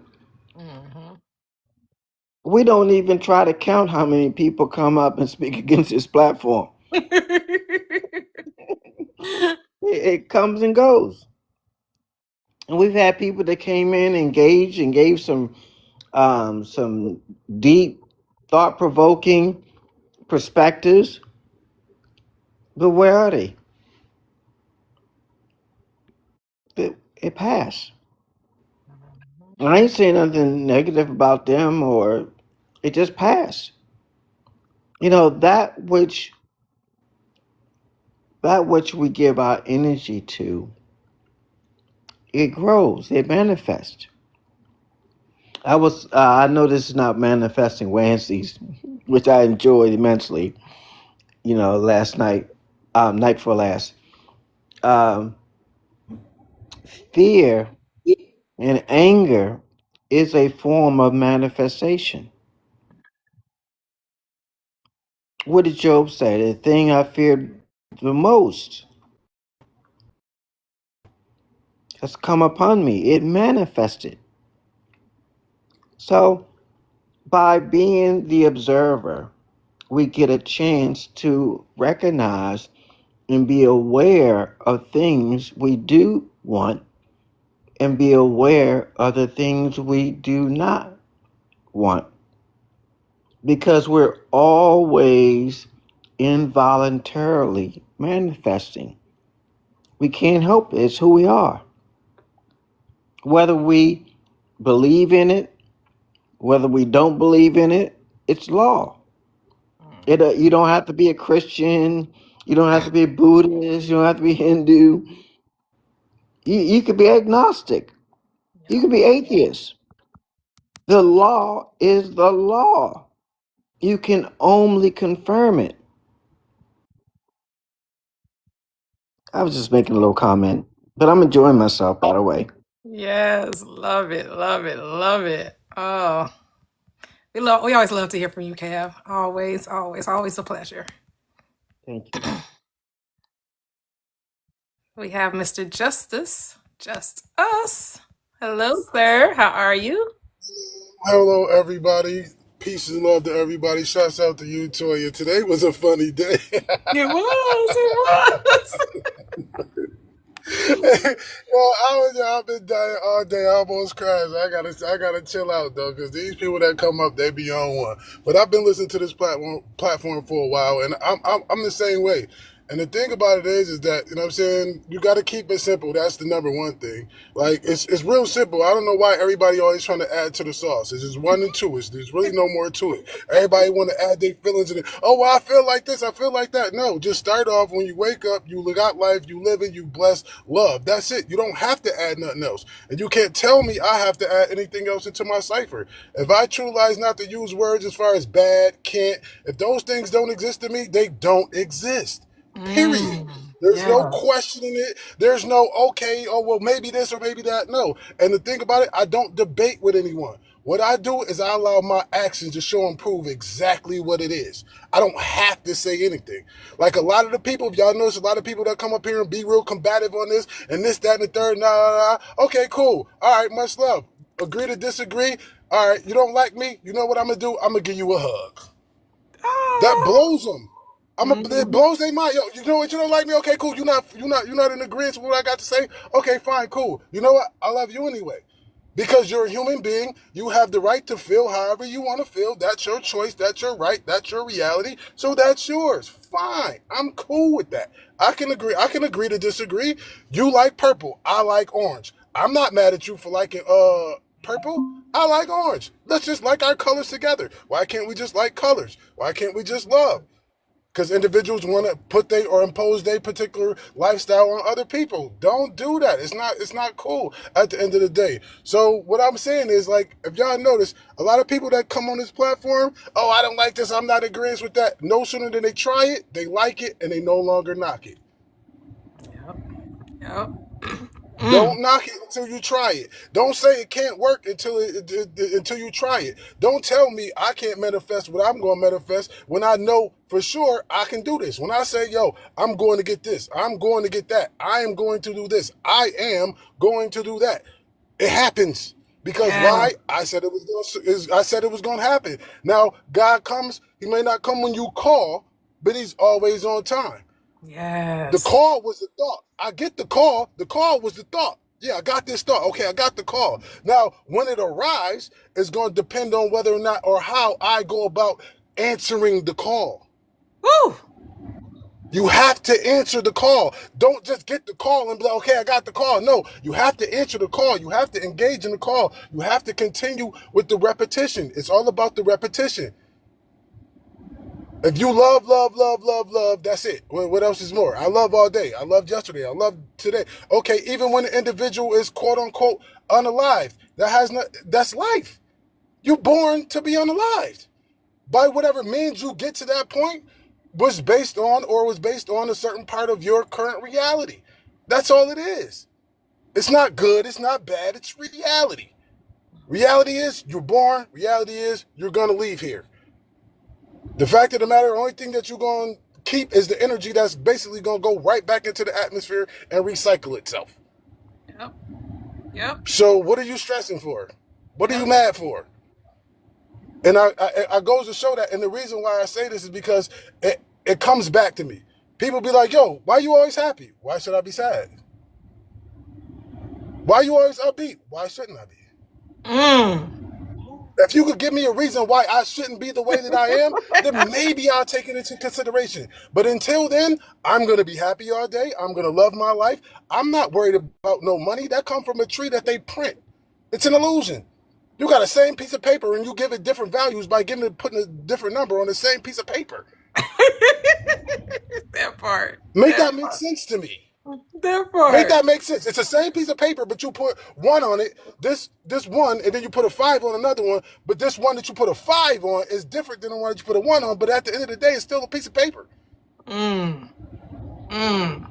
We don't even try to count how many people come up and speak against this platform. It comes and goes. And we've had people that came in, engaged, and gave some deep, thought-provoking perspectives. But where are they? It passed. I ain't saying nothing negative about them, or it just passed. That which we give our energy to, it grows, it manifests. I know this is not manifesting Wednesdays, which I enjoyed immensely. Last night, night before last, um, fear and anger is a form of manifestation. What did Job say? The thing I feared the most has come upon me. It manifested. So, by being the observer, we get a chance to recognize and be aware of things we do want and be aware of the things we do not want. Because we're always involuntarily manifesting. We can't help it. It's who we are. Whether we believe in it, whether we don't believe in it, it's law. You don't have to be a Christian. You don't have to be a Buddhist. You don't have to be Hindu. You could be agnostic. You could be atheist. The law is the law. You can only confirm it. I was just making a little comment, but I'm enjoying myself, by the way. Yes, love it, love it, love it. Oh, we always love to hear from you, Kev. Always, always, always a pleasure. Thank you. We have Mr. Justice, just us. Hello, sir. How are you? Hello, everybody. Peace and love to everybody. Shouts out to you, Toyia. Today was a funny day. It was. I've been dying all day. I almost cried. So I gotta chill out though, because these people that come up, they be on one. But I've been listening to this platform for a while, and I'm the same way. And the thing about it is that, you know what I'm saying, you got to keep it simple. That's the number one thing. Like, it's real simple. I don't know why everybody always trying to add to the sauce. It's just one and two. There's really no more to it. Everybody want to add their feelings in it. Oh, well, I feel like this. I feel like that. No, just start off when you wake up, you got life, you live it, you bless, love. That's it. You don't have to add nothing else. And you can't tell me I have to add anything else into my cipher. If I true lies not to use words as far as bad, can't, if those things don't exist to me, they don't exist. Period. There's no questioning it. There's no, okay, oh, well, maybe this or maybe that. No. And the thing about it, I don't debate with anyone. What I do is I allow my actions to show and prove exactly what it is. I don't have to say anything. Like a lot of the people, if y'all notice, a lot of people that come up here and be real combative on this and this, that, and the third, nah. Okay, cool. All right, much love. Agree to disagree. All right, you don't like me? You know what I'm going to do? I'm going to give you a hug. That blows them. It blows their mind. Yo, you know what? You don't like me? Okay, cool. You're not in agreement with what I got to say? Okay, fine, cool. You know what? I love you anyway. Because you're a human being, you have the right to feel however you want to feel. That's your choice. That's your right. That's your reality. So that's yours. Fine. I'm cool with that. I can agree. I can agree to disagree. You like purple. I like orange. I'm not mad at you for liking purple. I like orange. Let's just like our colors together. Why can't we just like colors? Why can't we just love? Because individuals want to put or impose their particular lifestyle on other people. Don't do that. It's not cool at the end of the day. So what I'm saying is, like, if y'all notice, a lot of people that come on this platform, oh, I don't like this, I'm not agreeing with that. No sooner than they try it, they like it, and they no longer knock it. Yep. Don't knock it until you try it. Don't say it can't work until you try it. Don't tell me I can't manifest what I'm going to manifest when I know for sure I can do this. When I say, yo, I'm going to get this, I'm going to get that, I am going to do this, I am going to do that. It happens. Because why? I said it was going to happen. Now, God comes, he may not come when you call, but he's always on time. Yes. The call was the thought. I get the call. The call was the thought. Yeah, I got this thought. Okay, I got the call. Now, when it arrives, it's going to depend on whether or not or how I go about answering the call. Woo! You have to answer the call. Don't just get the call and be like, okay, I got the call. No, you have to answer the call. You have to engage in the call. You have to continue with the repetition. It's all about the repetition. If you love, that's it. What else is more? I love all day. I loved yesterday. I love today. Okay, even when the individual is quote unquote unalived, that's life. You're born to be unalived. By whatever means you get to that point was based on a certain part of your current reality. That's all it is. It's not good, it's not bad, it's reality. Reality is you're born, reality is you're gonna leave here. The fact of the matter, the only thing that you're going to keep is the energy that's basically going to go right back into the atmosphere and recycle itself. Yep. So what are you stressing for? What are you mad for? And I goes to show that. And the reason why I say this is because it comes back to me. People be like, yo, why are you always happy? Why should I be sad? Why are you always upbeat? Why shouldn't I be? If you could give me a reason why I shouldn't be the way that I am, then maybe I'll take it into consideration. But until then, I'm going to be happy all day. I'm going to love my life. I'm not worried about no money. That comes from a tree that they print. It's an illusion. You got the same piece of paper and you give it different values by putting a different number on the same piece of paper. That part. Make that make sense to me. That Make part. that make sense. It's the same piece of paper, but you put one on it, this one, and then you put a 5 on another one. But this one that you put a 5 on is different than the one that you put a 1 on. But at the end of the day, it's still a piece of paper. Mm. Mm.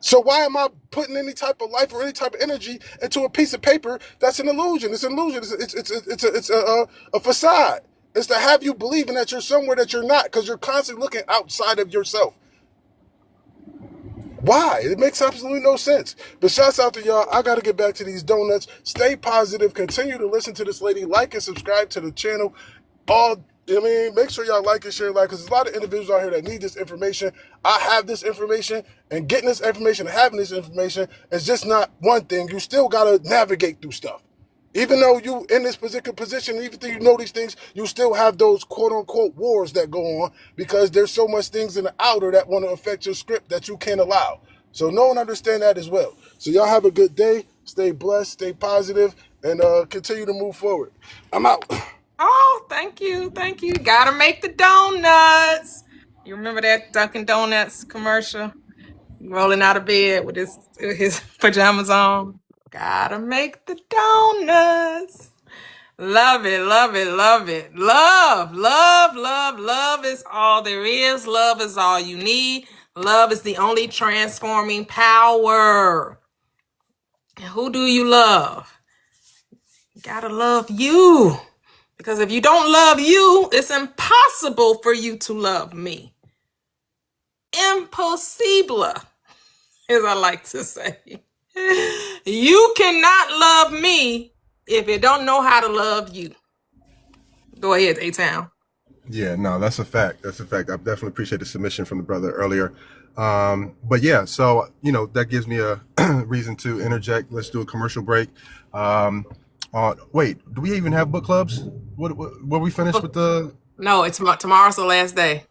So why am I putting any type of life or any type of energy into a piece of paper that's an illusion? It's an illusion. It's a facade. It's to have you believing that you're somewhere that you're not because you're constantly looking outside of yourself. Why? It makes absolutely no sense. But shouts out to y'all. I got to get back to these donuts. Stay positive. Continue to listen to this lady. Like and subscribe to the channel. Make sure y'all like and share, because there's a lot of individuals out here that need this information. I have this information, and getting this information, having this information is just not one thing. You still got to navigate through stuff. Even though you in this particular position, even though you know these things, you still have those quote unquote wars that go on because there's so much things in the outer that want to affect your script that you can't allow. So know and understand that as well. So y'all have a good day. Stay blessed, stay positive, and continue to move forward. I'm out. Oh, thank you. Thank you. Gotta make the donuts. You remember that Dunkin' Donuts commercial? Rolling out of bed with his pajamas on. Gotta make the donuts. Love it, love it, love it. Love, love, love, love is all there is. Love is all you need. Love is the only transforming power. And who do you love? You gotta love you. Because if you don't love you, it's impossible for you to love me. Impossible, as I like to say. You cannot love me if you don't know how to love you. Go ahead, A-Town. Yeah, no, that's a fact. That's a fact. I definitely appreciate the submission from the brother earlier. But yeah, so that gives me a reason to interject. Let's do a commercial break. Wait, do we even have book clubs? What we finished with the? No, it's tomorrow's the last day.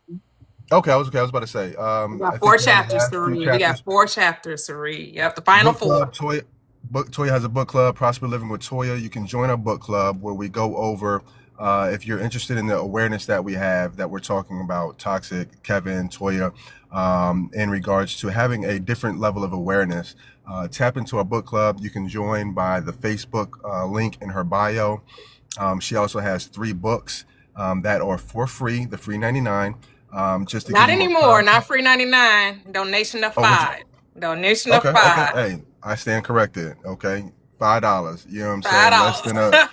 Okay, I was about to say. We I got think 4 we only chapters have to 2 read. We got chapters. 4 chapters to read. Yep, the final Book 4. club, Toyia has a book club, Prosperous Living with Toyia. You can join our book club where we go over, if you're interested in the awareness that we have, that we're talking about, Toxic, Kevin, Toyia, in regards to having a different level of awareness. Tap into our book club. You can join by the Facebook link in her bio. She also has 3 books that are for free, the free 99. Just to Not give you more anymore. context. Not free 99. Donation of Oh, would you? 5. Donation of Okay. 5. Hey, I stand corrected. Okay, $5. You know what I'm saying? $5.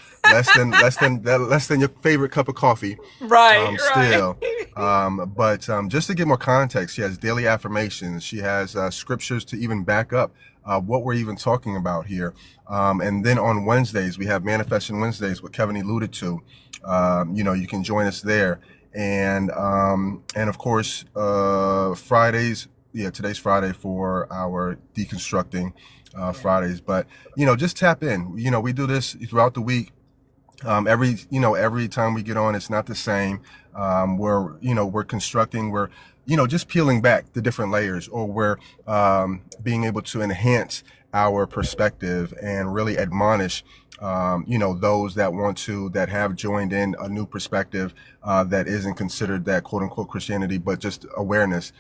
Less than your favorite cup of coffee. Right. Still. But just to get more context, she has daily affirmations. She has scriptures to even back up what we're even talking about here. And then on Wednesdays, we have Manifesting Wednesdays, what Kevin alluded to. You can join us there. And of course, Fridays. Yeah, today's Friday for our Deconstructing Fridays. But, just tap in. We do this throughout the week. Every time we get on, it's not the same. We're constructing, we're, just peeling back the different layers, or we're being able to enhance our perspective and really admonish those that have joined in a new perspective that isn't considered that quote unquote Christianity, but just awareness.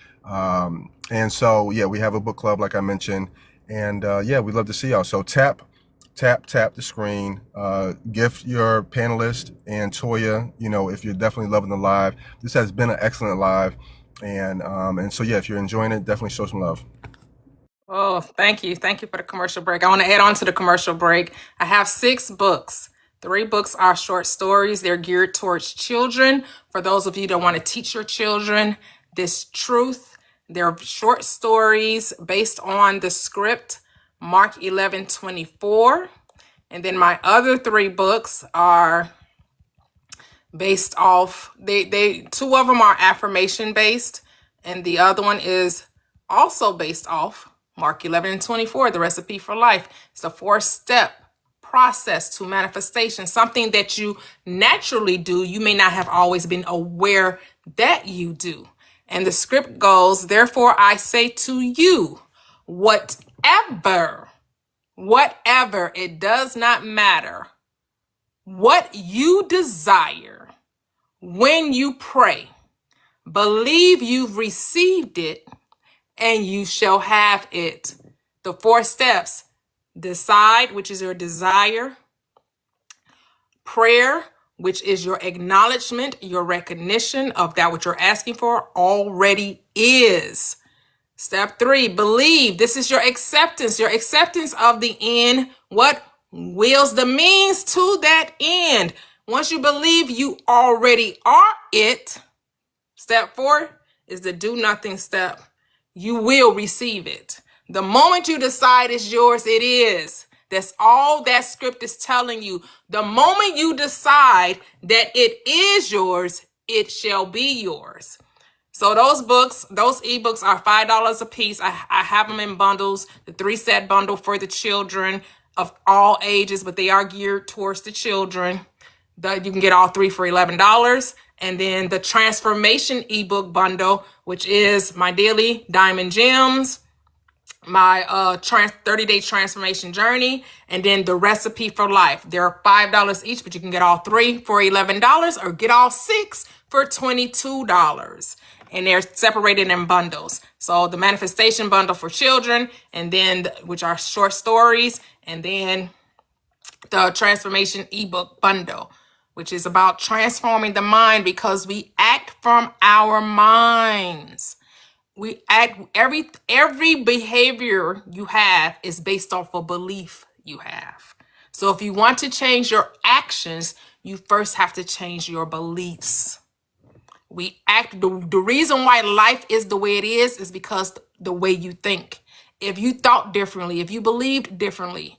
And so, yeah, we have a book club, like I mentioned, and we'd love to see y'all. So tap the screen, gift your panelist and Toyia, if you're definitely loving the live. This has been an excellent live. And so, yeah, if you're enjoying it, definitely show some love. Oh, thank you. Thank you for the commercial break. I want to add on to the commercial break. I have 6 books. 3 books are short stories. They're geared towards children. For those of you that want to teach your children this truth, they're short stories based on the script, Mark 11:24. And then my other 3 books are based off, they 2 of them are affirmation based, and the other one is also based off Mark 11:24, the recipe for life. It's a 4-step process to manifestation, something that you naturally do. You may not have always been aware that you do. And the script goes, therefore I say to you, whatever, it does not matter what you desire when you pray, believe you've received it and you shall have it. The 4 steps: decide, which is your desire; prayer, which is your acknowledgement, your recognition of that which you're asking for already is. Step 3, believe. This is your acceptance of the end. What wills the means to that end? Once you believe you already are it. Step 4 is the do nothing step. You will receive it. The moment you decide it's yours, it is. That's all that script is telling you. The moment you decide that it is yours, it shall be yours. So those books, those ebooks are $5 a piece. I have them in bundles, the 3-set bundle for the children of all ages, but they are geared towards the children. You can get all 3 for $11. And then the transformation ebook bundle, which is my daily diamond gems, my 30-day transformation journey, and then the recipe for life. They're $5 each, but you can get all 3 for $11 or get all 6 for $22. And they're separated in bundles. So the manifestation bundle for children, and then which are short stories, and then the transformation ebook bundle, which is about transforming the mind, because we act from our minds. We act, every behavior you have is based off a belief you have. So if you want to change your actions, you first have to change your beliefs. We act, the reason why life is the way it is because the way you think. If you thought differently, if you believed differently,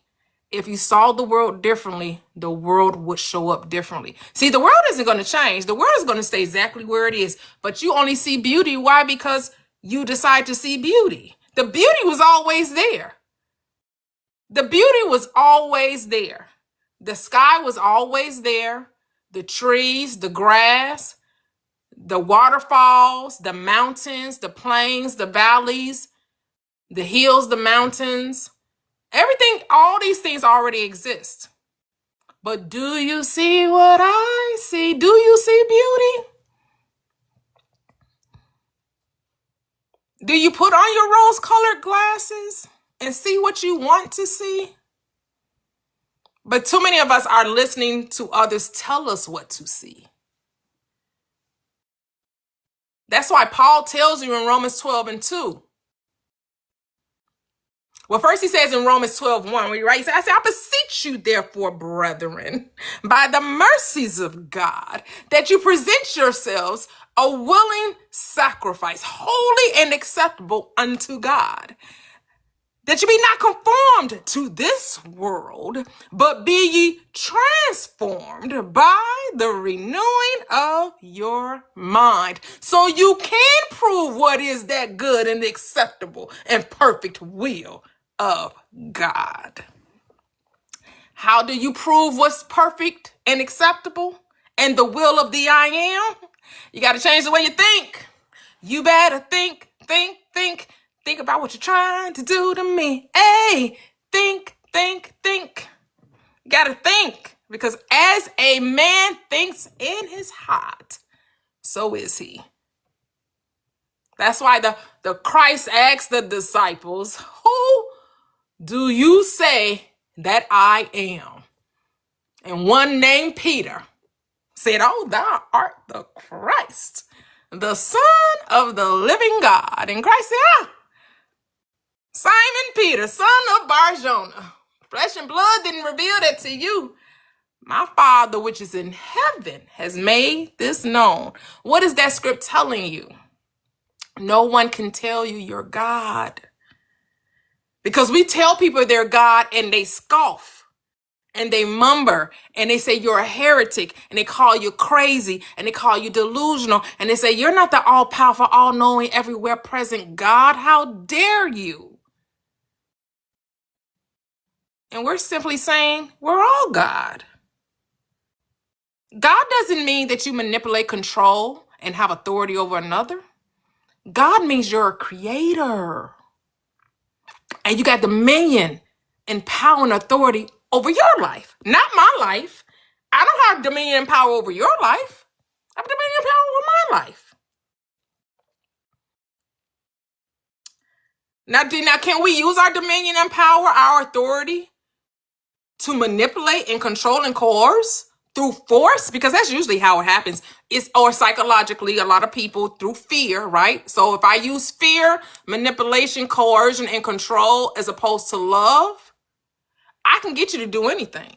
if you saw the world differently, the world would show up differently. See, the world isn't going to change. The world is going to stay exactly where it is, but you only see beauty. Why? Because you decide to see beauty. The beauty was always there. The beauty was always there. The sky was always there. The trees, the grass, the waterfalls, the mountains, the plains, the valleys, the hills, the mountains, everything, all these things already exist. But do you see what I see? Do you see beauty? Do you put on your rose-colored glasses and see what you want to see? But too many of us are listening to others tell us what to see. That's why Paul tells you in Romans 12:2. Well, first he says in Romans 12:1, where he writes, I beseech you, therefore, brethren, by the mercies of God, that you present yourselves a willing sacrifice, holy and acceptable unto God, that you be not conformed to this world, but be ye transformed by the renewing of your mind, so you can prove what is that good and acceptable and perfect will of God. How do you prove what's perfect and acceptable and the will of the I am? You got to change the way you think. You better think about what you're trying to do to me. Hey, think. Gotta think, because as a man thinks in his heart, so is he. That's why the Christ asked the disciples, who do you say that I am? And one named Peter said, oh, thou art the Christ, the Son of the living God. And Christ said, Simon Peter, son of Barjona, flesh and blood didn't reveal that to you. My Father, which is in heaven, has made this known. What is that script telling you? No one can tell you you're God. Because we tell people they're God and they scoff and they mumber and they say you're a heretic and they call you crazy and they call you delusional and they say you're not the all-powerful, all-knowing, everywhere present God. How dare you? And we're simply saying we're all God. God doesn't mean that you manipulate, control, and have authority over another. God means you're a creator. And you got dominion and power and authority over your life, not my life. I don't have dominion and power over your life. I have dominion and power over my life. Now, can we use our dominion and power, our authority, to manipulate and control and coerce through force? Because that's usually how it happens. Or psychologically, a lot of people through fear, right? So if I use fear, manipulation, coercion, and control as opposed to love, I can get you to do anything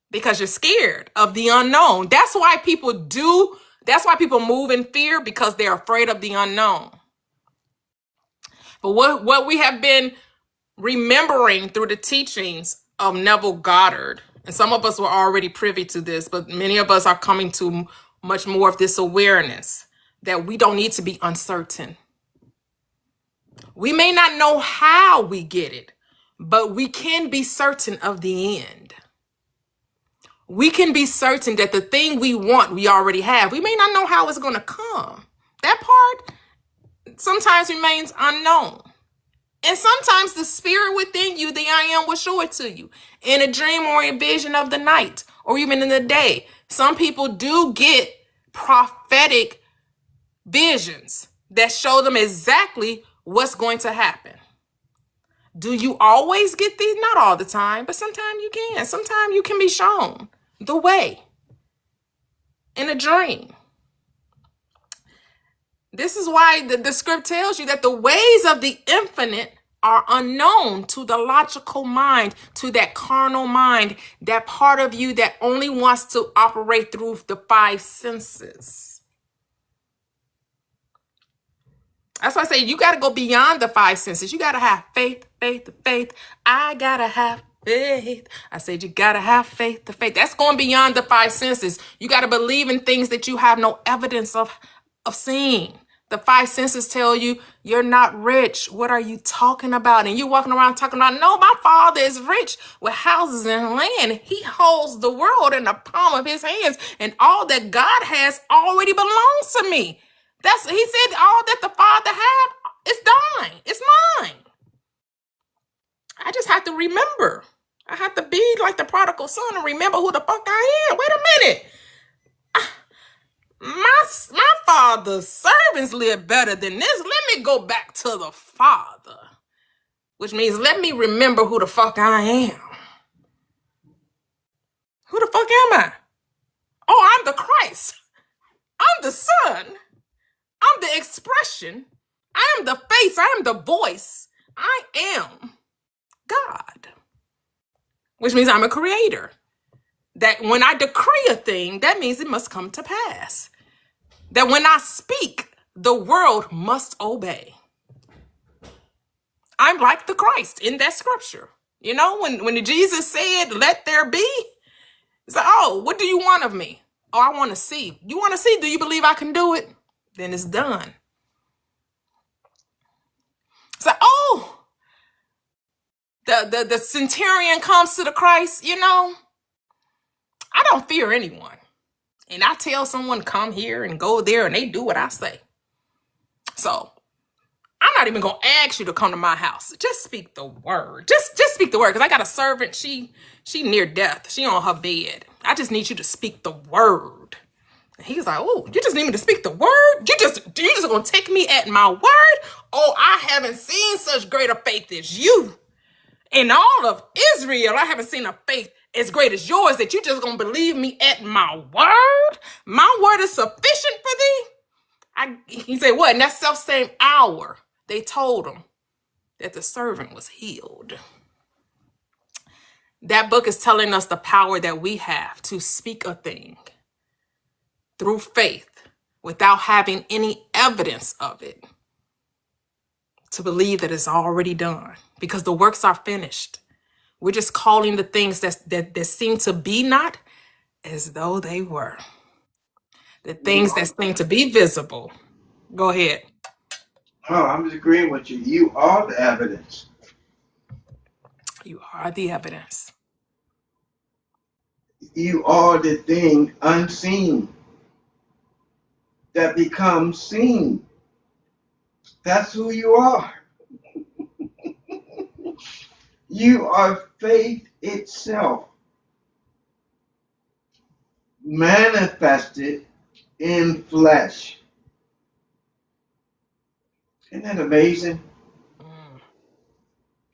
because you're scared of the unknown. That's why people move in fear, because they're afraid of the unknown. But what we have been remembering through the teachings of Neville Goddard, and some of us were already privy to this, but many of us are coming to much more of this awareness that we don't need to be uncertain. We may not know how we get it, but we can be certain of the end. We can be certain that the thing we want, we already have. We may not know how it's going to come. That part sometimes remains unknown. And sometimes the spirit within you, the I am, will show it to you in a dream or a vision of the night or even in the day. Some people do get prophetic visions that show them exactly what's going to happen. Do you always get these? Not all the time, but sometimes you can. Sometimes you can be shown the way in a dream. This is why the script tells you that the ways of the infinite are unknown to the logical mind, to that carnal mind, that part of you that only wants to operate through the five senses. That's why I say you got to go beyond the five senses. You got to have faith, faith, faith. I got to have faith. I said you got to have faith, the faith. That's going beyond the five senses. You got to believe in things that you have no evidence of seeing. The five senses tell you you're not rich. What are you talking about? And you're walking around talking about, no, my father is rich with houses and land. He holds the world in the palm of his hands, and all that God has already belongs to me. He said all that the Father have is thine. It's mine. I just have to remember. I have to be like the prodigal son and remember who the fuck I am. Wait a minute. My father's servants live better than this. Let me go back to the Father. Which means let me remember who the fuck I am. Who the fuck am I? Oh, I'm the Christ. I'm the Son. I'm the expression. I am the face. I am the voice. I am God. Which means I'm a creator. That when I decree a thing, that means it must come to pass. That when I speak, the world must obey. I'm like the Christ in that scripture. You know, when Jesus said, let there be, he said, oh, what do you want of me? Oh, I want to see. You want to see? Do you believe I can do it? Then it's done. So, oh, the centurion comes to the Christ, you know, I don't fear anyone. And I tell someone come here and go there and they do what I say. So I'm not even going to ask you to come to my house. Just speak the word. Just speak the word. Because I got a servant. She near death. She on her bed. I just need you to speak the word. And he's like, oh, you just need me to speak the word? You just going to take me at my word? Oh, I haven't seen such greater faith as you. In all of Israel, I haven't seen a faith as great as yours that you just going to believe me at my word? My word is sufficient for thee? He said, what? In that self-same hour, they told him that the servant was healed. That book is telling us the power that we have to speak a thing through faith without having any evidence of it, to believe that it's already done because the works are finished. We're just calling the things that seem to be not as though they were. The You things that seem to be visible. Go ahead. Oh, I'm just agreeing with you. You are the evidence. You are the evidence. You are the thing unseen that becomes seen. That's who you are. You are faith itself manifested in flesh. Isn't that amazing?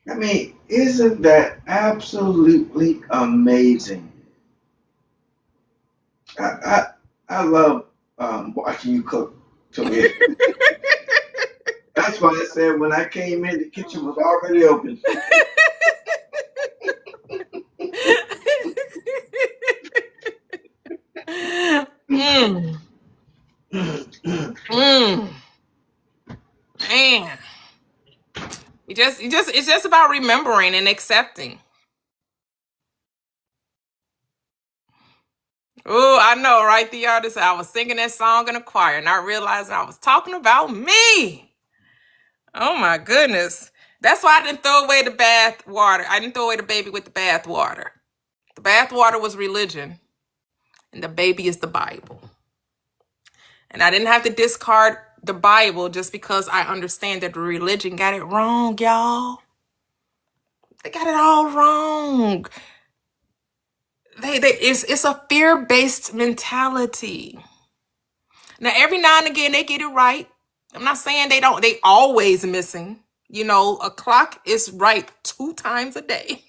I mean, isn't that absolutely amazing? I I, I love watching you cook, Toyia. That's why I said when I came in, the kitchen was already open. mm, mm, man. It's just about remembering and accepting. Oh, I know, right? The artist, I was singing that song in a choir and I realized I was talking about me. Oh my goodness. That's why I didn't throw away the bath water. I didn't throw away the baby with the bath water. The bath water was religion, and the baby is the Bible. And I didn't have to discard the Bible just because I understand that the religion got it wrong, y'all. They got it all wrong. It's a fear-based mentality. Now, every now and again, they get it right. I'm not saying they don't. They always missing. You know, a clock is right 2 times a day.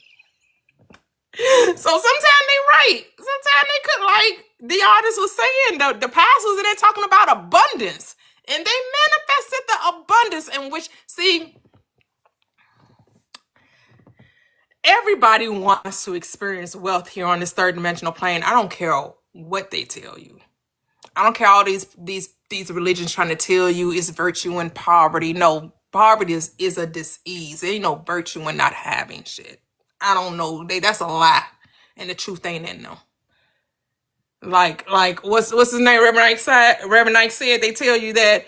So sometimes they right. Sometimes they could, like the artist was saying, the pastors in there talking about abundance. And they manifested the abundance in which, see, everybody wants to experience wealth here on this third dimensional plane. I don't care what they tell you. I don't care all these religions trying to tell you it's virtue in poverty. No, poverty is a disease. There ain't no virtue in not having shit. I don't know. That's a lie. And the truth ain't in them. Like what's his name? Reverend Knight said they tell you that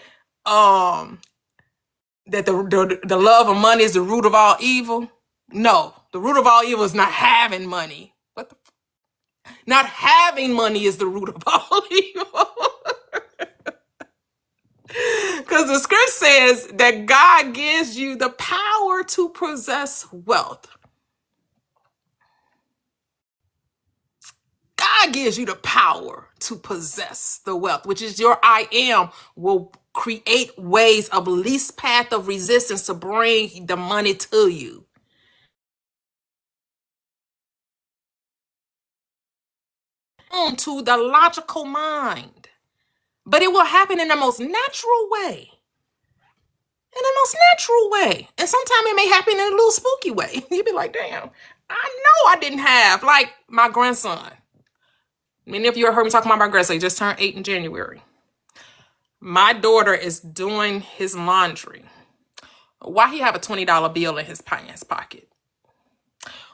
that the love of money is the root of all evil. No, the root of all evil is not having money. What the not having money is the root of all evil. Because the script says that God gives you the power to possess wealth. God gives you the power to possess the wealth, which is your I am will create ways of least path of resistance to bring the money to you. To the logical mind. But it will happen in the most natural way. In the most natural way. And sometimes it may happen in a little spooky way. You'd be like, damn, I know I didn't have, like my grandson. Many of you have heard me talking about my grandson. He just turned 8 in January. My daughter is doing his laundry. Why he have a $20 bill in his pants pocket?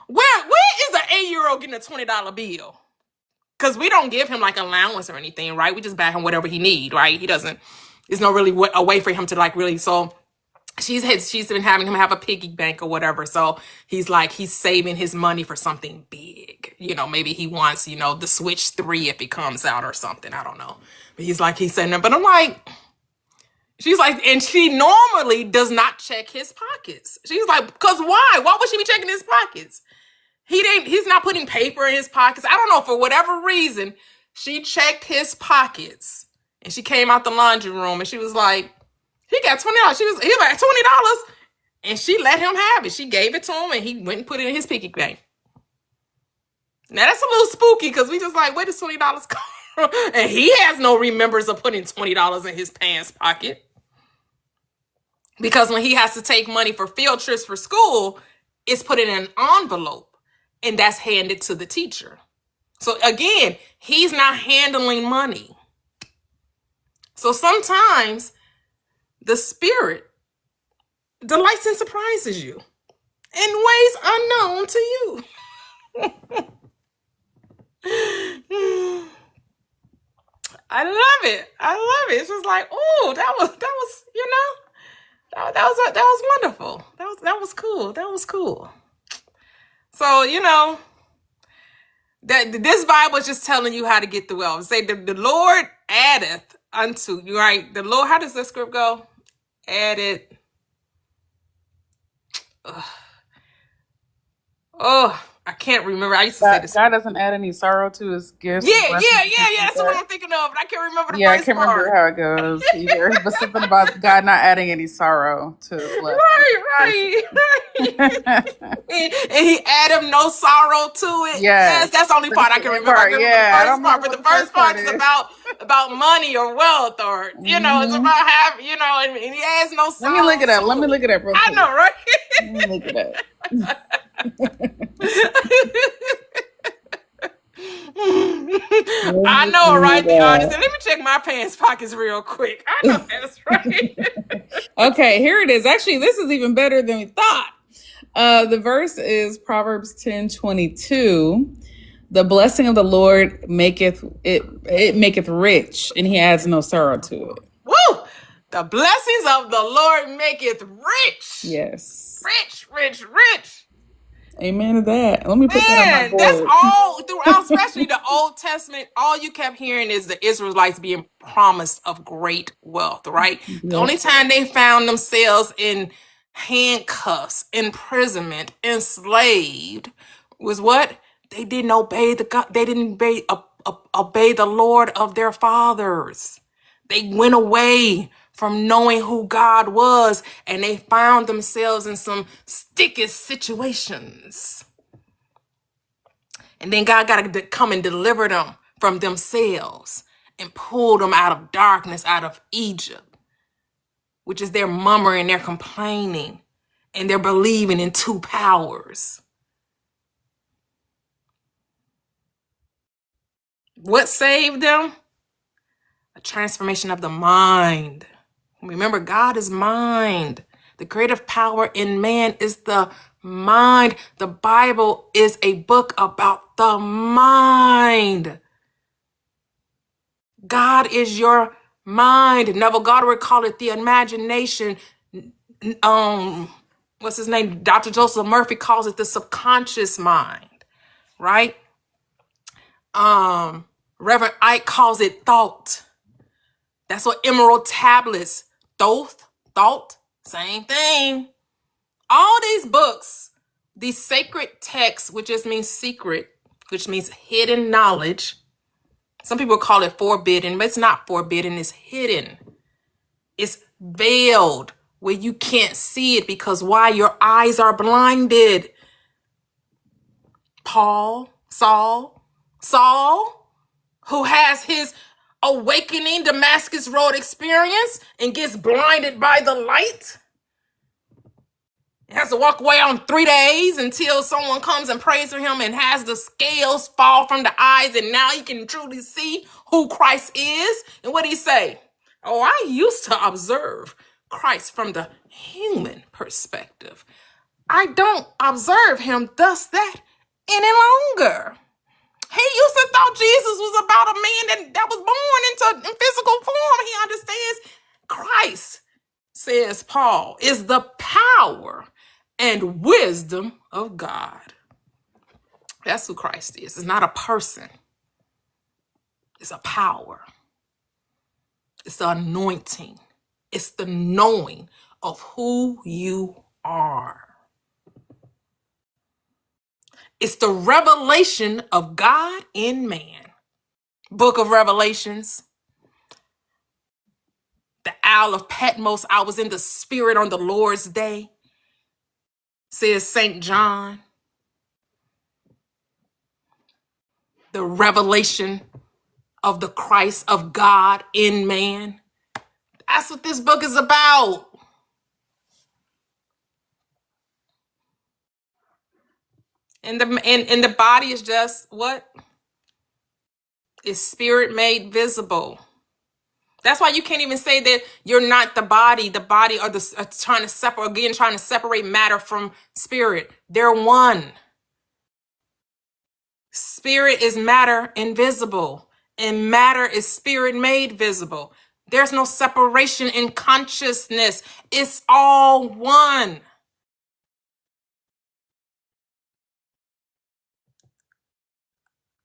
Where is an 8-year-old getting a $20 bill? Because we don't give him like allowance or anything, right? We just buy him whatever he need, right? There's no really a way for him to like really, so she's been having him have a piggy bank or whatever. So he's saving his money for something big. You know, maybe he wants, the Switch 3 if it comes out or something. I don't know. But he's saying that. But I'm like, she's like, and she normally does not check his pockets. She's like, because why? Why would she be checking his pockets? He's not putting paper in his pockets. I don't know, for whatever reason, she checked his pockets. And she came out the laundry room and she was like, he got $20. He was like, $20. And she let him have it. She gave it to him and he went and put it in his piggy bank. Now that's a little spooky because we just like, where does $20 come from? And he has no remembrance of putting $20 in his pants pocket. Because when he has to take money for field trips for school, it's put in an envelope. And that's handed to the teacher. So again, he's not handling money. So sometimes the spirit delights and surprises you in ways unknown to you. I love it. It's just like, oh, that was that was wonderful. That was cool. So, that this Bible is just telling you how to get the wealth. Say the Lord addeth unto you, right? The Lord, how does the script go? Added. Oh, I can't remember. I used to say God, this. God doesn't add any sorrow to his gifts, Yeah, his blessings, yeah, and yeah, things yeah. like That's what that. I'm thinking of, but I can't remember the Yeah, I first can't remember part. how it goes either. But something about God not adding any sorrow to his blessings, Right. basically. And he added no sorrow to it. Yes, Yes, that's the only part that's I the can only remember. I part. can remember the Yeah, I first don't part, remember but what the the first first part part is is. about money or wealth, or it's Hmm. about having, and he has no Let me look sorrow it up. Let to me it. look it up real I quick. know, right? Let me look it up. I know, right? Be honest. And let me check my pants pockets real quick. I know that's right. Okay, here it is. Actually, this is even better than we thought. The verse is Proverbs 10:22. The blessing of the Lord maketh it maketh rich, and he adds no sorrow to it. Woo! The blessings of the Lord maketh rich. Yes. Rich, rich, rich. Amen to that. Let me put that on my Man, that's board. all throughout, especially the Old Testament. All you kept hearing is the Israelites being promised of great wealth, right? The Yep. only time they found themselves in handcuffs, imprisonment, enslaved was what? They didn't obey the God. They didn't obey the Lord of their fathers. They went away from knowing who God was, and they found themselves in some sticky situations. And then God got to come and deliver them from themselves and pull them out of darkness, out of Egypt, which is their murmuring, their complaining, and they're believing in two powers. What saved them? A transformation of the mind. Remember, God is mind. The creative power in man is the mind. The Bible is a book about the mind. God is your mind. Neville Goddard called it the imagination. What's his name? Dr. Joseph Murphy calls it the subconscious mind, right? Reverend Ike calls it thought. That's what emerald tablets, thought, same thing. All these books, these sacred texts, which just means secret, which means hidden knowledge. Some people call it forbidden, but it's not forbidden, it's hidden. It's veiled where you can't see it because why? Your eyes are blinded. Saul, who has his awakening Damascus Road experience and gets blinded by the light. He has to walk away on 3 days until someone comes and prays for him and has the scales fall from the eyes, and now he can truly see who Christ is. And what did he say? Oh, I used to observe Christ from the human perspective. I don't observe him thus that any longer. He used to thought Jesus was about a man that was born in physical form. He understands Christ, says Paul, is the power and wisdom of God. That's who Christ is. It's not a person. It's a power. It's the anointing. It's the knowing of who you are. It's the revelation of God in man. Book of Revelations. The Isle of Patmos. I was in the spirit on the Lord's day, says St. John. The revelation of the Christ of God in man. That's what this book is about. And the body is just what? Is spirit made visible. That's why you can't even say that you're not the body. The body are trying to separate matter from spirit. They're one. Spirit is matter invisible, and matter is spirit made visible. There's no separation in consciousness. It's all one.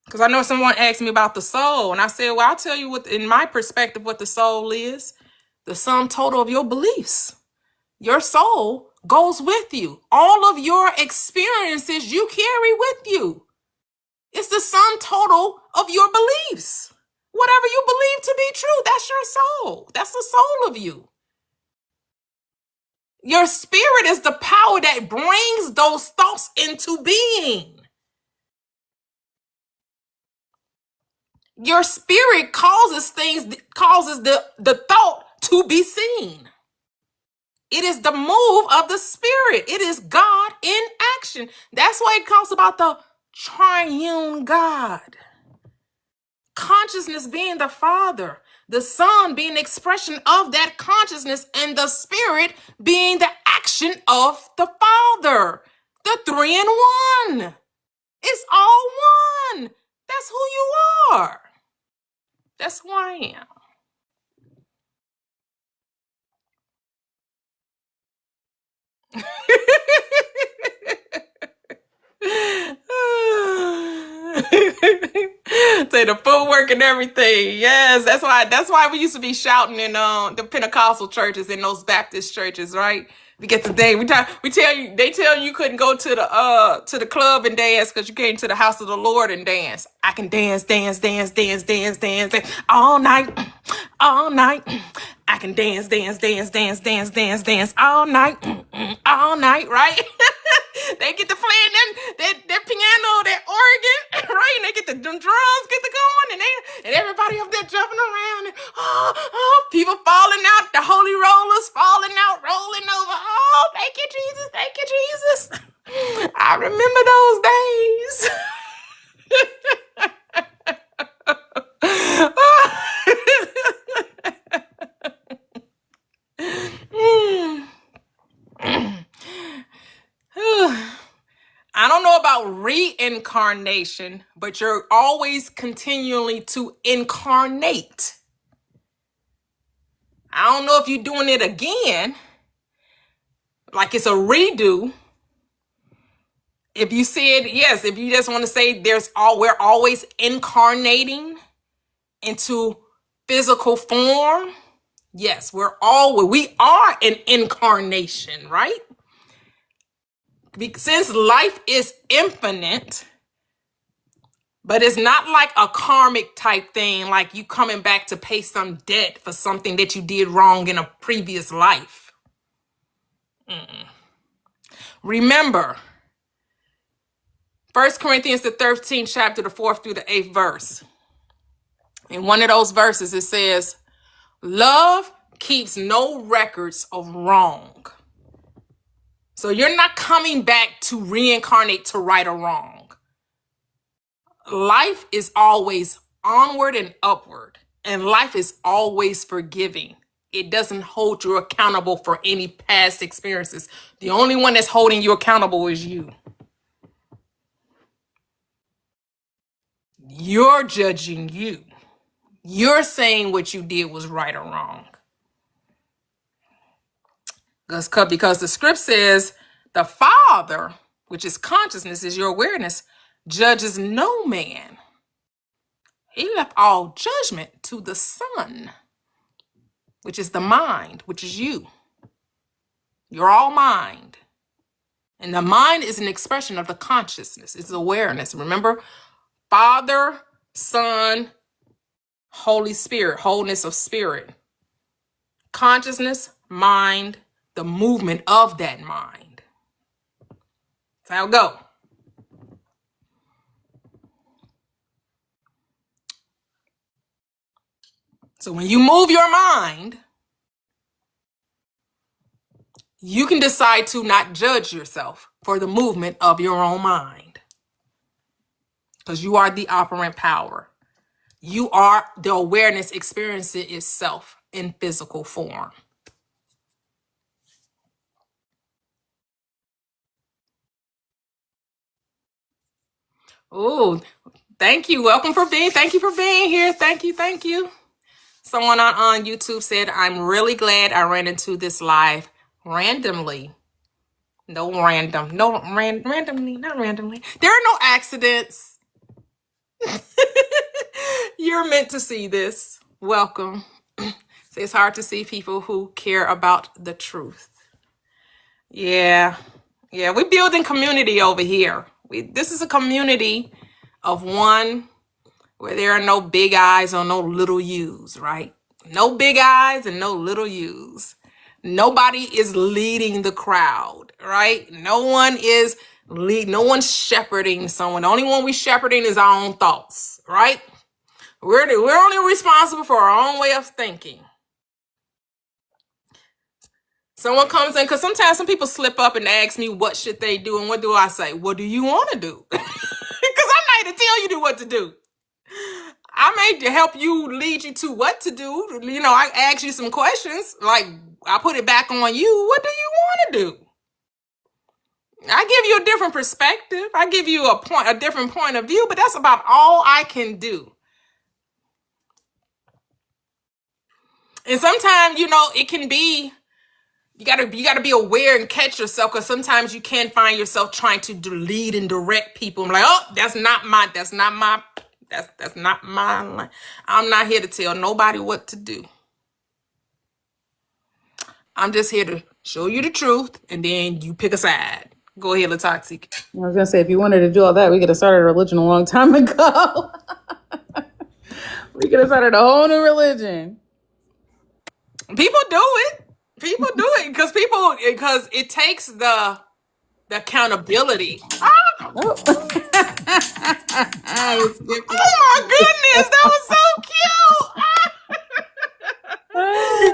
Because I know someone asked me about the soul, and I said, well, I'll tell you what, in my perspective, what the soul is. The sum total of your beliefs. Your soul goes with you. All of your experiences you carry with you. It's the sum total of your beliefs. Whatever you believe to be true, that's your soul. That's the soul of you. Your spirit is the power that brings those thoughts into being. Your spirit causes the thought to be seen. It is the move of the spirit. It is God in action. That's why it talks about the triune God. Consciousness being the Father, the Son being the expression of that consciousness, and the Spirit being the action of the Father. The three in one. It's all one. That's who you are. That's who I am. Say the footwork and everything. Yes, that's why we used to be shouting in the Pentecostal churches and those Baptist churches, right? We get the day. They tell you couldn't go to the club and dance because you came to the house of the Lord and dance. I can dance all night, all night. I can dance all night, right? They get to playing that piano, that organ, right? And they get them drums get to going, and everybody up there jumping around, and people falling out, the holy rollers falling out, rolling over. Oh, thank you, Jesus, thank you, Jesus. I remember those days. I don't know about reincarnation, but you're always continually to incarnate. I don't know if you're doing it again, like it's a redo. If you said yes, if you just want to say we're always incarnating into physical form, yes, we are an incarnation, right? Since life is infinite, but it's not like a karmic type thing, like you coming back to pay some debt for something that you did wrong in a previous life. Remember, 1 Corinthians, the 13th chapter, the 4th through the 8th verse. In one of those verses, it says, love keeps no records of wrong. So you're not coming back to reincarnate to right or wrong. Life is always onward and upward, and life is always forgiving. It doesn't hold you accountable for any past experiences. The only one that's holding you accountable is you. You're judging you. You're saying what you did was right or wrong. Because the script says the Father, which is consciousness, is your awareness, judges no man. He left all judgment to the Son, which is the mind, which is you. You're all mind. And the mind is an expression of the consciousness. It's awareness. Remember, Father, Son, Holy Spirit, wholeness of spirit. Consciousness, mind, the movement of that mind. That's how it go. So when you move your mind, you can decide to not judge yourself for the movement of your own mind. Because you are the operant power. You are the awareness experiencing itself in physical form. Oh, thank you. Thank you for being here. Thank you. Someone on YouTube said, I'm really glad I ran into this live randomly. Randomly, not randomly. There are no accidents. You're meant to see this. Welcome. So it's hard to see people who care about the truth. Yeah. Yeah, we're building community over here. This is a community of one where there are no big eyes or no little U's, right? No big eyes and no little U's. Nobody is leading the crowd, right? No one's shepherding someone. The only one we shepherding is our own thoughts, right? We're only responsible for our own way of thinking. Someone comes in, because sometimes some people slip up and ask me what should they do, and what do I say? What do you want to do? Because I'm not here to tell you what to do. I may help you, lead you to what to do. You know, I ask you some questions, like I put it back on you. What do you want to do? I give you a different perspective. I give you a different point of view, but that's about all I can do. And sometimes, you know, it can be, you gotta be aware and catch yourself, because sometimes you can find yourself trying to lead and direct people. I'm like, oh, that's not my line. I'm not here to tell nobody what to do. I'm just here to show you the truth, and then you pick a side. Go ahead, Latoxic. I was gonna say, if you wanted to do all that, we could have started a religion a long time ago. We could have started a whole new religion. People do it. People do it because it takes the accountability. Oh my goodness, that was so cute. Oh,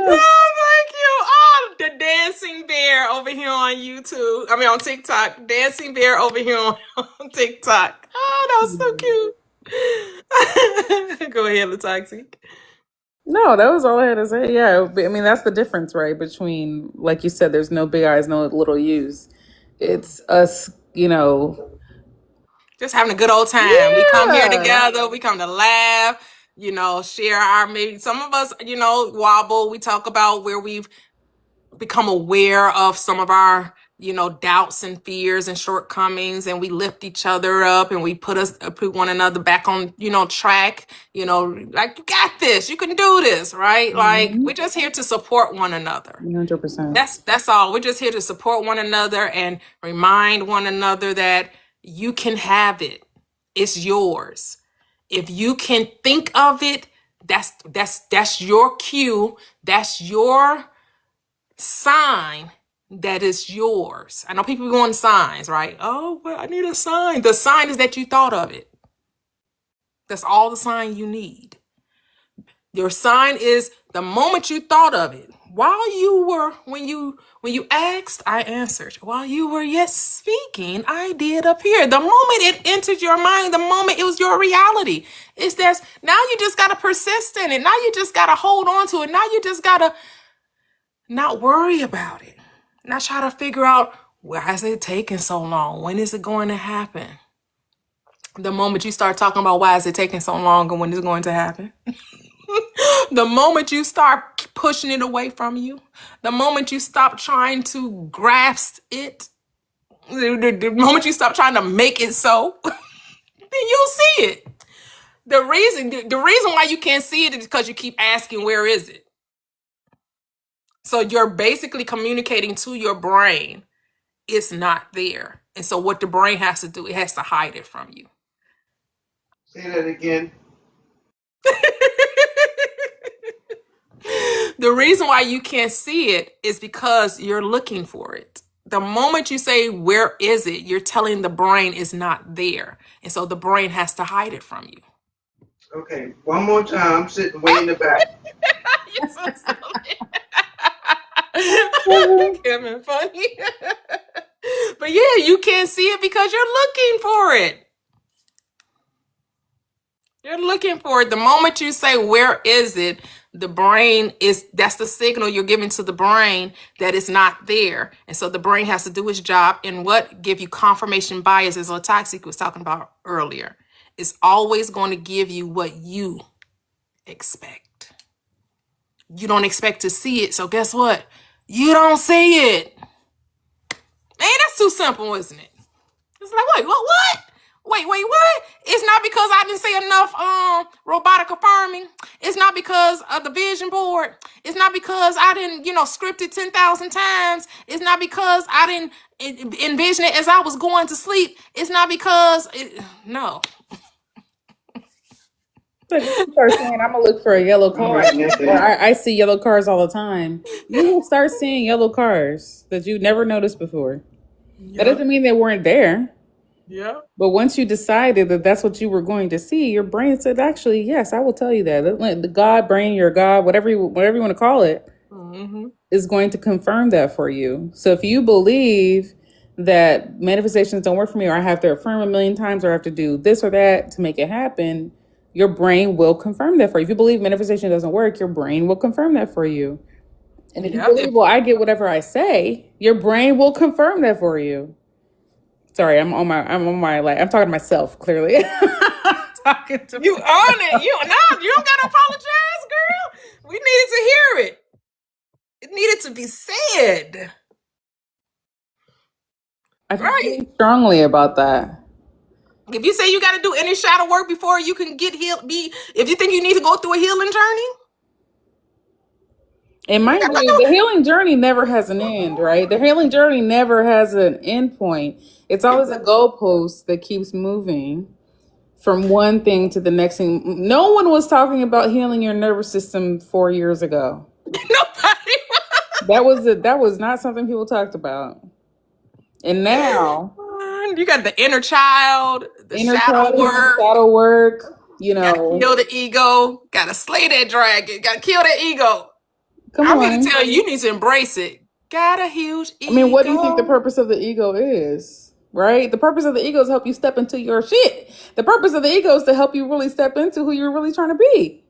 thank you. Oh, the dancing bear over here on YouTube. I mean, on TikTok. Dancing bear over here on TikTok. Oh, that was so cute. Go ahead, Latoxic. No, that was all I had to say. Yeah, I mean, that's the difference, right? Between, like you said, there's no big eyes, no little U's. It's us, you know. Just having a good old time. Yeah. We come here together. We come to laugh, you know, share maybe some of us, you know, wobble. We talk about where we've become aware of some of our, you know, doubts and fears and shortcomings, and we lift each other up, and we put one another back on, you know, track, you know, like, you got this, you can do this, right? Mm-hmm. Like, we're just here to support one another. 100%. That's all. We're just here to support one another and remind one another that you can have it. It's yours. If you can think of it, that's your cue. That's your sign that is yours. I know people go on signs, right? Oh, well, I need a sign. The sign is that you thought of it. That's all the sign you need. Your sign is the moment you thought of it. While you were, when you asked, I answered. While you were yet speaking, I did appear. The moment it entered your mind, the moment it was your reality. It's that now you just got to persist in it. Now you just got to hold on to it. Now you just got to not worry about it. Not try to figure out, why is it taking so long? When is it going to happen? The moment you start talking about why is it taking so long and when is it going to happen? The moment you start pushing it away from you, the moment you stop trying to grasp it, the moment you stop trying to make it so, then you'll see it. The reason why you can't see it is because you keep asking, where is it? So you're basically communicating to your brain, it's not there. And so what the brain has to do, it has to hide it from you. Say that again. The reason why you can't see it is because you're looking for it. The moment you say, where is it? You're telling the brain it's not there. And so the brain has to hide it from you. Okay, one more time. I'm sitting way in the back. You're so silly. Kevin, funny. But yeah, you can't see it because you're looking for it. You're looking for it. The moment you say, where is it? The brain that's the signal you're giving to the brain that it's not there. And so the brain has to do its job and give you confirmation bias, as Latoxic was talking about earlier. It's always going to give you what you expect. You don't expect to see it. So guess what? You don't see it. Man, that's too simple, isn't it? It's like, wait, what? Wait, what? It's not because I didn't say enough robotic affirming. It's not because of the vision board. It's not because I didn't, script it 10,000 times. It's not because I didn't envision it as I was going to sleep. It's not because no. Like when you start saying, I'm gonna look for a yellow car, or I see yellow cars all the time. You will start seeing yellow cars that you never noticed before. That doesn't mean they weren't there. Yeah. But once you decided that that's what you were going to see, your brain said, actually, yes, I will tell you that. The God brain, your God, whatever you want to call it, is going to confirm that for you. So if you believe that manifestations don't work for me, or I have to affirm a million times, or I have to do this or that to make it happen, your brain will confirm that for you. If you believe manifestation doesn't work, your brain will confirm that for you. And if you believe, well, I get whatever I say, your brain will confirm that for you. Sorry, I'm talking to myself, clearly. Talking to you on it. You don't gotta apologize, girl. We needed to hear it. It needed to be said. I feel really strongly about that. If you say you got to do any shadow work before you can get healed, if you think you need to go through a healing journey, and mind you, the healing journey never has an end, right? The healing journey never has an end point. It's always a goalpost that keeps moving from one thing to the next thing. No one was talking about healing your nervous system 4 years ago. Nobody. That was not something people talked about. And now you got the inner child, the shadow work, gotta kill the ego, gotta slay that dragon, gotta kill that ego. I'm here to tell you, you need to embrace it. Got a huge ego. I mean, what do you think the purpose of the ego is? Right? The purpose of the ego is to help you step into your shit. The purpose of the ego is to help you really step into who you're really trying to be.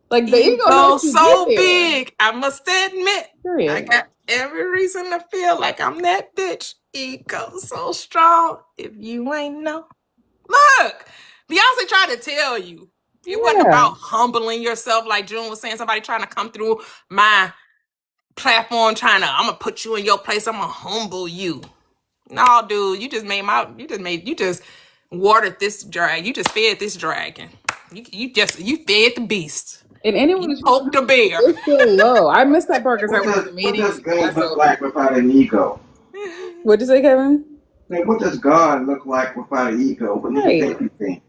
Like the ego is so big. I must admit, I got every reason to feel like I'm that bitch. Ego so strong. If you ain't know, look, Beyonce tried to tell you. It wasn't about humbling yourself, like June was saying. Somebody trying to come through my platform, I'm gonna put you in your place. I'm gonna humble you. No, dude, you just watered this dragon. You just fed this dragon. You fed the beast. And anyone who's poked the bear. It's so low. I missed that part because I was in the meeting. What does God look like without an ego? What'd you say, Kevin? Like, what does God look like without an ego? When you think everything,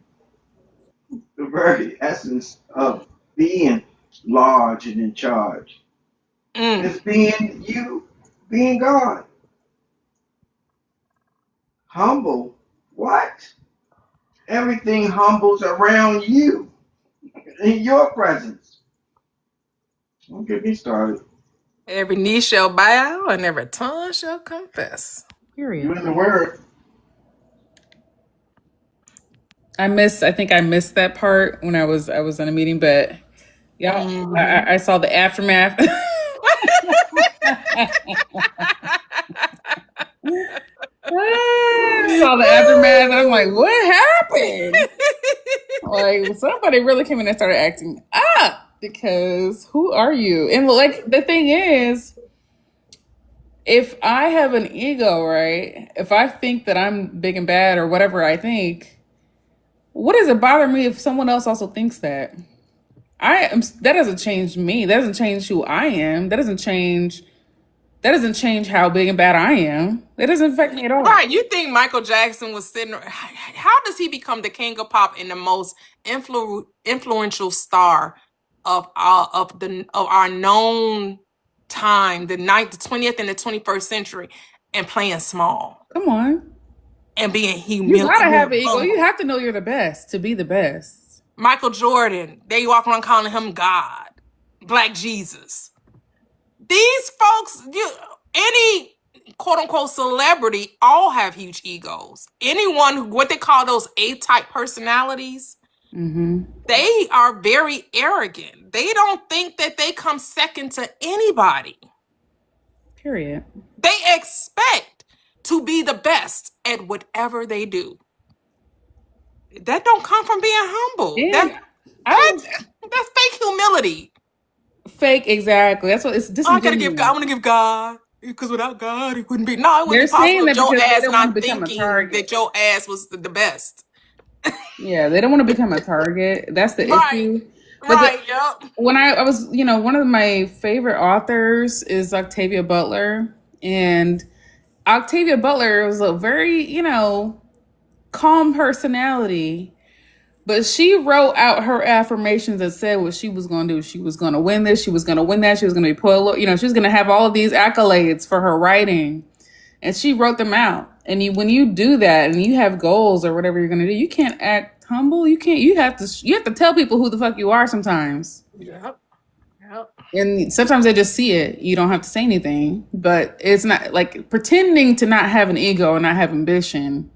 the very essence of being large and in charge is being God. Humble? What? Everything humbles around you in your presence. Don't get me started. Every knee shall bow and every tongue shall confess. Period. You in the word. I think I missed that part when I was in a meeting, but I saw the aftermath. I saw the aftermath and I'm like, what happened? Like somebody really came in and started acting up because who are you? And like the thing is, if I have an ego, right? If I think that I'm big and bad or whatever I think, what does it bother me if someone else also thinks that? That doesn't change me. That doesn't change who I am. That doesn't change how big and bad I am. It doesn't affect me at all. Right. You think Michael Jackson was sitting... How does he become the king of pop and the most influential star of our known time, the 20th and the 21st century, and playing small? Come on. And being humiliated. You gotta have an ego. You have to know you're the best to be the best. Michael Jordan, they walk around calling him God. Black Jesus. These folks, any quote-unquote celebrity, all have huge egos. Anyone, what they call those A-type personalities, they are very arrogant. They don't think that they come second to anybody. Period. They expect to be the best at whatever they do. That don't come from being humble. That's fake humility. Fake, exactly. That's what it's. I want to give God. because without God, it wouldn't be. No, it wouldn't They're be possible saying if that your because they ass don't want to not become a thinking target. that your ass was the best. Yeah, they don't want to become a target. That's the Right. issue. But Right. Yep. when I was, one of my favorite authors is Octavia Butler. And Octavia Butler was a very, calm personality. But she wrote out her affirmations and said what she was going to do. She was going to win this. She was going to win that. She was going to be put, she was going to have all of these accolades for her writing. And she wrote them out. And when you do that and you have goals or whatever you're going to do, you can't act humble. You have to tell people who the fuck you are sometimes. Yep. Yep. And sometimes they just see it. You don't have to say anything. But it's not like pretending to not have an ego and not have ambition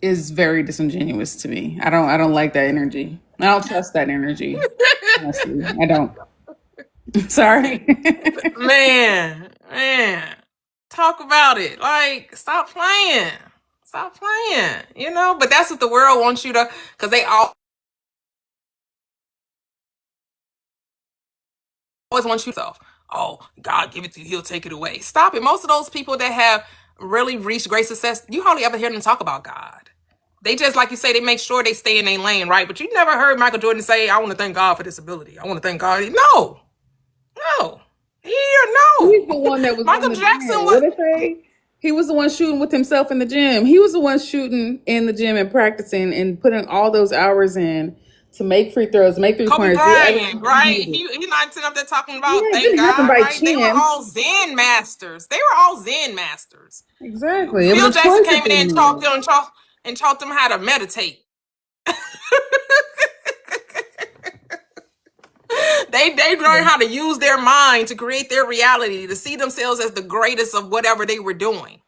is very disingenuous to me. I don't like that energy. I don't trust that energy. Honestly, I don't. Sorry. Man. Talk about it. Like, stop playing. Stop playing. But that's what the world wants you to, because they always want you to, oh, God give it to you, he'll take it away. Stop it. Most of those people that have really reached great success, you hardly ever hear them talk about God. They just, like you say, they make sure they stay in their lane, right? But you never heard Michael Jordan say, I want to thank God for this ability. I want to thank God. No. He's the one that was Michael in the Jackson gym. was. What did they say? He was the one shooting with himself in the gym. He was the one shooting in the gym and practicing and putting all those hours in to make free throws, make Kobe three-pointers. Bryant, right? He's not sitting up there talking about Yeah, it thank didn't happen God, by right? They were all chance. Zen masters. Exactly. It was Phil a Jackson choice came that in they there and made. taught them how to meditate. They learned how to use their mind to create their reality, to see themselves as the greatest of whatever they were doing.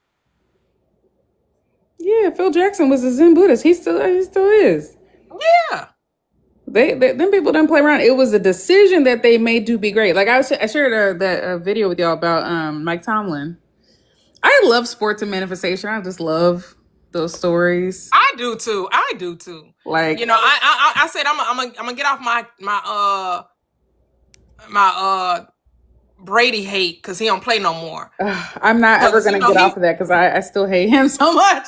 Yeah, Phil Jackson was a Zen Buddhist. He still is. Yeah. Them people didn't play around. It was a decision that they made to be great. Like I shared that video with y'all about Mike Tomlin. I love sports and manifestation. I just love those stories. I do too. Like, I said I'm gonna get off my Brady hate because he don't play no more. I'm not ever gonna get off of that because I still hate him so much.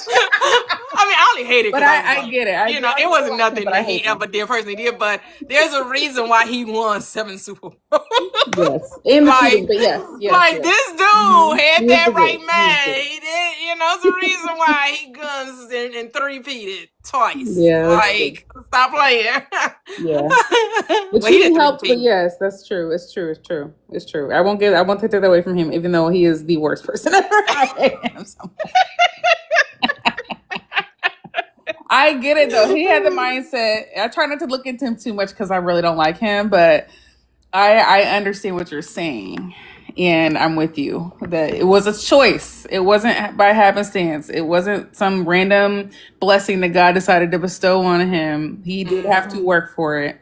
I mean, I only hate it, but I get it. It wasn't nothing that he ever did personally did, but there's a reason why he won 7 Super Bowls. Yes, in the cheating, but yes. This dude had that right mind. He did, it's a reason why he guns and three-peated twice. Yeah, stop playing. Yeah, the cheating helped, but yes, that's true. It's true. I won't take that away from him, even though he is the worst person ever. I hate him so much. I get it though. He had the mindset. I try not to look into him too much because I really don't like him, but I understand what you're saying, and I'm with you that it was a choice. It wasn't by happenstance. It wasn't some random blessing that God decided to bestow on him. He did have to work for it,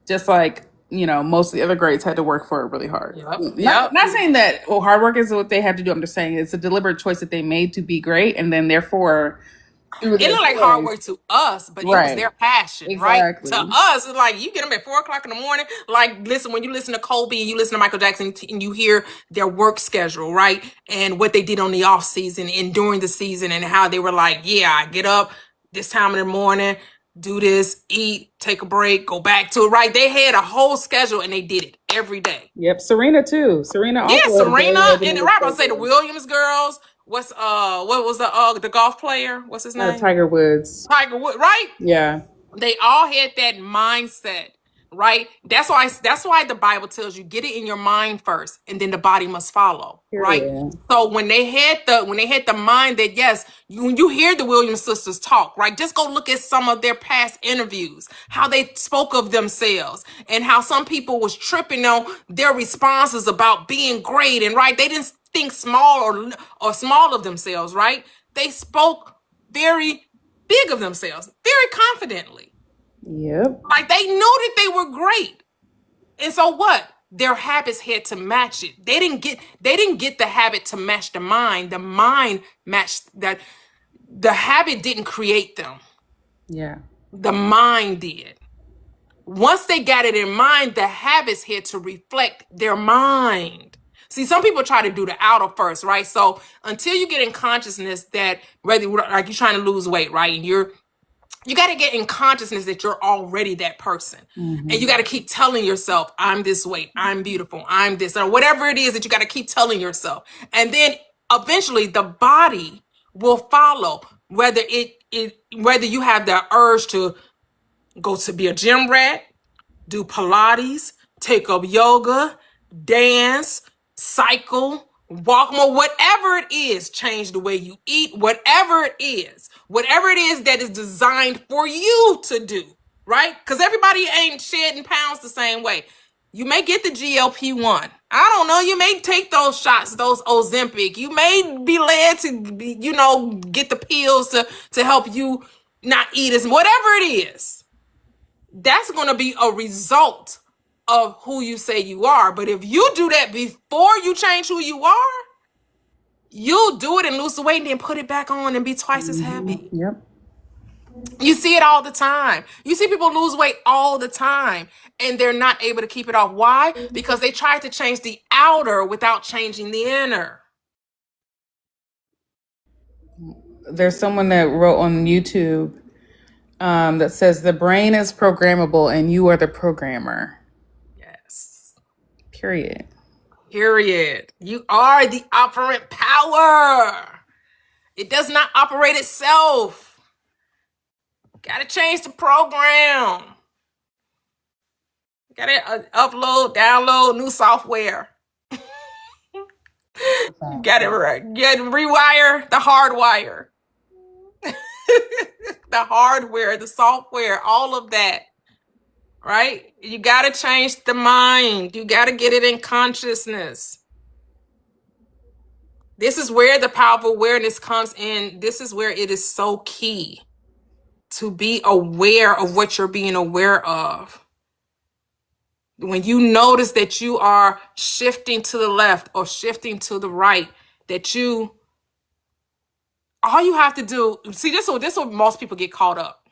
just like most of the other greats had to work for it really hard. Not saying that hard work is what they had to do. I'm just saying it's a deliberate choice that they made to be great, and then therefore. It looked like hard work to us, but it was their passion, right? To us, it's like you get them at 4:00 in the morning. Like, listen, when you listen to Kobe and you listen to Michael Jackson and you hear their work schedule, right? And what they did on the off season and during the season and how they were like, yeah, I get up this time in the morning, do this, eat, take a break, go back to it, right? They had a whole schedule and they did it every day. Yep. Serena too. Serena. Yeah, Serena and the rapper say the Williams girls. What was the golf player? What's his name? Tiger Woods. Tiger Woods, right? Yeah. They all had that mindset, right? That's why the Bible tells you get it in your mind first, and then the body must follow, right? Yeah. So when they had the mind that yes, when you hear the Williams sisters talk, right? Just go look at some of their past interviews, how they spoke of themselves, and how some people was tripping on their responses about being great, and right, they didn't think small or small of themselves, right? They spoke very big of themselves, very confidently. Yep. Like they knew that they were great. And so what? Their habits had to match it. They didn't get the habit to match the mind. The mind matched that. The habit didn't create them. Yeah. The mind did. Once they got it in mind, the habits had to reflect their mind. See, some people try to do the outer first, right? So until you get in consciousness that whether like you're trying to lose weight, right? And you got to get in consciousness that you're already that person. And you got to keep telling yourself, I'm this weight, I'm beautiful, I'm this, or whatever it is that you got to keep telling yourself. And then eventually the body will follow, whether whether you have the urge to go to be a gym rat, do Pilates, take up yoga, dance, cycle, walk more, whatever it is, change the way you eat, whatever it is that is designed for you to do, right? Because everybody ain't shedding pounds the same way. You may get the GLP-1. I don't know. You may take those shots, those Ozempic. You may be led to, get the pills to help you not eat as, whatever it is. That's going to be a result of who you say you are. But if you do that before you change who you are, you'll do it and lose the weight and then put it back on and be twice as heavy. Yep. You see it all the time. You see people lose weight all the time and they're not able to keep it off. Why? Because they tried to change the outer without changing the inner. There's someone that wrote on YouTube that says the brain is programmable and you are the programmer. Yes. Period. You are the operant power. It does not operate itself. Gotta change the program. Gotta upload, download new software. You gotta rewire the hardwire. The hardware, the software, all of that. Right? You gotta change the mind. You gotta get it in consciousness. This is where the powerful awareness comes in. This is where it is so key to be aware of what you're being aware of. When you notice that you are shifting to the left or shifting to the right, all you have to do, see, this is where most people get caught up.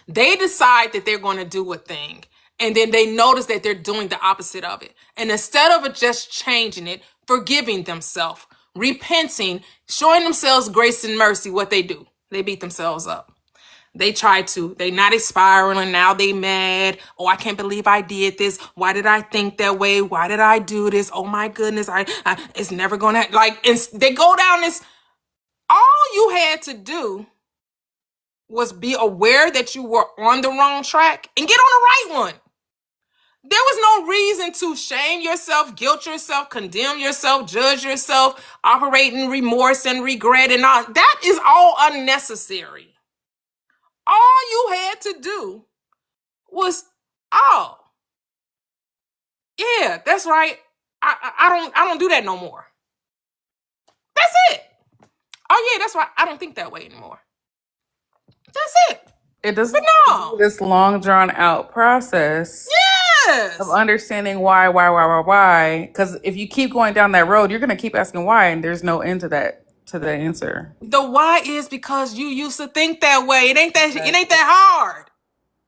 They decide that they're going to do a thing, and then they notice that they're doing the opposite of it. And instead of just changing it, forgiving themselves, repenting, showing themselves grace and mercy, what they do, they beat themselves up. They not spiraling. Now they mad. Oh, I can't believe I did this. Why did I think that way? Why did I do this? Oh my goodness. It's never going to, they go down this. All you had to do was be aware that you were on the wrong track and get on the right one. There was no reason to shame yourself, guilt yourself, condemn yourself, judge yourself, operate in remorse and regret and all. That is all unnecessary. All you had to do was, oh, yeah, that's right. I don't do that no more. That's it. Oh yeah, that's right. I don't think that way anymore. That's it. It doesn't No. do this long drawn out process. Yes. Of understanding why. Because if you keep going down that road, you're gonna keep asking why, and there's no end to the answer. The why is because you used to think that way. It ain't that hard.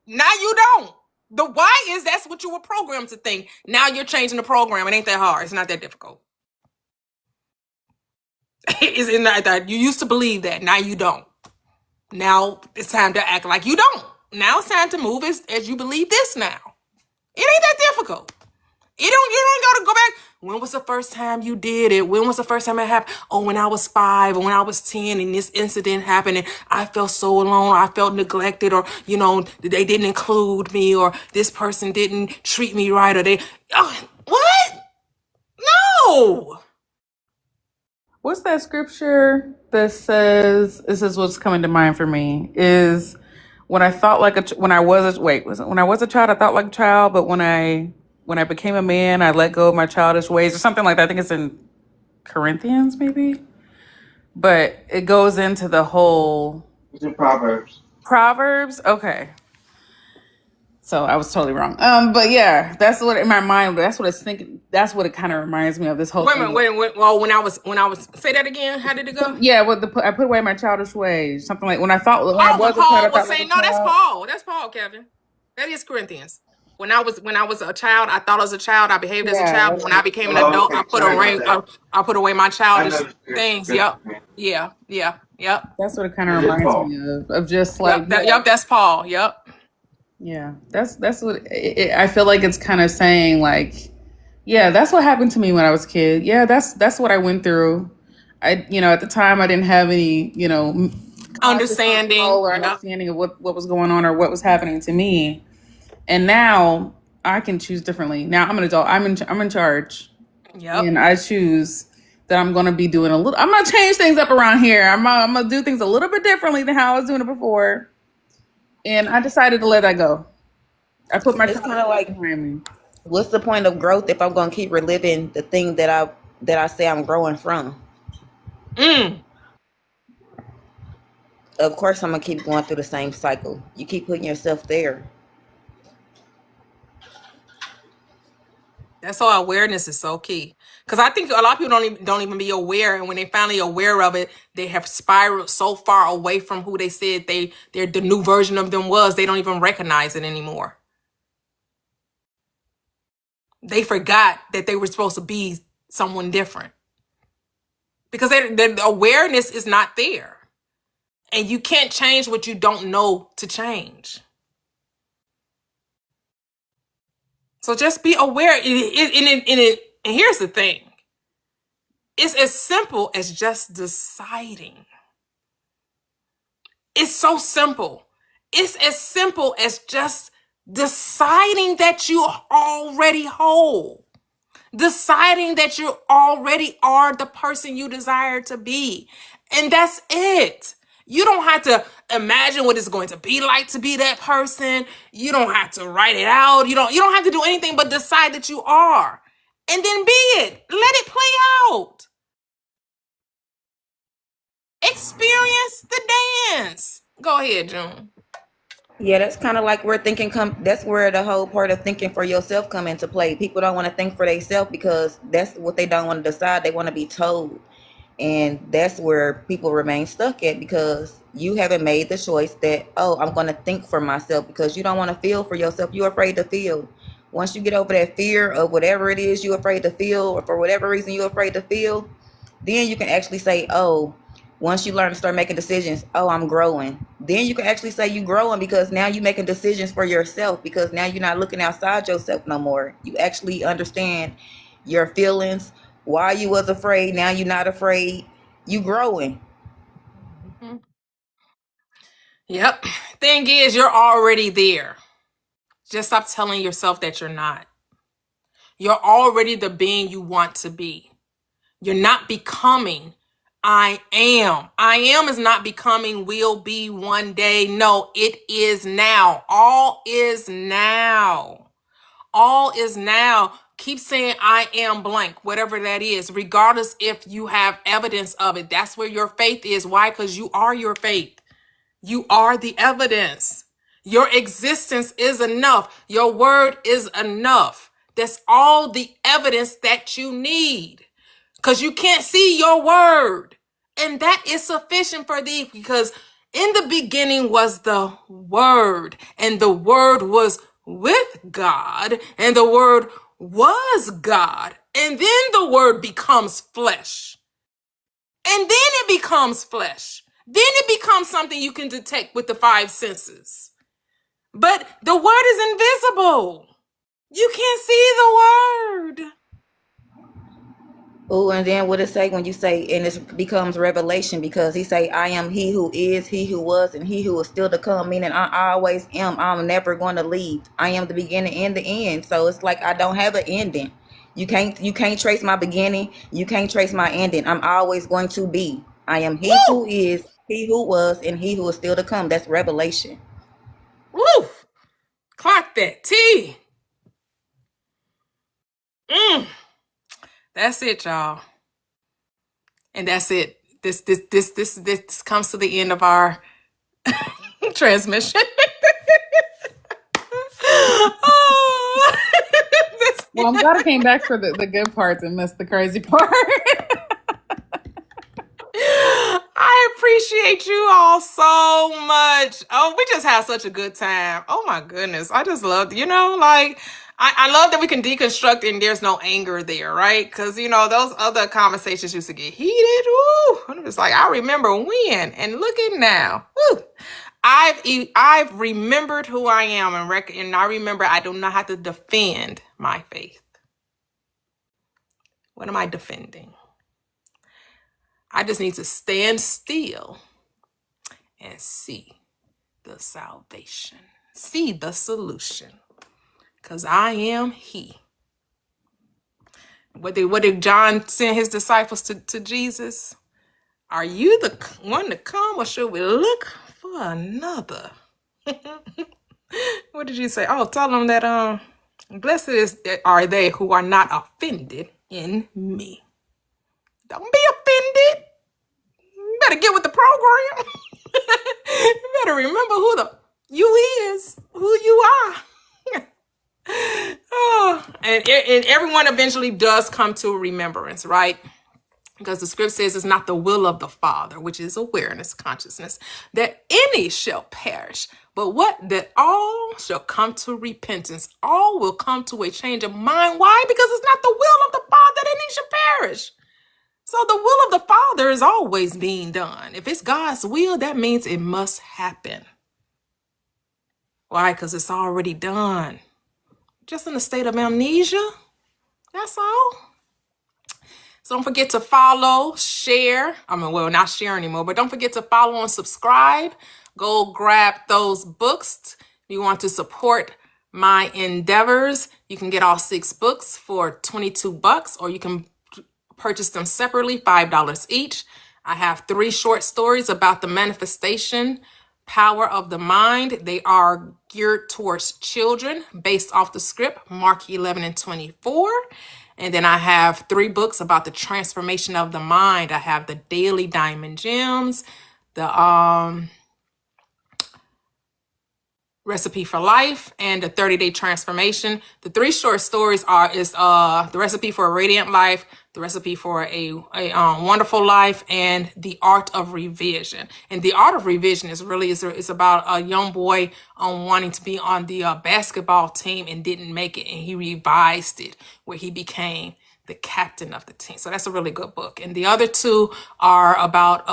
Now you don't. The why is that's what you were programmed to think. Now you're changing the program. It ain't that hard. It's not that difficult. It's not that you used to believe that. Now you don't. Now it's time to act like you don't. Now it's time to move as you believe this now. It ain't that difficult. You don't gotta go back. When was the first time you did it? When was the first time it happened? Oh, when I was 5 or when I was 10 and this incident happened and I felt so alone. I felt neglected, or, they didn't include me, or this person didn't treat me right, or what? No. What's that scripture that says, this is what's coming to mind for me, is when I thought when I was a child, I thought like a child, but when I became a man, I let go of my childish ways, or something like that. I think it's in Corinthians, maybe. But it goes into the whole... It's in Proverbs. Proverbs? Okay. So I was totally wrong. But yeah, that's what in my mind, that's what it's thinking. That's what it kind of reminds me of, this whole thing. Wait. Well, when I was, say that again. How did it go? Yeah, I put away my childish ways. Something like when I was a child, I thought no, that's Paul. That's Paul, Kevin. That is Corinthians. When I was a child, I thought as a child, I behaved as a Yeah, child. But that's when I became an Oh, adult, okay. Sorry about that. I put away my I childish know. things. Yep. Yeah. Yeah. Yep. That's what it kind of Is it reminds Paul? me of just like, Yep. That's Paul. Yep. yeah, that's what I feel like it's kind of saying, like, yeah, that's what happened to me when I was a kid. Yeah, that's what I went through. At the time I didn't have any, conscious Understanding. control or Yep. understanding of what was going on or what was happening to me. And now I can choose differently. Now I'm an adult. I'm in charge, Yep. and I choose that I'm going to be doing I'm going to change things up around here. I'm going to do things a little bit differently than how I was doing it before. And I decided to let that go. I put my It's kind of like, behind me. what's the point of growth if I'm going to keep reliving the thing that I say I'm growing from? Of course, I'm going to keep going through the same cycle. You keep putting yourself there. That's why awareness is so key. Because I think a lot of people don't even be aware, and when they finally aware of it, they have spiraled so far away from who they said they're the new version of them was. They don't even recognize it anymore. They forgot that they were supposed to be someone different because the awareness is not there, and you can't change what you don't know to change. So just be aware. And here's the thing. It's as simple as just deciding. It's so simple. It's as simple as just deciding that you are already whole. Deciding that you already are the person you desire to be. And that's it. You don't have to imagine what it's going to be like to be that person. You don't have to write it out. You don't have to do anything but decide that you are. And then be it. Let it play out. Experience the dance. Go ahead, June. Yeah, that's kind of like where thinking that's where the whole part of thinking for yourself come into play. People don't want to think for themselves because that's what they don't want to decide. They want to be told. And that's where people remain stuck at, because you haven't made the choice that, oh, I'm going to think for myself, because you don't want to feel for yourself. You're afraid to feel. Once you get over that fear of whatever it is you're afraid to feel, or for whatever reason you're afraid to feel, then you can actually say, oh, once you learn to start making decisions, oh, I'm growing. Then you can actually say you growing, because now you're making decisions for yourself, because now you're not looking outside yourself no more. You actually understand your feelings, why you was afraid. Now you're not afraid. You growing. Mm-hmm. Yep. Thing is, you're already there. Just stop telling yourself that you're not. You're already the being you want to be. You're not becoming. I am. I am is not becoming, will be one day. No, it is now. All is now. All is now. Keep saying I am blank, whatever that is, regardless if you have evidence of it. That's where your faith is. Why? Because you are your faith. You are the evidence. Your existence is enough. Your word is enough. That's all the evidence that you need. Because you can't see your word. And that is sufficient for thee, because in the beginning was the word, and the word was with God, and the word was God. And then the word becomes flesh. And then it becomes flesh. Then it becomes something you can detect with the five senses. But the word is invisible. You can't see the word. Oh, and then what it say when you say, and it becomes revelation, because he say, I am he who is, he who was, and he who is still to come, meaning I always am. I'm never going to leave. I am the beginning and the end. So it's like I don't have an ending. You can't trace my beginning. You can't trace my ending. I'm always going to be. I am he who is, he who was, and he who is still to come. That's revelation. Woo! Clock that. T. That's it, y'all. And that's it. This comes to the end of our transmission. Oh. Well, I'm glad I came back for the good parts and missed the crazy part. I appreciate appreciate you all so much. Oh, we just had such a good time. Oh my goodness. I just love, like I love that we can deconstruct and there's no anger there, right? Because those other conversations used to get heated. Woo! And it was like, I remember when, and look at now. Woo! I've remembered who I am and I remember I do not have to defend my faith. What am I defending? I just need to stand still and see the salvation, see the solution, because I am He. What did John send his disciples to Jesus? Are you the one to come, or should we look for another? What did you say? Oh, tell them that blessed are they who are not offended in me. Don't be offended. You better get with the program. You better remember who you is, who you are. Oh, and everyone eventually does come to remembrance, right? Because the script says it's not the will of the Father, which is awareness, consciousness, that any shall perish, but that all shall come to repentance. All will come to a change of mind. Why? Because it's not the will of the Father that any shall perish. So the will of the Father is always being done. If it's God's will, that means it must happen. Why? Because it's already done. Just in a state of amnesia. That's all. So don't forget to follow, share. Not share anymore, but don't forget to follow and subscribe. Go grab those books. If you want to support my endeavors, you can get all 6 books for $22, or you can purchase them separately, $5 each. I have 3 short stories about the manifestation power of the mind. They are geared towards children based off the script, Mark 11:24. And then I have 3 books about the transformation of the mind. I have the Daily Diamond Gems, the Recipe for Life, and the 30-Day Transformation. The 3 short stories is the Recipe for a Radiant Life, the Recipe for a Wonderful Life, and the Art of Revision. And the Art of Revision is about a young boy wanting to be on the basketball team and didn't make it, and he revised it where he became the captain of the team. So that's a really good book. And the other 2 are about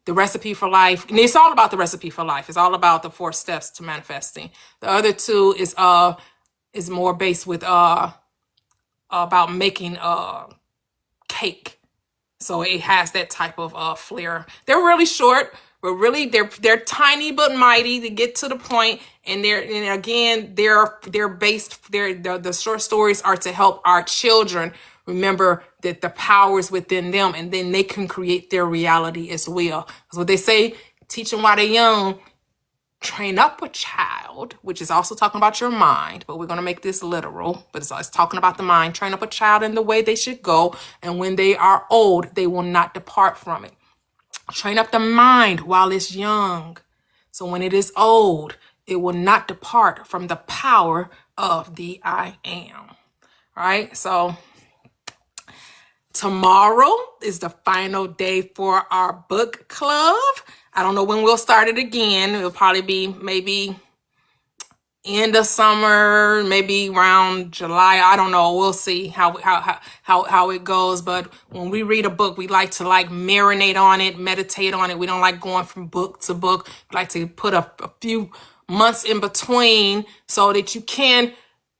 the Recipe for Life, and it's all about the Recipe for Life. It's all about the 4 steps to manifesting. The other 2 is more based with about making cake. So it has that type of flair. They're really short, but really they're tiny but mighty to get to the point. And they're based. The short stories are to help our children remember that the power is within them, and then they can create their reality as well. That's what they say, teach them while they're young, train up a child, which is also talking about your mind, but we're going to make this literal, but it's talking about the mind. Train up a child in the way they should go, and when they are old, they will not depart from it. Train up the mind while it's young, so when it is old, it will not depart from the power of the I am. Right? So tomorrow is the final day for our book club. I don't know when we'll start it again. It'll probably be maybe end of summer, maybe around July. I don't know. We'll see how it goes. But when we read a book, we like to marinate on it, meditate on it. We don't like going from book to book. We like to put a few months in between so that you can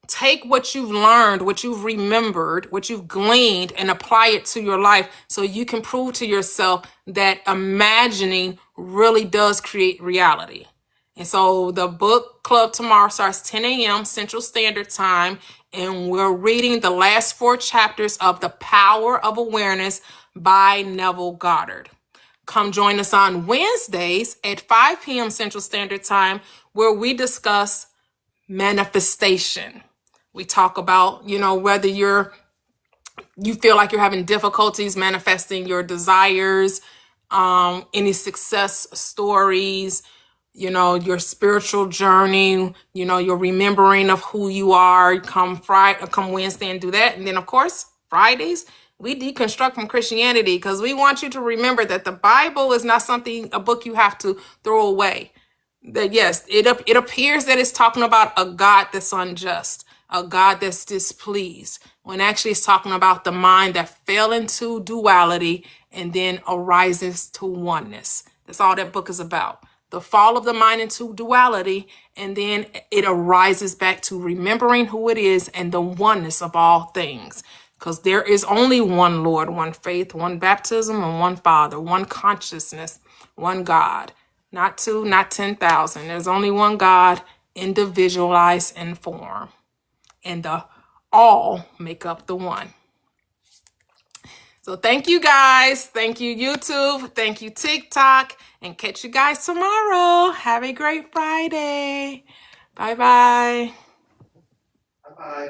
take what you've learned, what you've remembered, what you've gleaned, and apply it to your life so you can prove to yourself that imagining really does create reality. And so the book club tomorrow starts 10 a.m. Central Standard Time, and we're reading the last 4 chapters of The Power of Awareness by Neville Goddard. Come join us on Wednesdays at 5 p.m. Central Standard Time, where we discuss manifestation. We talk about, whether you feel like you're having difficulties manifesting your desires, any success stories, your spiritual journey, your remembering of who you are. Come Wednesday and do that. And then, of course, Fridays, we deconstruct from Christianity because we want you to remember that the Bible is not a book you have to throw away. That yes, it appears that it's talking about a God that's unjust, a God that's displeased, when actually it's talking about the mind that fell into duality and then arises to oneness. That's all that book is about. The fall of the mind into duality, and then it arises back to remembering who it is and the oneness of all things. Because there is only one Lord, one faith, one baptism, and one Father, one consciousness, one God. Not two, not 10,000. There's only one God, individualized in form. And the all make up the one. So thank you guys. Thank you, YouTube. Thank you, TikTok. And catch you guys tomorrow. Have a great Friday. Bye-bye. Bye.